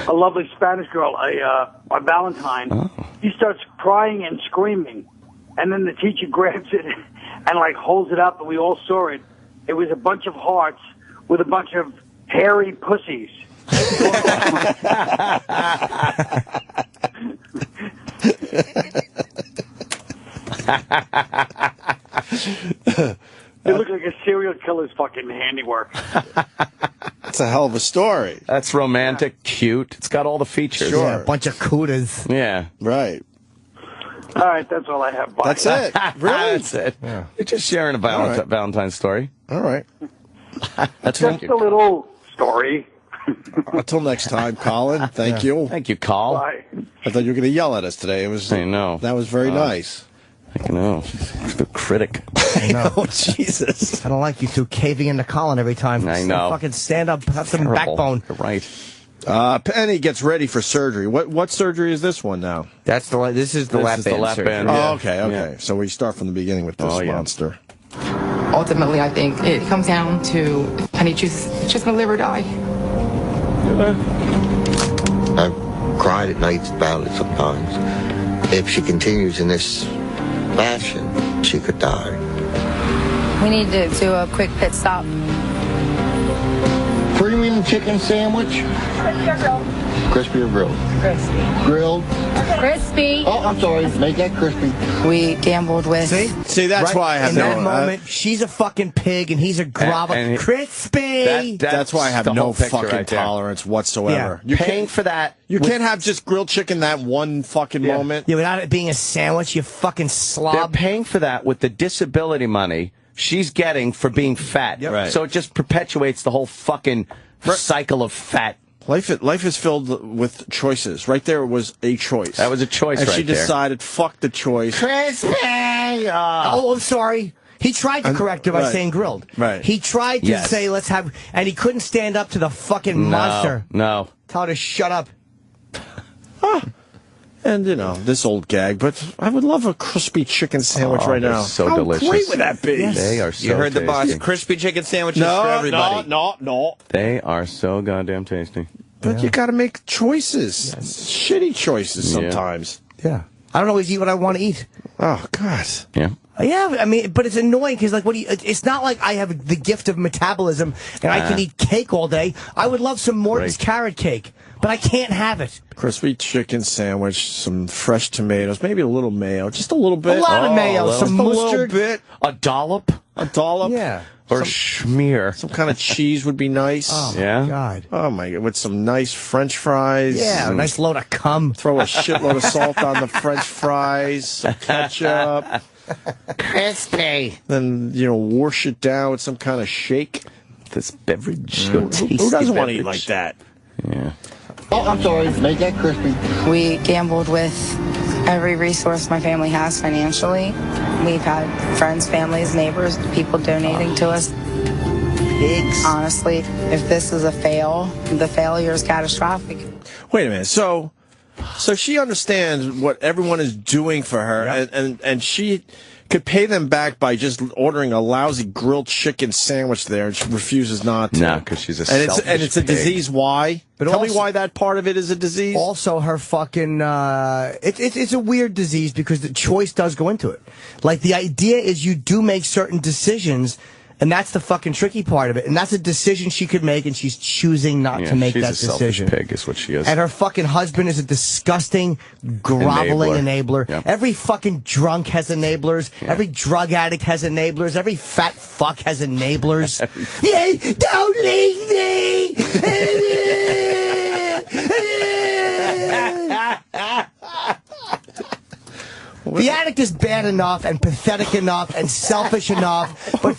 a lovely Spanish girl, a Valentine. Oh. He starts crying and screaming. And then the teacher grabs it and, like, holds it up, and we all saw it. It was a bunch of hearts with a bunch of hairy pussies. It looked like a serial killer's fucking handiwork. That's a hell of a story. That's romantic, cute. It's got all the features. Sure. Yeah, a bunch of cootas. Yeah. Right. All right, that's all I have. Bye. That's it. Really? That's it. Yeah. You're just sharing a Valentine's story. All right. That's just a little story. Until next time, Colin. Thank you. Thank you, Col. Bye. I thought you were going to yell at us today. I know. That was very nice. I know. The critic. I know. Oh, Jesus. I don't like you two caving into Colin every time. I know. Fucking stand up, have some Terrible. backbone. You're right. Penny gets ready for surgery. What surgery is this one now? This is the lap band surgery. Oh, okay. So we start from the beginning with this monster. Ultimately, I think it comes down to Penny just gonna live or die. I've cried at nights about it sometimes. If she continues in this fashion, she could die. We need to do a quick pit stop. Premium chicken sandwich. Crispy or grilled? Crispy. Grilled. Crispy. Oh, I'm sorry. Make that crispy. We gambled with. See, that's why I have in that moment, she's a fucking pig and he's a grovel. Crispy. That's why I have no fucking tolerance whatsoever. You're paying for that. You can't have just grilled chicken that one fucking moment. Yeah, without it being a sandwich, you fucking slob. They're paying for that with the disability money she's getting for being fat. Yep. Right. So it just perpetuates the whole fucking cycle of fat. Life is filled with choices. Right there was a choice. That was a choice and right she there. decided, fuck the choice. Crispy! Oh, I'm sorry. He tried to correct her by saying grilled. Right. He tried to say, let's have... And he couldn't stand up to the fucking monster. No. Tell her to shut up. And, you know, this old gag, but I would love a crispy chicken sandwich right now. So How delicious. great would that be? Yes. They are so You heard the boss. tasty. Crispy chicken sandwiches for everybody. No. They are so goddamn tasty. But you got to make choices. Shitty choices sometimes. Yeah. I don't always eat what I want to eat. Oh, God. Yeah. Yeah, I mean, but it's annoying because, like, it's not like I have the gift of metabolism and I can eat cake all day. I would love some Morton's carrot cake, but I can't have it. Crispy chicken sandwich, some fresh tomatoes, maybe a little mayo, just a little bit. A lot of mayo, some a mustard. little bit. A dollop? Yeah. Or schmear. Some kind of cheese would be nice. Oh, Yeah? my God. Oh, my God. With some nice French fries. Yeah, a nice load of cum. Throw a shitload of salt on the French fries, some ketchup. Crispy. Then, you know, wash it down with some kind of shake. This beverage. Who doesn't want to eat like that? Yeah. Oh, I'm sorry. Make that crispy. We gambled with every resource my family has financially. We've had friends, families, neighbors, people donating to us. Pigs. Honestly, if this is a fail, the failure is catastrophic. Wait a minute. So she understands what everyone is doing for her, and she could pay them back by just ordering a lousy grilled chicken sandwich there, and she refuses not to. No, because she's a selfish and it's a pig. disease. Why? But Tell me also- why that part of it is a disease. Also, her fucking, it's a weird disease because the choice does go into it. Like, the idea is you do make certain decisions, and that's the fucking tricky part of it. And that's a decision she could make, and she's choosing not to make that decision. She's a selfish pig is what she is. And her fucking husband is a disgusting, groveling enabler. Yep. Every fucking drunk has enablers. Yeah. Every drug addict has enablers. Every fat fuck has enablers. Yeah, don't leave me! The addict is bad enough and pathetic enough and selfish enough, but a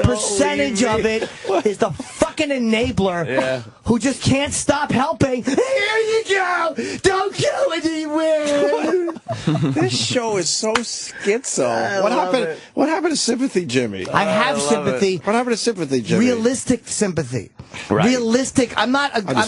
percentage of it is the fucking enabler who just can't stop helping. Here you go! Don't go anywhere! This show is so schizo. What happened to sympathy, Jimmy? I have sympathy. What happened to sympathy, Jimmy? Realistic sympathy. Right. Realistic. I'm not. But I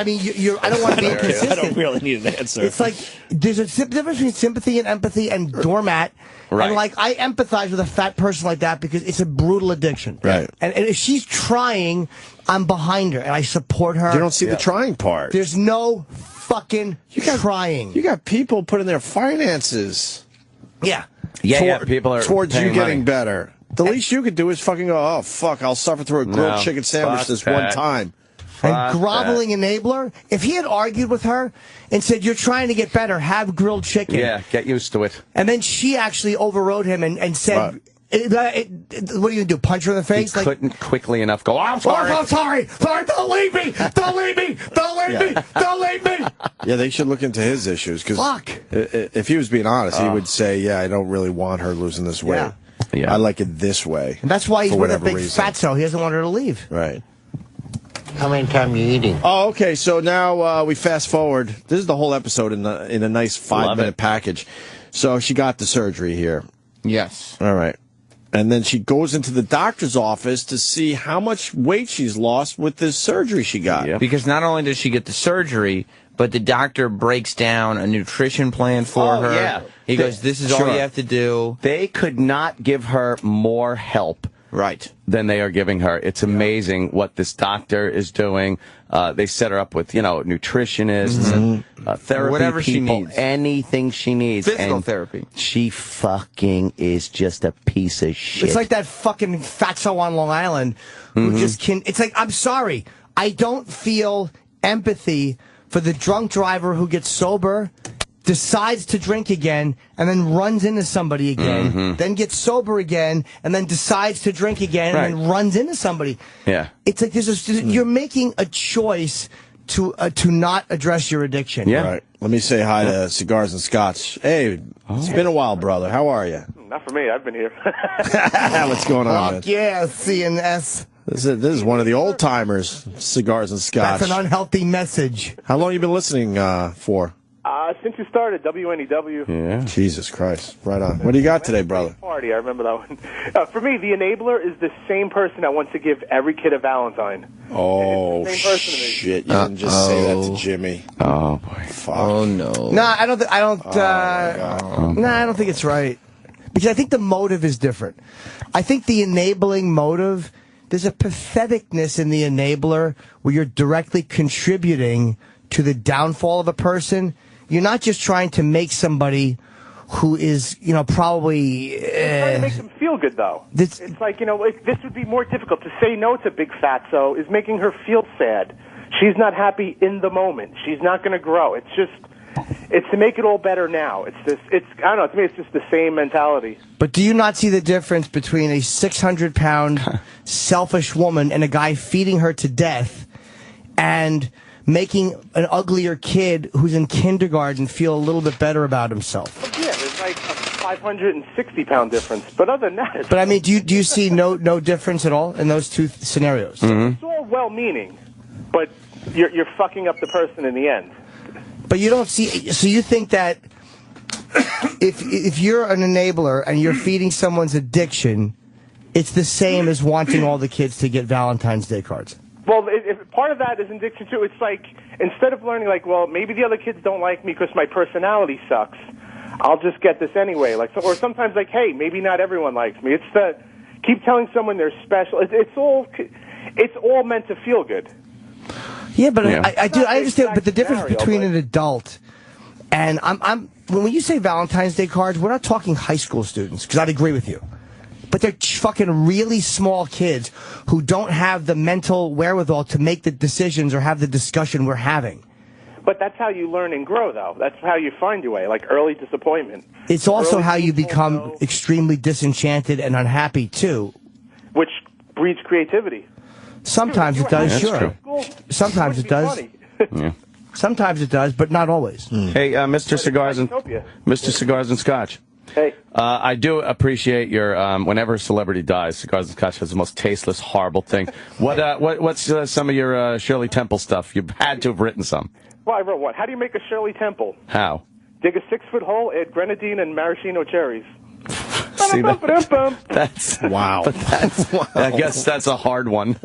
mean, I don't want to be inconsistent. I don't really need an answer. It's like there's a difference between sympathy and empathy and doormat. Right. And like I empathize with a fat person like that because it's a brutal addiction. Right. And if she's trying, I'm behind her and I support her. You don't see the trying part. There's no fucking trying. You got people putting their finances. Yeah. People are towards you paying getting money. better. The least you could do is fucking go, oh, fuck, I'll suffer through a grilled chicken sandwich this one time. And groveling enabler, if he had argued with her and said, you're trying to get better, have grilled chicken. Yeah, get used to it. And then she actually overrode him and said, what are you going to do, punch her in the face? He couldn't quickly enough go, I'm sorry. Oh, I'm sorry. Sorry, don't leave me. Don't leave me. Don't leave me. Don't leave me. Yeah, they should look into his issues. Because if he was being honest, he would say, yeah, I don't really want her losing this weight. Yeah. I like it this way. And that's why he's with a big reason. fatso. He doesn't want her to leave. Right. How many times are you eating? Oh, okay. So now we fast forward. This is the whole episode in a nice 5-minute package. So she got the surgery here. Yes. All right. And then she goes into the doctor's office to see how much weight she's lost with this surgery she got. Yep. Because not only does she get the surgery, but the doctor breaks down a nutrition plan for her. Yeah. He goes, this is all you have to do. They could not give her more help than they are giving her. It's amazing what this doctor is doing. They set her up with, nutritionists and therapy whatever people, she needs. anything she needs. Physical therapy. She fucking is just a piece of shit. It's like that fucking fatso on Long Island who just can. It's like, I'm sorry, I don't feel empathy for the drunk driver who gets sober, decides to drink again, and then runs into somebody again, then gets sober again, and then decides to drink again, and then runs into somebody. Yeah. It's like you're making a choice to not address your addiction. Yeah. Right. Let me say hi to Cigars and Scotch. Hey, it's been a while, brother. How are you? Not for me. I've been here. What's going on, man? Fuck yeah, CNS. This is one of the old timers, Cigars and Scotch. That's an unhealthy message. How long have you been listening for? Since you started, WNEW. Yeah. Jesus Christ. Right on. What do you got today, brother? Party, I remember that one. For me, the enabler is the same person that wants to give every kid a Valentine. Oh, it's the same person to me. shit. You didn't just say that to Jimmy. Oh, boy. Fuck. Oh, no. Nah, I don't think it's right. Because I think the motive is different. I think the enabling motive, there's a patheticness in the enabler where you're directly contributing to the downfall of a person. You're not just trying to make somebody who is, probably... trying to make them feel good, though. It's like, this would be more difficult. To say no to Big Fatso is making her feel sad. She's not happy in the moment. She's not going to grow. It's to make it all better now. I don't know, to me it's just the same mentality. But do you not see the difference between a 600-pound selfish woman and a guy feeding her to death and making an uglier kid who's in kindergarten feel a little bit better about himself? Yeah, there's like a 560-pound difference. But other than that... But I mean, do you see no difference at all in those two scenarios? It's all well-meaning, but you're fucking up the person in the end. But you don't see... So you think that if you're an enabler and you're feeding someone's addiction, it's the same as wanting all the kids to get Valentine's Day cards? Well, if part of that is addiction too. It's like, instead of learning, like, well, maybe the other kids don't like me because my personality sucks, I'll just get this anyway. Or sometimes, like, hey, maybe not everyone likes me. It's keep telling someone they're special. It's all meant to feel good. Yeah, but yeah. I understand. But the difference between an adult and when you say Valentine's Day cards, we're not talking high school students, because I'd agree with you. But they're fucking really small kids who don't have the mental wherewithal to make the decisions or have the discussion we're having. But that's how you learn and grow, though. That's how you find your way, like early disappointment. It's also how you become extremely disenchanted and unhappy, too. Which breeds creativity. Sometimes it does, sure. Sometimes it does. Yeah. Sometimes it does, but not always. Hey, Mr. Cigars and Scotch. Hey. I do appreciate your, whenever a celebrity dies, Cigars and Scotch has the most tasteless, horrible thing. What's some of your Shirley Temple stuff? You had to have written some. Well, I wrote one. How do you make a Shirley Temple? How? Dig a 6-foot hole, add grenadine and maraschino cherries. See, that's wow. But I guess that's a hard one.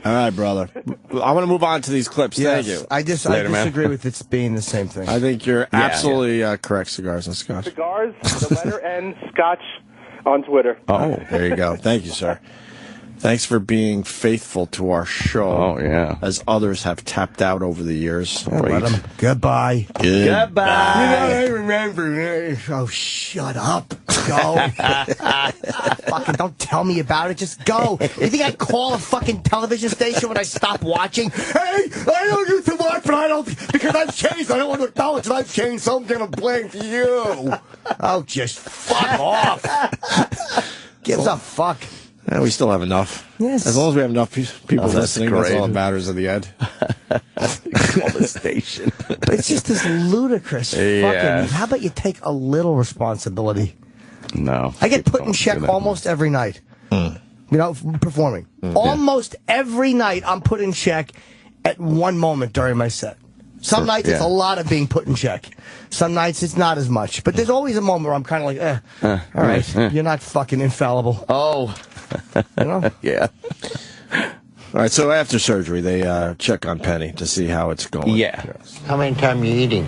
All right, brother. I want to move on to these clips. Yes, Thank you. I disagree with it being the same thing. I think you're absolutely correct, Cigars and Scotch. Cigars, the letter N, Scotch on Twitter. Oh, there you go. Thank you, sir. Thanks for being faithful to our show. Oh, yeah. As others have tapped out over the years. Let them. Goodbye. Goodbye. You know, I remember. Oh, shut up. Go. Fucking don't tell me about it. Just go. You think I'd call a fucking television station when I stop watching? Hey, I don't used to watch, but I don't, because I've changed. I don't want to acknowledge that I've changed, so I'm going to blame you. Oh, just fuck off. Gives a fuck. Yeah, we still have enough. Yes. As long as we have enough people listening, great. that's all that matters in the end. Call the station. But it's just this ludicrous fucking... How about you take a little responsibility? No. I get put in check almost every night. You know, performing. Almost every night I'm put in check at one moment during my set. Some nights it's a lot of being put in check. Some nights it's not as much. But there's always a moment where I'm kind of like, all right, you're not fucking infallible. Oh. You know? Yeah. All right, so after surgery, they check on Penny to see how it's going. Yeah. How many times are you eating?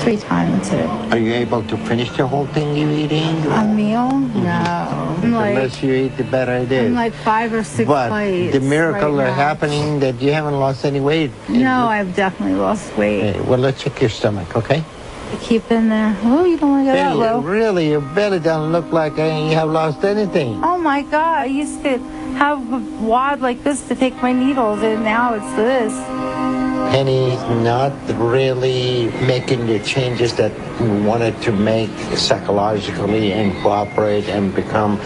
3 times a day. Are you able to finish the whole thing you're eating? A meal? No. The less you eat, the better it is. I'm like 5 or 6 but plates. the miracle right are now. happening that you haven't lost any weight. No, I've definitely lost weight. Well, let's check your stomach, okay? Keep in there. Oh, you don't want to get that low. Really, your belly doesn't look like you have lost anything. Oh my God! I used to have a wad like this to take my needles, and now it's this. Penny's not really making the changes that we wanted to make psychologically and cooperate and become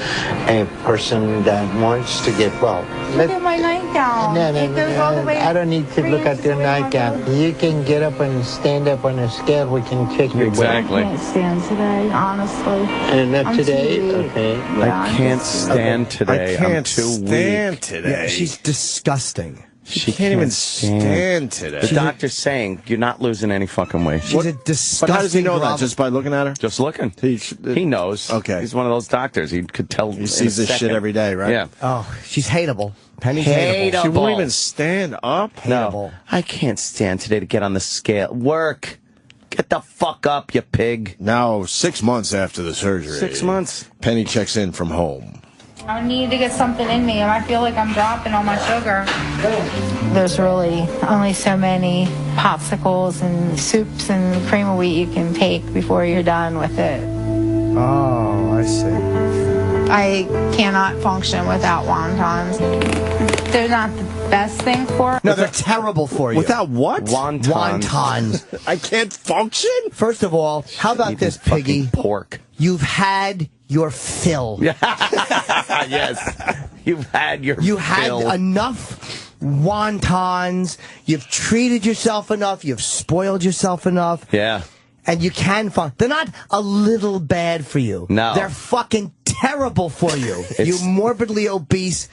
a person that wants to get well. Look at my nightgown. No, It goes all the way I don't need to 3 look at inches your away from my nightgown. nose. You can get up and stand up on a scale. We can check your weight. Exactly. I can't stand today, honestly. And not I'm today? too weak. Okay. Yeah, I I'm can't just- stand today. I can't I'm too stand weak. today. Yeah, she's disgusting. She can't even stand today. The doctor's saying you're not losing any fucking weight. She's a disgusting. But how does he know that? grovel. Just by looking at her? Just looking. He knows. Okay. He's one of those doctors. He could tell. He sees this shit every day, right? Yeah. Oh, she's hateable. Penny's Hateable. hateable. She won't even stand up? No. I can't stand today to get on the scale. Work. Get the fuck up, you pig. Now, 6 months after the surgery. 6 months. Penny checks in from home. I need to get something in me. I feel like I'm dropping all my sugar. There's really only so many popsicles and soups and cream of wheat you can take before you're done with it. Oh, I see. I cannot function without wontons. They're not the best thing for No, they're terrible for you. Without what? Wontons. I can't function? First of all, how about this, Piggy? Pork. You've had your fill. Yes. You've had your You had fill. enough wontons. You've treated yourself enough. You've spoiled yourself enough. Yeah. And you can they're not a little bad for you. No. They're fucking terrible for you. You morbidly obese,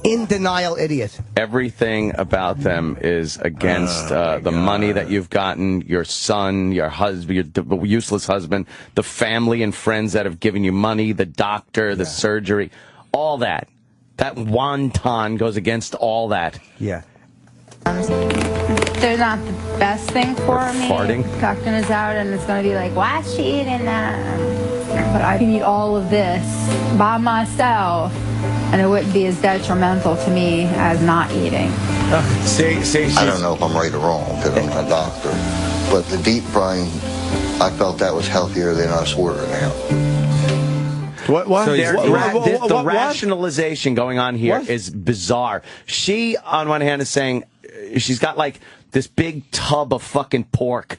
in denial idiot. Everything about them is against the money that you've gotten, your son, your husband, your useless husband, the family and friends that have given you money, the doctor, the surgery, all that. That wonton goes against all that. Yeah. They're not the best thing for me. Farting. Tucking is out and it's going to be like, why is she eating that? But I can eat all of this by myself and it wouldn't be as detrimental to me as not eating. I don't know if I'm right or wrong because I'm not a doctor, but the deep frying, I felt that was healthier than us ordering out. What? So the what? rationalization going on here is bizarre. She, on one hand, is saying she's got like this big tub of fucking pork,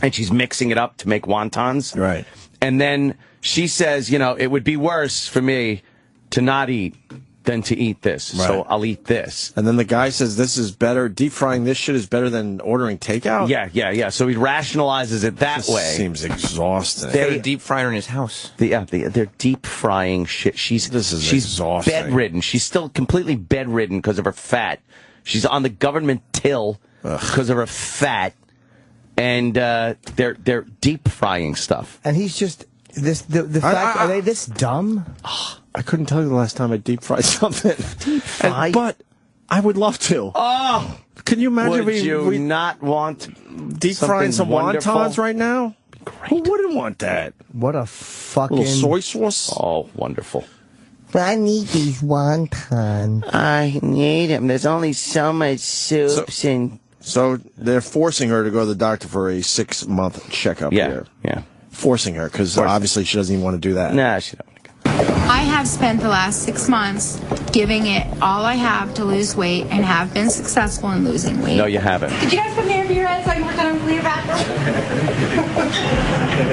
and she's mixing it up to make wontons. Right. And then she says, you know, it would be worse for me to not eat than to eat this. Right. So I'll eat this. And then the guy says this is better. Deep frying this shit is better than ordering takeout? Yeah. So he rationalizes it that This way. seems exhausting. They- a deep fryer in his house. They're deep frying shit. She's exhausting. bedridden. She's still completely bedridden because of her fat. She's on the government till because of her fat, and they're deep frying stuff. And he's just the fact are they this dumb? I couldn't tell you the last time I deep fried something. But I would love to. Oh, can you imagine would you not want deep frying some wonderful? wontons right now? Great. Who wouldn't want that? What a fucking little soy sauce. Oh, wonderful. I need these wontons. I need them. There's only so much soups and. So they're forcing her to go to the doctor for a 6-month checkup here. Yeah. Forcing her, because obviously she doesn't even want to do that. Nah, she don't. I have spent the last 6 months giving it all I have to lose weight and have been successful in losing weight. No, you haven't. Did you guys put me over your head so I can work on Cleopatra?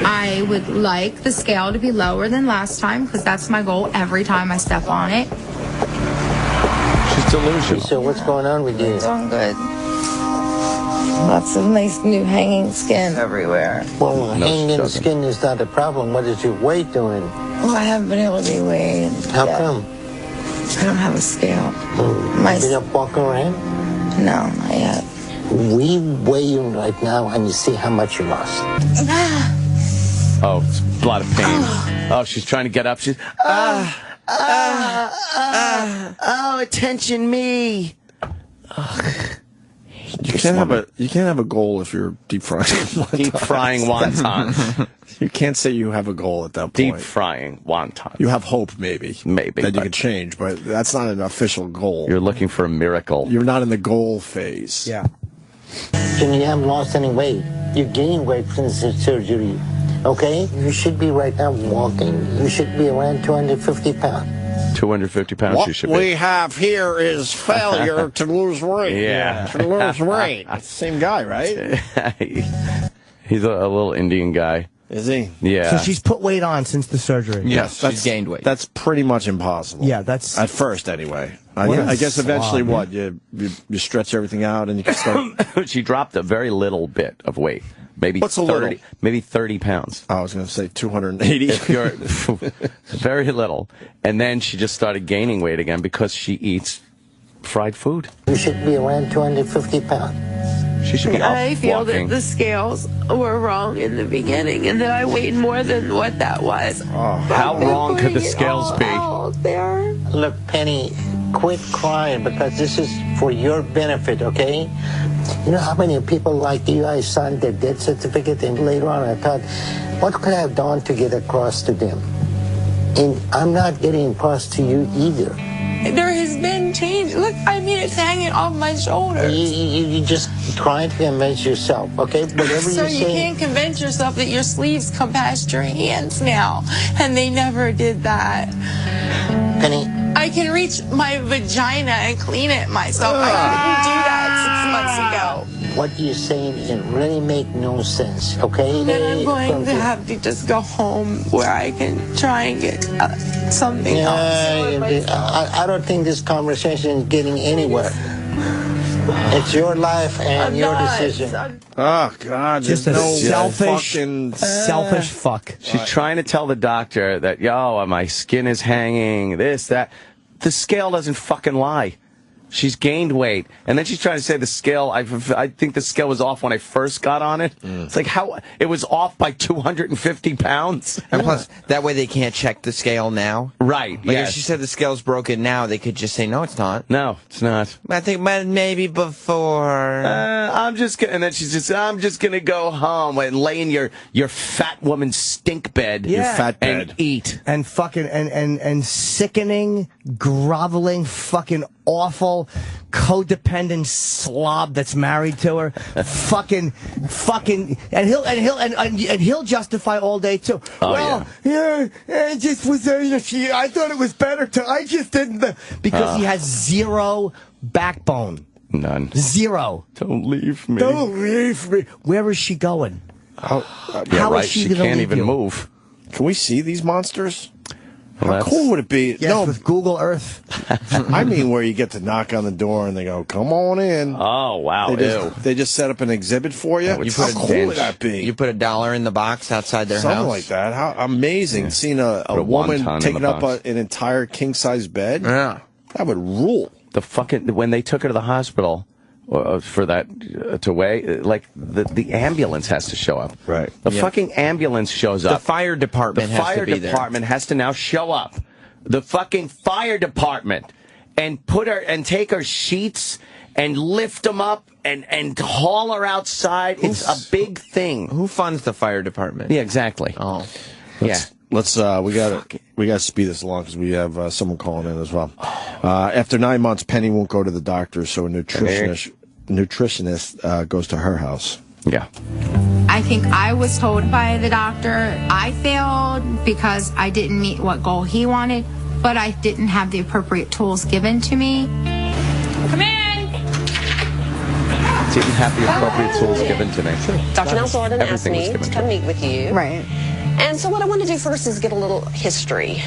I would like the scale to be lower than last time because that's my goal every time I step on it. She's delusional. So what's going on with you? Doing good. Lots of nice new hanging skin everywhere. Well, hanging skin is not a problem. What is your weight doing? Well, I haven't been able to be weighed. How come? I don't have a scale. You don't walk around? No, not yet. We weigh you right now and you see how much you lost. Oh, it's a lot of pain. Oh, she's trying to get up. She's oh, attention me. You can't have a goal if you're deep frying wontons. Deep frying wontons. You can't say you have a goal at that point. Deep frying wontons. You have hope, maybe. Maybe. That you can change, but that's not an official goal. You're looking for a miracle. You're not in the goal phase. Yeah. Jimmy, you haven't lost any weight. You gained weight since the surgery. Okay? You should be right now walking. You should be around 250 pounds. 250 pounds what you should be. we have here is failure to lose weight. Yeah. To lose weight. It's the same guy, right? He's a little Indian guy. Is he? Yeah. So she's put weight on since the surgery. Yes, she's gained weight. That's pretty much impossible. Yeah, that's... At first, anyway. I guess eventually what? You stretch everything out and you can start... She dropped a very little bit of weight. Maybe What's 30, a little? Maybe 30 pounds. I was going to say 280. If you're very little. And then she just started gaining weight again because she eats fried food. You should be around 250 pounds. She should be up I feel walking. that the scales were wrong in the beginning and that I weighed more than what that was. How wrong could the scales be? There. Look, Penny, quit crying because this is for your benefit, okay? You know how many people like you, I signed their death certificate, and later on I thought, what could I have done to get across to them? And I'm not getting across to you either. There has been change. Look, I mean, it's hanging off my shoulders. You just trying to convince yourself, okay? Whatever So you you say. can't convince yourself that your sleeves come past your hands now, and they never did that. Penny. I can reach my vagina and clean it myself. I couldn't do that 6 months ago. What you're saying it really make no sense, okay? Then I'm going to have to just go home where I can try and get something else. I don't think this conversation is getting anywhere. It's your life and your decision. Oh, God. Just a selfish fuck. She's trying to tell the doctor that, my skin is hanging, this, that. The scale doesn't fucking lie. She's gained weight. And then she's trying to say the scale, I think the scale was off when I first got on it. It's like, how? It was off by 250 pounds. And plus, that way they can't check the scale now. Right, Like yes. if she said the scale's broken now, they could just say, no, it's not. No, it's not. I think maybe before. I'm just gonna, and then she's just, I'm just gonna go home and lay in your fat woman's stink bed. Yeah. Your fat bed. And eat. And fucking, and sickening, groveling, fucking awful, codependent slob that's married to her. fucking, and he'll justify all day too. It just was, I thought it was better to, I just didn't, because he has zero backbone. None. Zero. Don't leave me. Don't leave me. Where is she going? Yeah, How right. is she She gonna can't leave even you? move. Can we see these monsters? Well, How cool would it be? Yes, with Google Earth. I mean, where you get to knock on the door and they go, "Come on in." Oh wow! They just set up an exhibit for you. How cool would that be? You put $1 in the box outside their Something house. like that. How amazing! Seeing a Put a woman wonton in taking the up box. an entire king size bed. Yeah, that would rule. The fucking when they took her to the hospital for that to weigh, like the ambulance has to show up. Right. The fucking ambulance shows up. The fire department The has fire to be there. department has to now show up. The fucking fire department and put her and take her sheets and lift them up and haul her outside. It's a big thing. Who funds the fire department? Yeah, exactly. Oh, Let's we got to speed this along because we have someone calling in as well. After 9 months, Penny won't go to the doctor, so a nutritionist goes to her house. Yeah. I think I was told by the doctor I failed because I didn't meet what goal he wanted, but I didn't have the appropriate tools given to me. Come in! Didn't have the appropriate tools given to me. Dr. Nels Jordan asked Everything was me given to to come me. meet with you. Right. And so what I want to do first is get a little history.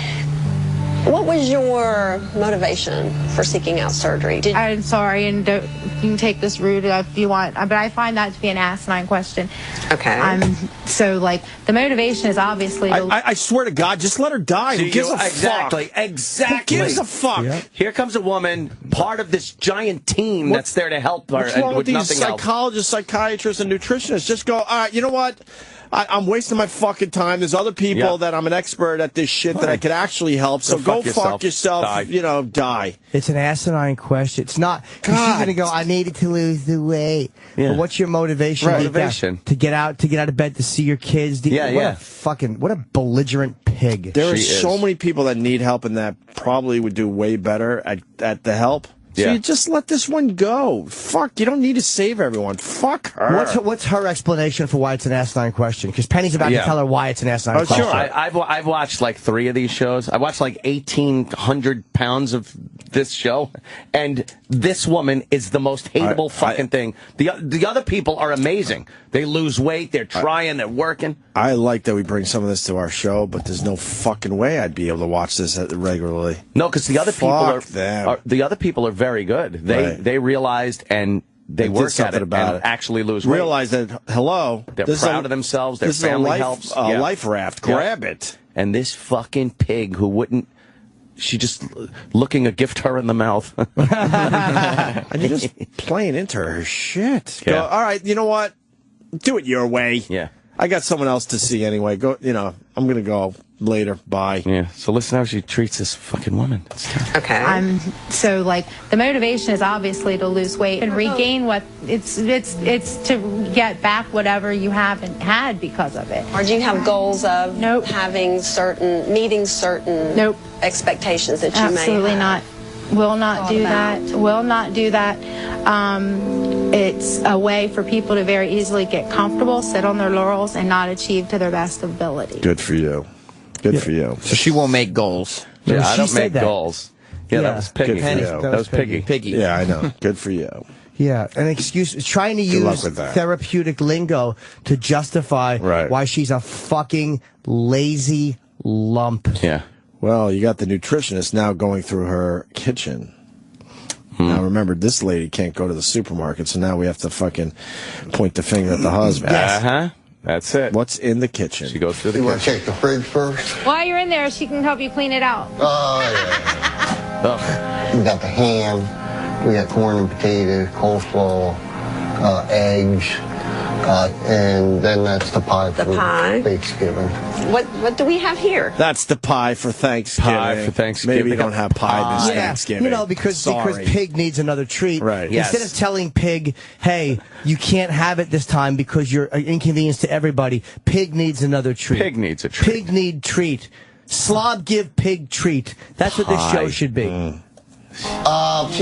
What was your motivation for seeking out surgery? I'm sorry, and you can take this route if you want, but I find that to be an asinine question. Okay. So, like, the motivation is obviously... I swear to God, just let her die. Who gives a Exactly. fuck? Exactly. Who gives a fuck? Yeah. Here comes a woman, part of this giant team that's there to help her What's wrong and with with these nothing else. psychologists, psychiatrists, and nutritionists? Just go, all right, you know what? I'm wasting my fucking time. There's other people that I'm an expert at this shit that I could actually help. So go fuck yourself. Die. You know, die. It's an asinine question. It's not. She's gonna go. I needed to lose the weight. Yeah. But what's your motivation? Motivation to get out of bed to see your kids. What a belligerent pig. There are so many people that need help and that probably would do way better at the help. So you just let this one go. Fuck, you don't need to save everyone. Fuck her. What's her explanation for why it's an asinine question? Because Penny's about to tell her why it's an asinine question. Sure. I've watched like 3 of these shows. I watched like 1,800 pounds of this show, and this woman is the most hateable fucking thing. The other people are amazing. They lose weight. They're trying. They're working. I like that we bring some of this to our show, but there's no fucking way I'd be able to watch this regularly. No, because the other people are very good. They realized and they work at it and actually lose weight. Realize that they're proud of themselves. Their family helps. Life raft. Grab it. And this fucking pig who wouldn't. She just looking a gift her in the mouth. And you're just playing into her shit. Yeah. Go, all right, you know what? Do it your way. Yeah. I got someone else to see anyway. Go. You know, I'm gonna go later. Bye. Yeah. So listen how she treats this fucking woman. Okay. So like the motivation is obviously to lose weight and regain what it's to get back whatever you haven't had because of it. Or do you have goals of meeting certain expectations that you may have? Absolutely not. Will not do that. Will not do that. It's a way for people to very easily get comfortable, sit on their laurels, and not achieve to their best ability. Good for you. Good for you. So she won't make goals. Yeah, I don't make goals. Yeah, that was Piggy. That was Piggy. Piggy. Yeah, I know. Good for you. Yeah, an excuse, trying to use therapeutic lingo to justify why she's a fucking lazy lump. Yeah. Well, you got the nutritionist now going through her kitchen. Now, remember, this lady can't go to the supermarket, so now we have to fucking point the finger at the husband. Uh-huh. That's it. What's in the kitchen? She goes through the You kitchen. want to check the fridge first? While you're in there, she can help you clean it out. Oh, yeah. We got the ham. We got corn and potatoes, coleslaw, eggs. And then that's the pie for Thanksgiving. What do we have here? That's the pie for Thanksgiving. Pie for Thanksgiving. Maybe we don't have pie this Thanksgiving. You know, because Pig needs another treat. Right. Instead of telling Pig, hey, you can't have it this time because you're an inconvenience to everybody, Pig needs another treat. Pig needs a treat. Pig need treat. Slob give Pig treat. That's what this show should be. She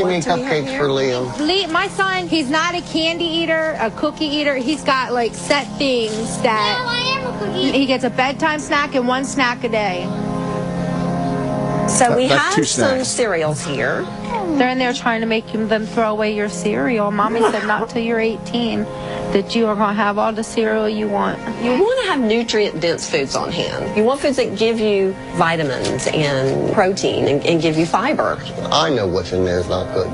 made cupcakes for Liam. My son, he's not a candy eater, a cookie eater. He's got like set things that I am a cookie. He gets a bedtime snack and 1 snack a day. So we have some cereals here. They're in there trying to make them throw away your cereal. Mommy said not till you're 18 that you are going to have all the cereal you want. You want to have nutrient-dense foods on hand. You want foods that give you vitamins and protein and give you fiber. I know what's in there is not good.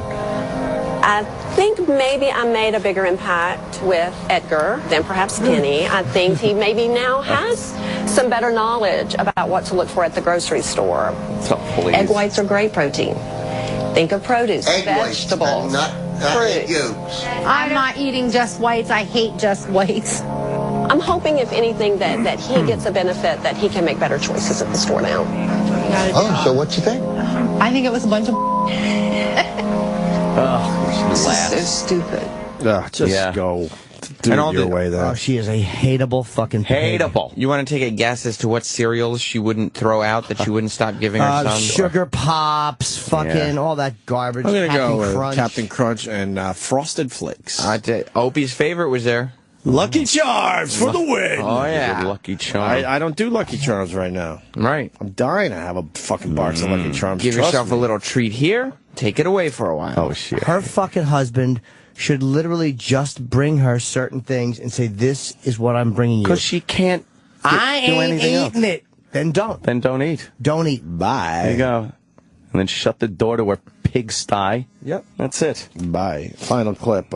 I think maybe I made a bigger impact with Edgar than perhaps Penny. I think he maybe now has some better knowledge about what to look for at the grocery store. Egg whites are great protein. Think of produce, vegetables, fruits. I'm not eating just whites. I hate just whites. I'm hoping, if anything, that he gets a benefit, that he can make better choices at the store now. Oh, so what you think? I think it was a bunch of This is so stupid. Just go. Do it your way, though. Oh, she is a hateable fucking pig. Hateable. You want to take a guess as to what cereals she wouldn't throw out that she wouldn't stop giving her son? Sugar Pops, fucking all that garbage. I'm going to go with Crunch. Captain Crunch and Frosted Flakes. Opie's favorite was there. Lucky Charms for the win. Oh, yeah. Lucky Charms. I don't do Lucky Charms right now. Right. I'm dying to have a fucking box of Lucky Charms. Give yourself a little treat here. Take it away for a while. Oh, shit. Her fucking husband should literally just bring her certain things and say, this is what I'm bringing you. Because she can't I do ain't anything eating else. it. Then don't. Then don't eat. Don't eat. Bye. There you go. And then shut the door to her pigsty. Yep. That's it. Bye. Final clip.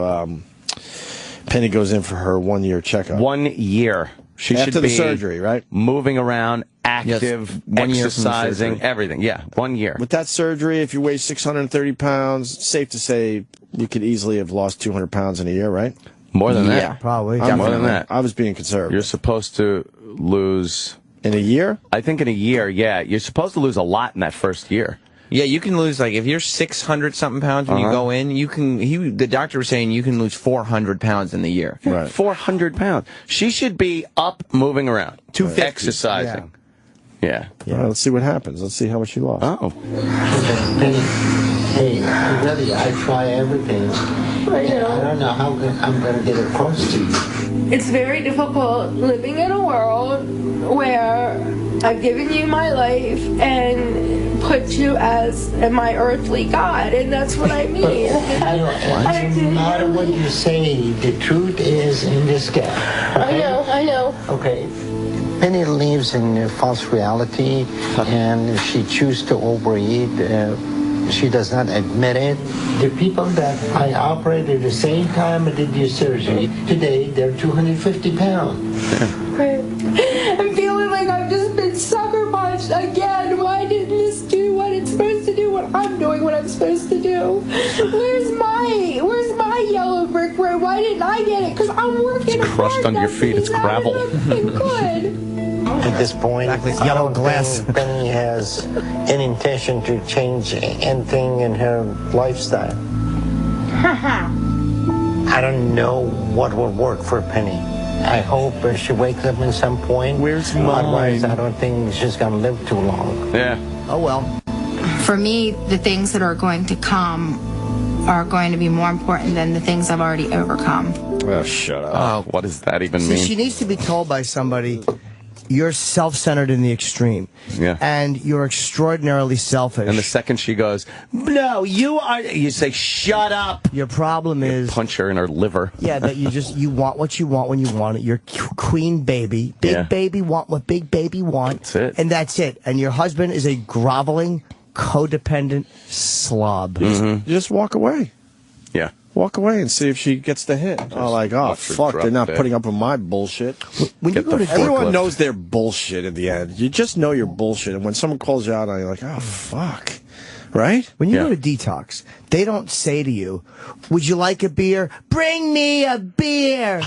Penny goes in for her 1-year checkup. 1 year. She After should the be surgery, right? Moving around, active, 1 year from the exercising, surgery. everything. Yeah, 1 year. With that surgery, if you weigh 630 pounds, safe to say you could easily have lost 200 pounds in a year, right? More than Yeah, that? probably. More than that. I was being conservative. You're supposed to lose... In a year? I think in a year, yeah. You're supposed to lose a lot in that first year. Yeah, you can lose, like, if you're 600-something pounds when you go in, you can, the doctor was saying you can lose 400 pounds in the year. Right. 400 pounds. She should be up, moving around. 250. Exercising. Yeah. All right, let's see what happens. Let's see how much she lost. Oh. Hey, really, I try everything. I don't know how I'm going to get across to you. It's very difficult living in a world where I've given you my life and put you as my earthly God, and that's what I mean. No matter what you say, the truth is in this guy. Okay? I know. Okay. Penny lives in a false reality, and she chooses to overeat. She does not admit it. The people that I operated at the same time I did your surgery, today they're 250 pounds. I'm feeling like I've just been sucker punched again. Why didn't this do what it's supposed to do when I'm doing what I'm supposed to do? Where's my yellow brick road? Why didn't I get it? Because I'm working It's crushed hard. under your feet. It's gravel. Good. At this point, I don't think Penny has any intention to change anything in her lifestyle. I don't know what will work for Penny. I hope she wakes up at some point. Where's mine? Otherwise, I don't think she's going to live too long. Yeah. Oh, well. For me, the things that are going to come are going to be more important than the things I've already overcome. Oh, shut up. Oh, what does that even See, mean? she needs to be told by somebody, you're self-centered in the extreme. Yeah. And you're extraordinarily selfish. And the second she goes, no, you are, you say, shut up. Your problem is... Punch her in her liver. Yeah, that you want what you want when you want it. You're queen baby. Big baby want what big baby want. That's it. And that's it. And your husband is a groveling, codependent slob. Just walk away. Yeah. Walk away and see if she gets the hit. Fuck, they're not putting up with my bullshit. When you go to everyone knows their bullshit in the end. You just know your bullshit. And when someone calls you out on it, you're like, oh, fuck. Right? When you go to detox, they don't say to you, would you like a beer? Bring me a beer.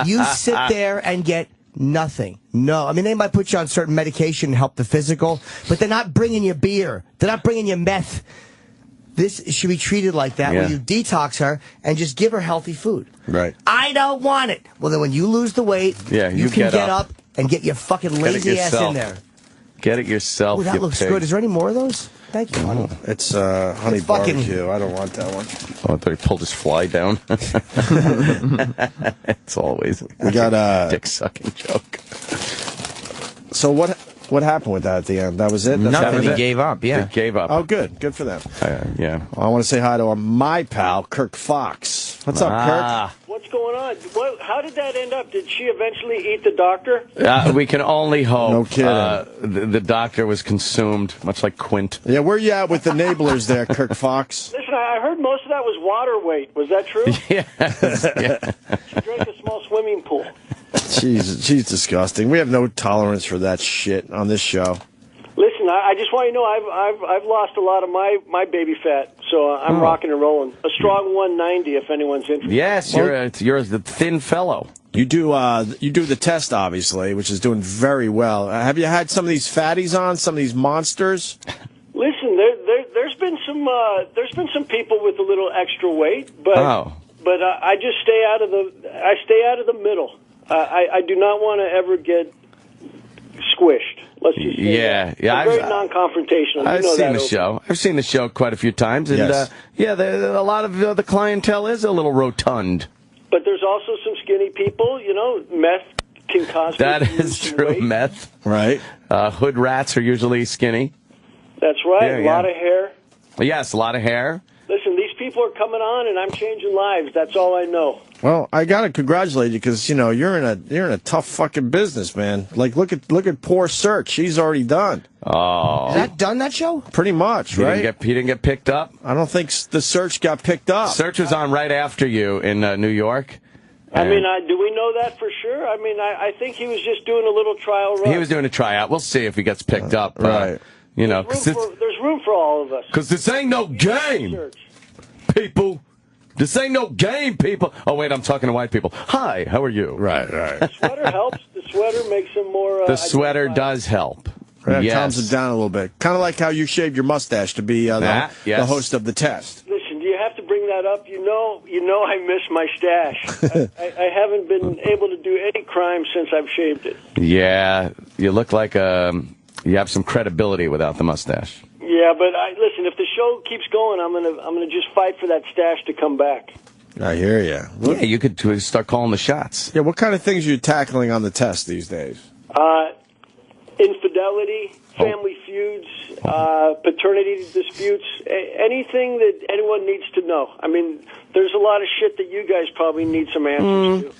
You sit there and get nothing. No. I mean, they might put you on certain medication and help the physical, but they're not bringing you beer. They're not bringing you meth. This should be treated like that, where you detox her and just give her healthy food. Right. I don't want it. Well, then when you lose the weight, you can get up and get your fucking lazy ass in there. Get it yourself. Oh, that looks good. Is there any more of those? Thank you, honey. It's honey barbecue. I don't want that one. Oh, I thought he pulled his fly down. It's always we got a dick sucking joke. So what happened with that at the end? That was it? Nothing. He gave up, yeah. He gave up. Oh, good. Good for them. Yeah. Well, I want to say hi to my pal, Kirk Fox. What's up, Kirk? What's going on? How did that end up? Did she eventually eat the doctor? We can only hope. No kidding. The doctor was consumed, much like Quint. Yeah, where you at with the enablers there, Kirk Fox? Listen, I heard most of that was water weight. Was that true? Yeah. She drank a small swimming pool. She's disgusting. We have no tolerance for that shit on this show. Listen, I just want you to know I've lost a lot of my baby fat, so I'm rocking and rolling. A strong 190 if anyone's interested. Yes, you're a thin fellow. You do the test, obviously, which is doing very well. Have you had some of these fatties on, some of these monsters? Listen, there's been some people with a little extra weight, but I just stay out of the middle. I do not want to ever get squished. Let's just say that. I'm very non-confrontational. I've seen the show. I've seen the show quite a few times, and a lot of the clientele is a little rotund. But there's also some skinny people. You know, meth can cause. That is true. Weight. Meth, right? Hood rats are usually skinny. That's right. A lot of hair. Yes, a lot of hair. Listen, these people are coming on, and I'm changing lives. That's all I know. Well, I gotta congratulate you because you're in a tough fucking business, man. Like look at poor Search. She's already done. Oh, is that done? That show? Pretty much, he right? He didn't get picked up. I don't think the Search got picked up. Search was on right after you in New York. I mean, do we know that for sure? I mean, I think he was just doing a little trial run. He was doing a tryout. We'll see if he gets picked up. Right. There's room for all of us. Because this ain't no game. People, This ain't no game, people. Oh, wait, I'm talking to white people. Hi, how are you? Right. The sweater helps. The sweater makes him more... The sweater does help. It Yes. calms it down a little bit. Kind of like how you shaved your mustache to be the host of the test. Listen, do you have to bring that up? You know I miss my stash. I haven't been able to do any crime since I've shaved it. Yeah, you look like you have some credibility without the mustache. Yeah, but listen, if the show keeps going, I'm gonna just fight for that stash to come back. I hear you. Yeah, you could start calling the shots. Yeah, what kind of things are you tackling on the test these days? Infidelity, family feuds, paternity disputes, anything that anyone needs to know. I mean, there's a lot of shit that you guys probably need some answers to.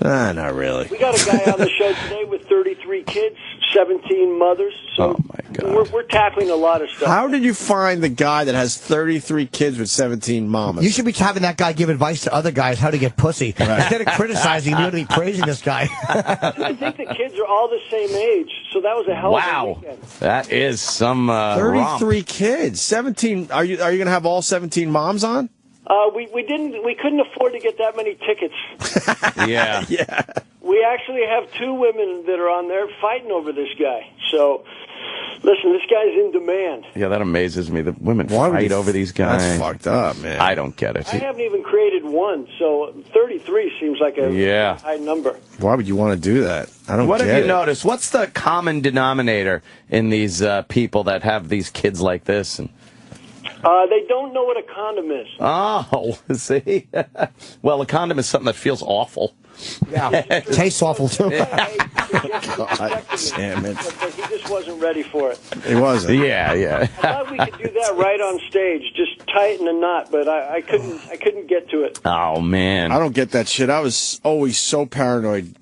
Not really. We got a guy on the show today with 33 kids, 17 mothers. So my God. We're tackling a lot of stuff. How did you find the guy that has 33 kids with 17 mamas? You should be having that guy give advice to other guys how to get pussy. Right. Instead of criticizing, you ought to be praising this guy. I think the kids are all the same age, so that was a hell of a weekend. That is some 33 kids, 17. Are you going to have all 17 moms on? We couldn't afford to get that many tickets. Yeah. We actually have 2 women that are on there fighting over this guy. So, listen, this guy's in demand. Yeah, that amazes me. The women fight over these guys. That's fucked up, man. I don't get it. I haven't even created one, so 33 seems like a high number. Why would you want to do that? I don't What get have you it. noticed? What's the common denominator in these people that have these kids like this? And They don't know what a condom is. oh, see? Well, a condom is something that feels awful. Yeah, tastes awful, too. God damn it. But he just wasn't ready for it. He wasn't. Yeah. I thought we could do that right on stage, just tighten a knot, but I couldn't get to it. Oh, man. I don't get that shit. I was always so paranoid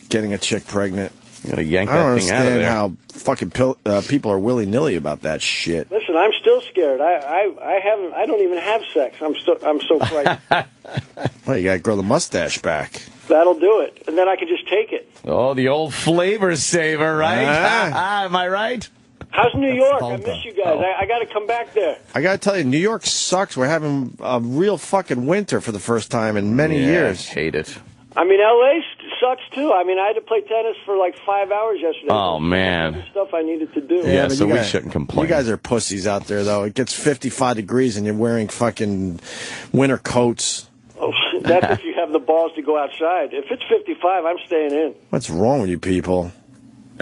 getting a chick pregnant. You gotta yank I don't that thing out of understand there. how fucking people are willy-nilly about that shit. Listen, I'm still scared. I don't even have sex. I'm so frightened. Well, you gotta grow the mustache back. That'll do it, and then I can just take it. Oh, the old flavor saver, right? Am I right? How's New York? I miss you guys. I got to come back there. I gotta tell you, New York sucks. We're having a real fucking winter for the first time in many years. Hate it. I mean, L.A. sucks, too. I mean, I had to play tennis for like 5 hours yesterday. Oh, man. Stuff I needed to do. Yeah, so we shouldn't complain. You guys are pussies out there, though. It gets 55 degrees and you're wearing fucking winter coats. Oh, that's if you have the balls to go outside. If it's 55, I'm staying in. What's wrong with you people?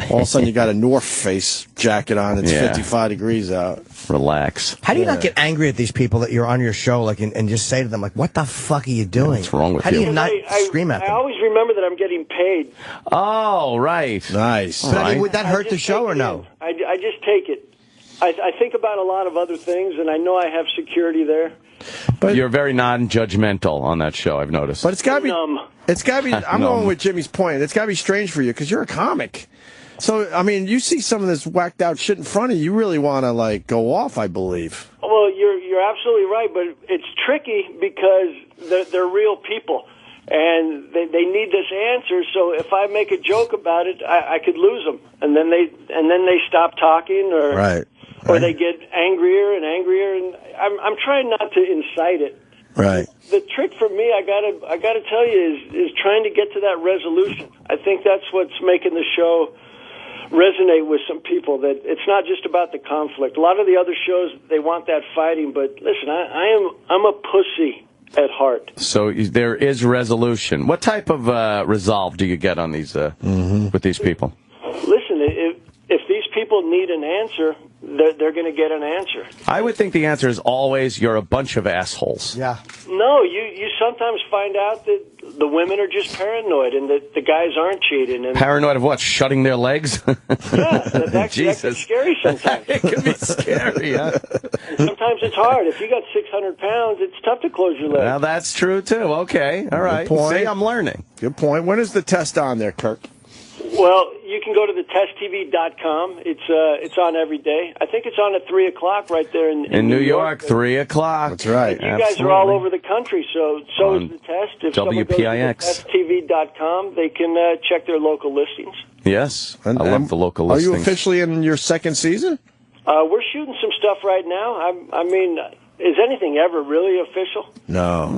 All of a sudden you got a North Face jacket on. It's 55 degrees out. Relax. How do you not get angry at these people that you're on your show, like, and just say to them, like, what the fuck are you doing? What's wrong with How you? do you not scream at I them? always remember that I'm getting paid. Oh, right. Nice. But I mean, would that hurt the show or no? I just take it. I think about a lot of other things, and I know I have security there. But you're very non-judgmental on that show, I've noticed. But it's got to be. It's got to be. I'm going with Jimmy's point. It's got to be strange for you because you're a comic. So I mean, you see some of this whacked out shit in front of you. You really want to like go off, I believe. Well, you're absolutely right, but it's tricky because they're real people. And they need this answer, so if I make a joke about it, I could lose them, and then they stop talking, or they get angrier and angrier, and I'm trying not to incite it. Right. The trick for me, I gotta tell you, is trying to get to that resolution. I think that's what's making the show resonate with some people, that it's not just about the conflict. A lot of the other shows, they want that fighting, but listen, I'm a pussy at heart. So there is resolution. What type of resolve do you get on these with these people? Listen, if these people need an answer, they're going to get an answer. I would think the answer is always you're a bunch of assholes. Yeah. No, you sometimes find out that the women are just paranoid and that the guys aren't cheating. And paranoid of what? Shutting their legs? Yeah, that can be scary sometimes. It can be scary, huh? And sometimes it's hard. If you got 600 pounds, it's tough to close your legs. Well, that's true, too. Okay, all right. Good point. See, I'm learning. Good point. When is the test on there, Kirk? Well, you can go to thetesttv.com. It's on every day. I think it's on at 3 o'clock right there in New York, 3 o'clock. That's right. You guys are all over the country, so is the test. If WPIX. someone goes to thetesttv.com, they can check their local listings. Yes, I love the local listings. Are you officially in your second season? We're shooting some stuff right now. I mean, Is anything ever really official? No.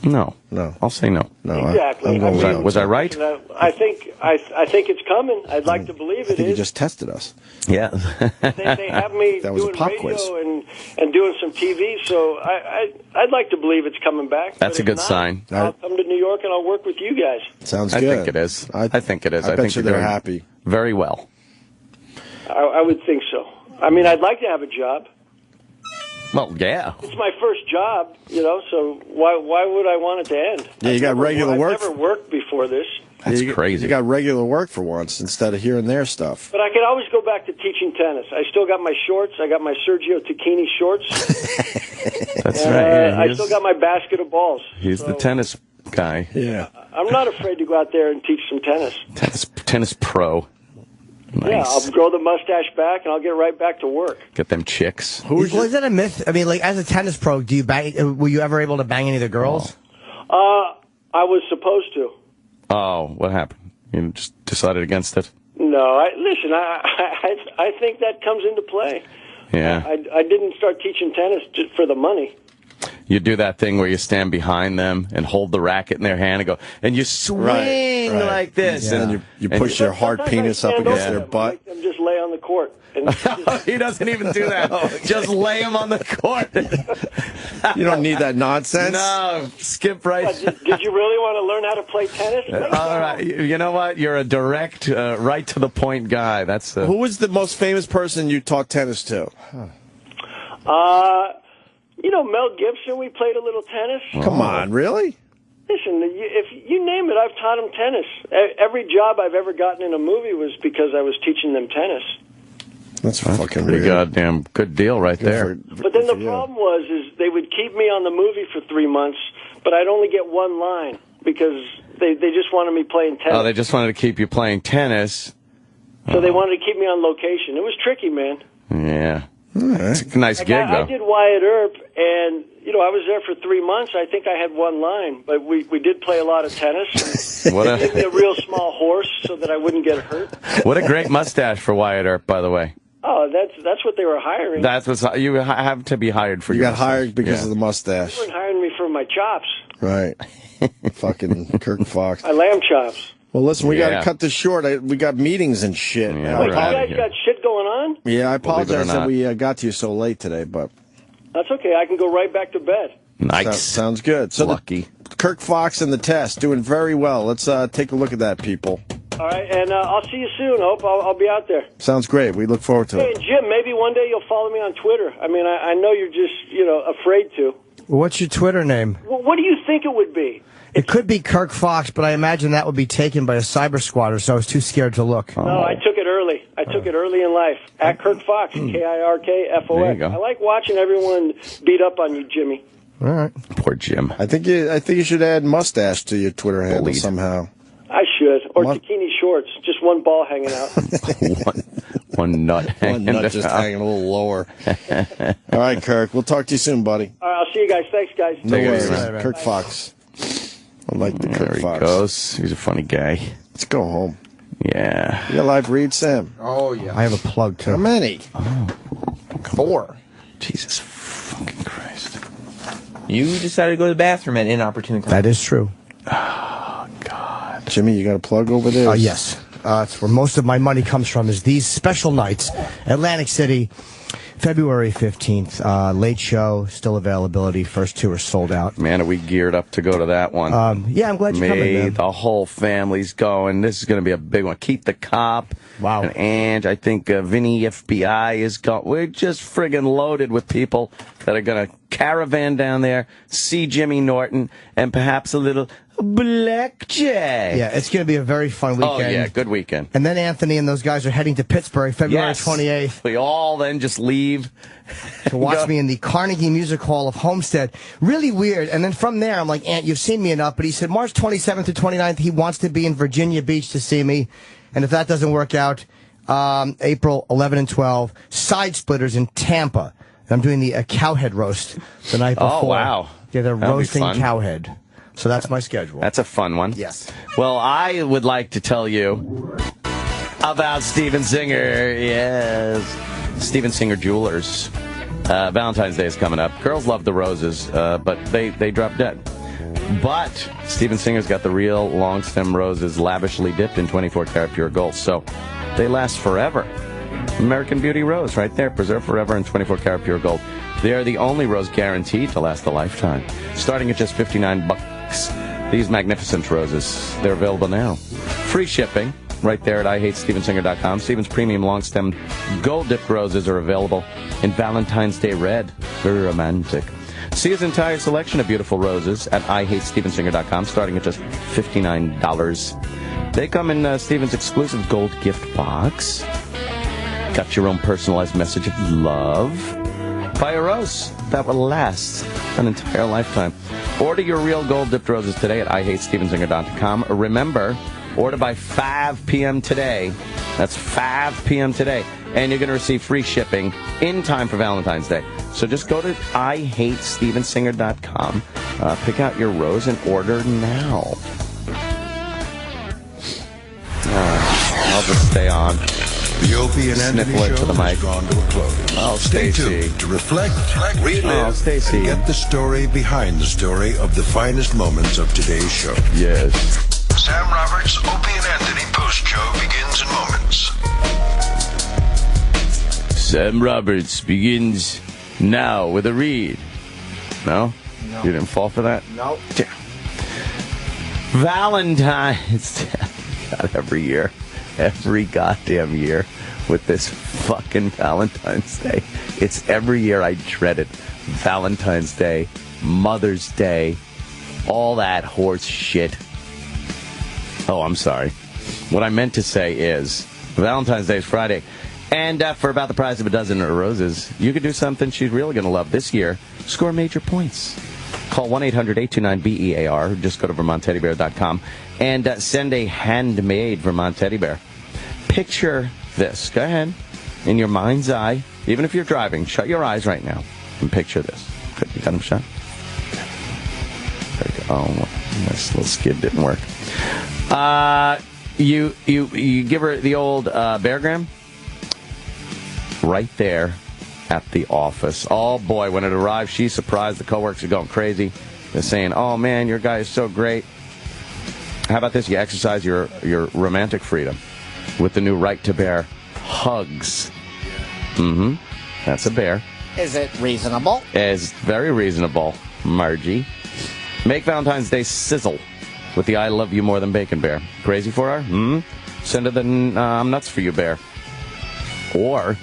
No. No. I'll say no. No. Exactly. Was I right? I think it's coming. I'd like to believe I think it you is. just tested us. Yeah. They have me That was a doing pop radio quiz. and doing some TV, so I'd like to believe it's coming back. That's a But good if not, sign. I'll come to New York and I'll work with you guys. Sounds I good. think it is. I think it is. I bet think you you're they're doing happy. Very well. I would think so. I mean, I'd like to have a job. Well, yeah. It's my first job, so why would I want it to end? Yeah, you got regular work. I've never worked before this. That's crazy. You got regular work for once instead of here and there stuff. But I could always go back to teaching tennis. I still got my shorts. I got my Sergio Tacchini shorts. That's right. Yeah, I still got my basket of balls. He's the tennis guy. Yeah. I'm not afraid to go out there and teach some tennis. Tennis pro. Nice. Yeah, I'll grow the mustache back, and I'll get right back to work. Get them chicks. Was that a myth? I mean, like, as a tennis pro, do you bang? Were you ever able to bang any of the girls? I was supposed to. Oh, what happened? You just decided against it? No, I think that comes into play. Yeah. I didn't start teaching tennis just for the money. You do that thing where you stand behind them and hold the racket in their hand and go, and you swing like this. Yeah. And you push your hard penis up against their butt. Make them just lay on the court. And he doesn't even do that. Just lay him on the court. You don't need that nonsense. No, skip right. Did you really want to learn how to play tennis? All right. You know what? You're a direct, right to the point guy. That's Who was the most famous person you taught tennis to? Mel Gibson, we played a little tennis. Come on, really? Listen, if you name it, I've taught them tennis. Every job I've ever gotten in a movie was because I was teaching them tennis. That's fucking pretty weird. goddamn good deal right there. But then the problem is they would keep me on the movie for 3 months, but I'd only get one line because they just wanted me playing tennis. Oh, they just wanted to keep you playing tennis. So they wanted to keep me on location. It was tricky, man. Yeah. It's a nice gig, though. I did Wyatt Earp, and, I was there for 3 months. I think I had one line, but we did play a lot of tennis. What gave me a real small horse so that I wouldn't get hurt. What a great mustache for Wyatt Earp, by the way. Oh, that's what they were hiring. That's what you have to be hired for. You got hired because of the mustache. They weren't hiring me for my chops. Right. Fucking Kirk Fox. My lamb chops. Well, listen, we got to cut this short. We got meetings and shit. Yeah, Wait, you guys got shit going on? Yeah, I apologize that we got to you so late today, but that's okay. I can go right back to bed. Nice. Sounds good. So lucky. Kirk Fox in the test, doing very well. Let's take a look at that, people. All right, and I'll see you soon. I hope I'll be out there. Sounds great. We look forward to Hey, it. and Jim, maybe one day you'll follow me on Twitter. I mean, I know you're just, afraid to. What's your Twitter name? Well, what do you think it would be? It could be Kirk Fox, but I imagine that would be taken by a cyber squatter, so I was too scared to look. No, I took it early. I took it early in life. At Kirk Fox, KIRKFOX. There you go. I like watching everyone beat up on you, Jimmy. All right. Poor Jim. I think you should add mustache to your Twitter handle somehow. I should. Or bikini shorts. Just one ball hanging out. one nut hanging One nut just hanging a little lower. All right, Kirk. We'll talk to you soon, buddy. All right, I'll see you guys. Thanks, guys. No worries. Right. Kirk Fox. I like the Kirk There he Fox. goes. He's a funny guy. Let's go home. Yeah. You got live read, Sam? Oh, yeah. I have a plug, too. How many? Oh. 4. Jesus fucking Christ. You decided to go to the bathroom at inopportune time. That is true. Oh, God. Jimmy, you got a plug over there? Yes. It's where most of my money comes from is these special nights. Atlantic City, February 15th. Late show, still availability. First 2 are sold out. Man, are we geared up to go to that one? Yeah, I'm glad you're coming, man. The whole family's going. This is going to be a big one. Keep the Cop. Wow. And Ange, I think Vinny FBI is going. We're just friggin' loaded with people that are going to caravan down there, see Jimmy Norton, and perhaps a little blackjack. Yeah, it's going to be a very fun weekend. Oh, yeah, good weekend. And then Anthony and those guys are heading to Pittsburgh February 28th. We all then just leave. To watch me in the Carnegie Music Hall of Homestead. Really weird. And then from there, I'm like, Ant, you've seen me enough. But he said March 27th to 29th, he wants to be in Virginia Beach to see me. And if that doesn't work out, April 11 and 12, Side Splitters in Tampa. And I'm doing the cowhead roast the night before. Oh, wow. Yeah, they're That'll be roasting fun. cowhead. So that's my schedule. That's a fun one. Yes. Well, I would like to tell you about Steven Singer. Yes. Steven Singer Jewelers. Valentine's Day is coming up. Girls love the roses, but they drop dead. But Steven Singer's got the real long stem roses lavishly dipped in 24-karat pure gold, so they last forever. American Beauty Rose right there, preserved forever in 24-karat pure gold. They are the only rose guaranteed to last a lifetime. Starting at just $59, these magnificent roses, they're available now. Free shipping right there at IHateStevenSinger.com. Steven's premium long-stem gold-dipped roses are available in Valentine's Day red. Very romantic. See his entire selection of beautiful roses at IHateStevenSinger.com, starting at just $59. They come in Steven's exclusive gold gift box. Got your own personalized message of love. Buy a rose that will last an entire lifetime. Order your real gold-dipped roses today at IHateStevenSinger.com. Remember, order by 5 p.m. today. That's 5 p.m. today. And you're going to receive free shipping in time for Valentine's Day. So just go to IHateStevenSinger.com, pick out your rose, and order now. I'll just stay on. The Opie and Anthony show has gone to a close. Oh, Stay Stacey. tuned to reflect, relive, Stacey. and get the story behind the story of the finest moments of today's show. Yes. Sam Roberts' Opie and Anthony post-show begins in moments. Sam Roberts begins now with a read. No? You didn't fall for that? No. Yeah. Valentine's Day. God, every year. Every goddamn year with this fucking Valentine's Day. It's every year I dread it. Valentine's Day, Mother's Day, all that horse shit. Oh, I'm sorry. What I meant to say is Valentine's Day is Friday. And for about the price of a dozen roses, you could do something she's really going to love this year. Score major points. Call 1-800-829-BEAR. Just go to VermontTeddyBear.com and send a handmade Vermont Teddy Bear. Picture this. Go ahead. In your mind's eye, even if you're driving, shut your eyes right now and picture this. Good. You got them shut? There you go. Oh, this little skid didn't work. You give her the old beargram? Right there at the office. Oh, boy, when it arrives, she's surprised. The coworkers are going crazy. They're saying, oh, man, your guy is so great. How about this? You exercise your romantic freedom with the new Right to Bear hugs. Mm-hmm. That's a bear. Is it reasonable? It's very reasonable, Margie. Make Valentine's Day sizzle with the I Love You More Than Bacon Bear. Crazy for her? Send her the I'm nuts for you bear. Or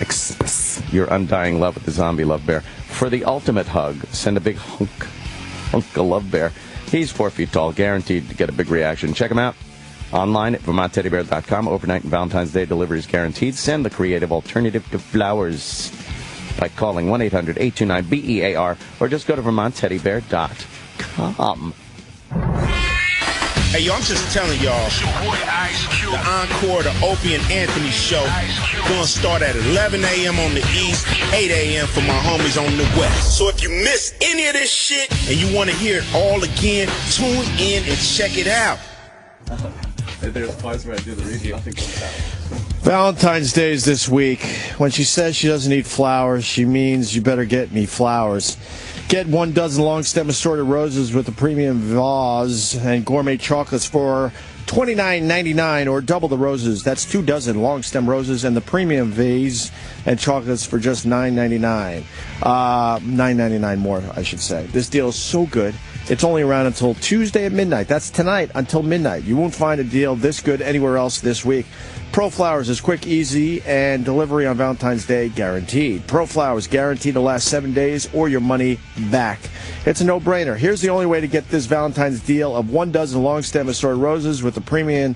express your undying love with the zombie love bear. For the ultimate hug, send a big hunk of love bear. He's 4 feet tall, guaranteed to get a big reaction. Check him out online at VermontTeddyBear.com. Overnight and Valentine's Day delivery is guaranteed. Send the creative alternative to flowers by calling 1-800-829-BEAR or just go to VermontTeddyBear.com. Hey, yo, I'm just telling y'all, the encore, the Opie and Anthony show, going to start at 11 a.m. on the east, 8 a.m. for my homies on the west. So if you miss any of this shit and you want to hear it all again, tune in and check it out. There's parts where I do the review. I think Valentine's Day is this week. When she says she doesn't need flowers, she means you better get me flowers. Get 1 dozen long-stem assorted roses with a premium vase and gourmet chocolates for $29.99 or double the roses. That's 2 dozen long-stem roses and the premium vase and chocolates for just $9.99. $9.99 more, I should say. This deal is so good. It's only around until Tuesday at midnight. That's tonight until midnight. You won't find a deal this good anywhere else this week. Pro Flowers is quick, easy, and delivery on Valentine's Day guaranteed. Pro Flowers guaranteed to last 7 days or your money back. It's a no-brainer. Here's the only way to get this Valentine's deal of 1 dozen long-stem assorted roses with a premium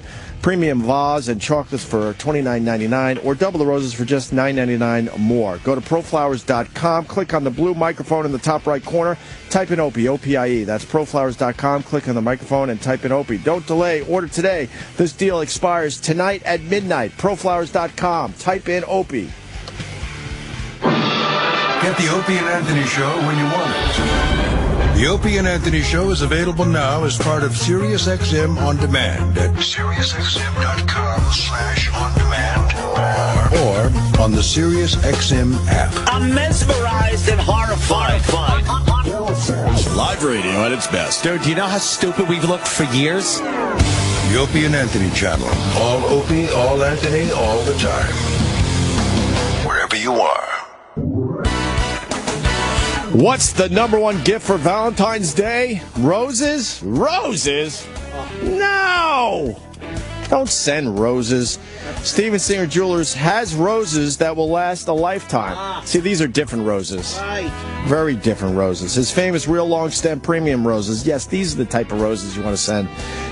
vase and chocolates for $29.99 or double the roses for just $9.99 more. Go to proflowers.com, click on the blue microphone in the top right corner, type in Opie, O-P-I-E. That's proflowers.com, click on the microphone and type in Opie. Don't delay, order today. This deal expires tonight at midnight. Proflowers.com, type in Opie. Get the Opie and Anthony show when you want it. The Opie and Anthony show is available now as part of SiriusXM On Demand at SiriusXM.com/on-demand or Avatar on the Sirius XM app. I'm mesmerized and horrified. Live radio at its best. Dude, do you know how stupid we've looked for years? The Opie and Anthony channel. All Opie, all Anthony, all the time. Wherever you are. What's the number one gift for Valentine's Day? Roses? Roses? No! Don't send roses. Steven Singer Jewelers has roses that will last a lifetime. See, these are different roses. Very different roses. His famous real long stem premium roses. Yes, these are the type of roses you want to send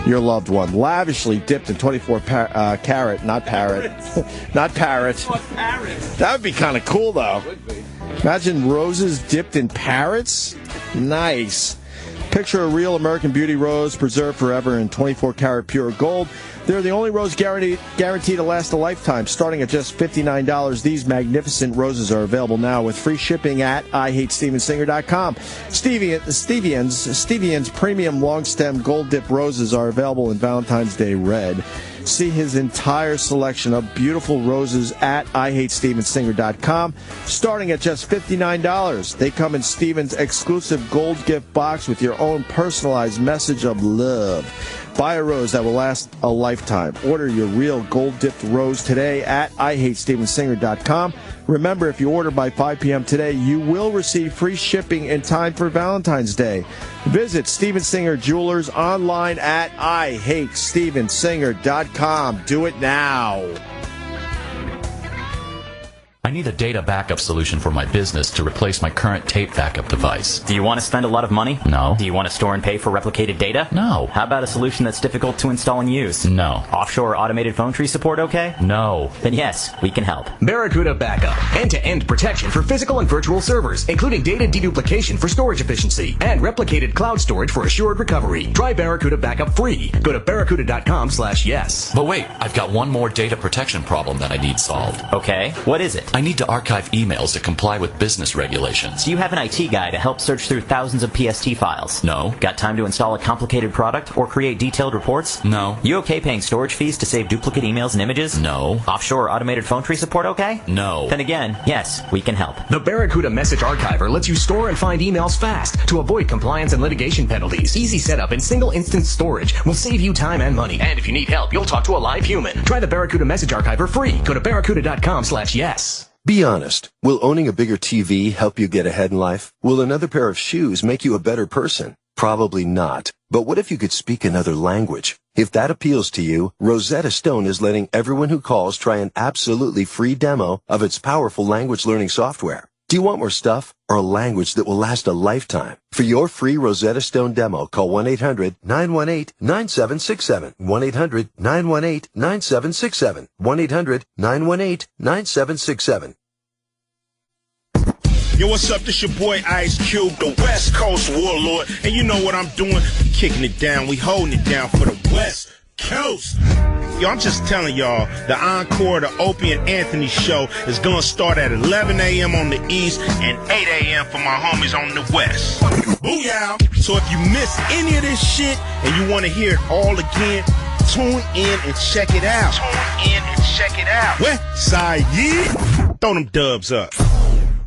your loved one. Lavishly dipped in 24 carat, not parrot. Not parrot. That would be kind of cool, though. Imagine roses dipped in parrots. Nice. Picture a real American Beauty rose preserved forever in 24 karat pure gold. They're the only rose guaranteed to last a lifetime. Starting at just $59, these magnificent roses are available now with free shipping at IHateStevenSinger.com. Stevian's premium long stem gold dip roses are available in Valentine's Day red. See his entire selection of beautiful roses at IHateStevenSinger.com, starting at just $59. They come in Steven's exclusive gold gift box with your own personalized message of love. Buy a rose that will last a lifetime. Order your real gold-dipped rose today at IHateStevenSinger.com. Remember, if you order by 5 p.m. today, you will receive free shipping in time for Valentine's Day. Visit Steven Singer Jewelers online at IHateStevenSinger.com. Do it now. I need a data backup solution for my business to replace my current tape backup device. Do you want to spend a lot of money? No. Do you want to store and pay for replicated data? No. How about a solution that's difficult to install and use? No. Offshore automated phone tree support okay? No. Then yes, we can help. Barracuda Backup. End-to-end protection for physical and virtual servers, including data deduplication for storage efficiency and replicated cloud storage for assured recovery. Try Barracuda Backup free. Go to barracuda.com/yes. But wait, I've got one more data protection problem that I need solved. Okay, what is it? I need to archive emails that comply with business regulations. Do you have an IT guy to help search through thousands of PST files? No. Got time to install a complicated product or create detailed reports? No. You okay paying storage fees to save duplicate emails and images? No. Offshore automated phone tree support okay? No. Then again, yes, we can help. The Barracuda Message Archiver lets you store and find emails fast to avoid compliance and litigation penalties. Easy setup and single instance storage will save you time and money. And if you need help, you'll talk to a live human. Try the Barracuda Message Archiver free. Go to barracuda.com/yes. Be honest. Will owning a bigger TV help you get ahead in life? Will another pair of shoes make you a better person? Probably not. But what if you could speak another language? If that appeals to you, Rosetta Stone is letting everyone who calls try an absolutely free demo of its powerful language learning software. Do you want more stuff or a language that will last a lifetime? For your free Rosetta Stone demo, call 1-800-918-9767. 1-800-918-9767. 1-800-918-9767. Yo, what's up? This your boy Ice Cube, the West Coast Warlord. And you know what I'm doing? We kicking it down. We holding it down for the West Coast. Yo, I'm just telling y'all, the encore of the Opie and Anthony show is gonna start at 11 a.m. on the East and 8 a.m. for my homies on the West. Booyah! So if you miss any of this shit and you want to hear it all again, tune in and check it out. West Side, yeah? Throw them dubs up.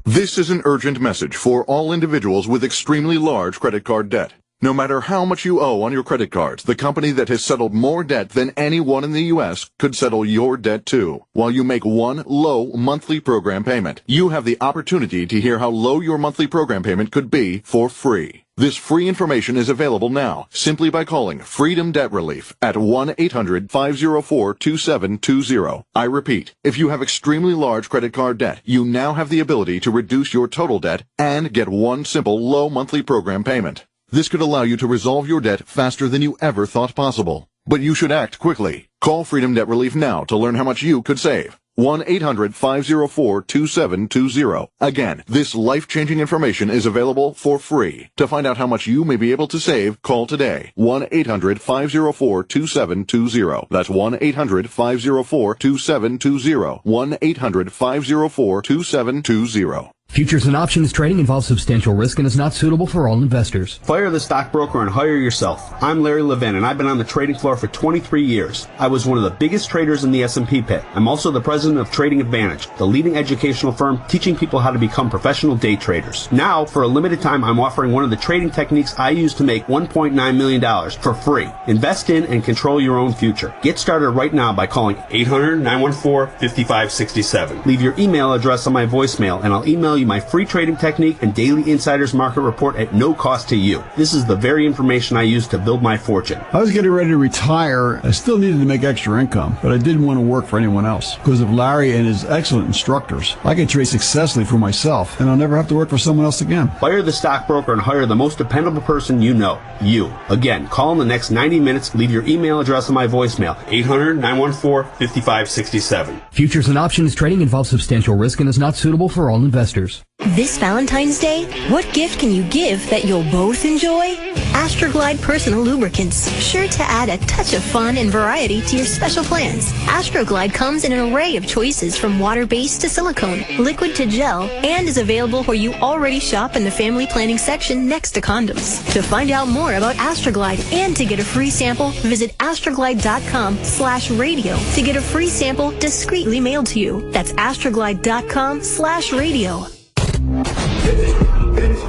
This is an urgent message for all individuals with extremely large credit card debt. No matter how much you owe on your credit cards, the company that has settled more debt than anyone in the U.S. could settle your debt too. While you make one low monthly program payment, you have the opportunity to hear how low your monthly program payment could be for free. This free information is available now simply by calling Freedom Debt Relief at 1-800-504-2720. I repeat, if you have extremely large credit card debt, you now have the ability to reduce your total debt and get one simple low monthly program payment. This could allow you to resolve your debt faster than you ever thought possible. But you should act quickly. Call Freedom Debt Relief now to learn how much you could save. 1-800-504-2720. Again, this life-changing information is available for free. To find out how much you may be able to save, call today. 1-800-504-2720. That's 1-800-504-2720. 1-800-504-2720. Futures and options trading involves substantial risk and is not suitable for all investors. Fire the stockbroker and hire yourself. I'm Larry Levin, and I've been on the trading floor for 23 years. I was one of the biggest traders in the S&P pit. I'm also the president of Trading Advantage, the leading educational firm teaching people how to become professional day traders. Now, for a limited time, I'm offering one of the trading techniques I use to make $1.9 million for free. Invest in and control your own future. Get started right now by calling 800-914-5567. Leave your email address on my voicemail, and I'll email you my free trading technique and daily insiders market report at no cost to you. This is the very information I use to build my fortune. I was getting ready to retire. I still needed to make extra income, but I didn't want to work for anyone else. Because of Larry and his excellent instructors, I can trade successfully for myself, and I'll never have to work for someone else again. Fire the stockbroker and hire the most dependable person you know. You. Again, call in the next 90 minutes. Leave your email address on my voicemail. 800-914-5567. Futures and options trading involves substantial risk and is not suitable for all investors. This Valentine's Day, what gift can you give that you'll both enjoy? Astroglide Personal Lubricants, sure to add a touch of fun and variety to your special plans. Astroglide comes in an array of choices from water-based to silicone, liquid to gel, and is available where you already shop in the family planning section next to condoms. To find out more about Astroglide and to get a free sample, visit astroglide.com/radio to get a free sample discreetly mailed to you. That's astroglide.com/radio.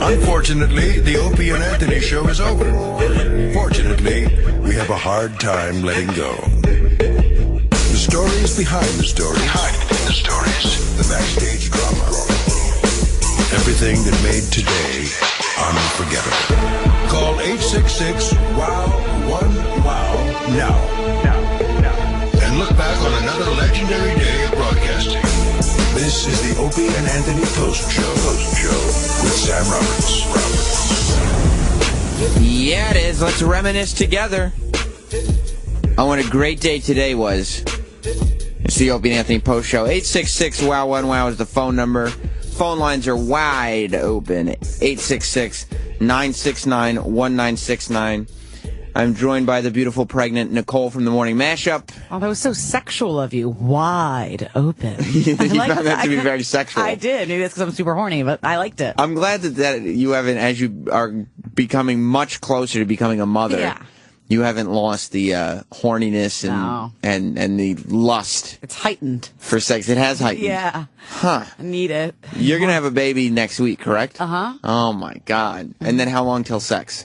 Unfortunately, the Opie and Anthony show is over. Fortunately, we have a hard time letting go. The stories behind the stories. The backstage drama. Everything that made today unforgettable. Call 866-WOW-1-WOW now. And look back on another legendary day of broadcasting. This is the Opie and Anthony Post Show with Sam Roberts. Yeah, it is. Let's reminisce together on what a great day today was. It's the Opie and Anthony Post Show. 866-WOW-1-WOW is the phone number. Phone lines are wide open. 866-969-1969. I'm joined by the beautiful, pregnant Nicole from the Morning Mashup. Oh, that was so sexual of you. Wide open. You found that to be very sexual. I did. Maybe that's because I'm super horny, but I liked it. I'm glad that you haven't, as you are becoming much closer to becoming a mother, yeah. You haven't lost the horniness and the lust. It's heightened. For sex. It has heightened. Yeah. Huh. I need it. You're going to have a baby next week, correct? Uh-huh. Oh, my God. And then how long till sex?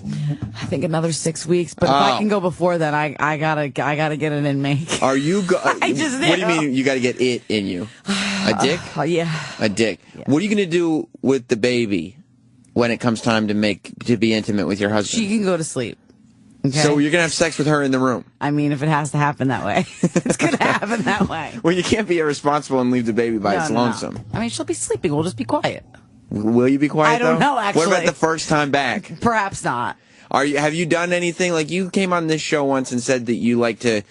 I think another 6 weeks. But if I can go before then, I gotta get it in me. Are you... I just What do you mean you got to get it in you? A dick? Yeah. A dick. Yeah. What are you going to do with the baby when it comes time to be intimate with your husband? She can go to sleep. Okay. So you're going to have sex with her in the room? I mean, if it has to happen that way. It's going to happen that way. Well, you can't be irresponsible and leave the baby by its lonesome. No. I mean, she'll be sleeping. We'll just be quiet. Will you be quiet, I don't know, actually. What about the first time back? Perhaps not. Have you done anything? Like, you came on this show once and said that you like to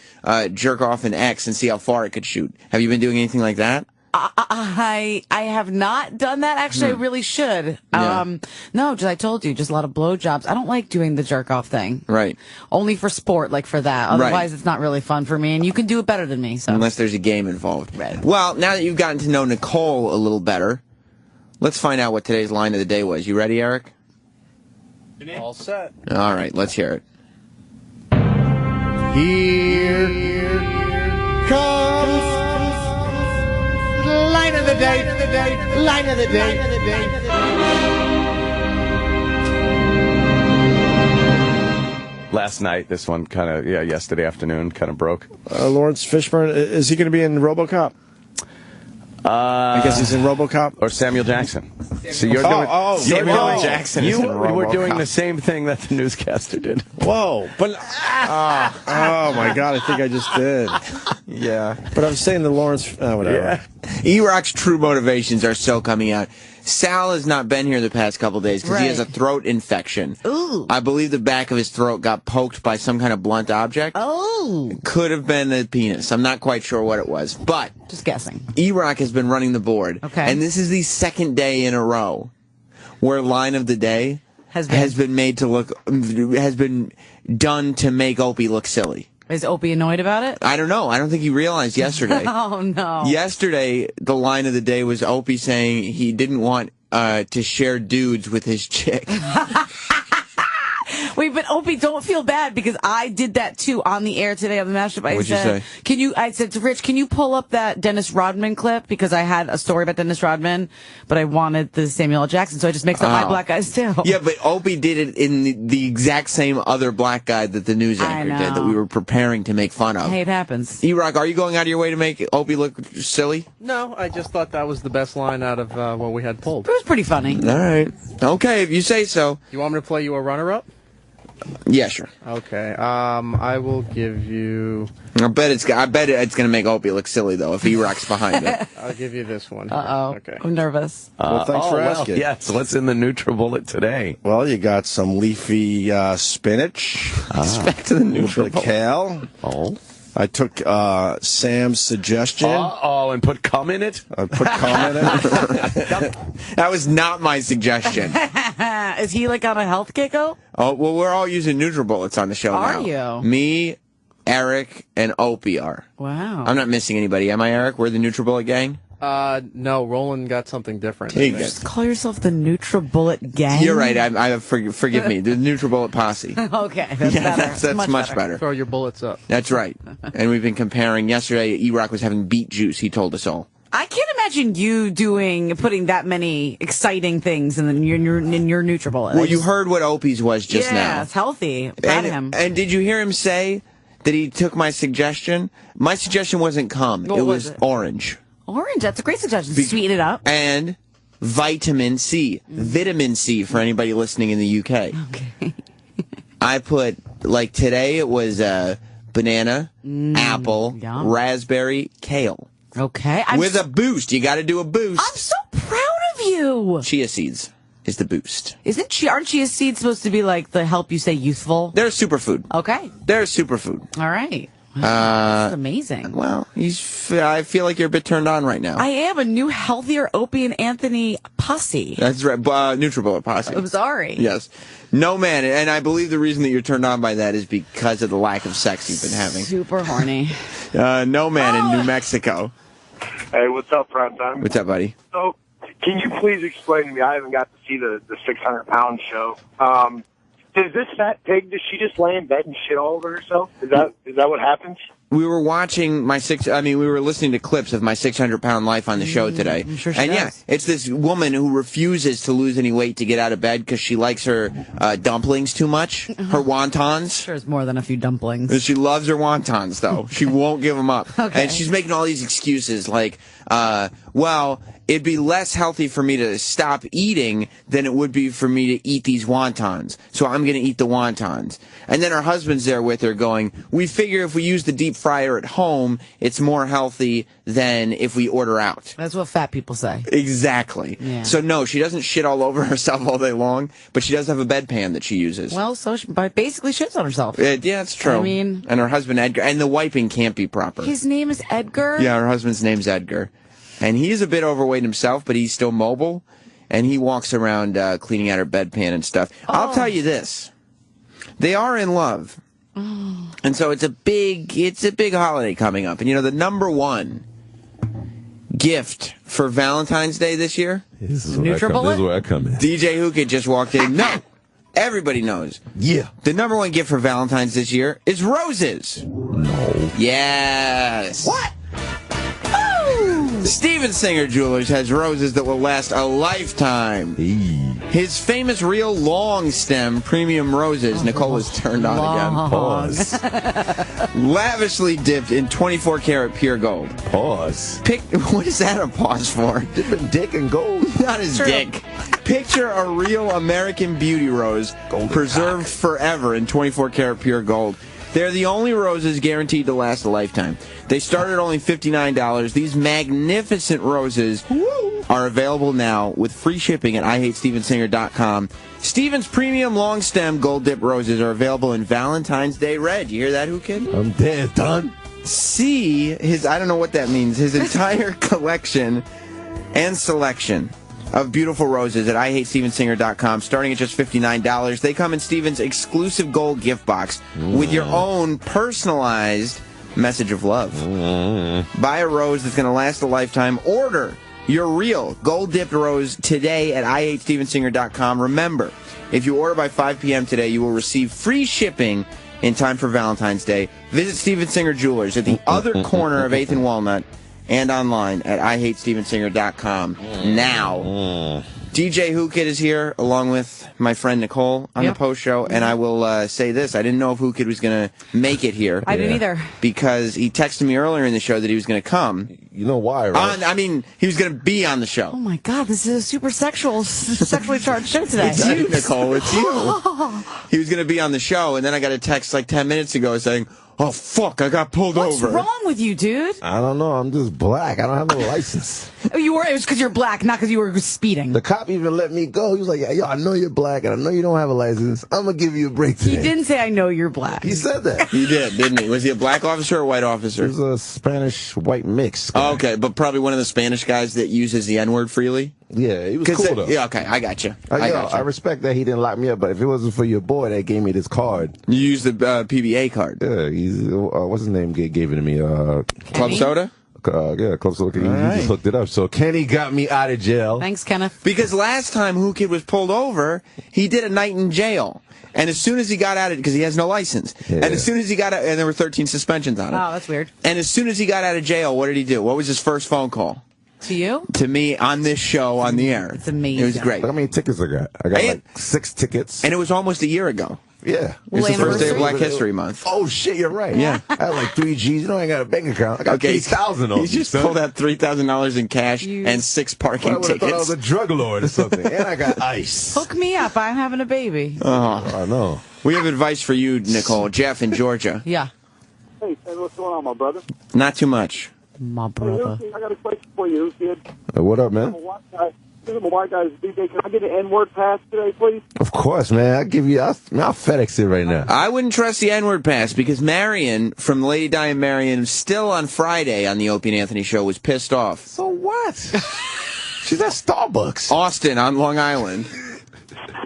jerk off an X and see how far it could shoot. Have you been doing anything like that? I have not done that. Actually, I really should. Yeah. No, I told you, just a lot of blowjobs. I don't like doing the jerk off thing. Right. Only for sport, like for that. Otherwise, It's not really fun for me, and you can do it better than me. So. Unless there's a game involved. Right. Well, now that you've gotten to know Nicole a little better, let's find out what today's line of the day was. You ready, Eric? All set. All right, let's hear it. Here comes line of the day, line of the day. Last night, this one yesterday afternoon kind of broke. Laurence Fishburne, is he going to be in RoboCop? I guess he's in RoboCop. Or Samuel Jackson. So you're doing Samuel Jackson is in RoboCop. We're doing the same thing that the newscaster did. Whoa. But oh my God, I think I just did. Yeah. But I'm saying the Laurence whatever. Yeah. E-Rock's true motivations are so coming out. Sal has not been here the past couple days because he has a throat infection. Ooh. I believe the back of his throat got poked by some kind of blunt object. Oh. It could have been a penis. I'm not quite sure what it was. But just guessing. E-Rock has been running the board. Okay. And this is the second day in a row where line of the day has been done to make Opie look silly. Is Opie annoyed about it? I don't know. I don't think he realized yesterday. Oh, no. Yesterday, the line of the day was Opie saying he didn't want to share dudes with his chick. Wait, but Opie, don't feel bad because I did that too on the air today on the mashup. What'd you say? I said to Rich, can you pull up that Dennis Rodman clip? Because I had a story about Dennis Rodman, but I wanted the Samuel L. Jackson, so I just mixed up my black guys too. Yeah, but Opie did it in the exact same other black guy that the news anchor did that we were preparing to make fun of. Hey, it happens. E-Rock, are you going out of your way to make Opie look silly? No, I just thought that was the best line out of what we had pulled. It was pretty funny. All right. Okay, if you say so. You want me to play you a runner-up? Yeah, sure. Okay. I will give you. I bet it's gonna make Opie look silly though if E-Rock's behind it. I'll give you this one. Okay. I'm nervous. Well, thanks for asking. Yes. What's in the NutriBullet today? Well, you got some leafy spinach. Back to the NutriBullet. Kale. Oh. I took Sam's suggestion. And put cum in it? I put cum in it. That was not my suggestion. Is he like on a health kick-o? Oh, well, we're all using NutriBullets on the show now. Are you? Me, Eric, and Opie are. Wow. I'm not missing anybody. Am I, Eric? We're the NutriBullet gang? No, Roland got something different. Just call yourself the NutriBullet gang? You're right. Forgive me. The NutriBullet posse. Okay, that's better. That's much better. Throw your bullets up. That's right. And we've been comparing. Yesterday, E-Rock was having beet juice. He told us all. I can't imagine you putting that many exciting things in your NutriBullet. Well, you heard what Opie's was just now. Yeah, it's healthy. Proud of him. And did you hear him say that he took my suggestion? My suggestion wasn't cum. What was it? Orange. Orange, that's a great suggestion. Sweeten it up. And vitamin C. Vitamin C for anybody listening in the UK. Okay. I put, like today, it was banana, apple, raspberry, kale. Okay. With a boost. You got to do a boost. I'm so proud of you. Chia seeds is the boost. Aren't chia seeds supposed to be like the help you stay youthful? They're a superfood. Okay. They're a superfood. All right. That's amazing. Well, I feel like you're a bit turned on right now. I am a new, healthier Opie and Anthony posse. That's right. NutriBullet posse. I'm sorry. Yes. No, man. And I believe the reason that you're turned on by that is because of the lack of sex you've been having. Super horny. No, man in New Mexico. Hey, what's up, Primetime? What's up, buddy? So, can you please explain to me? I haven't got to see the 600-pound show. Does this fat pig, does she just lay in bed and shit all over herself? Is that what happens? We were watching we were listening to clips of my 600-pound life on the show today. I'm sure she and does. yeah, it's this woman who refuses to lose any weight to get out of bed because she likes her dumplings too much, her wontons. Sure, it's more than a few dumplings. And she loves her wontons, though. She won't give them up. Okay. And she's making all these excuses like, well, it'd be less healthy for me to stop eating than it would be for me to eat these wontons. So I'm going to eat the wontons. And then her husband's there with her going, we figure if we use the deep fryer at home, it's more healthy than if we order out. That's what fat people say. Exactly. Yeah. So no, she doesn't shit all over herself all day long, but she does have a bedpan that she uses. Well, so she basically shits on herself. Yeah, it's true. I mean... And her husband, Edgar, and the wiping can't be proper. His name is Edgar? Yeah, her husband's name's Edgar. And he's a bit overweight himself, but he's still mobile. And he walks around cleaning out her bedpan and stuff. Oh. I'll tell you this. They are in love. Oh. And so it's a big holiday coming up. And, you know, the number one gift for Valentine's Day this year? This is where I come in. DJ Hookah just walked in. No. Everybody knows. Yeah. The number one gift for Valentine's this year is roses. No. Yes. What? Steven Singer Jewelers has roses that will last a lifetime. His famous real long stem premium roses, Nicole is turned on again. Pause. Lavishly dipped in 24 karat pure gold. Pause. What is that a pause for? Dipping dick in gold. Not his dick. Picture a real American beauty rose preserved forever in 24 karat pure gold. They're the only roses guaranteed to last a lifetime. They start at only $59. These magnificent roses are available now with free shipping at IHateStevenSinger.com. Steven's premium long stem gold dip roses are available in Valentine's Day red. You hear that, Who Kid? I'm dead, done. See his, I don't know what that means, his entire collection and selection of beautiful roses at IHateStevenSinger.com, starting at just $59. They come in Steven's exclusive gold gift box with your own personalized message of love. Buy a rose that's going to last a lifetime. Order your real gold-dipped rose today at IHateStevensinger.com. Remember, if you order by 5 p.m. today, you will receive free shipping in time for Valentine's Day. Visit Steven Singer Jewelers at the other corner of 8th and Walnut and online at IHateStevensinger.com now. DJ Who Kid is here, along with my friend Nicole on the post show, and I will say this. I didn't know if Who Kid was going to make it here. I didn't either. Because he texted me earlier in the show that he was going to come. You know why, right? He was going to be on the show. Oh, my God, this is a super sexually charged show today. It's you, Nicole, it's you. He was going to be on the show, and then I got a text like 10 minutes ago saying, oh, fuck, I got pulled over. What's wrong with you, dude? I don't know. I'm just black. I don't have no license. It was because you're black, not because you were speeding. The cop even let me go. He was like, yo, I know you're black, and I know you don't have a license. I'm going to give you a break today. He didn't say, I know you're black. He said that. He did, didn't he? Was he a black officer or a white officer? He was a Spanish-white mix. Oh, okay, but probably one of the Spanish guys that uses the N-word freely? Yeah, he was cool, though. Yeah, okay, I got you. I respect that he didn't lock me up, but if it wasn't for your boy that gave me this card. You used the PBA card. Yeah, what's his name gave it to me? Club Soda? Yeah, Club Soda. He just hooked it up. So Kenny got me out of jail. Thanks, Kenneth. Because last time Who Kid was pulled over, he did a night in jail. And as soon as he got out of it, because he has no license, and as soon as he got out, and there were 13 suspensions on it. Oh, that's weird. And as soon as he got out of jail, what did he do? What was his first phone call? To you? To me on this show on the air. It's amazing. It was great. Look how many tickets I got. I got like 6 tickets. And it was almost a year ago. Yeah. It's the first day of Black History Month. Oh, shit, you're right. Yeah. I had like 3 G's. You know, I ain't got a bank account. I got 3,000 on He just pulled out $3,000 in cash and 6 parking tickets. I thought I was a drug lord or something. And I got ice. Hook me up. I'm having a baby. I know. We have advice for you, Nicole. Jeff in Georgia. Yeah. Hey, what's going on, my brother? Not too much. My brother. Hey, I got a question for you, kid. What up, man? This is my white guy's DJ. Can I get an N-word pass today, please? Of course, man. I'll FedEx it right now. I wouldn't trust the N-word pass because Marion from Lady Di and Marion, still on Friday on the Opie and Anthony show, was pissed off. So what? She's at Starbucks. Austin on Long Island.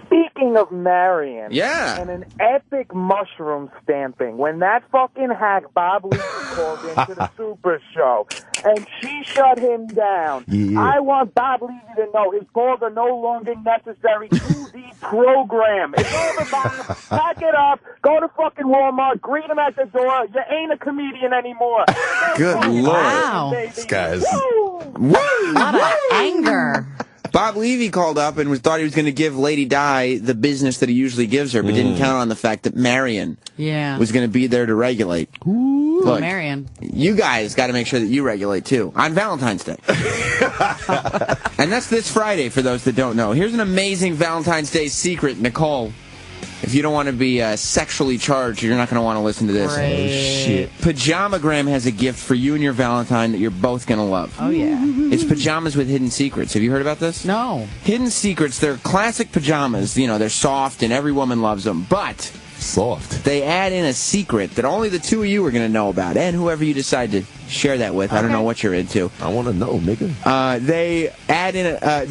Speaking of Marion, yeah, and an epic mushroom stamping, when that fucking hack Bob Levy called into the Super Show and she shut him down, I want Bob Levy to know his calls are no longer necessary to the program. It's over, Bob. Pack it up, go to fucking Walmart, greet him at the door. You ain't a comedian anymore. Good Lord. Wow. This guy's... A lot of anger. Bob Levy called up and thought he was going to give Lady Di the business that he usually gives her, but didn't count on the fact that Marion was going to be there to regulate. Look, Marion. You guys got to make sure that you regulate, too, on Valentine's Day. And that's this Friday, for those that don't know. Here's an amazing Valentine's Day secret, Nicole. If you don't want to be sexually charged, you're not going to want to listen to this. Great. Oh, shit. Pajamagram has a gift for you and your Valentine that you're both going to love. Oh, yeah. It's pajamas with hidden secrets. Have you heard about this? No. Hidden secrets, they're classic pajamas. You know, they're soft and every woman loves them. But soft. They add in a secret that only the two of you are going to know about, and whoever you decide to share that with. I don't know what you're into. I want to know, nigga. They add in a...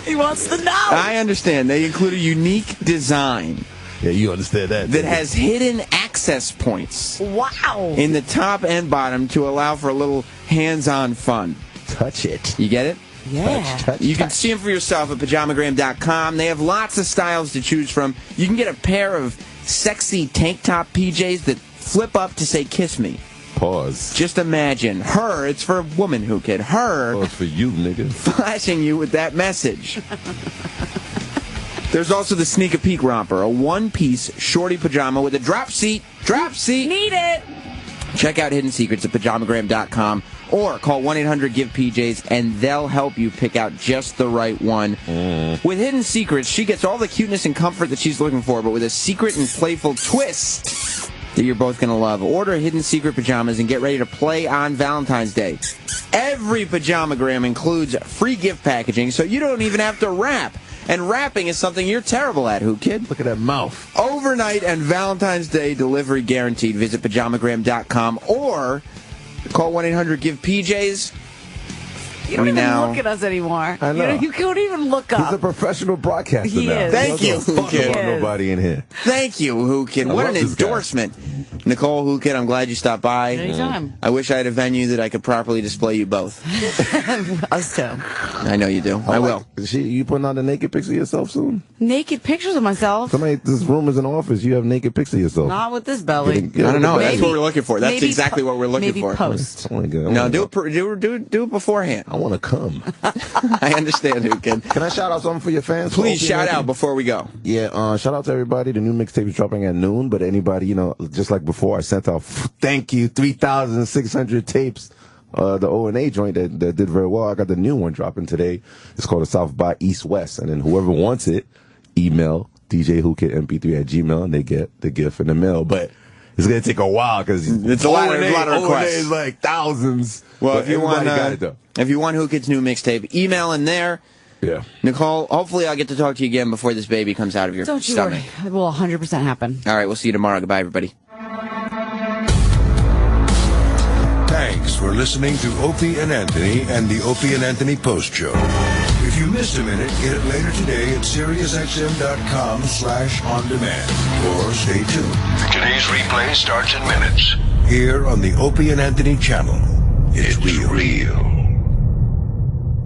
He wants to know. I understand. They include a unique design. Yeah, you understand that. That has hidden access points. Wow. In the top and bottom to allow for a little hands-on fun. Touch it. You get it? Yeah. Touch, you can see them for yourself at pajamagram.com. They have lots of styles to choose from. You can get a pair of sexy tank top PJs that flip up to say kiss me. Pause. Just imagine her, it's for a woman who can, her. Oh, it's for you, nigga. Flashing you with that message. There's also the Sneak a Peek Romper, a one-piece shorty pajama with a drop seat. Drop seat! Need it! Check out Hidden Secrets at pajamagram.com or call 1-800-GIVE-PJs and they'll help you pick out just the right one. With Hidden Secrets, she gets all the cuteness and comfort that she's looking for, but with a secret and playful twist that you're both going to love. Order Hidden Secret pajamas and get ready to play on Valentine's Day. Every pajamagram includes free gift packaging, so you don't even have to wrap. And wrapping is something you're terrible at, who, kid? Look at that mouth. Overnight and Valentine's Day delivery guaranteed. Visit pajamagram.com or call 1-800-GIVE-PJs. You don't even look at us anymore. I know. You can't even look up. He's a professional broadcaster He now. is. Thank you, Fuck Kid. about nobody in here. Thank you, Who Kid. What an endorsement. Nicole, Who Kid, I'm glad you stopped by. Anytime. I wish I had a venue that I could properly display you both. Us too. I know you do. I will. You putting out a naked picture of yourself soon? Naked pictures of myself. This room is an office. You have naked picture of yourself. Not with this belly. I don't know. That's what we're looking for. That's exactly what we're looking for. Maybe post. No, do it beforehand. I want to come. I understand, Who Kid. Can I shout out something for your fans? Please shout out before we go. Yeah, shout out to everybody. The new mixtape is dropping at noon, but anybody, just like before, I sent out, thank you, 3,600 tapes. The O&A joint that did very well. I got the new one dropping today. It's called the South by East West. And then whoever wants it, email djwhokidmp3@gmail, and they get the gift in the mail. But it's going to take a while because it's a lot of requests. O&A is like thousands. Well, if you want Who Kid's new mixtape, email in there. Yeah. Nicole, hopefully I'll get to talk to you again before this baby comes out of your Don't you stomach. worry. It will 100% happen. All right, we'll see you tomorrow. Goodbye, everybody. Thanks for listening to Opie and Anthony and the Opie and Anthony Post Show. If you missed a minute, get it later today at SiriusXM.com/on-demand. Or stay tuned. Today's replay starts in minutes. Here on the Opie and Anthony channel. It's real.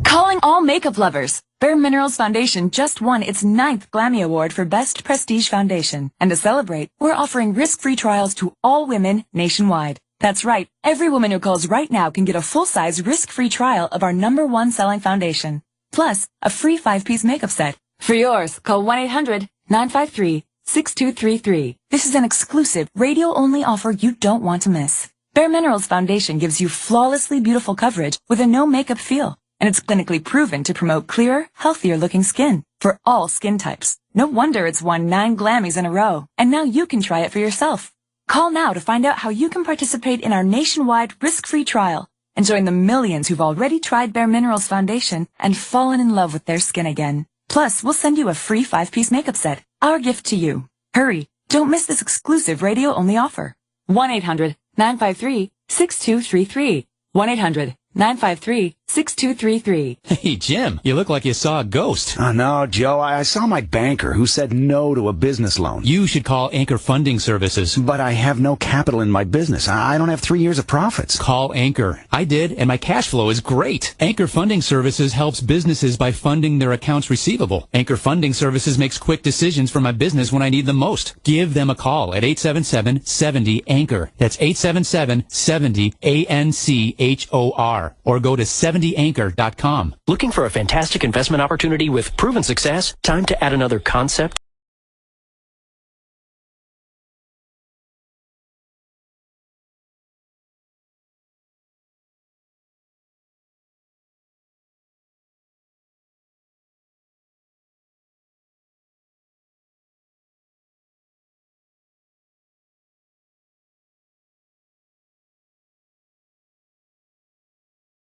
Calling all makeup lovers. Bare Minerals Foundation just won its 9th Glammy Award for Best Prestige Foundation. And to celebrate, we're offering risk-free trials to all women nationwide. That's right. Every woman who calls right now can get a full-size, risk-free trial of our #1 selling foundation. Plus, a free 5-piece makeup set. For yours, call 1-800-953-6233. This is an exclusive, radio-only offer you don't want to miss. Bare Minerals Foundation gives you flawlessly beautiful coverage with a no-makeup feel. And it's clinically proven to promote clearer, healthier-looking skin for all skin types. No wonder it's won 9 Glammys in a row. And now you can try it for yourself. Call now to find out how you can participate in our nationwide risk-free trial and join the millions who've already tried Bare Minerals Foundation and fallen in love with their skin again. Plus, we'll send you a free 5-piece makeup set, our gift to you. Hurry, don't miss this exclusive radio-only offer. 1-800-953-6233. 1-800-953-6233. Hey, Jim, you look like you saw a ghost. Oh, no, Joe. I saw my banker who said no to a business loan. You should call Anchor Funding Services. But I have no capital in my business. I don't have 3 years of profits. Call Anchor. I did, and my cash flow is great. Anchor Funding Services helps businesses by funding their accounts receivable. Anchor Funding Services makes quick decisions for my business when I need them most. Give them a call at 877-70-ANCHOR. That's 877-70-ANCHOR. Or go to 70anchor.com. Looking for a fantastic investment opportunity with proven success? Time to add another concept